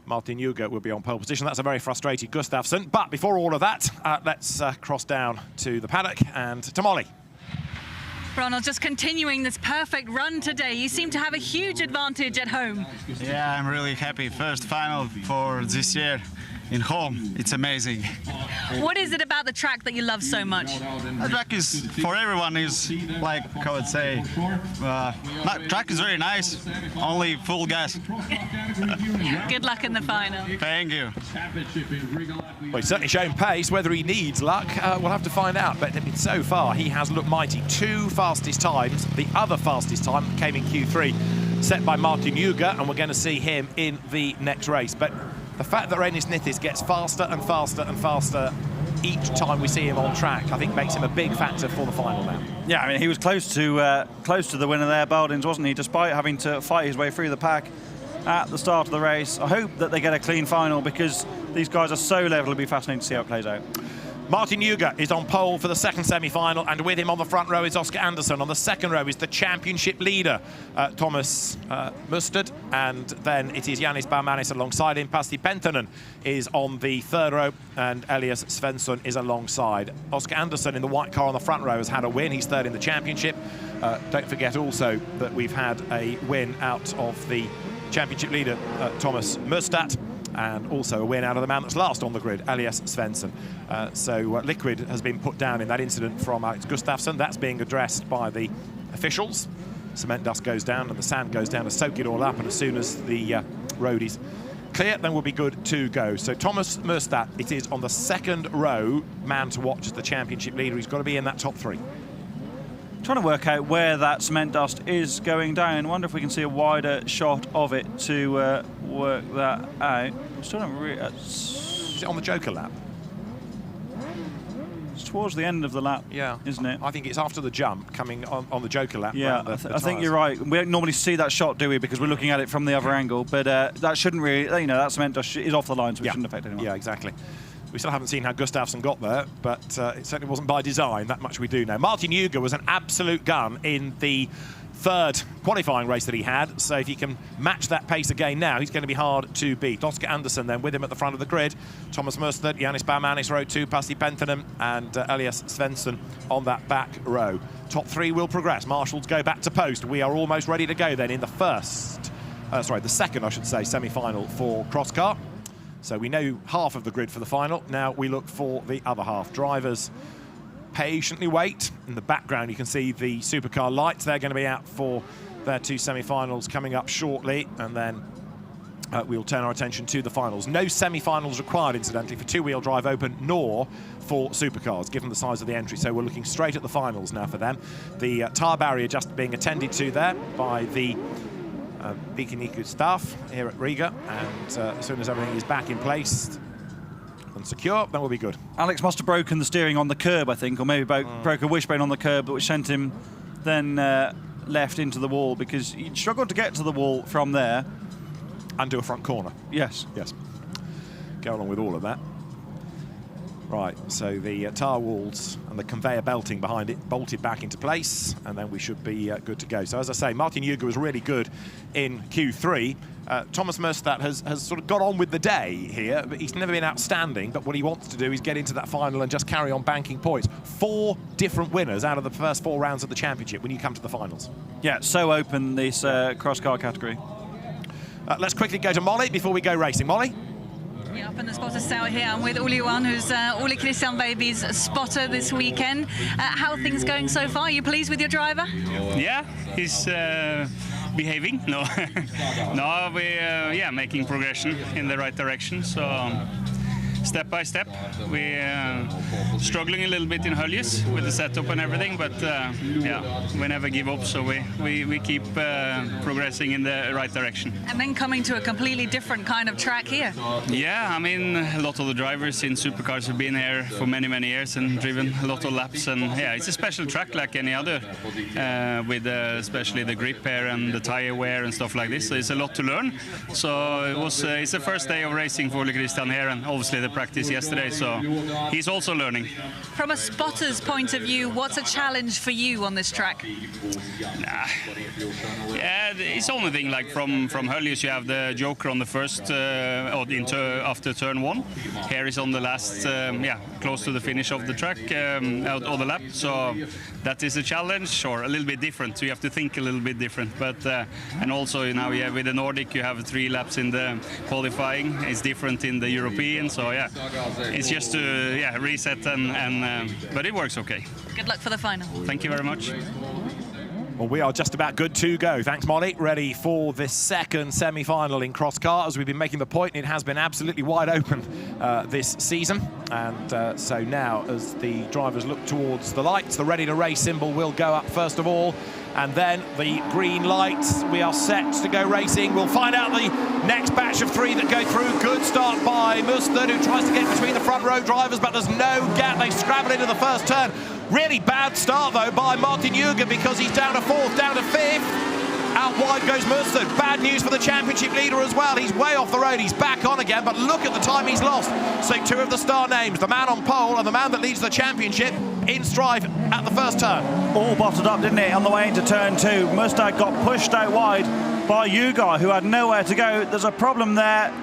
Martin Juger will be on pole position. That's a very frustrated Gustafsson. But before all of that, let's cross down to the paddock and to Molly. Ronald, just continuing this perfect run today. You seem to have a huge advantage at home. Yeah, I'm really happy. First final for this year in home. It's amazing. What is it about the track that you love so much? The track is, for everyone, is like, I would say, track is very nice, only full gas. Good luck in the final. Thank you. Well, he's certainly shown pace. Whether he needs luck, we'll have to find out. But so far, he has looked mighty. 2 fastest times. The other fastest time came in Q3, set by Martin Juger, and we're going to see him in the next race. But the fact that Rallyx Nittis gets faster and faster and faster each time we see him on track, I think makes him a big factor for the final now. Yeah, I mean, he was close to the winner there, Baldins, wasn't he? Despite having to fight his way through the pack at the start of the race. I hope that they get a clean final because these guys are so level. It'll be fascinating to see how it plays out. Martin Juger is on pole for the second semi-final, and with him on the front row is Oscar Andersson. On the second row is the championship leader, Thomas Mustard, and then it is Yannis Baumanis alongside him. Pasi Penttinen is on the third row, and Elias Svensson is alongside. Oscar Andersson in the white car on the front row has had a win. He's third in the championship. Don't forget also that we've had a win out of the championship leader, Thomas Mustard, and also a win out of the man that's last on the grid, Elias Svensson. So liquid has been put down in that incident from Alex Gustafsson. That's being addressed by the officials. Cement dust goes down and the sand goes down to soak it all up, and as soon as the road is clear, then we'll be good to go. So Thomas Mustard, it is on the second row, man to watch as the championship leader. He's got to be in that top three. Trying to work out where that cement dust is going down. Wonder if we can see a wider shot of it to work that out. Still don't really. Is it on the Joker lap? It's towards the end of the lap, yeah, isn't it? I think it's after the jump, coming on the Joker lap. Yeah, I think you're right. We don't normally see that shot, do we? Because we're looking at it from the other angle. But that shouldn't really, you know, that cement dust is off the line, so it shouldn't affect anyone. Yeah, exactly. We still haven't seen how Gustafsson got there, but it certainly wasn't by design. That much we do know. Martin Juger was an absolute gun in the third qualifying race that he had, so if he can match that pace again now, he's going to be hard to beat. Oscar Andersson then with him at the front of the grid. Thomas Mustard, Yannis Baumanis row 2, Pasi Penttinen, and Elias Svensson on that back row. Top three will progress. Marshals go back to post. We are almost ready to go then in the second, I should say, semi-final for Crosscar. So we know half of the grid for the final. Now we look for the other half. Drivers patiently wait. In the background, you can see the Supercar Lights. They're going to be out for their two semi-finals coming up shortly. And then we'll turn our attention to the finals. No semi-finals required, incidentally, for two-wheel drive open, nor for supercars, given the size of the entry. So we're looking straight at the finals now for them. The tyre barrier just being attended to there by the Bikiniku staff here at Riga, and as soon as everything is back in place and secure, then we'll be good. Alex must have broken the steering on the curb, I think, or maybe broke a wishbone on the curb, which sent him then left into the wall, because he struggled to get to the wall from there. And do a front corner. Yes. Yes. Go along with all of that. Right, so the tyre walls and the conveyor belting behind it bolted back into place, and then we should be good to go. So as I say, Martin Juger was really good in Q3. Thomas Mustard has sort of got on with the day here, but he's never been outstanding. But what he wants to do is get into that final and just carry on banking points. 4 different winners out of the first 4 rounds of the championship when you come to the finals. Yeah, so open this cross-car category. Let's quickly go to Molly before we go racing. Molly? Yeah, up in the spotter cell here. I'm with Ole Johan, who's Ole Christian Baby's spotter this weekend. How are things going so far? Are you pleased with your driver? Yeah, he's behaving. No, no, we're making progression in the right direction. So step by step, we're struggling a little bit in Höljes with the setup and everything, but yeah, we never give up. So we keep progressing in the right direction. And then coming to a completely different kind of track here. Yeah, I mean, a lot of the drivers in supercars have been here for many, many years and driven a lot of laps. And yeah, it's a special track like any other, with especially the grip here and the tire wear and stuff like this. So it's a lot to learn. So it's the first day of racing for Ole Christian here, and obviously the practice yesterday. So he's also learning. From a spotter's point of view, what's a challenge for you on this track? Nah. Yeah, it's only thing like from Höljes you have the Joker on the first after turn 1. Here is on the last, close to the finish of the track, of the lap. So that is a challenge, or a little bit different. So you have to think a little bit different. But and also now with the Nordic you have 3 laps in the qualifying. It's different in the European. So yeah, it's just to reset but it works okay. Good luck for the final. Thank you very much. Well, we are just about good to go. Thanks, Molly. Ready for the second semi-final in Crosscar. As we've been making the point, it has been absolutely wide open this season. And so now, as the drivers look towards the lights, the ready-to-race symbol will go up first of all. And then the green lights. We are set to go racing. We'll find out the next batch of 3 that go through. Good start by Mustard, who tries to get between the front row drivers, but there's no gap. They scramble into the first turn. Really bad start, though, by Martin Juger, because he's down to 4th, down to 5th. Out wide goes Mustard. Bad news for the championship leader as well. He's way off the road. He's back on again, but look at the time he's lost. So 2 of the star names, the man on pole and the man that leads the championship, in strife at the first turn. All bottled up, didn't it, on the way into turn 2. Mustard got pushed out wide by Juger, who had nowhere to go. There's a problem there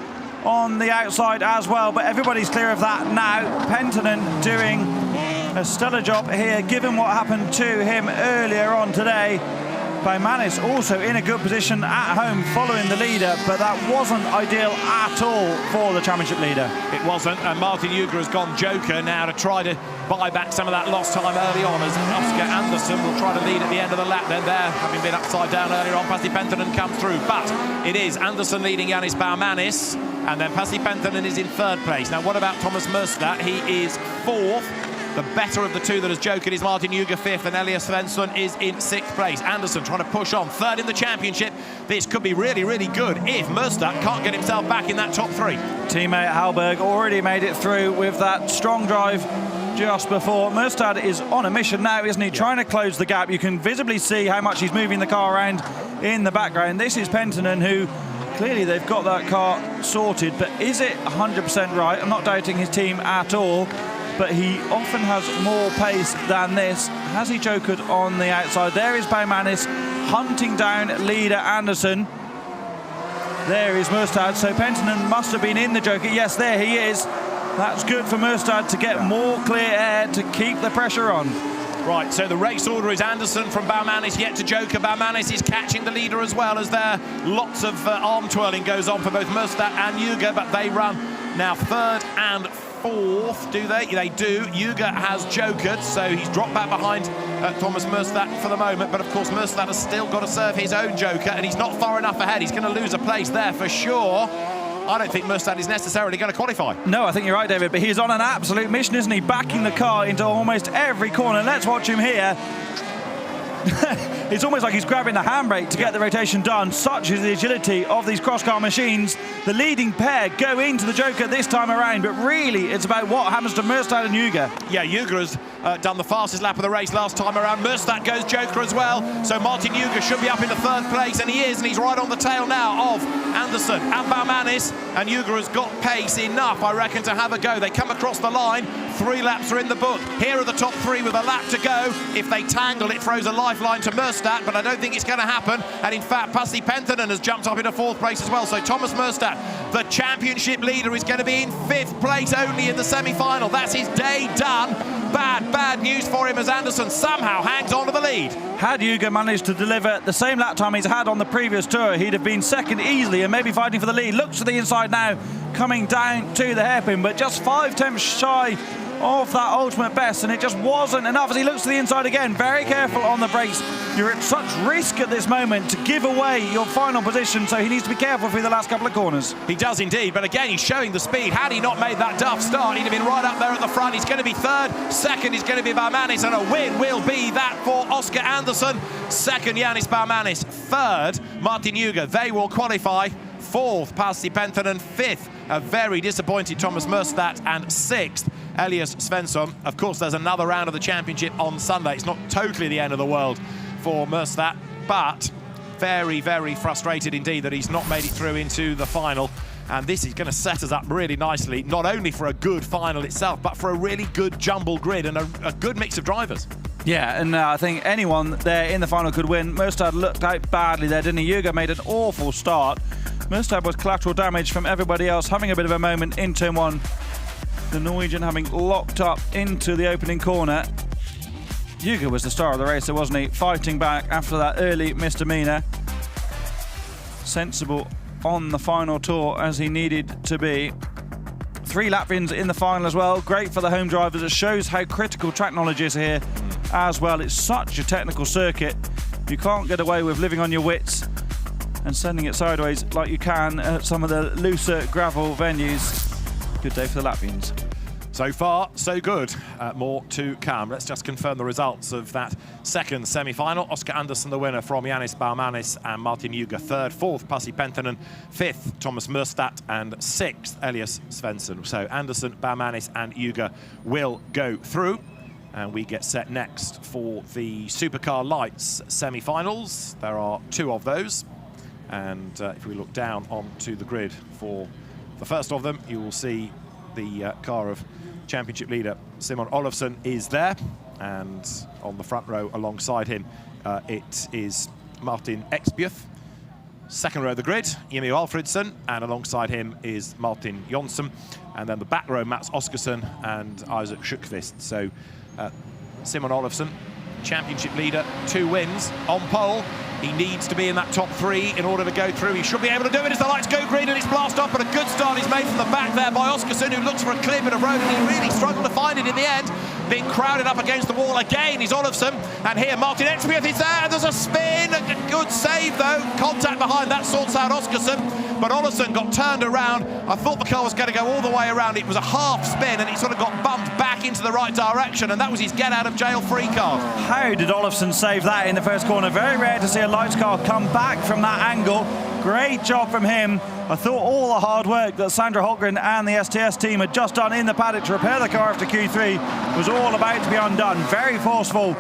on the outside as well, but everybody's clear of that now. Penttinen doing a stellar job here, given what happened to him earlier on today. Baumanis also in a good position at home following the leader, but that wasn't ideal at all for the championship leader. It wasn't, and Martin Juger has gone joker now to try to buy back some of that lost time early on, as Oscar Andersson will try to lead at the end of the lap. Then there, having been upside down earlier on, Pasi Penttinen comes through, but it is Andersson leading Yannis Baumanis, and then Pasi Penttinen is in 3rd place. Now, what about Thomas Mustad? He is 4th. The better of the 2 that has jokered is Martin Juger 5th, and Elias Svensson is in 6th place. Andersson trying to push on, 3rd in the championship. This could be really, really good if Mustad can't get himself back in that top 3. Teammate Hallberg already made it through with that strong drive just before. Mustad is on a mission now, isn't he? Yeah. Trying to close the gap. You can visibly see how much he's moving the car around in the background. This is Penttinen, who clearly they've got that car sorted, but is it 100% right? I'm not doubting his team at all, but he often has more pace than this. Has he jokered on the outside? There is Baumanis hunting down leader Andersson. There is Mustad, so Penttinen must have been in the joker. Yes, there he is. That's good for Mustad to get more clear air to keep the pressure on. Right, so the race order is Andersson from Baumanis yet to joker. Baumanis is catching the leader as well, as there lots of arm twirling goes on for both Mustad and Juger, but they run now 3rd and 4th, do they? They do. Juger has jokered, so he's dropped back behind Thomas Mustad for the moment, but of course Mustad has still got to serve his own joker, and he's not far enough ahead. He's going to lose a place there for sure. I don't think Mustad is necessarily going to qualify. No, I think you're right, David, but he's on an absolute mission, isn't he? Backing the car into almost every corner. Let's watch him here. It's almost like he's grabbing the handbrake to get the rotation done. Such is the agility of these cross-car machines. The leading pair go into the joker this time around, but really it's about what happens to Mustad and Juger. Yeah, Juger has done the fastest lap of the race last time around. Mustad goes joker as well, so Martin Juger should be up into 3rd place, and he is, and he's right on the tail now of Andersson and Baumanis, and Juger has got pace enough, I reckon, to have a go. They come across the line, 3 laps are in the book. Here are the top 3 with a lap to go. If they tangle, it throws a lifeline to Mustad, but I don't think it's going to happen. And in fact, Pasi Penttinen has jumped up into 4th place as well. So Thomas Mustad, the championship leader, is going to be in 5th place only in the semi-final. That's his day done. Bad news for him, as Andersson somehow hangs on to the lead. Had Juger managed to deliver the same lap time he's had on the previous tour, he'd have been 2nd easily and maybe fighting for the lead. Looks to the inside now, coming down to the hairpin, but just 5 tenths shy of that ultimate best, and it just wasn't enough as he looks to the inside again. Very careful on the brakes. You're at such risk at this moment to give away your final position, so he needs to be careful through the last couple of corners. He does indeed, but again, he's showing the speed. Had he not made that daft start, he'd have been right up there at the front. He's going to be 3rd, 2nd is going to be Baumanis, and a win will be that for Oscar Andersson. 2nd, Yannis Baumanis. 3rd, Martin Juger. They will qualify. 4th, Pasi Penttinen. 5th, a very disappointed Thomas Mustad, and 6th, Elias Svensson. Of course, there's another round of the championship on Sunday. It's not totally the end of the world for Mustad, but very, very frustrated indeed that he's not made it through into the final. And this is going to set us up really nicely, not only for a good final itself, but for a really good jumble grid and a good mix of drivers. Yeah, and I think anyone there in the final could win. Mustad looked out badly there, didn't he? Juger made an awful start. Mustad was collateral damage from everybody else, having a bit of a moment in turn 1. The Norwegian having locked up into the opening corner. Juger was the star of the race, wasn't he? Fighting back after that early misdemeanor. Sensible on the final tour as he needed to be. 3 Latvians in the final as well. Great for the home drivers. It shows how critical track knowledge is here as well. It's such a technical circuit. You can't get away with living on your wits and sending it sideways like you can at some of the looser gravel venues. Good day for the Latvians. So far, so good. More to come. Let's just confirm the results of that second semi-final. Oscar Andersson, the winner, from Yannis Baumanis and Martin Yuga. Third, fourth, Pasi Penttinen. Fifth, Thomas Murstadt. And sixth, Elias Svensson. So Andersson, Baumanis and Yuga will go through. And we get set next for the Supercar Lights semi-finals. There are 2 of those. And if we look down onto the grid for the first of them, you will see the car of championship leader Simon Olofsson is there, and on the front row alongside him it is Martin Exbjöth. Second row of the grid, Jimmy Alfredsson, and alongside him is Martin Jonsson, and then the back row, Mats Oskarsson and Isaac Sjökvist. So Simon Olofsson, championship leader, 2 wins, on pole. He needs to be in that top 3 in order to go through. He should be able to do it as the lights go green and it's blast off, but a good start is made from the back there by Oskarsson, who looks for a clear bit of road, and he really struggled to find it in the end. Being crowded up against the wall again is Olofsson, and here Martin Exbjöth is there, and there's a spin, a good save though. Contact behind, that sorts out Oskarsson, but Olofsson got turned around. I thought the car was going to go all the way around. It was a half spin, and it sort of got bumped back into the right direction, and that was his get out of jail free card. How did Olofsson save that in the first corner? Very rare to see a Lights car come back from that angle. Great job from him. I thought all the hard work that Sandra Holmgren and the STS team had just done in the paddock to repair the car after Q3 was all about to be undone. Very forceful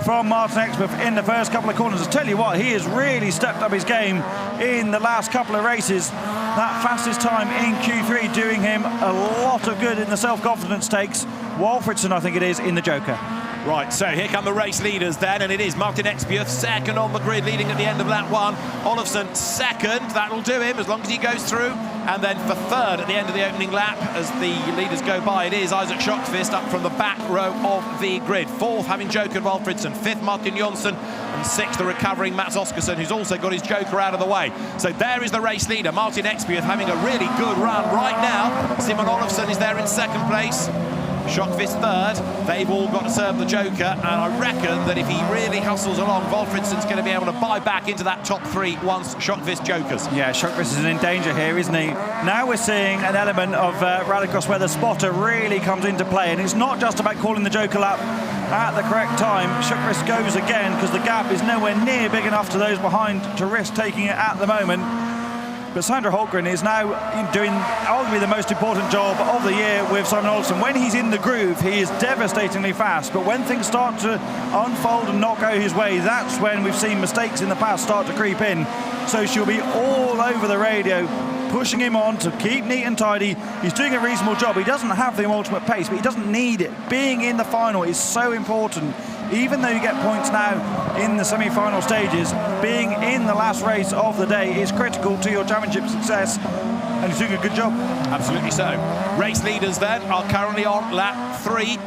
from Martin Exbjöth in the first couple of corners. I tell you what, he has really stepped up his game in the last couple of races. That fastest time in Q3 doing him a lot of good in the self-confidence stakes. Walfridsson, I think it is, in the Joker. Right, so here come the race leaders then, and it is Martin Exbjöth second on the grid, leading at the end of lap 1. Olofsson second, that'll do him as long as he goes through. And then for third at the end of the opening lap, as the leaders go by, it is Isaac Sjökvist up from the back row of the grid. Fourth, having jokered Walfridsson. Fifth, Martin Jonsson. And sixth, the recovering Mats Oskarsson, who's also got his joker out of the way. So there is the race leader, Martin Exbjöth, having a really good run right now. Simon Olofsson is there in second place. Sjökvist third. They've all got to serve the joker, and I reckon that if he really hustles along, Walfridsson's going to be able to buy back into that top 3 once Sjökvist jokers. Yeah, Sjökvist is in danger here, isn't he? Now we're seeing an element of Rallycross where the spotter really comes into play, and it's not just about calling the joker lap at the correct time. Sjökvist goes again because the gap is nowhere near big enough to those behind to risk taking it at the moment. But Sandra Holmgren is now doing arguably the most important job of the year with Simon Olofsson. When he's in the groove, he is devastatingly fast. But when things start to unfold and not go his way, that's when we've seen mistakes in the past start to creep in. So she'll be all over the radio, pushing him on to keep neat and tidy. He's doing a reasonable job. He doesn't have the ultimate pace, but he doesn't need it. Being in the final is so important. Even though you get points now in the semi-final stages, being in the last race of the day is critical to your championship success, and he's doing a good job. Absolutely so. Race leaders then are currently on lap 3.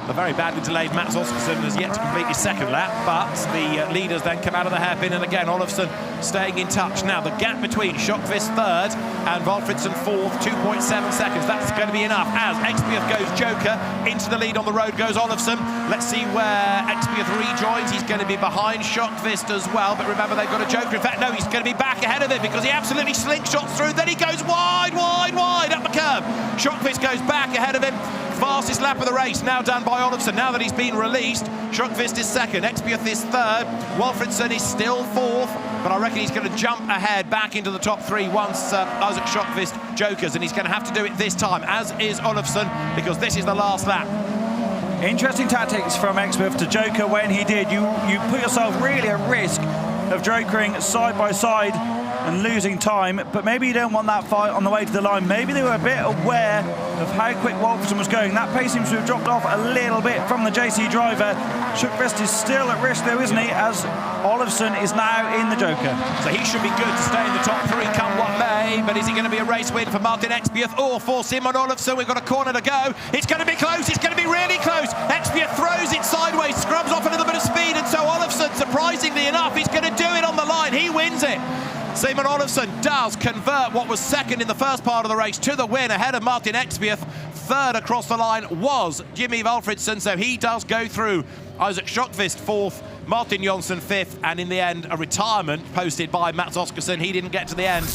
The very badly delayed Mats Oskarsson has yet to complete his second lap, but the leaders then come out of the hairpin, and again Olofsson staying in touch. Now the gap between Sjökvist third and Walfridsson fourth, 2.7 seconds. That's going to be enough as Exbjöth goes joker. Into the lead on the road goes Olofsson. Let's see where Exbjöth rejoins. He's going to be behind Sjökvist as well, but remember they've got a joker. In fact, no, he's going to be back ahead of him because he absolutely slingshots through. Then he goes wide up the curb. Sjökvist goes back ahead of him. Fastest lap of the race now done by Olofsson. Now that he's been released, Sjökvist is second, Exbjöth is third, Walfridsson is still fourth, but I reckon he's going to jump ahead back into the top 3 once Isaac Sjökvist jokers, and he's going to have to do it this time, as is Olofsson, because this is the last lap. Interesting tactics from Exbjöth to joker when he did. You put yourself really at risk of jokering side by side and losing time, but maybe you don't want that fight on the way to the line. Maybe they were a bit aware of how quick Walfridsson was going. That pace seems to have dropped off a little bit from the JC driver. Sjökvist is still at risk though, isn't he, as Olofsson is now in the joker. So he should be good to stay in the top 3 come what may, but is it going to be a race win for Martin Exbjöth or for Simon Olofsson? We've got a corner to go. It's going to be close, it's going to be really close. Exbjöth throws it sideways, scrubs off a little bit of speed, and so Olofsson, surprisingly enough, is going to do it on the line. He wins it. Simon Olofsson does convert what was second in the first part of the race to the win ahead of Martin Exbjöth. Third across the line was Jimmy Walfridsson, so he does go through. Isaac Sjökvist fourth, Martin Jonsson fifth, and in the end a retirement posted by Mats Oskarsson. He didn't get to the end.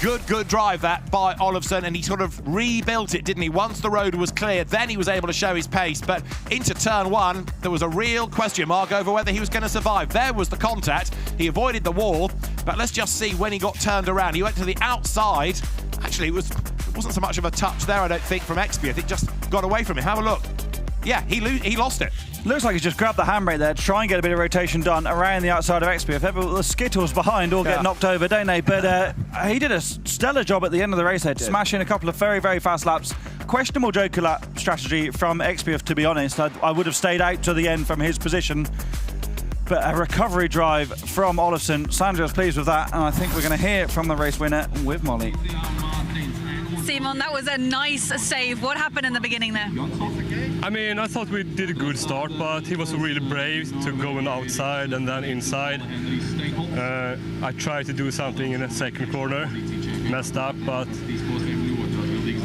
good drive that by Olofsson, and he sort of rebuilt it, didn't he? Once the road was clear, then he was able to show his pace. But into turn one, there was a real question mark over whether he was going to survive. There was the contact. He avoided the wall, but let's just see when he got turned around. He went to the outside. Actually, it wasn't so much of a touch there, I don't think, from Expiath. It just got away from him. Have a look. Yeah, he lost it. Looks like he's just grabbed the handbrake there to try and get a bit of rotation done around the outside of Expiath. The Skittles behind all get knocked over, don't they? But he did a stellar job at the end of the race there, smashing a couple of very, very fast laps. Questionable Joker lap strategy from Expiath, to be honest. I would have stayed out to the end from his position. But a recovery drive from Olofsson. Sandra's pleased with that, and I think we're going to hear from the race winner with Molly. Simon, that was a nice save. What happened in the beginning there? I mean, I thought we did a good start, but he was really brave to going outside and then inside. I tried to do something in the second corner, messed up, but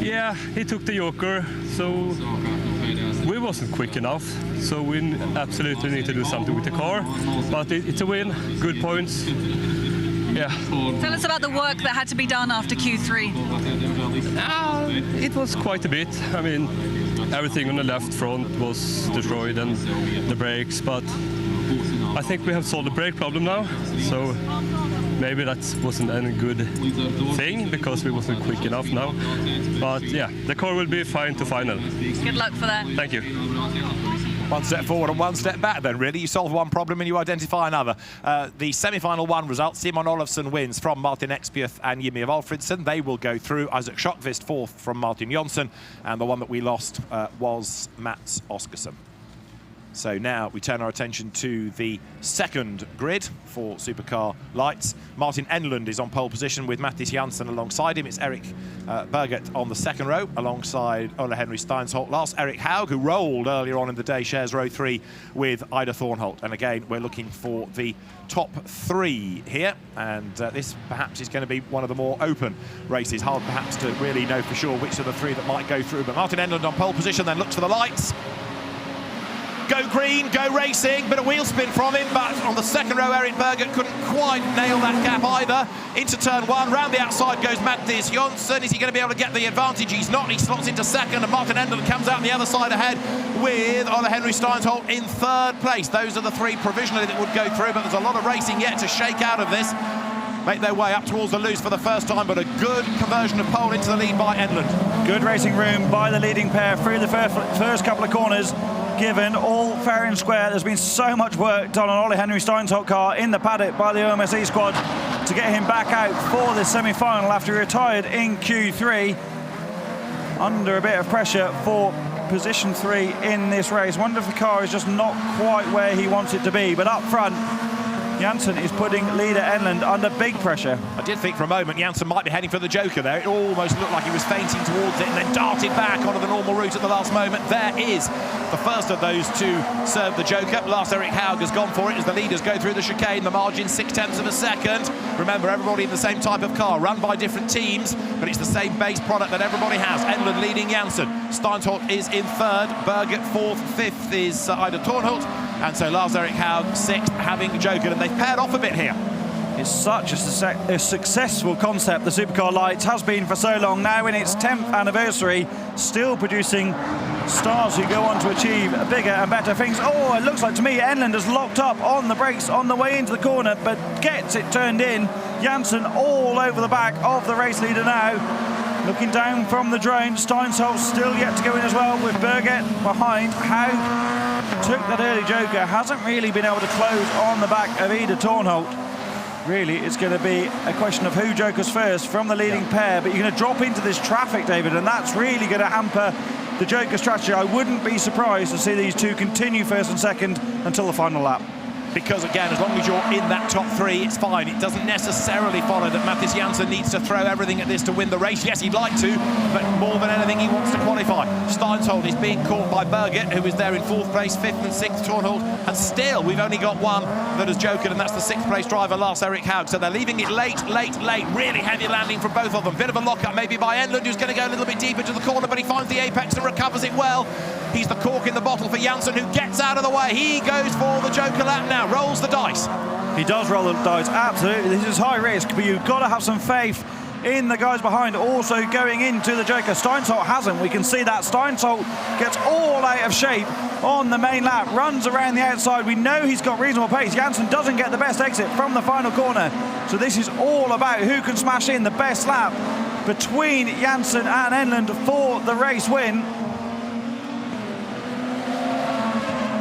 yeah, he took the Joker, so we wasn't quick enough. So we absolutely need to do something with the car, but it's a win, good points. Yeah. Tell us about the work that had to be done after Q3. It was quite a bit. I mean, everything on the left front was destroyed and the brakes, but I think we have solved the brake problem now. So maybe that wasn't any good thing because we wasn't quick enough now. But yeah, the car will be fine to final. Good luck for that. Thank you. One step forward and one step back then, really. You solve one problem and you identify another. The semi-final one result, Simon Olofsson wins from Martin Expiath and Jimmy Valfridsson. They will go through. Isaac Schockvist fourth from Martin Jonsson. And the one that we lost was Mats Oskarsson. So now we turn our attention to the second grid for Supercar Lights. Martin Enlund is on pole position with Mattis Janssen alongside him. It's Eric Berget on the second row alongside Ole Henry Steinsholt. Last, Eric Haug, who rolled earlier on in the day, shares row 3 with Ida Thornholt. And again, we're looking for the top 3 here. And this perhaps is going to be one of the more open races. Hard perhaps to really know for sure which of the 3 that might go through. But Martin Enlund on pole position, then looks for the lights. Go green, go racing, bit of wheel spin from him, but on the second row, Eric Berget couldn't quite nail that gap either. Into turn 1, round the outside goes Mattis Jonsson. Is he going to be able to get the advantage? He's not, he slots into second, and Martin Enlund comes out on the other side ahead with Ole Henry Steinsholt in third place. Those are the 3 provisionally that would go through, but there's a lot of racing yet to shake out of this. Make their way up towards the loose for the first time, but a good conversion of pole into the lead by Enlund. Good racing room by the leading pair through the first couple of corners. Given all fair and square, there's been so much work done on Ole Henry Steinsholt car in the paddock by the OMSE squad to get him back out for the semi-final after he retired in Q3. Under a bit of pressure for position 3 in this race. Wonder if the car is just not quite where he wants it to be, but up front, Janssen is putting leader Enlund under big pressure. I did think for a moment Janssen might be heading for the Joker there. It almost looked like he was fainting towards it and then darted back onto the normal route at the last moment. There is the first of those to serve the Joker. Last, Eric Haug has gone for it as the leaders go through the chicane. The margin 0.6 of a second. Remember, everybody in the same type of car, run by different teams, but it's the same base product that everybody has. Enlund leading Janssen. Steinsholt is in third. Berget fourth. Fifth is Ida Thornholt. And so Lars Erik Haug sixth, having Joker, and they've paired off a bit here. It's such a successful concept the Supercar Lights has been for so long. Now in its 10th anniversary, still producing stars who go on to achieve bigger and better things. Oh, it looks like to me Enlund has locked up on the brakes on the way into the corner, but gets it turned in. Janssen all over the back of the race leader now. Looking down from the drone, Steinsholt still yet to go in as well with Berget behind. Haug took that early Joker, hasn't really been able to close on the back of Ida Thornholt. Really, it's going to be a question of who Jokers first from the leading pair, but you're going to drop into this traffic, David, and that's really going to hamper the Joker strategy. I wouldn't be surprised to see these two continue first and second until the final lap. Because again, as long as you're in that top 3, it's fine. It doesn't necessarily follow that Mattis Janssen needs to throw everything at this to win the race. Yes, he'd like to, but more than anything, he wants to qualify. Steinsholt is being caught by Berget, who is there in 4th place, 5th and 6th, Thornholt. And still, we've only got one that has jokered, and that's the 6th place driver, Lars Erik Haug. So they're leaving it late. Really heavy landing from both of them. Bit of a lock-up maybe by Enlund, who's going to go a little bit deeper to the corner, but he finds the apex and recovers it well. He's the cork in the bottle for Janssen, who gets out of the way. He goes for the Joker lap now, rolls the dice. He does roll the dice, absolutely. This is high risk, but you've got to have some faith in the guys behind, also going into the Joker. Steinsholt hasn't. We can see that Steinsholt gets all out of shape on the main lap, runs around the outside. We know he's got reasonable pace. Janssen doesn't get the best exit from the final corner. So this is all about who can smash in the best lap between Janssen and Enlund for the race win.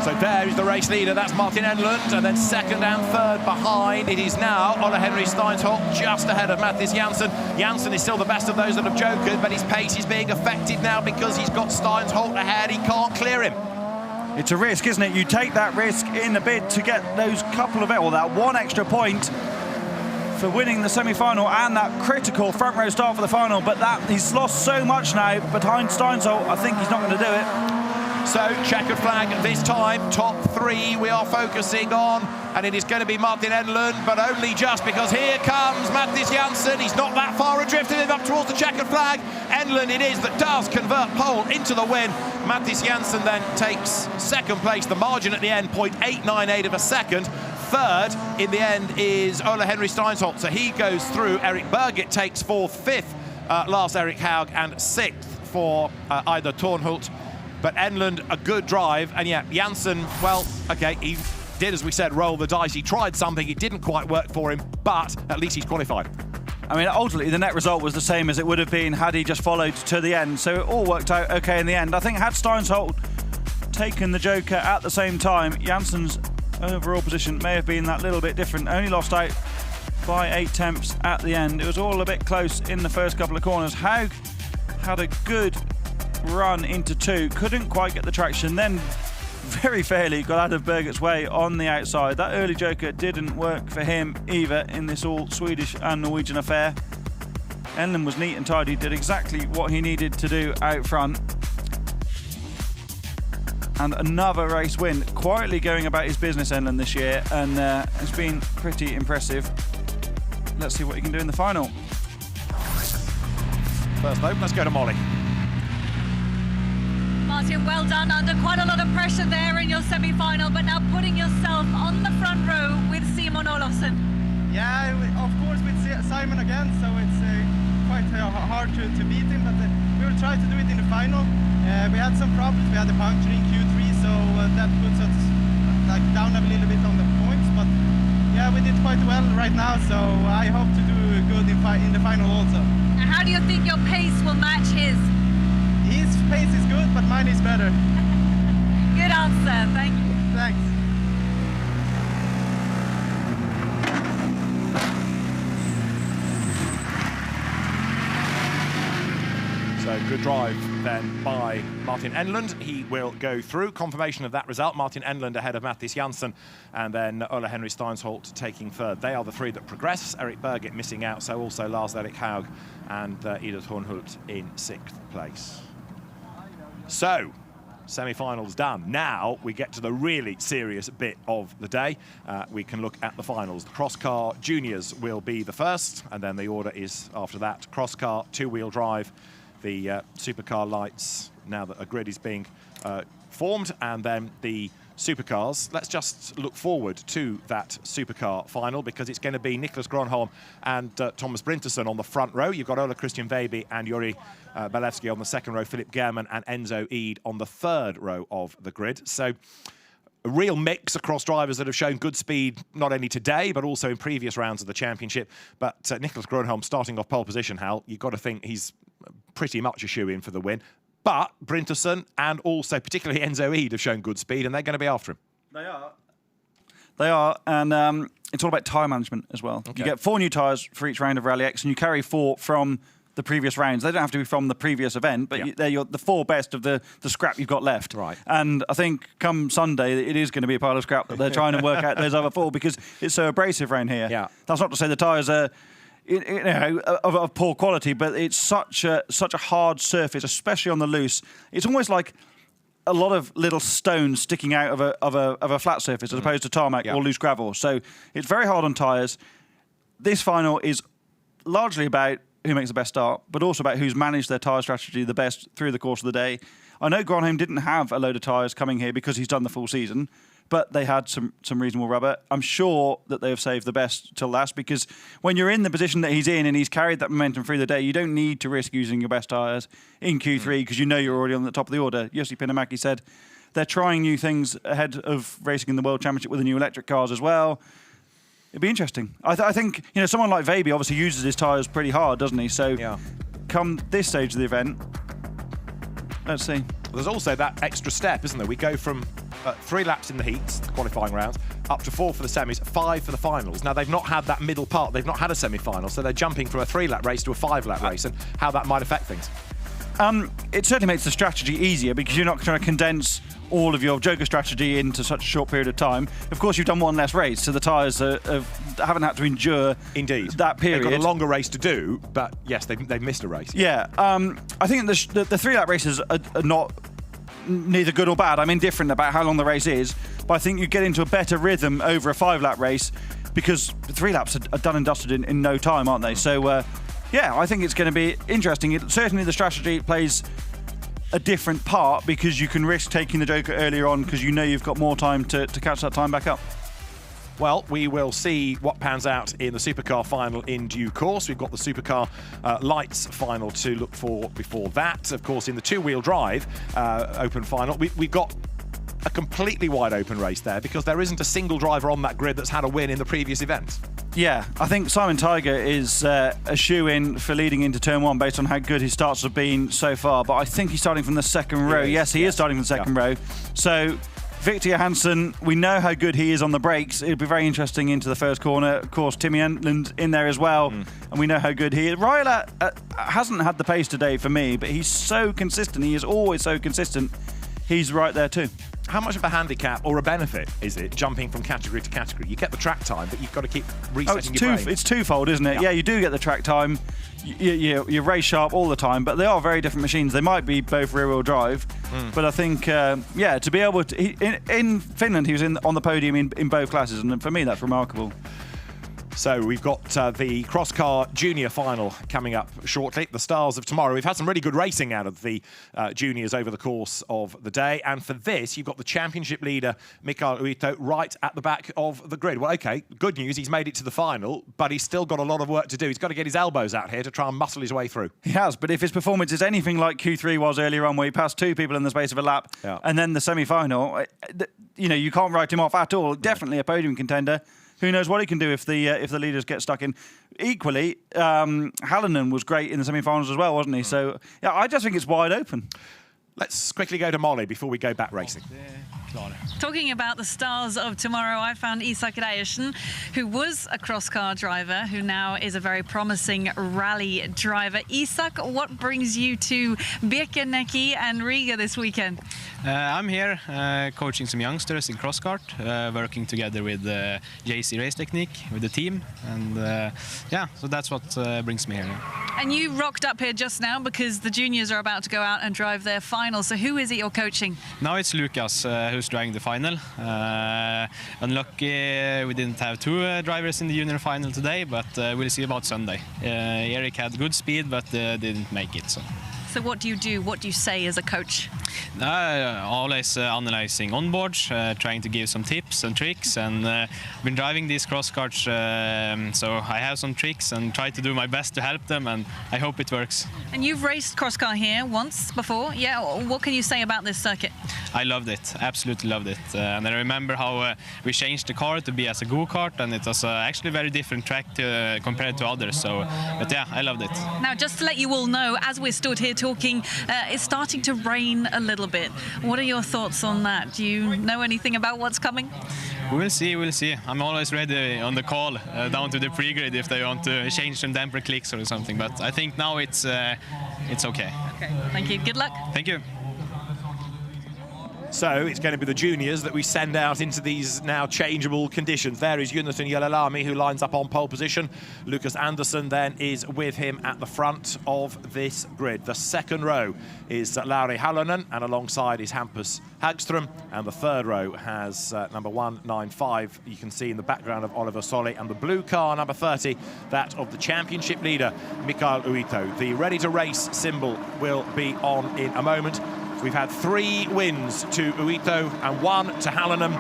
So there is the race leader, that's Martin Enlund, and then second and third behind. It is now Ole Henry Steinsholt just ahead of Mathias Janssen. Janssen is still the best of those that have jokered, but his pace is being affected now because he's got Steinsholt ahead. He can't clear him. It's a risk, isn't it? You take that risk in the bid to get those couple of, or that one extra point for winning the semi-final and that critical front row start for the final, but that he's lost so much now behind Steinsholt. I think he's not going to do it. So, checkered flag this time, top three we are focusing on, and it is going to be Martin Enlund, but only just because here comes Mathias Janssen. He's not that far adrift up towards the checkered flag. Enlund it is that does convert pole into the win. Mathias Janssen then takes second place. The margin at the end, 0.898 of a second. Third, in the end, is Ole Henry Steinsholt. So he goes through. Eric Birgit takes fourth, fifth, Lars Erik Haug, and sixth for Ida Tornhult. But Enlund, a good drive, and yeah, Janssen, well, okay, he did, as we said, roll the dice. He tried something, it didn't quite work for him, but at least he's qualified. I mean, ultimately, the net result was the same as it would have been had he just followed to the end, so it all worked out okay in the end. I think had Steinsholt taken the Joker at the same time, Janssen's overall position may have been that little bit different. Only lost out by 8 tenths at the end. It was all a bit close in the first couple of corners. Haug had a good run into 2, couldn't quite get the traction, then very fairly got out of Birgit's way on the outside. That early Joker didn't work for him either in this all Swedish and Norwegian affair. Enlund was neat and tidy, did exactly what he needed to do out front. And another race win, quietly going about his business, Enlund, this year, and it's been pretty impressive. Let's see what he can do in the final. First open, let's go to Molly. Martin, well done, under quite a lot of pressure there in your semi-final, but now putting yourself on the front row with Simon Olofsson. Yeah, of course with Simon again, so it's quite hard to beat him, but we will try to do it in the final. We had some problems, we had a puncture in Q3, so that puts us down a little bit on the points, but yeah, we did quite well right now, so I hope to do good in the final also. Now, how do you think your pace will match his? His pace is good, but mine is better. Good answer, thank you. Thanks. So good drive then by Martin Enlund. He will go through. Confirmation of that result. Martin Enlund ahead of Mathias Janssen, and then Ole Henry Steinsholt taking third. They are the three that progress. Eric Birgit missing out, so also Lars Erik Haug and Ida Tornhult in 6th place. So, semi-finals done. Now we get to the really serious bit of the day. We can look at the finals. The Crosscar Juniors will be the first, and then the order is after that. Crosscar, 2-wheel drive, the Supercar Lights, now that a grid is being formed, and then the Supercars. Let's just look forward to that Supercar final, because it's going to be Niklas Gronholm and Thomas Brinterson on the front row. You've got Ola Christian Veiby and Juri Balevsky on the second row, Philip Gehrman and Enzo Eid on the third row of the grid. So a real mix across drivers that have shown good speed, not only today, but also in previous rounds of the championship. But Niklas Gronholm starting off pole position, Hal, you've got to think he's pretty much a shoe-in for the win. But Brinterson and also particularly Enzo Eid have shown good speed, and they're going to be after him. They are. They are, and it's all about tyre management as well. Okay. You get 4 new tyres for each round of Rallyx, and you carry 4 from the previous rounds. They don't have to be from the previous event, but they're the 4 best of the scrap you've got left. Right. And I think come Sunday, it is going to be a pile of scrap that they're trying to work out those other 4, because it's so abrasive around here. Yeah. That's not to say the tyres are of poor quality, but it's such a hard surface, especially on the loose. It's almost like a lot of little stones sticking out of a flat surface as opposed to tarmac or loose gravel. So it's very hard on tyres. This final is largely about who makes the best start, but also about who's managed their tyre strategy the best through the course of the day. I know Gronholm didn't have a load of tyres coming here because he's done the full season, but they had some reasonable rubber. I'm sure that they have saved the best till last, because when you're in the position that he's in and he's carried that momentum through the day, you don't need to risk using your best tyres in Q3 because you know you're already on the top of the order. Jussi Pinomäki said they're trying new things ahead of racing in the World Championship with the new electric cars as well. It'd be interesting. I think, you know, someone like Veiby obviously uses his tyres pretty hard, doesn't he? So come this stage of the event, let's see. There's also that extra step, isn't there? We go from 3 laps in the heats, the qualifying rounds, up to 4 for the semis, 5 for the finals. Now, they've not had that middle part. They've not had a semi-final, so they're jumping from a 3-lap race to a 5-lap race, and how that might affect things. It certainly makes the strategy easier because you're not trying to condense all of your Joker strategy into such a short period of time. Of course, you've done one less race, so the tyres haven't had to endure that period. They've got a longer race to do, but yes, they've missed a race. Yeah, I think the 3-lap races are not neither good or bad. I'm indifferent about how long the race is, but I think you get into a better rhythm over a 5-lap race because 3 laps are done and dusted in no time, aren't they? So, yeah, I think it's going to be interesting. Certainly the strategy plays a different part because you can risk taking the Joker earlier on because you know you've got more time to catch that time back up. Well, we will see what pans out in the Supercar final in due course. We've got the Supercar Lights final to look for before that. Of course, in the 2-wheel drive open final, we've got a completely wide open race there because there isn't a single driver on that grid that's had a win in the previous event. Yeah, I think Simon Tiger is a shoe-in for leading into Turn 1 based on how good his starts have been so far, but I think he's starting from the second row. Yes, he is starting from the second row. So Victor Johansson, we know how good he is on the brakes. It'll be very interesting into the first corner. Of course, Timmy Entland in there as well, and we know how good he is. Ryla hasn't had the pace today for me, but he's so consistent. He is always so consistent. He's right there too. How much of a handicap or a benefit is it jumping from category to category? You get the track time, but you've got to keep resetting your brain. It's twofold, isn't it? Yeah, you do get the track time. You're race sharp all the time, but they are very different machines. They might be both rear-wheel drive, but I think, to be able to... In Finland, he was on the podium in both classes, and for me, that's remarkable. So we've got the Crosscar Junior final coming up shortly, the stars of tomorrow. We've had some really good racing out of the juniors over the course of the day. And for this, you've got the championship leader, Mikael Uitto, right at the back of the grid. Well, OK, good news, he's made it to the final, but he's still got a lot of work to do. He's got to get his elbows out here to try and muscle his way through. He has, but if his performance is anything like Q3 was earlier on, where he passed 2 people in the space of a lap, and then the semi-final, you can't write him off at all. Definitely a podium contender. Who knows what he can do if the leaders get stuck in. Equally, Hallinan was great in the semi-finals as well, wasn't he? So, yeah, I just think it's wide open. Let's quickly go to Molly before we go back racing. Talking about the stars of tomorrow, I found Isak Reiersen, who was a cross-car driver, who now is a very promising rally driver. Isak, what brings you to Birkenäki and Riga this weekend? I'm here coaching some youngsters in cross-kart, working together with JC Race Technique, with the team, and so that's what brings me here. And you rocked up here just now because the juniors are about to go out and drive their final. So who is it you're coaching? Now it's Lucas who's driving the final. Unlucky we didn't have 2 drivers in the junior final today, but we'll see about Sunday. Eric had good speed, but didn't make it. So what do you do? What do you say as a coach? Always analyzing onboards, trying to give some tips and tricks, and I've been driving these cross karts, so I have some tricks and try to do my best to help them, and I hope it works. And you've raced cross-car here once before, yeah? What can you say about this circuit? I loved it, absolutely loved it, and I remember how we changed the car to be as a go-kart, and it was actually a very different track compared to others, but yeah, I loved it. Now, just to let you all know, as we're stood here talking, it's starting to rain a little bit. What are your thoughts on that? Do you know anything about what's coming? We'll see. I'm always ready on the call down to the pre-grid if they want to change some damper clicks or something, but I think now it's okay. Okay, thank you. Good luck. Thank you. So it's going to be the juniors that we send out into these now changeable conditions. There is Jonathan Jelalami, who lines up on pole position. Lucas Andersson then is with him at the front of this grid. The second row is Lauri Hallinan, and alongside is Hampus Hagström. And the third row has number 195, you can see in the background of Oliver Solli, and the blue car, number 30, that of the championship leader, Mikael Uitto. The ready-to-race symbol will be on in a moment. We've had 3 wins to Uitto and 1 to Hallinan.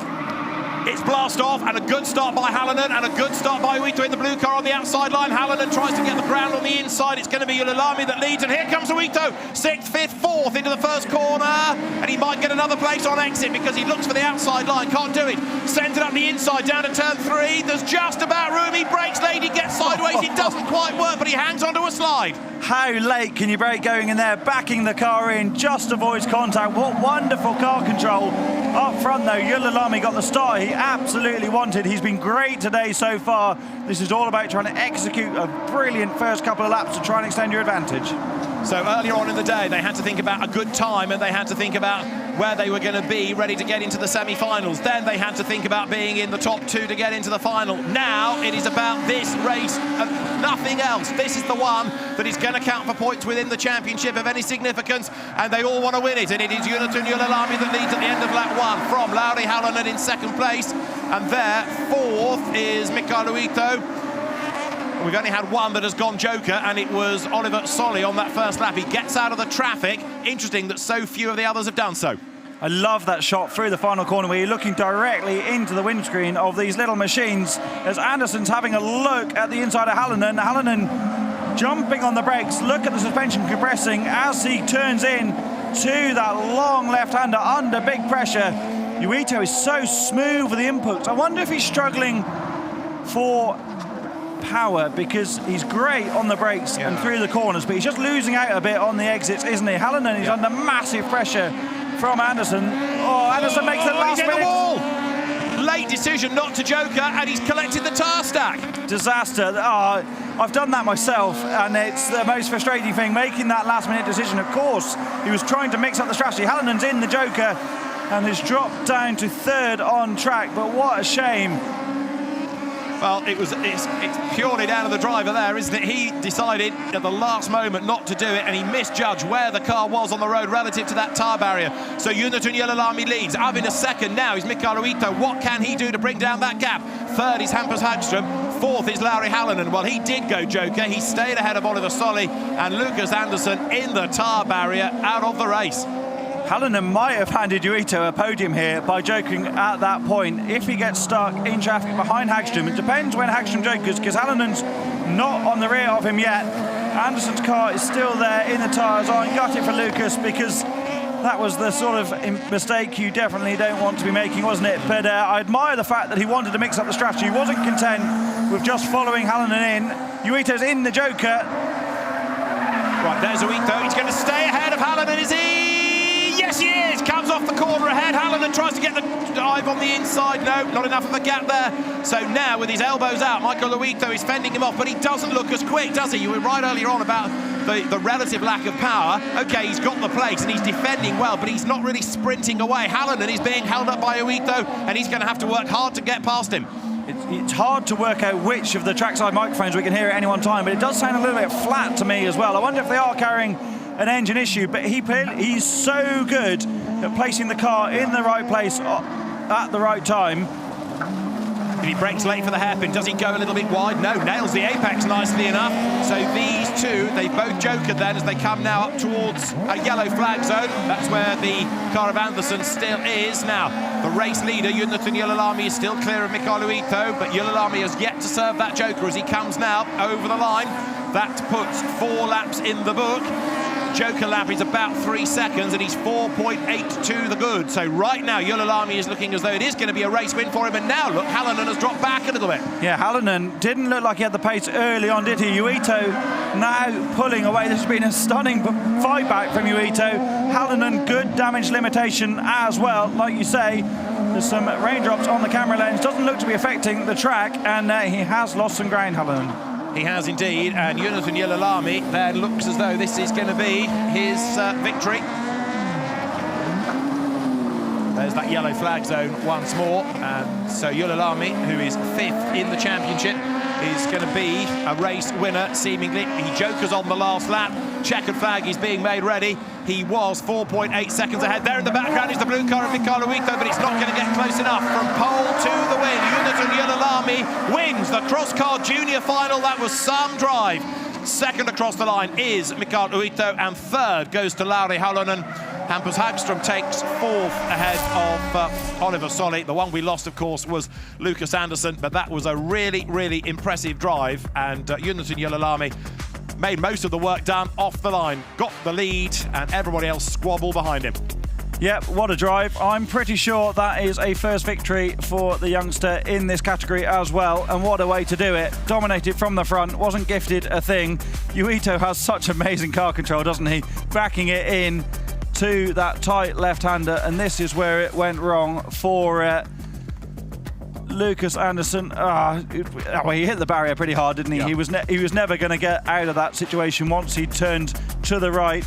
It's blast off, and a good start by Halonen, and a good start by Uito in the blue car on the outside line. Halonen tries to get the ground on the inside. It's going to be Ylilami that leads, and here comes Uito, 6th, 5th, 4th into the first corner, and he might get another place on exit because he looks for the outside line, can't do it. Sends it up the inside, down to turn 3. There's just about room. He brakes late, he gets sideways. It doesn't quite work, but he hangs onto a slide. How late can you brake going in there, backing the car in, just avoids contact. What wonderful car control. Up front though, Ylilami got the start he absolutely wanted. He's been great today so far. This is all about trying to execute a brilliant first couple of laps to try and extend your advantage. So earlier on in the day, they had to think about a good time, and they had to think about where they were going to be ready to get into the semi-finals. Then they had to think about being in the top 2 to get into the final. Now it is about this race and nothing else. This is the one that is going to count for points within the championship of any significance, and they all want to win it. And it is Yunatun Ylilami that leads at the end of lap 1 from Lauri Halonen in 2nd place, and there 4th is Mikael Uito. We've only had one that has gone joker, and it was Oliver Solli on that first lap. He gets out of the traffic. Interesting that so few of the others have done so. I love that shot through the final corner where you're looking directly into the windscreen of these little machines as Anderson's having a look at the inside of Halonen. Halonen jumping on the brakes. Look at the suspension compressing as he turns in to that long left-hander under big pressure. Uito is so smooth with the inputs. I wonder if he's struggling for power because he's great on the brakes and through the corners, but he's just losing out a bit on the exits, isn't he? Halonen is under massive pressure from Anderson. Oh, Anderson makes the last minute. Wall. Late decision not to joker, and he's collected the tyre stack. Disaster. Oh, I've done that myself, and it's the most frustrating thing, making that last minute decision. Of course, he was trying to mix up the strategy. Halanen's in the joker and has dropped down to 3rd on track, but what a shame. Well, it's purely down to the driver there, isn't it? He decided at the last moment not to do it, and he misjudged where the car was on the road relative to that tyre barrier. So Yunatun Ylilami leads. Up in a second now is Mikael Uito. What can he do to bring down that gap? 3rd is Hampus Hagström. 4th is Lauri Halonen. Well, he did go joker. He stayed ahead of Oliver Solli, and Lucas Andersson in the tyre barrier out of the race. Halonen might have handed Uito a podium here by joking at that point. If he gets stuck in traffic behind Hagström, it depends when Hagström jokers, because Halanen's not on the rear of him yet. Anderson's car is still there in the tyres. I got it for Lucas because that was the sort of mistake you definitely don't want to be making, wasn't it? But I admire the fact that he wanted to mix up the strategy. He wasn't content with just following Halonen in. Uito's in the joker. Right, there's Uito. He's going to stay ahead of Halonen, is he? Yes, he is. Comes off the corner ahead. Halonen tries to get the dive on the inside. No, not enough of a gap there. So now, with his elbows out, Mikael Uito is fending him off, but he doesn't look as quick, does he? You were right earlier on about the relative lack of power. OK, he's got the place, and he's defending well, but he's not really sprinting away. Halonen is being held up by Uito, and he's going to have to work hard to get past him. It's hard to work out which of the trackside microphones we can hear at any one time, but it does sound a little bit flat to me as well. I wonder if they are carrying an engine issue, but he's so good at placing the car in the right place at the right time. If he brakes late for the hairpin, does he go a little bit wide? No, nails the apex nicely enough. So these two, they both jokered then as they come now up towards a yellow flag zone. That's where the car of Anderson still is. Now, the race leader, Yunatun Ylilami, is still clear of Mikael Uito, but Ylilami has yet to serve that joker as he comes now over the line. That puts 4 laps in the book. Joker lap is about 3 seconds, and he's 4.8 to the good. So right now, Ylilami is looking as though it is going to be a race win for him. And now, look, Halonen has dropped back a little bit. Yeah, Halonen didn't look like he had the pace early on, did he? Uito now pulling away. This has been a stunning fight back from Uito. Halonen, good damage limitation as well. Like you say, there's some raindrops on the camera lens. Doesn't look to be affecting the track, and he has lost some ground, Halonen. He has indeed, and Yunatun Ylilami then looks as though this is going to be his victory. There's that yellow flag zone once more, and so Ylilami, who is 5th in the championship, is going to be a race winner, seemingly. He jokers on the last lap. Checkered flag is being made ready. He was 4.8 seconds ahead. There in the background is the blue car of Mikael Uito, but it's not going to get close enough. From pole to the win, Yunatun Ylilami wins the Crosscar Junior final. That was some drive. Second across the line is Mikael Uito, and 3rd goes to Lauri Halonen. Hampus Hagström takes 4th ahead of Oliver Solli. The one we lost, of course, was Lucas Anderson, but that was a really, really impressive drive, and Jonathan Ylälami made most of the work done off the line, got the lead, and everybody else squabbled behind him. Yep, what a drive. I'm pretty sure that is a first victory for the youngster in this category as well, and what a way to do it. Dominated from the front, wasn't gifted a thing. Yuito has such amazing car control, doesn't he? Backing it in to that tight left-hander, and this is where it went wrong for Lucas Anderson. Well, he hit the barrier pretty hard, didn't he? Yeah. He was never going to get out of that situation once he turned to the right.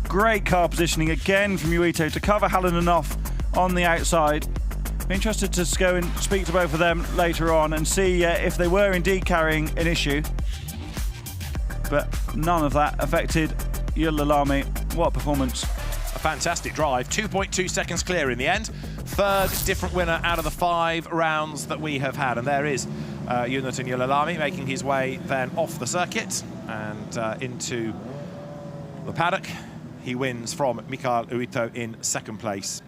Great car positioning again from Yuito to cover Halonen off on the outside. I'm interested to go and speak to both of them later on and see if they were indeed carrying an issue. But none of that affected Ylälami. What a performance. A fantastic drive, 2.2 seconds clear in the end. 3rd different winner out of the 5 rounds that we have had. And there is Jonathan Ylälami making his way then off the circuit and into the paddock. He wins from Mikael Uitto in 2nd place.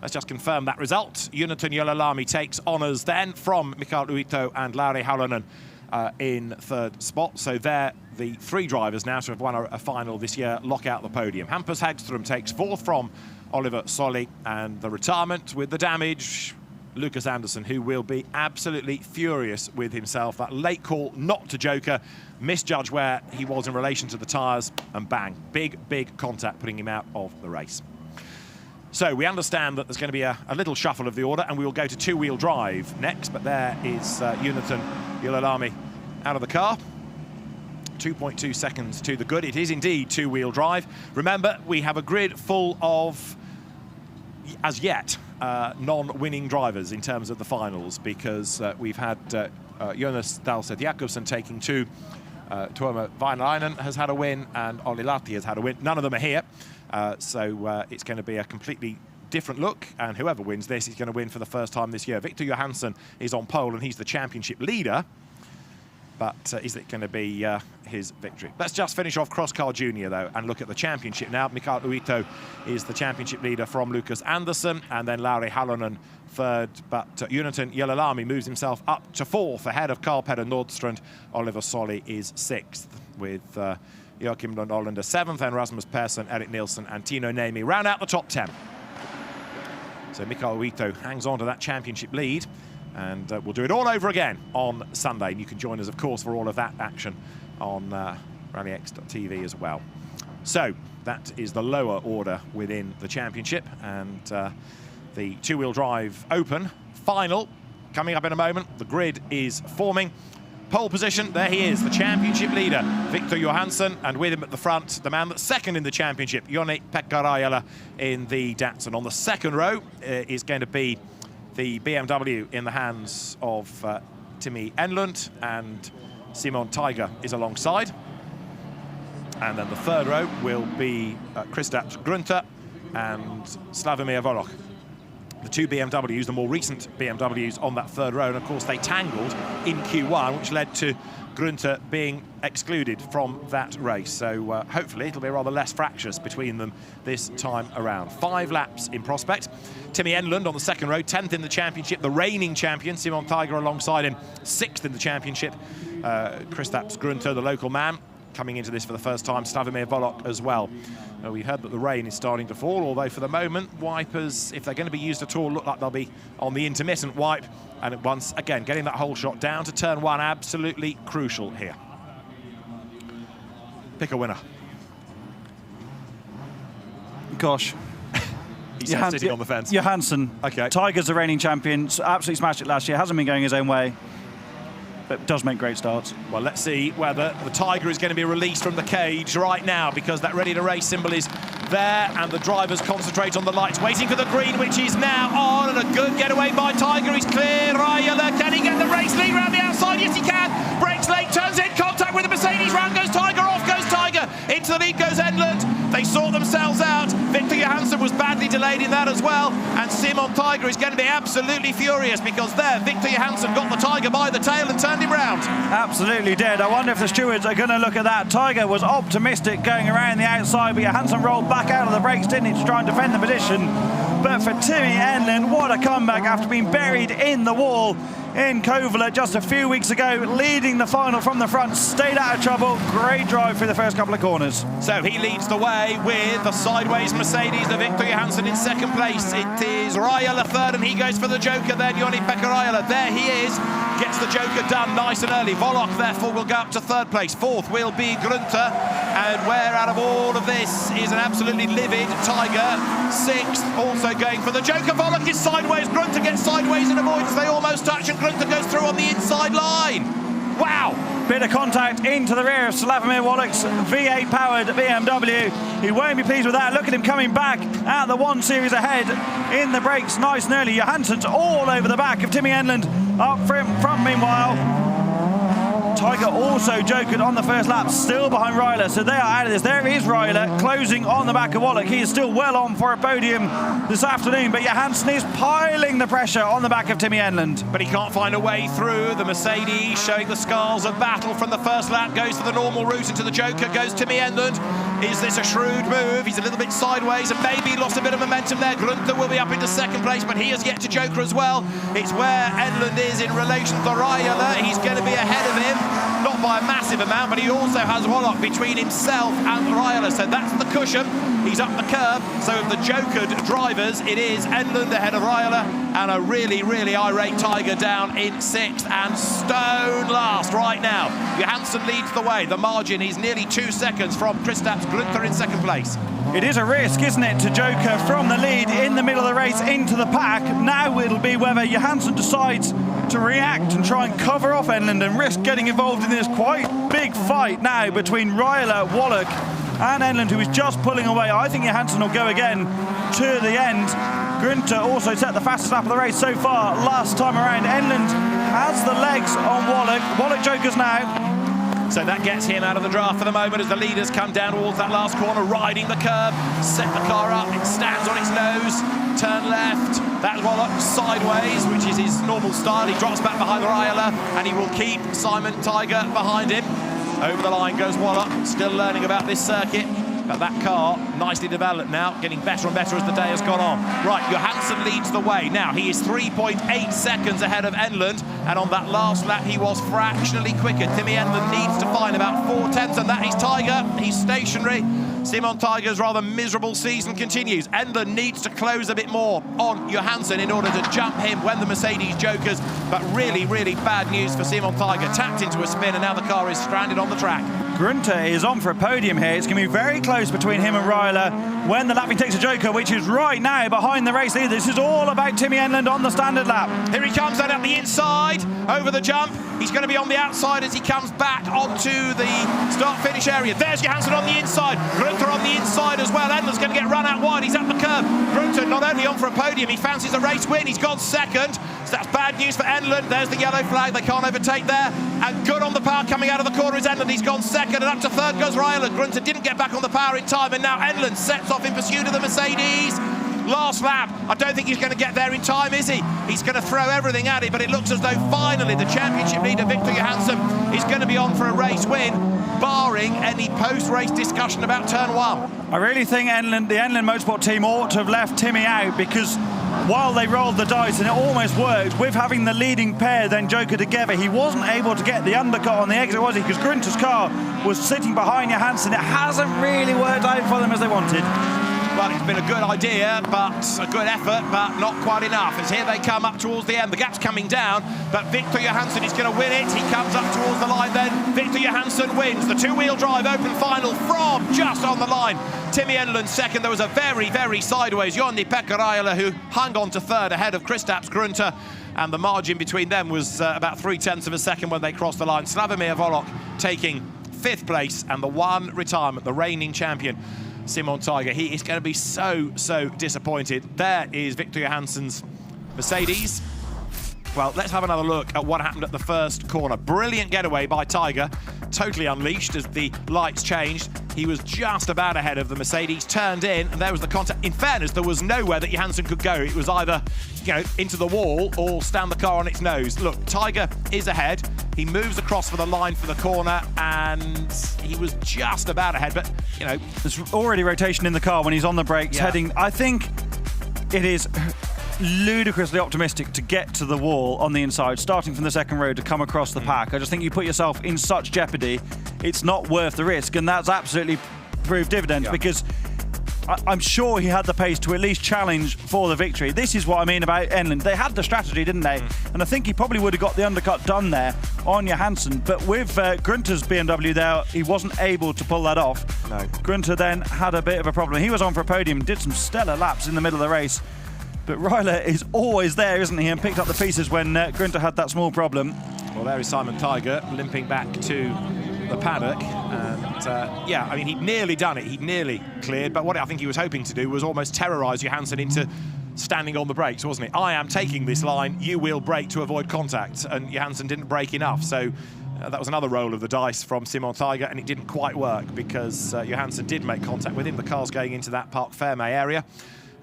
Let's just confirm that result. Jonathan Ylälami takes honours then from Mikael Uitto and Lauri Halonen in 3rd spot. So they're the 3 drivers now to have won a final this year, lock out the podium. Hampus Hagström takes 4th from Oliver Solli, and the retirement with the damage, Lucas Anderson, who will be absolutely furious with himself. That late call not to Joker, misjudged where he was in relation to the tyres, and bang, big contact putting him out of the race. So we understand that there's going to be a little shuffle of the order, and we will go to 2-wheel drive next, but there is Jonathan Ylälami out of the car. 2.2 seconds to the good. It is indeed 2-wheel drive. Remember, we have a grid full of, as yet, non-winning drivers in terms of the finals, because we've had Jonas Dahlstedt Jakobsen taking 2. Tuomo Väinäläinen has had a win, and Olli Lahti has had a win. None of them are here, so it's going to be a completely different look, and whoever wins this is going to win for the first time this year. Victor Johansson is on pole, and he's the championship leader, but is it going to be his victory? Let's just finish off Crosscar Junior, though, and look at the championship now. Mikael Uitto is the championship leader from Lucas Anderson, and then Lauri Halonen 3rd, but Jonathan Ylälami moves himself up to 4th, ahead of Carl-Petter Nordstrand. Oliver Solli is 6th, with Joachim Lund Olander 7th, and Rasmus Persson, Eric Nielsen, and Tino Niemi round out the top 10. So Mikael Uitto hangs on to that championship lead, and we'll do it all over again on Sunday. And you can join us, of course, for all of that action on Rallyx.tv as well. So that is the lower order within the championship, and the 2-wheel drive open final coming up in a moment. The grid is forming. Pole position, there he is, the championship leader, Victor Johansson, and with him at the front, the man that's 2nd in the championship, Joni-Pekka Rajala in the Datsun. On the 2nd row is going to be the BMW in the hands of Timmy Enlund, and Simon Tiger is alongside. And then the 3rd row will be Kristaps Grünter and Slavomir Volok. The 2 BMWs, the more recent BMWs on that 3rd row, and of course they tangled in Q1, which led to Grünter being excluded from that race. So hopefully it'll be rather less fractious between them this time around. 5 laps in prospect. Timmy Enlund on the 2nd row, 10th in the championship, the reigning champion, Simon Tiger alongside him, 6th in the championship. Kristaps Grünter, the local man, coming into this for the first time, Slavomir Volok as well. We heard that the rain is starting to fall, although for the moment, wipers, if they're going to be used at all, look like they'll be on the intermittent wipe. And once again, getting that whole shot down to turn 1, absolutely crucial here. Pick a winner. Gosh. He's sitting on the fence. Johansson. Okay. Tiger's the reigning champion, absolutely smashed it last year, hasn't been going his own way, but does make great starts. Well, let's see whether the Tiger is going to be released from the cage right now, because that ready to race symbol is there, and the drivers concentrate on the lights, waiting for the green, which is now on, and a good getaway by Tiger. He's clear. Rajala, can he get the race lead around the outside? Yes, he can. Brakes late, turns in, contact with the Mercedes. Round goes Tiger, off goes Tiger. Into the lead goes Enlund. They sort themselves out. Victor Johansson was badly delayed in that as well, and Simon Simon Tiger is going to be absolutely furious, because there, Victor Johansson got the Tiger by the tail and turned him round. Absolutely did. I wonder if the stewards are going to look at that. Tiger was optimistic going around the outside, but Johansson rolled back out of the brakes, didn't he, to try and defend the position. But for Timmy Enlund, what a comeback after being buried in the wall in Kouvola just a few weeks ago, leading the final from the front, stayed out of trouble. Great drive through the first couple of corners. So he leads the way with the sideways Mercedes, the Victor Johansson in second place. It is Raiola third, and he goes for the Joker then, Joni-Pekka Raiola. There he is, gets the Joker done nice and early. Voloch therefore will go up to third place. Fourth will be Grunter, and where out of all of this is an absolutely livid Tiger. Sixth, also going for the Joker. Voloch is sideways, Grunter gets sideways and avoids. They almost touch, and Grunter goes through on the inside line. Wow! Bit of contact into the rear of Slavomir Wallach's V8 powered BMW. He won't be pleased with that. Look at him coming back at the 1 series ahead in the brakes nice and early. Johansson's all over the back of Timmy Enlund. Up front meanwhile, Tiger also jokered on the first lap, still behind Raiola, so they are out of this. There is Raiola closing on the back of Wallach. He is still well on for a podium this afternoon, but Johansson is piling the pressure on the back of Timmy Enlund. But he can't find a way through. The Mercedes showing the scars of battle from the first lap, goes for the normal route into the Joker, goes Timmy Enlund. Is this a shrewd move? He's a little bit sideways and maybe lost a bit of momentum there. Grunter will be up into second place, but he has yet to Joker as well. It's where Enlund is in relation to Raiola. He's going to be ahead of him, not by a massive amount, but he also has Wallach between himself and Raiola, so that's the cushion. He's up the curb, so of the jokered drivers, it is Enlund ahead of Raiola, and a really, really irate Tiger down in sixth, and stone last right now. Johansson leads the way. The margin is nearly 2 seconds from Kristaps Grunter in second place. It is a risk, isn't it, to Joker from the lead in the middle of the race into the pack. Now it'll be whether Johansson decides to react and try and cover off Enlund and risk getting involved in this quite big fight now between Raiola, Wallach and Enlund, who is just pulling away. I think Johansson will go again to the end. Grunter also set the fastest lap of the race so far last time around. Enlund has the legs on Wallach. Wallach jokers now. So that gets him out of the draft for the moment as the leaders come down towards that last corner, riding the curb, set the car up, it stands on its nose, turn left. That's Wallach sideways, which is his normal style. He drops back behind Raiola, and he will keep Simon Tiger behind him. Over the line goes Wallach, still learning about this circuit. But that car, nicely developed now, getting better and better as the day has gone on. Right, Johansson leads the way. Now, he is 3.8 seconds ahead of Enlund, and on that last lap, he was fractionally quicker. Timmy Enlund needs to find about 4/10, and that is Tiger. He's stationary. Simon Tiger's rather miserable season continues. Enlund needs to close a bit more on Johansson in order to jump him when the Mercedes jokers. But really, really bad news for Simon Tiger. Tapped into a spin, and now the car is stranded on the track. Grunter is on for a podium here. It's going to be very close between him and Raiola when the Latvian takes a Joker, which is right now behind the race leader. This is all about Timmy Enlund on the standard lap. Here he comes out the inside, over the jump. He's going to be on the outside as he comes back onto the start-finish area. There's Johansson on the inside. Grunter on the inside as well. Enlund's going to get run out wide. He's up the curb. Grunter not only on for a podium, he fancies a race win. He's gone second. So that's bad news for Enlund. There's the yellow flag. They can't overtake there. And good on the power coming out of the corner is Enlund. He's gone second, and up to third goes Raiola. Grunter didn't get back on the power in time, and now Enlund sets off in pursuit of the Mercedes. Last lap. I don't think he's going to get there in time, is he? He's going to throw everything at it, but it looks as though finally the championship leader, Victor Johansson, is going to be on for a race win, barring any post-race discussion about turn one. I really think the Enlund Motorsport team ought to have left Timmy out, because while they rolled the dice and it almost worked, with having the leading pair then Joker together, he wasn't able to get the undercut on the exit, was he? Because Grunter's car was sitting behind Johansson. It hasn't really worked out for them as they wanted. Well, it's been a good idea, but a good effort, but not quite enough. As here they come up towards the end. The gap's coming down, but Victor Johansson is going to win it. He comes up towards the line then. Victor Johansson wins the two-wheel drive open final from just on the line. Timmy Enlund second. There was a very, very sideways Joni-Pekka Raiola who hung on to third ahead of Kristaps Grunter, and the margin between them was about 0.3 of a second when they crossed the line. Slavomir Voloch taking fifth place, and the one retirement, the reigning champion, Simon Tiger. He is going to be so, so disappointed. There is Victor Johansson's Mercedes. Well, let's have another look at what happened at the first corner. Brilliant getaway by Tiger. Totally unleashed as the lights changed. He was just about ahead of the Mercedes, turned in, and there was the contact. In fairness, there was nowhere that Johansson could go. It was either, into the wall or stand the car on its nose. Look, Tiger is ahead. He moves across for the line for the corner, and he was just about ahead, but, There's already rotation in the car when he's on the brakes, heading. I think it is ludicrously optimistic to get to the wall on the inside, starting from the second row to come across the pack. I just think you put yourself in such jeopardy, it's not worth the risk, and that's absolutely proved dividends because I'm sure he had the pace to at least challenge for the victory. This is what I mean about Enlund. They had the strategy, didn't they? And I think he probably would have got the undercut done there on Johansson, but with Grunter's BMW there, he wasn't able to pull that off. No. Grunter then had a bit of a problem. He was on for a podium, did some stellar laps in the middle of the race, but Ryler is always there, isn't he, and picked up the pieces when Grunter had that small problem. Well, there is Simon Tiger limping back to the paddock, and he'd nearly done it, he'd nearly cleared, but what I think he was hoping to do was almost terrorise Johansson into standing on the brakes, wasn't it? I am taking this line, you will brake to avoid contact, and Johansson didn't brake enough, so that was another roll of the dice from Simon Tiger, and it didn't quite work because Johansson did make contact with him. The car's going into that Parc Fermé area.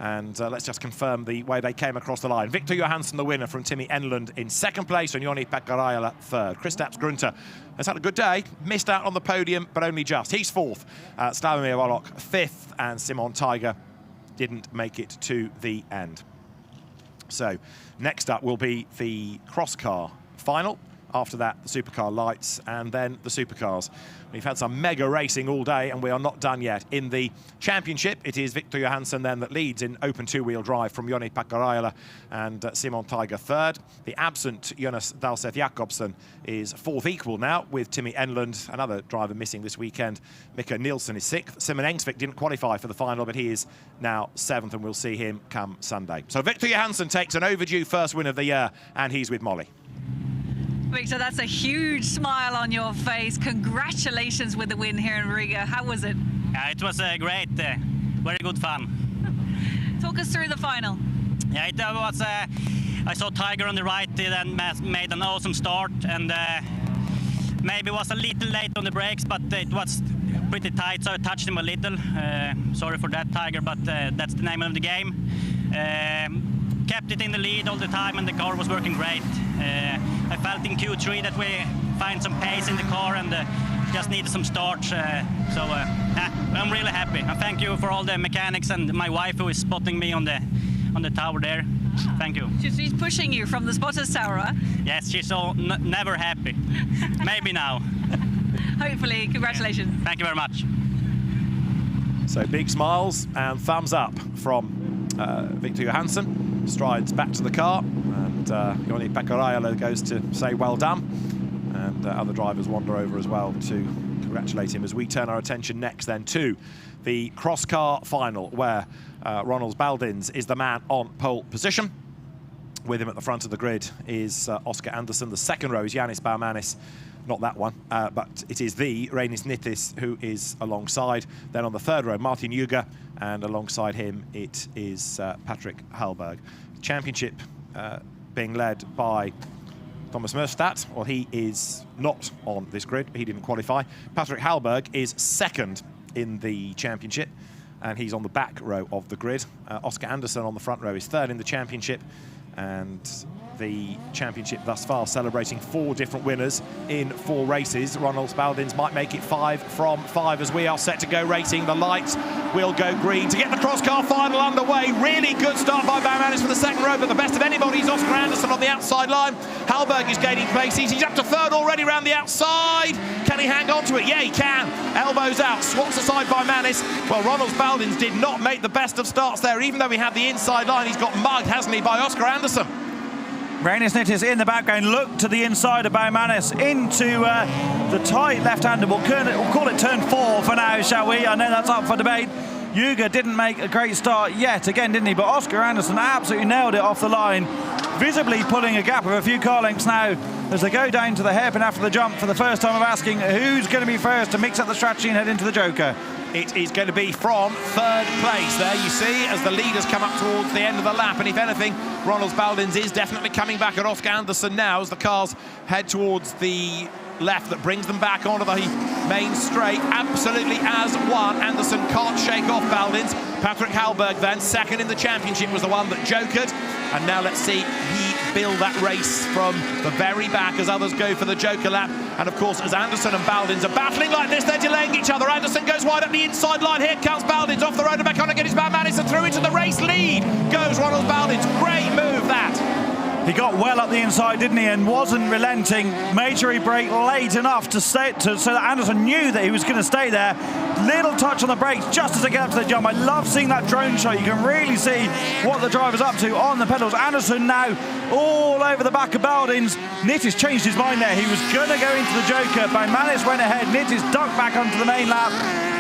And let's just confirm the way they came across the line. Victor Johansson, the winner, from Timmy Enlund in second place, and Joni Pekka-Raila third. Kristaps Grunter has had a good day, missed out on the podium, but only just. He's fourth. Slavomir Volok fifth, and Simon Tiger didn't make it to the end. So next up will be the Crosscar final. After that, the Supercar Lights, and then the Supercars. We've had some mega racing all day, and we are not done yet. In the championship, it is Victor Johansson then that leads in open two-wheel drive from Joni Pekka-Raila and Simon Tiger third. The absent Jonas Dalseth Jakobsen is fourth equal now with Timmy Enlund, another driver missing this weekend. Mika Nielsen is sixth. Simon Engsvik didn't qualify for the final, but he is now seventh, and we'll see him come Sunday. So Victor Johansson takes an overdue first win of the year, and he's with Molly. Victor, that's a huge smile on your face. Congratulations with the win here in Riga. How was it? Yeah, it was great. Very good fun. Talk us through the final. Yeah, it was. I saw Tiger on the right. He then made an awesome start, and maybe was a little late on the brakes, but it was pretty tight, so I touched him a little. Sorry for that, Tiger, but that's the name of the game. Kept it in the lead all the time, and the car was working great. I felt in Q3 that we find some pace in the car and just needed some start. I'm really happy. And thank you for all the mechanics and my wife who is spotting me on the tower there. Thank you. She's pushing you from the spotters tower, huh? Yes, she's so never happy. Maybe now. Hopefully, congratulations. Yeah. Thank you very much. So big smiles and thumbs up from Victor Johansson. Strides back to the car, and Joni Pekka-Raila goes to say well done, and other drivers wander over as well to congratulate him, as we turn our attention next then to the Crosscar final, where Ronald Baldins is the man on pole position. With him at the front of the grid is Oscar Anderson. The second row is Yannis Baumanis. Not that one, but it is the Reinis Nittis who is alongside. Then on the third row, Martin Juga, and alongside him it is Patrick Hallberg. Championship being led by Thomas Merstadt. Well, he is not on this grid. He didn't qualify. Patrick Hallberg is second in the championship, and he's on the back row of the grid. Oscar Anderson on the front row is third in the championship, and the championship thus far celebrating 4 different winners in 4 races. Ronald Baldins might make it 5 from 5 as we are set to go racing. The lights will go green to get the Crosscar final underway. Really good start by Baumanis for the second row, but the best of anybody is Oscar Anderson on the outside line. Hallberg is gaining places. He's up to third already around the outside. Can he hang on to it? Yeah, he can. Elbows out, swaps aside by Manis. Well, Ronald Baldins did not make the best of starts there, even though he had the inside line. He's got mugged, hasn't he, by Oscar Anderson. Reinis Nittis in the background, look to the inside of Baumanis into the tight left-hander. We'll call it turn 4 for now, shall we? I know that's up for debate. Juga didn't make a great start yet again, didn't he? But Oscar Anderson absolutely nailed it off the line, visibly pulling a gap of a few car lengths now as they go down to the hairpin after the jump for the first time of asking who's going to be first to mix up the strategy and head into the Joker. It is going to be from third place there, you see, as the leaders come up towards the end of the lap. And if anything, Ronald Baldins is definitely coming back at Oscar Anderson now as the cars head towards the left that brings them back onto the main straight, absolutely as one. Anderson can't shake off Baldins. Patrick Hallberg then, second in the championship, was the one that jokered. And now let's see he build that race from the very back as others go for the joker lap. And of course, as Anderson and Baldins are battling like this, they're delaying each other. Anderson goes wide up the inside line. Here comes Baldins off the road and back on again. It's Manis, and through into the race lead goes Ronald Baldins. Great move that. He got well up the inside, didn't he, and wasn't relenting. Made sure he braked late enough to stay, so that Anderson knew that he was going to stay there. Little touch on the brakes just as they get up to the jump. I love seeing that drone shot. You can really see what the driver's up to on the pedals. Anderson now all over the back of Baldins. Nittis changed his mind there. He was going to go into the joker. Manis went ahead. Nittis ducked back onto the main lap.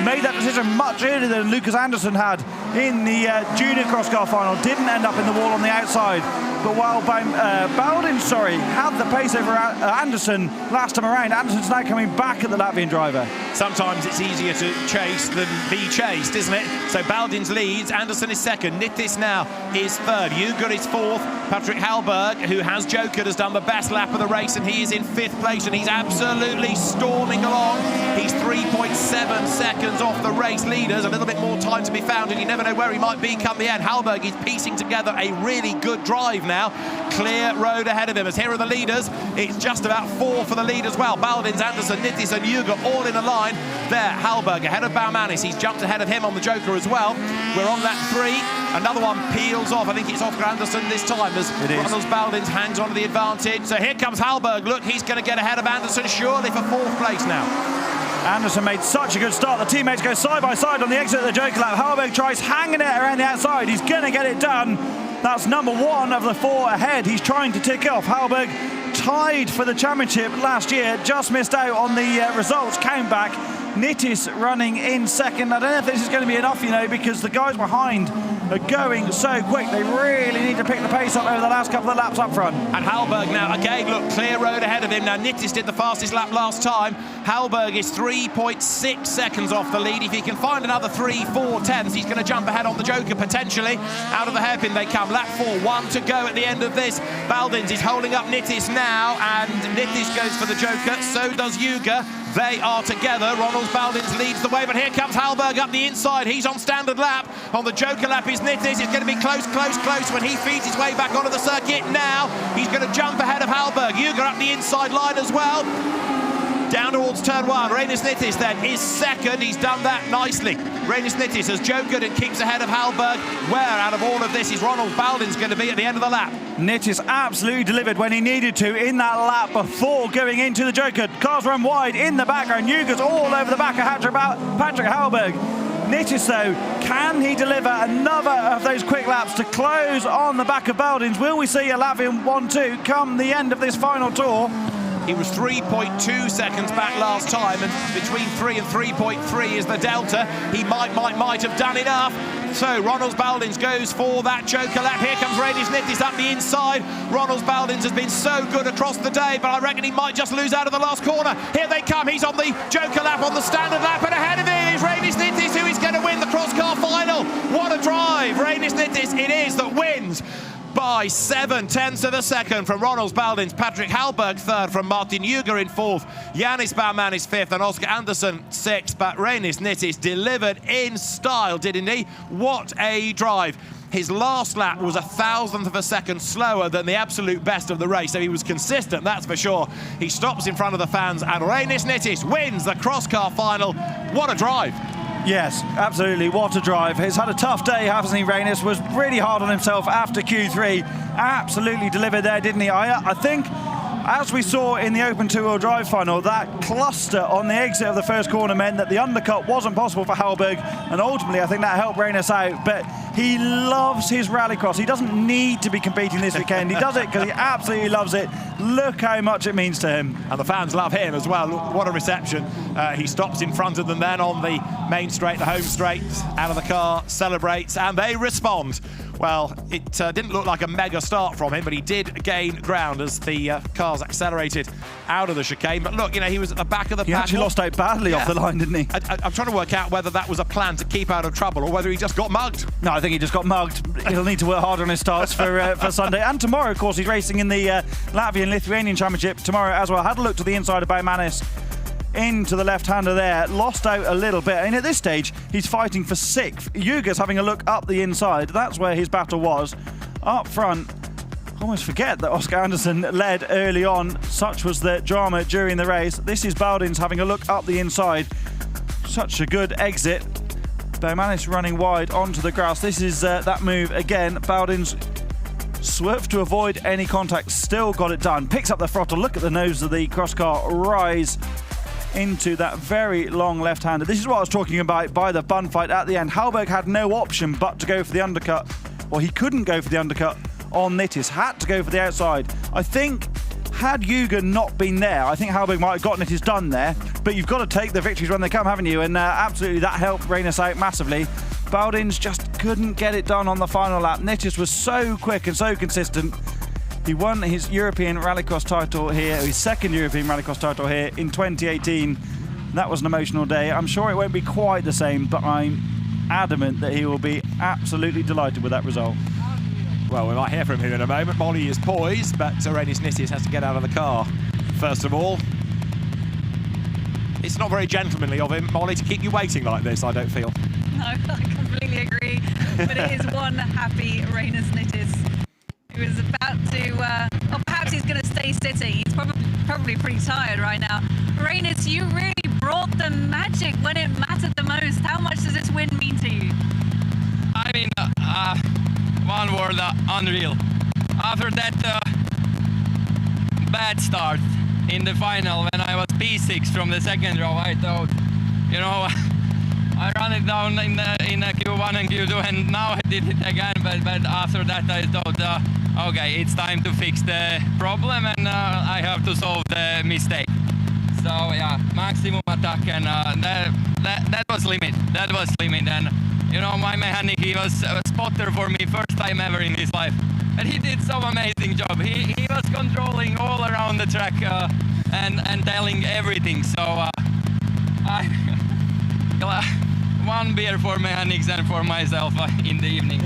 Made that decision much earlier than Lucas Anderson had in the junior cross-car final. Didn't end up in the wall on the outside. But while Baldins, had the pace over Anderson last time around, Anderson's now coming back at the Latvian driver. Sometimes it's easier to chase than be chased, isn't it? So Baldins leads, Anderson is second, Nittis now is third, Uger is fourth, Patrick Hallberg, who has jokered, has done the best lap of the race, and he is in fifth place, and he's absolutely storming along. He's 3.7 seconds off the race leaders, a little bit more time to be found, and you never know where he might be come the end. Hallberg is piecing together a really good drive now. Clear road ahead of him, as here are the leaders. It's just about four for the lead as well. Baldins, Anderson, Nittis and Uger all in a line. There, Hallberg ahead of Baumanis. He's jumped ahead of him on the joker as well. We're on that three. Another one peels off. I think it's Oscar Anderson this time as Ronald Baldins hangs on to the advantage. So here comes Hallberg. Look, he's going to get ahead of Anderson surely for fourth place now. Anderson made such a good start. The teammates go side by side on the exit of the joker lap. Hallberg tries hanging it around the outside. He's going to get it done. That's number one of the four ahead. He's trying to tick off. Hallberg tied for the championship last year, just missed out on the results count back. Nittis running in second. I don't know if this is going to be enough, because the guys behind are going so quick. They really need to pick the pace up over the last couple of laps up front. And Hallberg now, again, look, clear road ahead of him. Now, Nittis did the fastest lap last time. Hallberg is 3.6 seconds off the lead. If he can find another 3-4 tenths, he's going to jump ahead on the joker, potentially. Out of the hairpin they come. Lap 4, 1 to go at the end of this. Baldins is holding up Nittis now, and Nittis goes for the joker. So does Uger. They are together. Ronald Baldins leads the way, but here comes Hallberg up the inside. He's on standard lap. On the joker lap is Nittis. It's going to be close when he feeds his way back onto the circuit. Now he's going to jump ahead of Hallberg. Uger up the inside line as well. Down towards turn one. Reinis Nittis then is second. He's done that nicely. Reinis Nittis has jokered and keeps ahead of Hallberg. Where out of all of this is Ronald Baldins going to be at the end of the lap? Nittis absolutely delivered when he needed to in that lap before going into the joker. Cars run wide in the background. Uger's all over the back of Patrick Hallberg. Nittis, though, can he deliver another of those quick laps to close on the back of Baldins? Will we see a Latvian 1-2 come the end of this final tour? He was 3.2 seconds back last time, and between 3 and 3.3 is the delta. He might have done enough. So Ronald Baldins goes for that joker lap. Here comes Reinis Nittis up the inside. Ronald Baldins has been so good across the day, but I reckon he might just lose out of the last corner. Here they come. He's on the joker lap, on the standard lap, and ahead of him is Reinis Nittis, who is going to win the cross-car final. What a drive. Reinis Nittis it is that wins by 7/10 of a second from Ronald Baldins. Patrick Hallberg third, from Martin Uger in fourth. Janis Baumanis fifth, and Oscar Anderson sixth. But Reinis Nittis delivered in style, didn't he? What a drive. His last lap was 1,000th of a second slower than the absolute best of the race, so he was consistent, that's for sure. He stops in front of the fans, and Reinis Nittis wins the cross-car final. What a drive. Yes, absolutely. What a drive. He's had a tough day, hasn't he, Reinis? Was really hard on himself after Q3. Absolutely delivered there, didn't he? I think, as we saw in the Open two-wheel drive final, that cluster on the exit of the first corner meant that the undercut wasn't possible for Hallberg, and ultimately I think that helped Reinis out. But he loves his rallycross. He doesn't need to be competing this weekend. He does it because he absolutely loves it. Look how much it means to him. And the fans love him as well. Look, what a reception. He stops in front of them then on the main straight, the home straight, out of the car, celebrates, and they respond. Well, it didn't look like a mega start from him, but he did gain ground as the cars accelerated out of the chicane. But look, he was at the back of the pack. He actually lost out badly off the line, didn't he? I'm trying to work out whether that was a plan to keep out of trouble or whether he just got mugged. No, I think he just got mugged. He'll need to work hard on his starts for Sunday. And tomorrow, of course, he's racing in the Latvian-Lithuanian Championship tomorrow as well. Had a look to the inside of Baumanis. into the left-hander there. Lost out a little bit. And at this stage, he's fighting for 6th. Yuga's having a look up the inside. That's where his battle was. Up front, almost forget that Oscar Anderson led early on. Such was the drama during the race. This is Baldins having a look up the inside. Such a good exit. Baumanis running wide onto the grass. This is that move again. Baldins swerved to avoid any contact, still got it done. Picks up the throttle, look at the nose of the crosscar rise into that very long left-hander. This is what I was talking about by the bun fight at the end. Hallberg had no option but to go for the undercut. Well, he couldn't go for the undercut on Nittis, had to go for the outside. I think, had Yuga not been there, I think Hallberg might have gotten Nittis done there, but you've got to take the victories when they come, haven't you? And absolutely that helped Rallyx out massively. Baldins just couldn't get it done on the final lap. Nittis was so quick and so consistent. He won his European Rallycross title here, his 2nd European Rallycross title here in 2018. That was an emotional day. I'm sure it won't be quite the same, but I'm adamant that he will be absolutely delighted with that result. Well, we might hear from him in a moment. Molly is poised, but Rallyx Nittis has to get out of the car. First of all, it's not very gentlemanly of him, Molly, to keep you waiting like this, I don't feel. No, I completely agree. But it is one happy Rallyx Nittis who is about to, or perhaps he's going to stay sitting. He's probably pretty tired right now. Rallyx, you really brought the magic when it mattered the most. How much does this win mean to you? I mean, one word, unreal. After that bad start in the final, when I was P6 from the 2nd row, I thought, you know, I ran it down in a Q1 and Q2, and now I did it again. But after that, I thought, okay, it's time to fix the problem, and I have to solve the mistake. So yeah, maximum attack, and that was limit. That was limit, and you know, my mechanic, he was a spotter for me, first time ever in his life, and he did some amazing job. He was controlling all around the track and telling everything. So one beer for mechanics and for myself in the evening.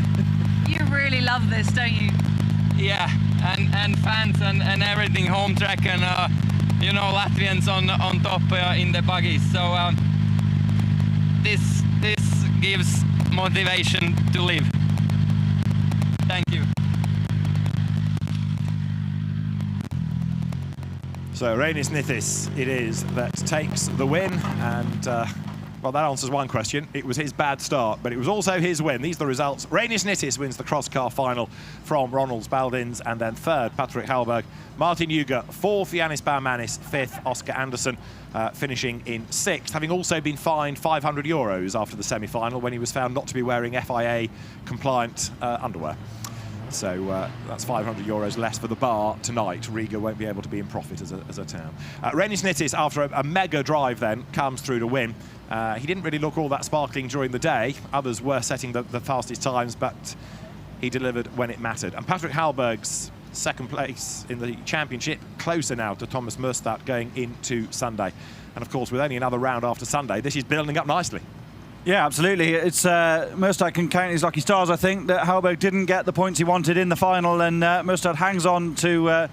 You really love this, don't you? Yeah, and fans and everything, home track, and you know, Latvians on top in the buggies. So this gives motivation to live. Thank you. So Rallyx Nittis it is that takes the win, and well, that answers one question. It was his bad start, but it was also his win. These are the results. Rallyx Nittis wins the cross-car final from Ronalds Baldins, and then 3rd, Patrick Hallberg. Martin Yuga, 4th, Yannis Baumanis, 5th, Oscar Anderson, finishing in 6th, having also been fined €500 after the semi-final when he was found not to be wearing FIA-compliant underwear. So that's €500 less for the bar tonight. Riga won't be able to be in profit as a town. Rallyx Nittis, after a mega drive then, comes through to win. He didn't really look all that sparkling during the day. Others were setting the fastest times, but he delivered when it mattered. And Patrick Hallberg's 2nd place in the championship, closer now to Thomas Murstad going into Sunday. And of course, with only another round after Sunday, this is building up nicely. Yeah, absolutely. It's Murstad can count his lucky stars, I think, that Hallberg didn't get the points he wanted in the final, and Murstad hangs on to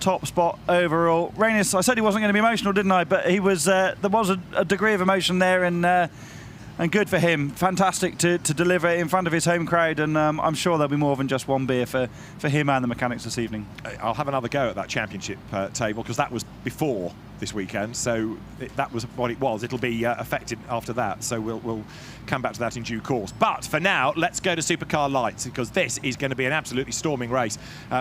top spot overall. Rallyx, I said he wasn't going to be emotional, didn't I? But he was. There was a degree of emotion there, and good for him. Fantastic to deliver in front of his home crowd, and I'm sure there'll be more than just one beer for him and the mechanics this evening. I'll have another go at that championship table, because that was before this weekend, so that was what it was. It'll be affected after that, so we'll come back to that in due course. But for now, let's go to Supercar Lights, because this is going to be an absolutely storming race.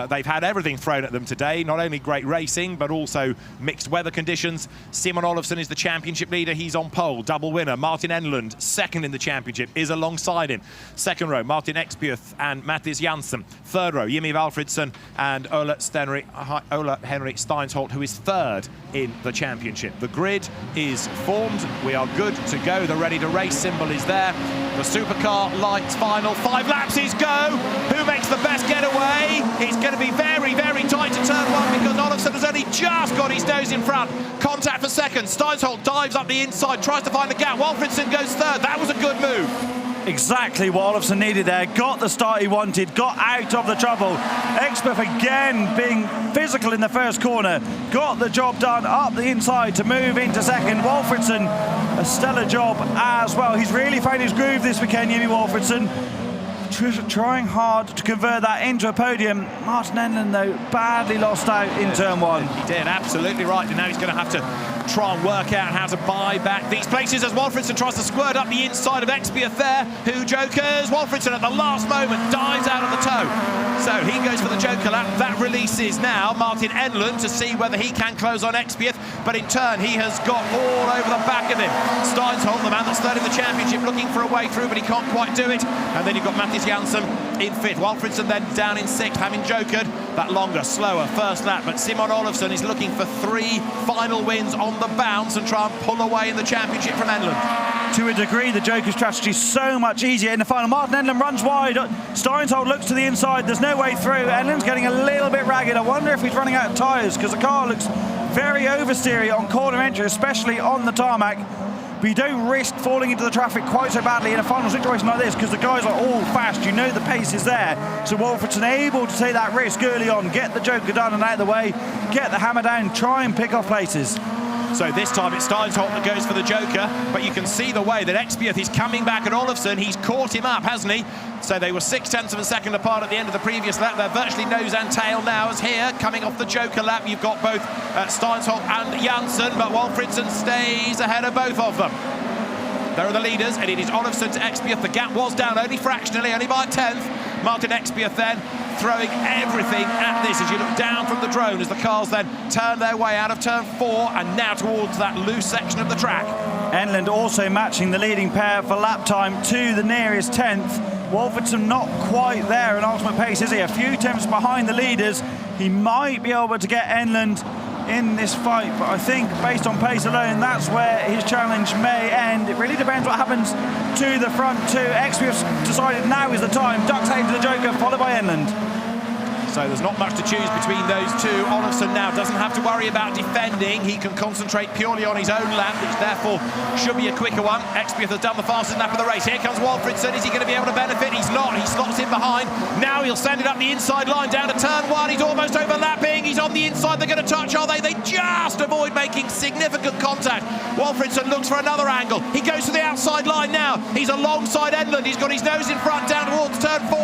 They've had everything thrown at them today, not only great racing, but also mixed weather conditions. Simon Olofsson is the championship leader. He's on pole, double winner. Martin Enlund, 2nd in the championship, is alongside him. 2nd row, Martin Ekspjuth and Mattis Janssen. 3rd row, Jimmy Valfridsson and Ola Henry Steinsholt, who is 3rd in the championship. The grid is formed. We are good to go. The ready to race symbol is there. The Supercar Lights final. 5 laps is go. Who makes the best getaway? It's going to be very, very tight to turn 1, because Olofsson has only just got his nose in front. Contact for 2nd. Steinsholt dives up the inside, tries to find the gap. Walfridsson goes 3rd. That was a good move. exactly what Olofsson needed there. Got the start he wanted, got out of the trouble. Expeth again being physical in the first corner. Got the job done up the inside to move into second. Walfridsson, a stellar job as well. He's really found his groove this weekend, Jimmy Walfridsson. Trying hard to convert that into a podium. Martin Enlund, though, badly lost out in turn one. He did, absolutely right. And now he's going to have to try and work out how to buy back these places as Walfridsson tries to squirt up the inside of Expeth there. Who jokers? Walfridsson at the last moment dives out of the toe. So he goes for the joker lap. That releases now Martin Enlund to see whether he can close on Expeth. But in turn, he has got all over the back of him. Steinsholt, the man that's third in the championship, looking for a way through, but he can't quite do it. And then you've got Mattis Jansson in fifth. Walfridsson then down in sixth, having jokered that longer, slower first lap. But Simon Olofsson is looking for 3 final wins on the bounce and try and pull away in the championship from Enlund. To a degree, the joker strategy is so much easier in the final. Martin Enlund runs wide. Steinsholt looks to the inside. There's no way through. Enlund's getting a little bit ragged. I wonder if he's running out of tyres, because the car looks very oversteery on corner entry, especially on the tarmac. But you don't risk falling into the traffic quite so badly in a final situation like this, because the guys are all fast. You know the pace is there. So Walfridsson able to take that risk early on, get the joker done and out of the way, get the hammer down, try and pick off places. So this time it's Steinsholt that goes for the joker, but you can see the way that Expeth is coming back at Olofsson. He's caught him up, hasn't he? So they were 0.6 of a second apart at the end of the previous lap. They're virtually nose and tail now, as here, coming off the joker lap, you've got both Steinsholt and Jansson, but Walfridsson stays ahead of both of them. There are the leaders, and it is Olofsson to Expeth. The gap was down only fractionally, only by a 10th. Martin Expeth then throwing everything at this as you look down from the drone as the cars then turn their way out of turn 4 and now towards that loose section of the track. Enlund also matching the leading pair for lap time to the nearest 10th. Walfridsson not quite there in ultimate pace, is he? A few tenths behind the leaders. He might be able to get Enlund in this fight, but I think based on pace alone, that's where his challenge may end. It really depends what happens to the front two. Expeth's decided now is the time, ducks out into the joker, followed by Enlund. So there's not much to choose between those two. Olofsson now doesn't have to worry about defending. He can concentrate purely on his own lap, which therefore should be a quicker one. Expeth has done the fastest lap of the race. Here comes Walfridsson. Is he going to be able to benefit? He's not. He slots in behind. Now he'll send it up the inside line down to turn 1. He's almost overlapping. He's on the inside. They're going to touch, are they? They just avoid making significant contact. Walfridsson looks for another angle. He goes to the outside line now. He's alongside Enlund. He's got his nose in front down towards turn 4.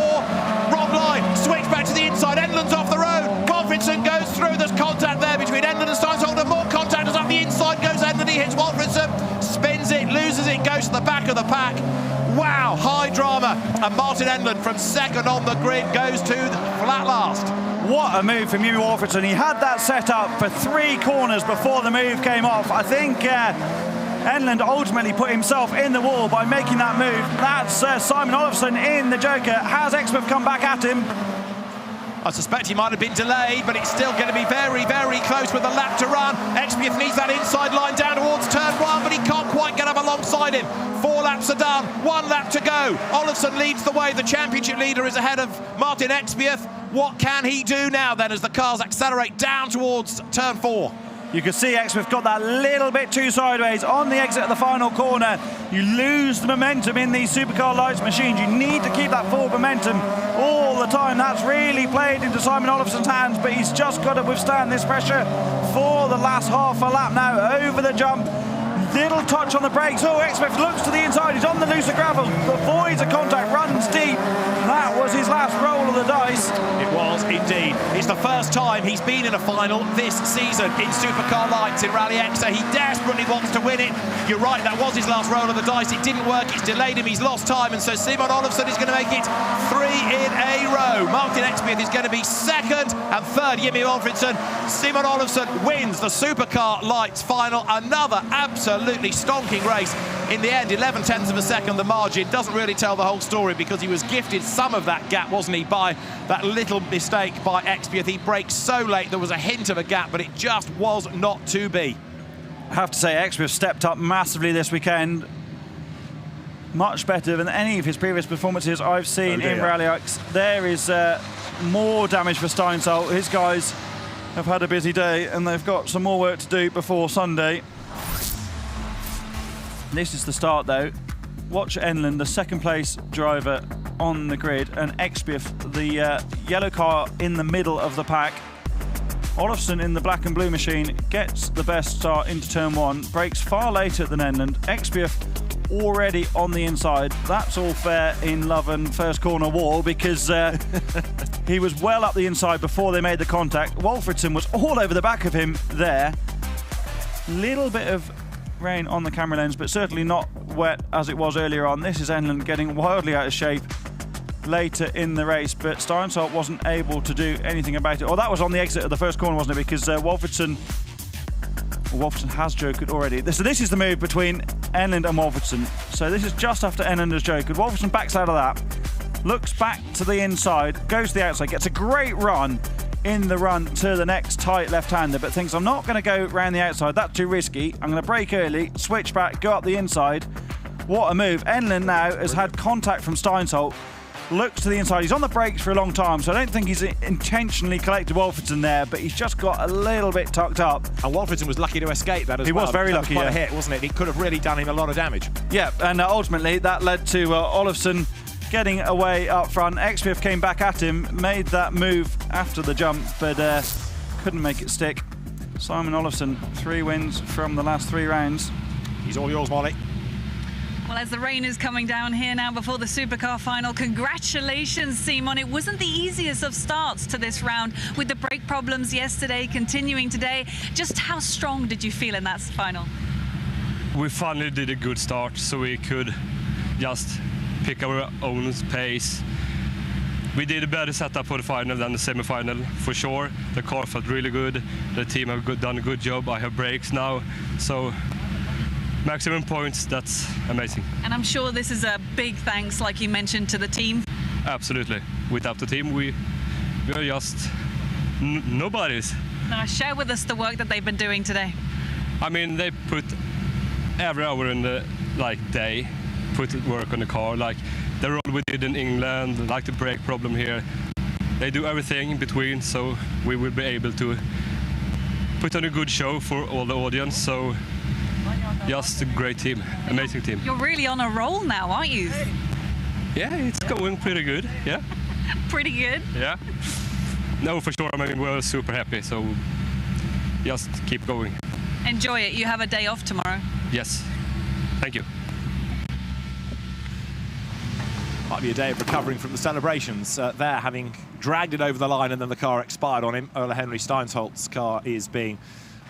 Wrong line. Switch back to the inside. Enlund's off the road. Walfridsson goes through. There's contact there between Enlund and Steinsholt. And more contact as up the inside goes Enlund. He hits Walfridsson, spins it, loses it, goes to the back of the pack. Wow, high drama. And Martin Enlund from second on the grid goes to the flat last. What a move from Jimmy Walfridsson. He had that set up for 3 corners before the move came off. I think Enlund ultimately put himself in the wall by making that move. That's Simon Olofsson in the joker. Has Expeth come back at him? I suspect he might have been delayed, but it's still going to be very, very close with a lap to run. Expeth needs that inside line down towards turn 1, but he can't quite get up alongside him. 4 laps are done, 1 lap to go. Olofsson leads the way. The championship leader is ahead of Martin Expeth. What can he do now then as the cars accelerate down towards turn 4? You can see Expeth got that little bit too sideways on the exit of the final corner. You lose the momentum in these Supercar Lights machines. You need to keep that forward momentum all the time. That's really played into Simon Olofsson's hands, but he's just got to withstand this pressure for the last half a lap now. Over the jump, little touch on the brakes. Oh, Expeth looks to the inside. He's on the looser gravel, avoids a contact, runs deep. That was his last roll of the dice. It was indeed. It's the first time he's been in a final this season in Supercar Lights in Rallyx. He desperately wants to win it. You're right, that was his last roll of the dice. It didn't work, it's delayed him, he's lost time, and so Simon Olofsson is going to make it 3 in a row. Martin Expeth is going to be second, and third, Jimmy Walfridsson. Simon Olofsson wins the Supercar Lights final. Another absolutely stonking race. In the end, 11/10 of a second, the margin doesn't really tell the whole story because he was gifted some of that gap, wasn't he, by that little mistake by Expeth. He braked so late, there was a hint of a gap, but it just was not to be. I have to say, Expeth stepped up massively this weekend. Much better than any of his previous performances I've seen in Rallyx. There is more damage for Steinsholt. His guys have had a busy day and they've got some more work to do before Sunday. This is the start though. watch Enlund, the second place driver on the grid, and Expiaf, the yellow car in the middle of the pack. Olofsson in the black and blue machine gets the best start into turn 1, brakes far later than Enlund. Expiaf already on the inside. That's all fair in love and first corner wall, because he was well up the inside before they made the contact. Wolfridson was all over the back of him there. Little bit of rain on the camera lens, but certainly not wet as it was earlier on. This is Enlund getting wildly out of shape later in the race, but Steinsholt wasn't able to do anything about it. Oh, that was on the exit of the first corner, wasn't it? Because Wolfridson has joked already. So this is the move between Enlund and Wolfridson. So this is just after Enlund has joked. Wolfridson backs out of that, looks back to the inside, goes to the outside, gets a great run in the run to the next tight left-hander, but thinks, I'm not going to go round the outside, that's too risky. I'm going to brake early, switch back, go up the inside. What a move. Enlund now has had contact from Steinsholt, looks to the inside. He's on the brakes for a long time, so I don't think he's intentionally collected Wolfridson there, but he's just got a little bit tucked up. And Wolfridson was lucky to escape that as well. He was very lucky, That was quite a hit, wasn't it? He could have really done him a lot of damage. Yeah, and ultimately that led to Olofsson getting away up front. Expiaf came back at him, made that move after the jump, but couldn't make it stick. Simon Olofsson, 3 wins from the last 3 rounds. He's all yours, Molly. Well, as the rain is coming down here now before the Supercar final, congratulations, Simon. It wasn't the easiest of starts to this round, with the brake problems yesterday continuing today. Just how strong did you feel in that final? We finally did a good start, so we could just pick our own pace. We did a better setup for the final than the semi-final, for sure. The car felt really good. The team have done a good job. I have brakes now, so maximum points, that's amazing. And I'm sure this is a big thanks, like you mentioned, to the team. Absolutely. Without the team, we are just nobodies. Now, share with us the work that they've been doing today. I mean, they put every hour in the day, put work on the car, like the road we did in England, like the brake problem here. They do everything in between, so we will be able to put on a good show for all the audience. So just a great team, amazing team. You're really on a roll now, aren't you? Yeah, it's going pretty good, yeah. Pretty good? Yeah. No, for sure, I mean, we're super happy, so just keep going. Enjoy it. You have a day off tomorrow. Yes, thank you. Might be a day of recovering from the celebrations there, having dragged it over the line and then the car expired on him. Ole Henry Steinsholt's car is being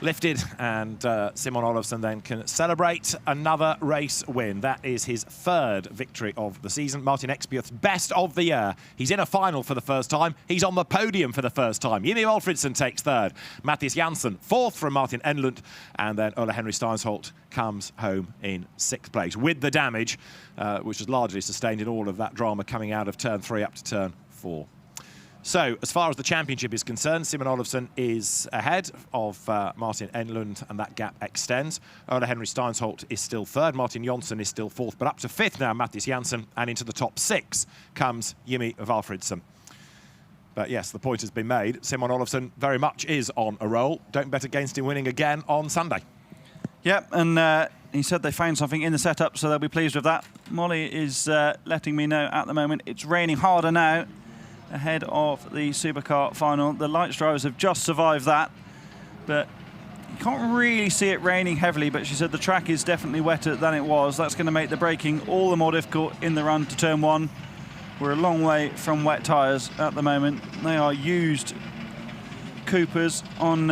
lifted, and Simon Olofsson then can celebrate another race win. That is his 3rd victory of the season. Martin Expiaf's best of the year. He's in a final for the first time. He's on the podium for the first time. Jimmy Wolfridson takes 3rd. Mathias Jansen 4th from Martin Enlund, and then Ole Henry Steinsholt comes home in 6th place with the damage, which was largely sustained in all of that drama coming out of turn 3 up to turn 4. So, as far as the championship is concerned, Simon Olofsson is ahead of Martin Enlund, and that gap extends. Ole Henry Steinsholt is still 3rd. Martin Jonsson is still 4th, but up to 5th now, Mathias Jansen, and into the top 6 comes Jimmy Wolfridson. But yes, the point has been made. Simon Olofsson very much is on a roll. Don't bet against him winning again on Sunday. Yep, and he said they found something in the setup, so they'll be pleased with that. Molly is letting me know at the moment it's raining harder now ahead of the Supercar final. The Lights drivers have just survived that, but you can't really see it raining heavily, but she said the track is definitely wetter than it was. That's going to make the braking all the more difficult in the run to turn 1. We're a long way from wet tyres at the moment. They are used Coopers on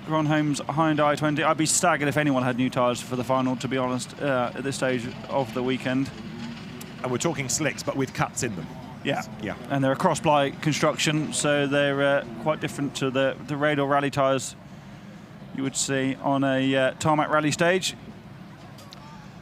Gronholm's Hyundai i20. I'd be staggered if anyone had new tyres for the final, to be honest, at this stage of the weekend. And we're talking slicks, but with cuts in them. Yeah, yeah, and they're a cross-ply construction, so they're quite different to the Radar Rally tyres you would see on a tarmac rally stage.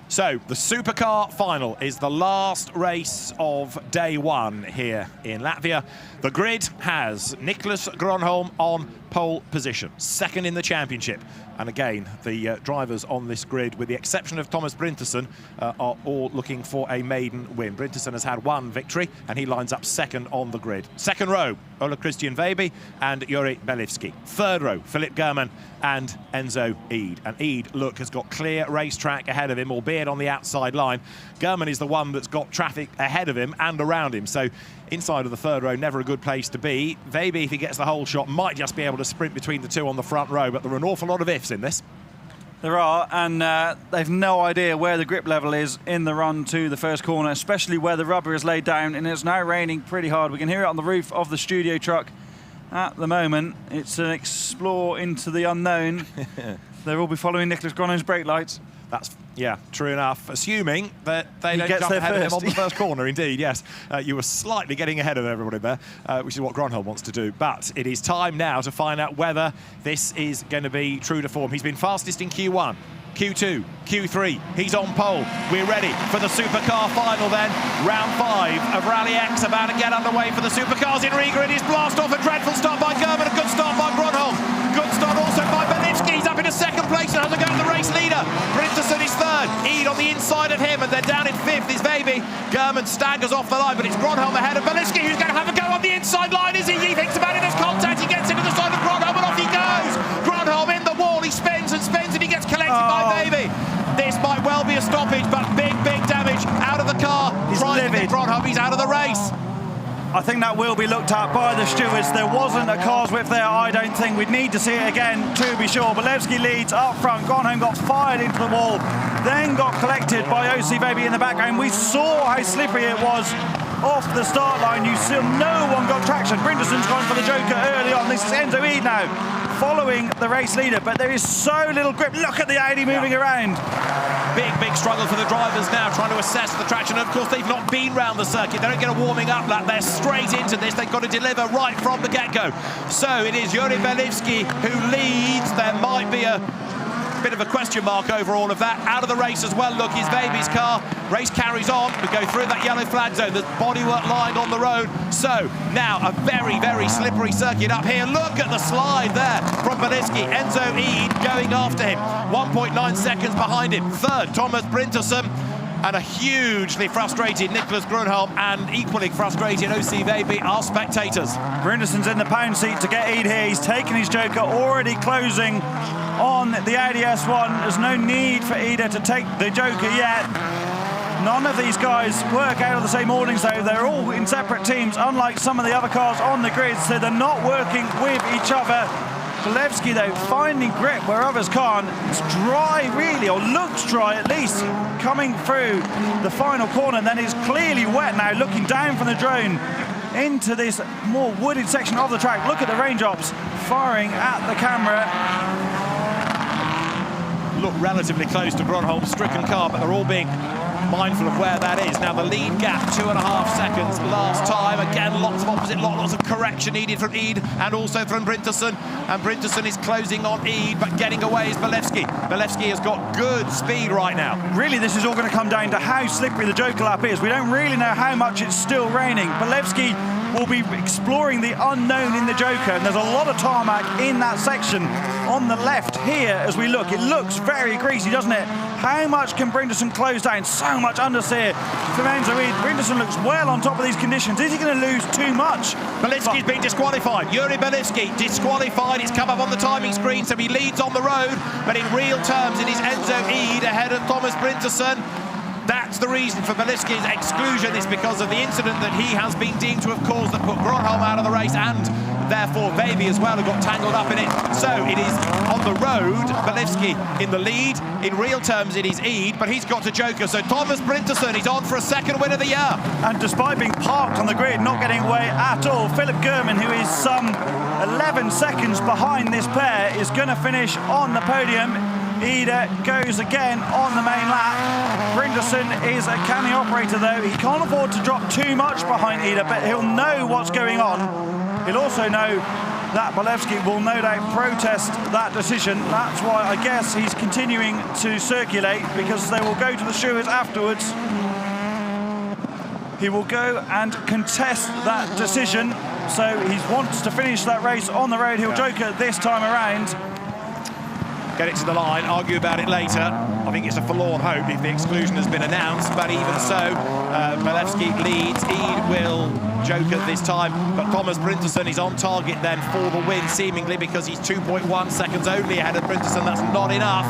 So, the Supercar final is the last race of day 1 here in Latvia. The grid has Niklas Gronholm on pole position, second in the championship. And again, the drivers on this grid, with the exception of Thomas Bryntesen, are all looking for a maiden win. Bryntesen has had one victory, and he lines up second on the grid. Second row, Ole Christian Vejby and Juri Belivski. Third row, Philip German and Enzo Eid. And Eid, look, has got clear racetrack ahead of him, albeit on the outside line. German is the one that's got traffic ahead of him and around him. So inside of the third row, never a good place to be. Vejby, if he gets the whole shot, might just be able to sprint between the two on the front row, but there are an awful lot of ifs in this. There are, and they've no idea where the grip level is in the run to the first corner, especially where the rubber is laid down, and it's now raining pretty hard. We can hear it on the roof of the studio truck. At the moment, it's an explore into the unknown. They will be following Nicholas Gronholm's brake lights. That's, yeah, true enough, assuming that they don't gets jump there ahead of him first. on the first corner. Indeed, yes. You were slightly getting ahead of everybody there, which is what Gronholm wants to do. But it is time now to find out whether this is going to be true to form. He's been fastest in Q1, Q2, Q3. He's on pole. We're ready for the Supercar final then. Round 5 of Rallyx about to get underway for the Supercars in Riga. It is blast off, a dreadful start by German, a good start by Gronholm. Good start also by Belivski. He's up into second place and has a go at the race leader. Bryntesen is third. Eid on the inside of him, and they're down in fifth is Vejby. German staggers off the line, but it's Gronholm ahead of Belivski, who's going to have a go on the inside line. Is he? He thinks about it as contact. He gets into the side of Gronholm, and off he goes. Gronholm in the wall. He spins and spins, and he gets collected by Vejby. This might well be a stoppage, but big damage out of the car. He's livid. Gronholm, he's out of the race. I think that will be looked at by the stewards. There wasn't a car's whip there, I don't think. We'd need to see it again to be sure. Belivski leads up front. Gronholm got fired into the wall, then got collected by OC Vejby in the background. We saw how slippery it was off the start line. You see no one got traction. Bryntesen's gone for the joker early on. This is Enzo Eid now, following the race leader, but there is so little grip. Look at the Audi moving around. Big struggle for the drivers now, trying to assess the traction. And of course, they've not been round the circuit. They don't get a warming up lap. They're straight into this. They've got to deliver right from the get-go. So it is Juri Belivski who leads. There might be a bit of a question mark over all of that. Out of the race as well, look, is Vejby's car. Race carries on. We go through that yellow flag zone. There's bodywork lined on the road. So now a very slippery circuit up here. Look at the slide there from Belivski. Enzo Eid going after him. 1.9 seconds behind him. Third, Thomas Bryntesen. And a hugely frustrated Nicholas Gronholm and equally frustrated OC Vejby are spectators. Bryntesen's in the pound seat to get Eid here. He's taken his joker, already closing on the Audi S1. There's no need for Eid to take the joker yet. None of these guys work out of the same ordnings though. They're all in separate teams, unlike some of the other cars on the grid, so they're not working with each other. Belivski though finding grip where others can't. It's dry really, or looks dry at least, coming through the final corner, and then it's clearly wet now, looking down from the drone into this more wooded section of the track. Look at the raindrops firing at the camera. Look relatively close to Gronholm's stricken car, but they're all being mindful of where that is. Now the lead gap, 2.5 seconds last time. Again, lots of opposite, lots of correction needed from Eid and also from Bryntesen. And Bryntesen is closing on Eid, but getting away is Belivski. Belivski has got good speed right now. Really, this is all going to come down to how slippery the joker lap is. We don't really know how much it's still raining. Belivski will be exploring the unknown in the joker, and there's a lot of tarmac in that section on the left here as we look. It looks very greasy, doesn't it? How much can Bryntesen close down? So much understeer from Enzo Eid. Bryntesen looks well on top of these conditions. Is he going to lose too much? Belivski's been disqualified. Juri Belivski disqualified. It's come up on the timing screen, so he leads on the road, but in real terms it is Enzo Eid ahead of Thomas Bryntesen. That's the reason for Belivski's exclusion. It's because of the incident that he has been deemed to have caused that put Gronholm out of the race, and therefore Vejby as well, who got tangled up in it. So it is on the road, Belivski in the lead. In real terms it is Eid, but he's got a joker. So Thomas Bryntesen is on for a second win of the year. And despite being parked on the grid, not getting away at all, Philip German, who is some 11 seconds behind this pair, is going to finish on the podium. Eid goes again on the main lap. Bryntesen is a canny operator though. He can't afford to drop too much behind Eid, but he'll know what's going on. He'll also know that Belivski will no doubt protest that decision. That's why I guess he's continuing to circulate, because they will go to the stewards afterwards. He will go and contest that decision. so he wants to finish that race on the road. He'll joker this time around. Get it to the line, argue about it later. I think it's a forlorn hope if the exclusion has been announced, but even so, Belevsky leads. Eid will joker this time, but Thomas Brinterson is on target then for the win, seemingly, because he's 2.1 seconds only ahead of Brinterson. That's not enough.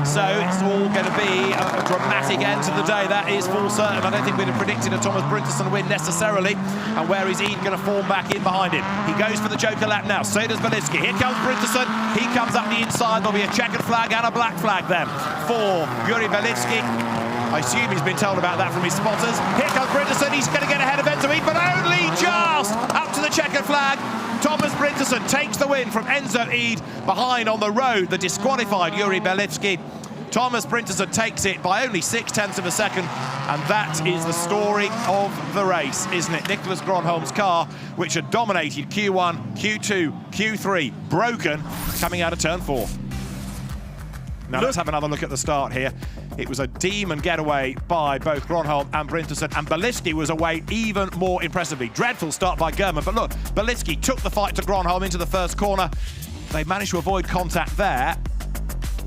So it's all going to be a dramatic end to the day. That is full certain. I don't think we'd have predicted a Thomas Brinterson win necessarily. And where is Eid going to form back in behind him? He goes for the joker lap now. So does Belevsky. Here comes Brinterson. He comes up the inside. There'll be a checkered flag and a black flag then for Yuri Belevsky. I assume he's been told about that from his spotters. Here comes Brinterson. He's going to get ahead of Enzo Eid, but only just up to the checkered flag. Thomas Brinterson takes the win from Enzo Eid behind on the road. The disqualified Yuri Belevsky. Thomas Brinterson takes it by only 0.6 of a second, and that is the story of the race, isn't it? Nicholas Gronholm's car, which had dominated Q1, Q2, Q3, broken, coming out of turn 4. Now let's have another look at the start here. It was a demon getaway by both Gronholm and Brinterson, and Belevsky was away even more impressively. Dreadful start by German, but look, Belevsky took the fight to Gronholm into the first corner. They managed to avoid contact there.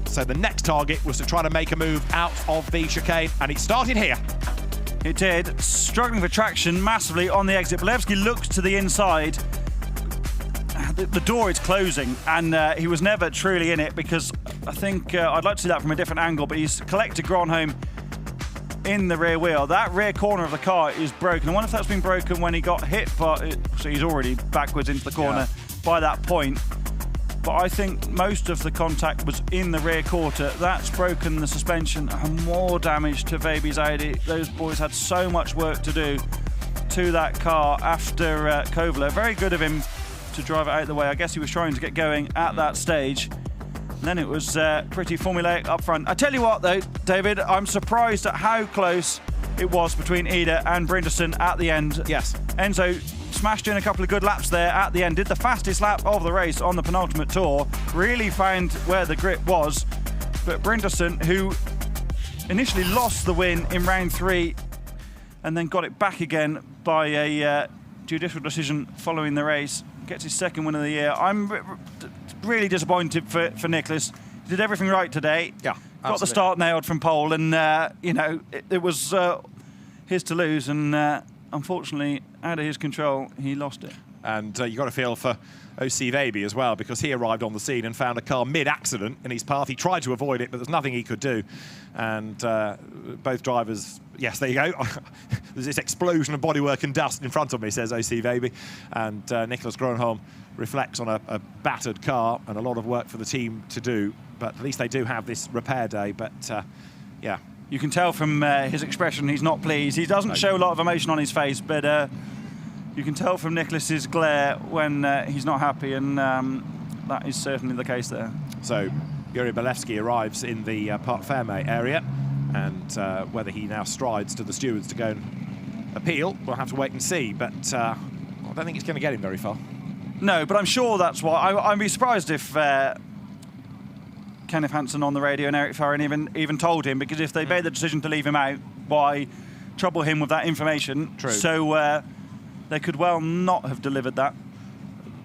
So the next target was to try to make a move out of the chicane, and it started here. It did, struggling for traction massively on the exit. Belevsky looks to the inside. The door is closing, and he was never truly in it, because I think I'd like to see that from a different angle, but he's collected Gronholm in the rear wheel. That rear corner of the car is broken. I wonder if that's been broken when he got hit, but so he's already backwards into the corner by that point. But I think most of the contact was in the rear quarter. That's broken the suspension, and more damage to Vaby's Audi. Those boys had so much work to do to that car after Kovler. Very good of him to drive it out of the way. I guess he was trying to get going at that stage. And then it was pretty formulaic up front. I tell you what, though, David, I'm surprised at how close it was between Ida and Brinterson at the end. Yes. Enzo smashed in a couple of good laps there at the end, did the fastest lap of the race on the penultimate tour, really found where the grip was. But Brinterson, who initially lost the win in round 3 and then got it back again by a judicial decision following the race, gets his second win of the year. I'm really disappointed for Nicholas. He did everything right today. Yeah, got the start nailed from pole, and you know, it was his to lose, and unfortunately, out of his control, he lost it. And you got to feel for OC Vaby as well, because he arrived on the scene and found a car mid-accident in his path. He tried to avoid it, but there's nothing he could do. And both drivers, yes, there you go. There's this explosion of bodywork and dust in front of me, says OC Vaby. And Nicholas Gronholm reflects on a battered car and a lot of work for the team to do. But at least they do have this repair day. But yeah. You can tell from his expression he's not pleased. He doesn't show a lot of emotion on his face, but you can tell from Nicholas's glare when he's not happy, and that is certainly the case there. So Yuri Belevsky arrives in the Parc Fermé area, and whether he now strides to the stewards to go and appeal, we'll have to wait and see. But I don't think it's going to get him very far. No, but I'm sure that's why. I'd be surprised if Kenneth Hansen on the radio and Eric Farren even told him, because if they made the decision to leave him out, why trouble him with that information? True. So they could well not have delivered that.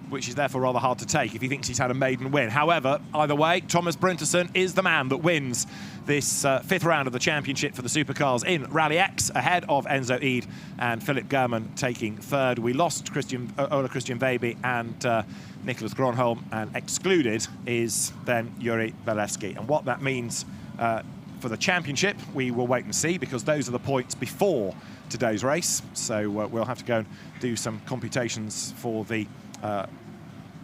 Which is therefore rather hard to take if he thinks he's had a maiden win. However, either way, Thomas Brinterson is the man that wins this 5th round of the championship for the supercars in Rallyx, ahead of Enzo Eid and Philip German taking 3rd. We lost Ola Christian Vaby and Nicholas Gronholm, and excluded is then Yuri Belevsky. And what that means for the championship, we will wait and see, because those are the points before today's race. So we'll have to go and do some computations for the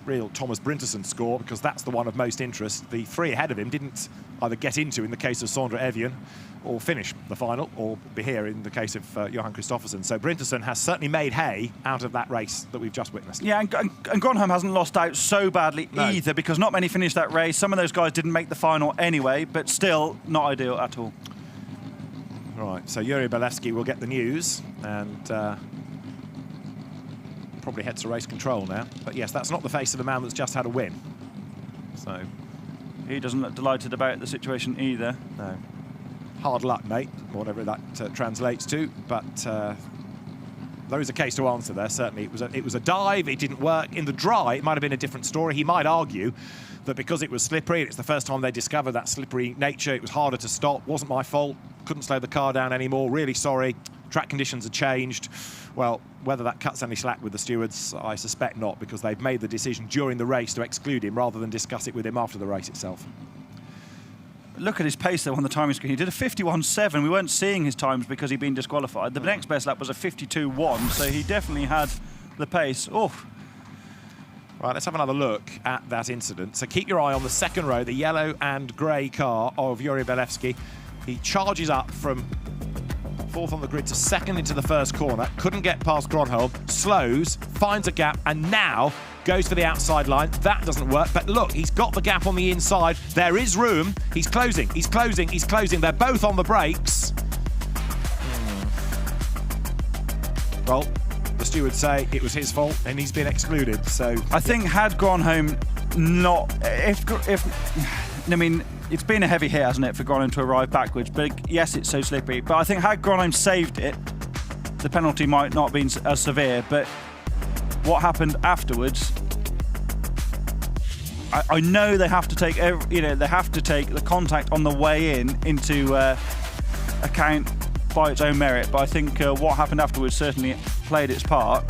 real Thomas Brinterson score, because that's the one of most interest. The 3 ahead of him didn't either get into, in the case of Sondre Evian, or finish the final, or be here in the case of Johan Kristoffersen. So Brinterson has certainly made hay out of that race that we've just witnessed. Yeah, and Gronholm hasn't lost out so badly either, because not many finished that race. Some of those guys didn't make the final anyway, but still not ideal at all. Right, so Yuri Belevsky will get the news, and probably heads to race control now. But yes, that's not the face of a man that's just had a win. So he doesn't look delighted about the situation either. No. Hard luck, mate, whatever that translates to. But there is a case to answer there, certainly. It was a dive, it didn't work. In the dry, it might have been a different story. He might argue that because it was slippery, it's the first time they discovered that slippery nature, it was harder to stop. Wasn't my fault, couldn't slow the car down anymore, really sorry. Track conditions have changed. Well, whether that cuts any slack with the stewards, I suspect not, because they've made the decision during the race to exclude him rather than discuss it with him after the race itself. Look at his pace though on the timing screen. He did a 51.7. We weren't seeing his times because he'd been disqualified. The next best lap was a 52.1, so he definitely had the pace. Oh. Right, let's have another look at that incident. So keep your eye on the second row, the yellow and grey car of Yuri Belevsky. He charges up from fourth on the grid to second into the first corner. Couldn't get past Gronholm. Slows, finds a gap, and now goes for the outside line. That doesn't work, but look, he's got the gap on the inside. There is room. He's closing, he's closing, he's closing. They're both on the brakes. Well, the stewards say it was his fault and he's been excluded, so... I think had Gronholm not... I mean, it's been a heavy hit, hasn't it, for Gronholm to arrive backwards, but yes, it's so slippery. But I think had Gronholm saved it, the penalty might not have been as severe, but what happened afterwards, I know they have to take, they have to take the contact on the way in into account by its own merit, but I think what happened afterwards certainly played its part.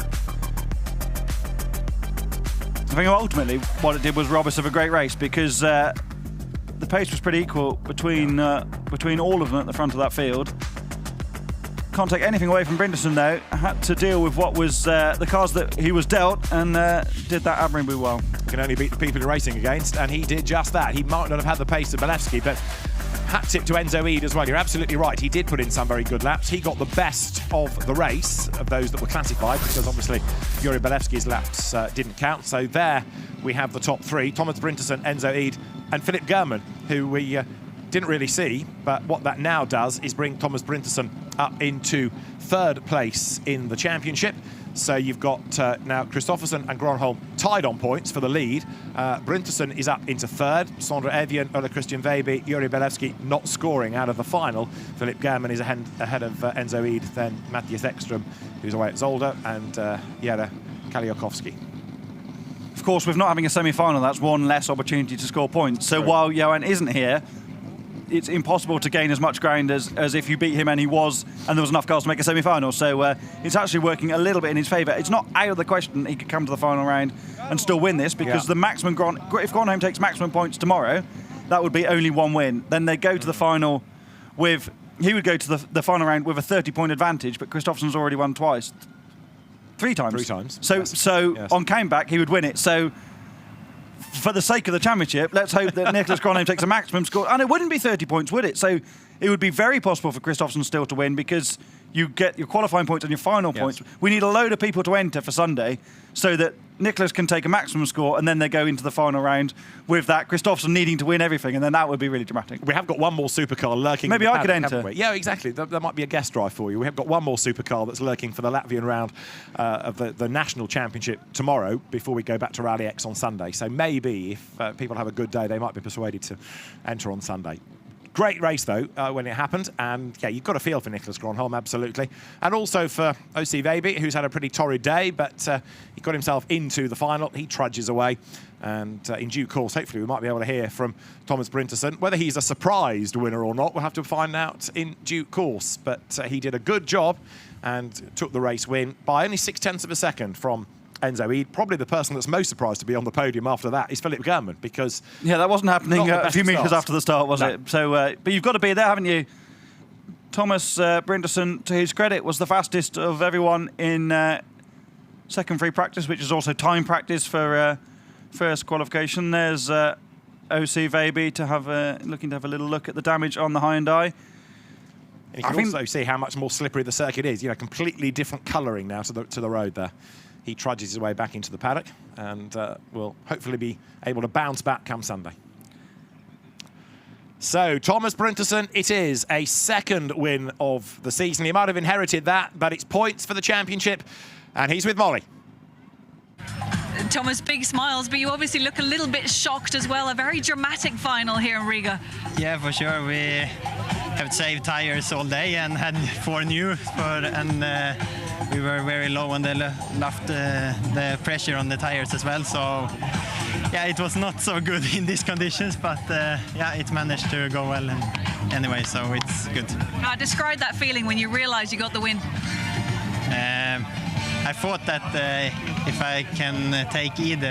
I think ultimately what it did was rob us of a great race, because the pace was pretty equal between all of them at the front of that field. Can't take anything away from Brinderson though. Had to deal with what was the cars that he was dealt, and did that admirably well. You can only beat the people you're racing against, and he did just that. He might not have had the pace of Belevsky, but hat tip to Enzo Ede as well. You're absolutely right. He did put in some very good laps. He got the best of the race, of those that were classified, because obviously Yuri Belevsky's laps didn't count. So there we have the top three. Thomas Brinderson, Enzo Ede and Philip German, who we didn't really see, but what that now does is bring Thomas Brinderson up into third place in the championship. So you've got now Kristoffersen and Gronholm tied on points for the lead. Brinderson is up into third. Sondre Evian, Ole Christian Veiby, Yuri Belevsky not scoring out of the final. Philip German is ahead of Enzo Ede, then Matthias Ekström, who's away at Zolder, and Jere Kaliakowski. Of course, with not having a semi-final, that's one less opportunity to score points. So while Johan isn't here, it's impossible to gain as much ground as if you beat him and he was, and there was enough cars to make a semi-final. So it's actually working a little bit in his favour. It's not out of the question he could come to the final round and still win this, because the maximum if Gronholm takes maximum points tomorrow, that would be only one win. Then they go to the final with, he would go to the final round with a 30-point advantage, but Kristoffersen's already won twice. Three times. So yes. On comeback, he would win it. So for the sake of the championship, let's hope that Nicholas Gronholm takes a maximum score. And it wouldn't be 30 points, would it? So it would be very possible for Kristoffersen still to win, because you get your qualifying points and your final points. We need a load of people to enter for Sunday so that Nicholas can take a maximum score, and then they go into the final round with that Kristoffersen needing to win everything, and then that would be really dramatic. We have got one more supercar lurking. Maybe I could enter. Yeah, exactly. There might be a guest drive for you. We have got one more supercar that's lurking for the Latvian round of the national championship tomorrow, before we go back to Rallyx on Sunday. So maybe if people have a good day, they might be persuaded to enter on Sunday. Great race, though, when it happened. And, yeah, you've got a feel for Nicholas Gronholm, absolutely. And also for O.C. Veiby, who's had a pretty torrid day, but he got himself into the final. He trudges away. And in due course, hopefully, we might be able to hear from Thomas Brinderson. Whether he's a surprised winner or not, we'll have to find out in due course. But he did a good job and took the race win by only 0.6 of a second from Enzo Ede. Probably the person that's most surprised to be on the podium after that is Philip German, because... Yeah, that wasn't happening a few metres after the start, was it? So, but you've got to be there, haven't you? Thomas Brinderson, to his credit, was the fastest of everyone in second free practice, which is also time practice for first qualification. There's O.C. Veiby to have looking to have a little look at the damage on the Hyundai. And you can also see how much more slippery the circuit is. You know, completely different colouring now to the road there. He trudges his way back into the paddock, and will hopefully be able to bounce back come Sunday. So, Thomas Brinderson, it is a second win of the season. He might have inherited that, but it's points for the championship, and he's with Molly. Thomas, big smiles, but you obviously look a little bit shocked as well. A very dramatic final here in Riga. Yeah, for sure. We have saved tires all day and had 4 new, and we were very low on the left, the pressure on the tires as well. So yeah, it was not so good in these conditions, but yeah, it managed to go well anyway, so it's good. Describe that feeling when you realised you got the win. I thought that if I can take either,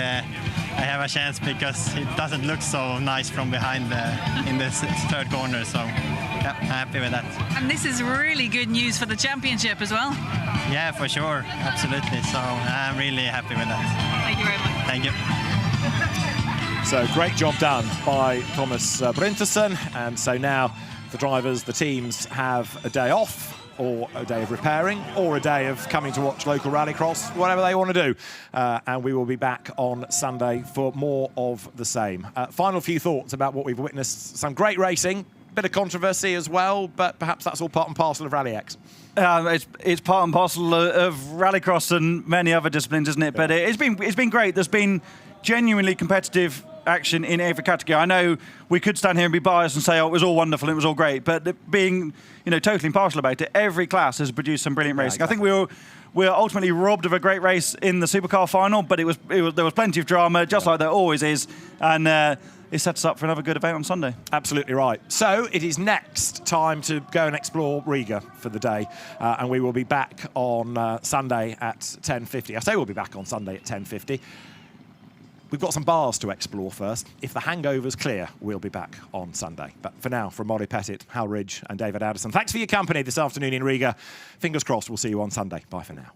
I have a chance, because it doesn't look so nice from behind in the third corner. So yeah, I'm happy with that. And this is really good news for the championship as well. Yeah, for sure, absolutely. So I'm really happy with that. Thank you very much. Thank you. So great job done by Thomas Brinterson. And so now the drivers, the teams have a day off, or a day of repairing, or a day of coming to watch local rallycross, whatever they want to do. And we will be back on Sunday for more of the same. Final few thoughts about what we've witnessed. Some great racing, bit of controversy as well, but perhaps that's all part and parcel of Rallyx. It's part and parcel of rallycross and many other disciplines, isn't it? But it's been great. There's been genuinely competitive action in every category. I know we could stand here and be biased and say, oh, it was all wonderful, it was all great, but being, totally impartial about it, every class has produced some brilliant racing. Exactly. I think we were ultimately robbed of a great race in the Supercar final, but there was plenty of drama, just like there always is, and it sets us up for another good event on Sunday. Absolutely right. So it is next time to go and explore Riga for the day, and we will be back on Sunday at 10:50. I say we'll be back on Sunday at 10:50. We've got some bars to explore first. If the hangover's clear, we'll be back on Sunday. But for now, from Molly Pettit, Hal Ridge and David Addison, thanks for your company this afternoon in Riga. Fingers crossed we'll see you on Sunday. Bye for now.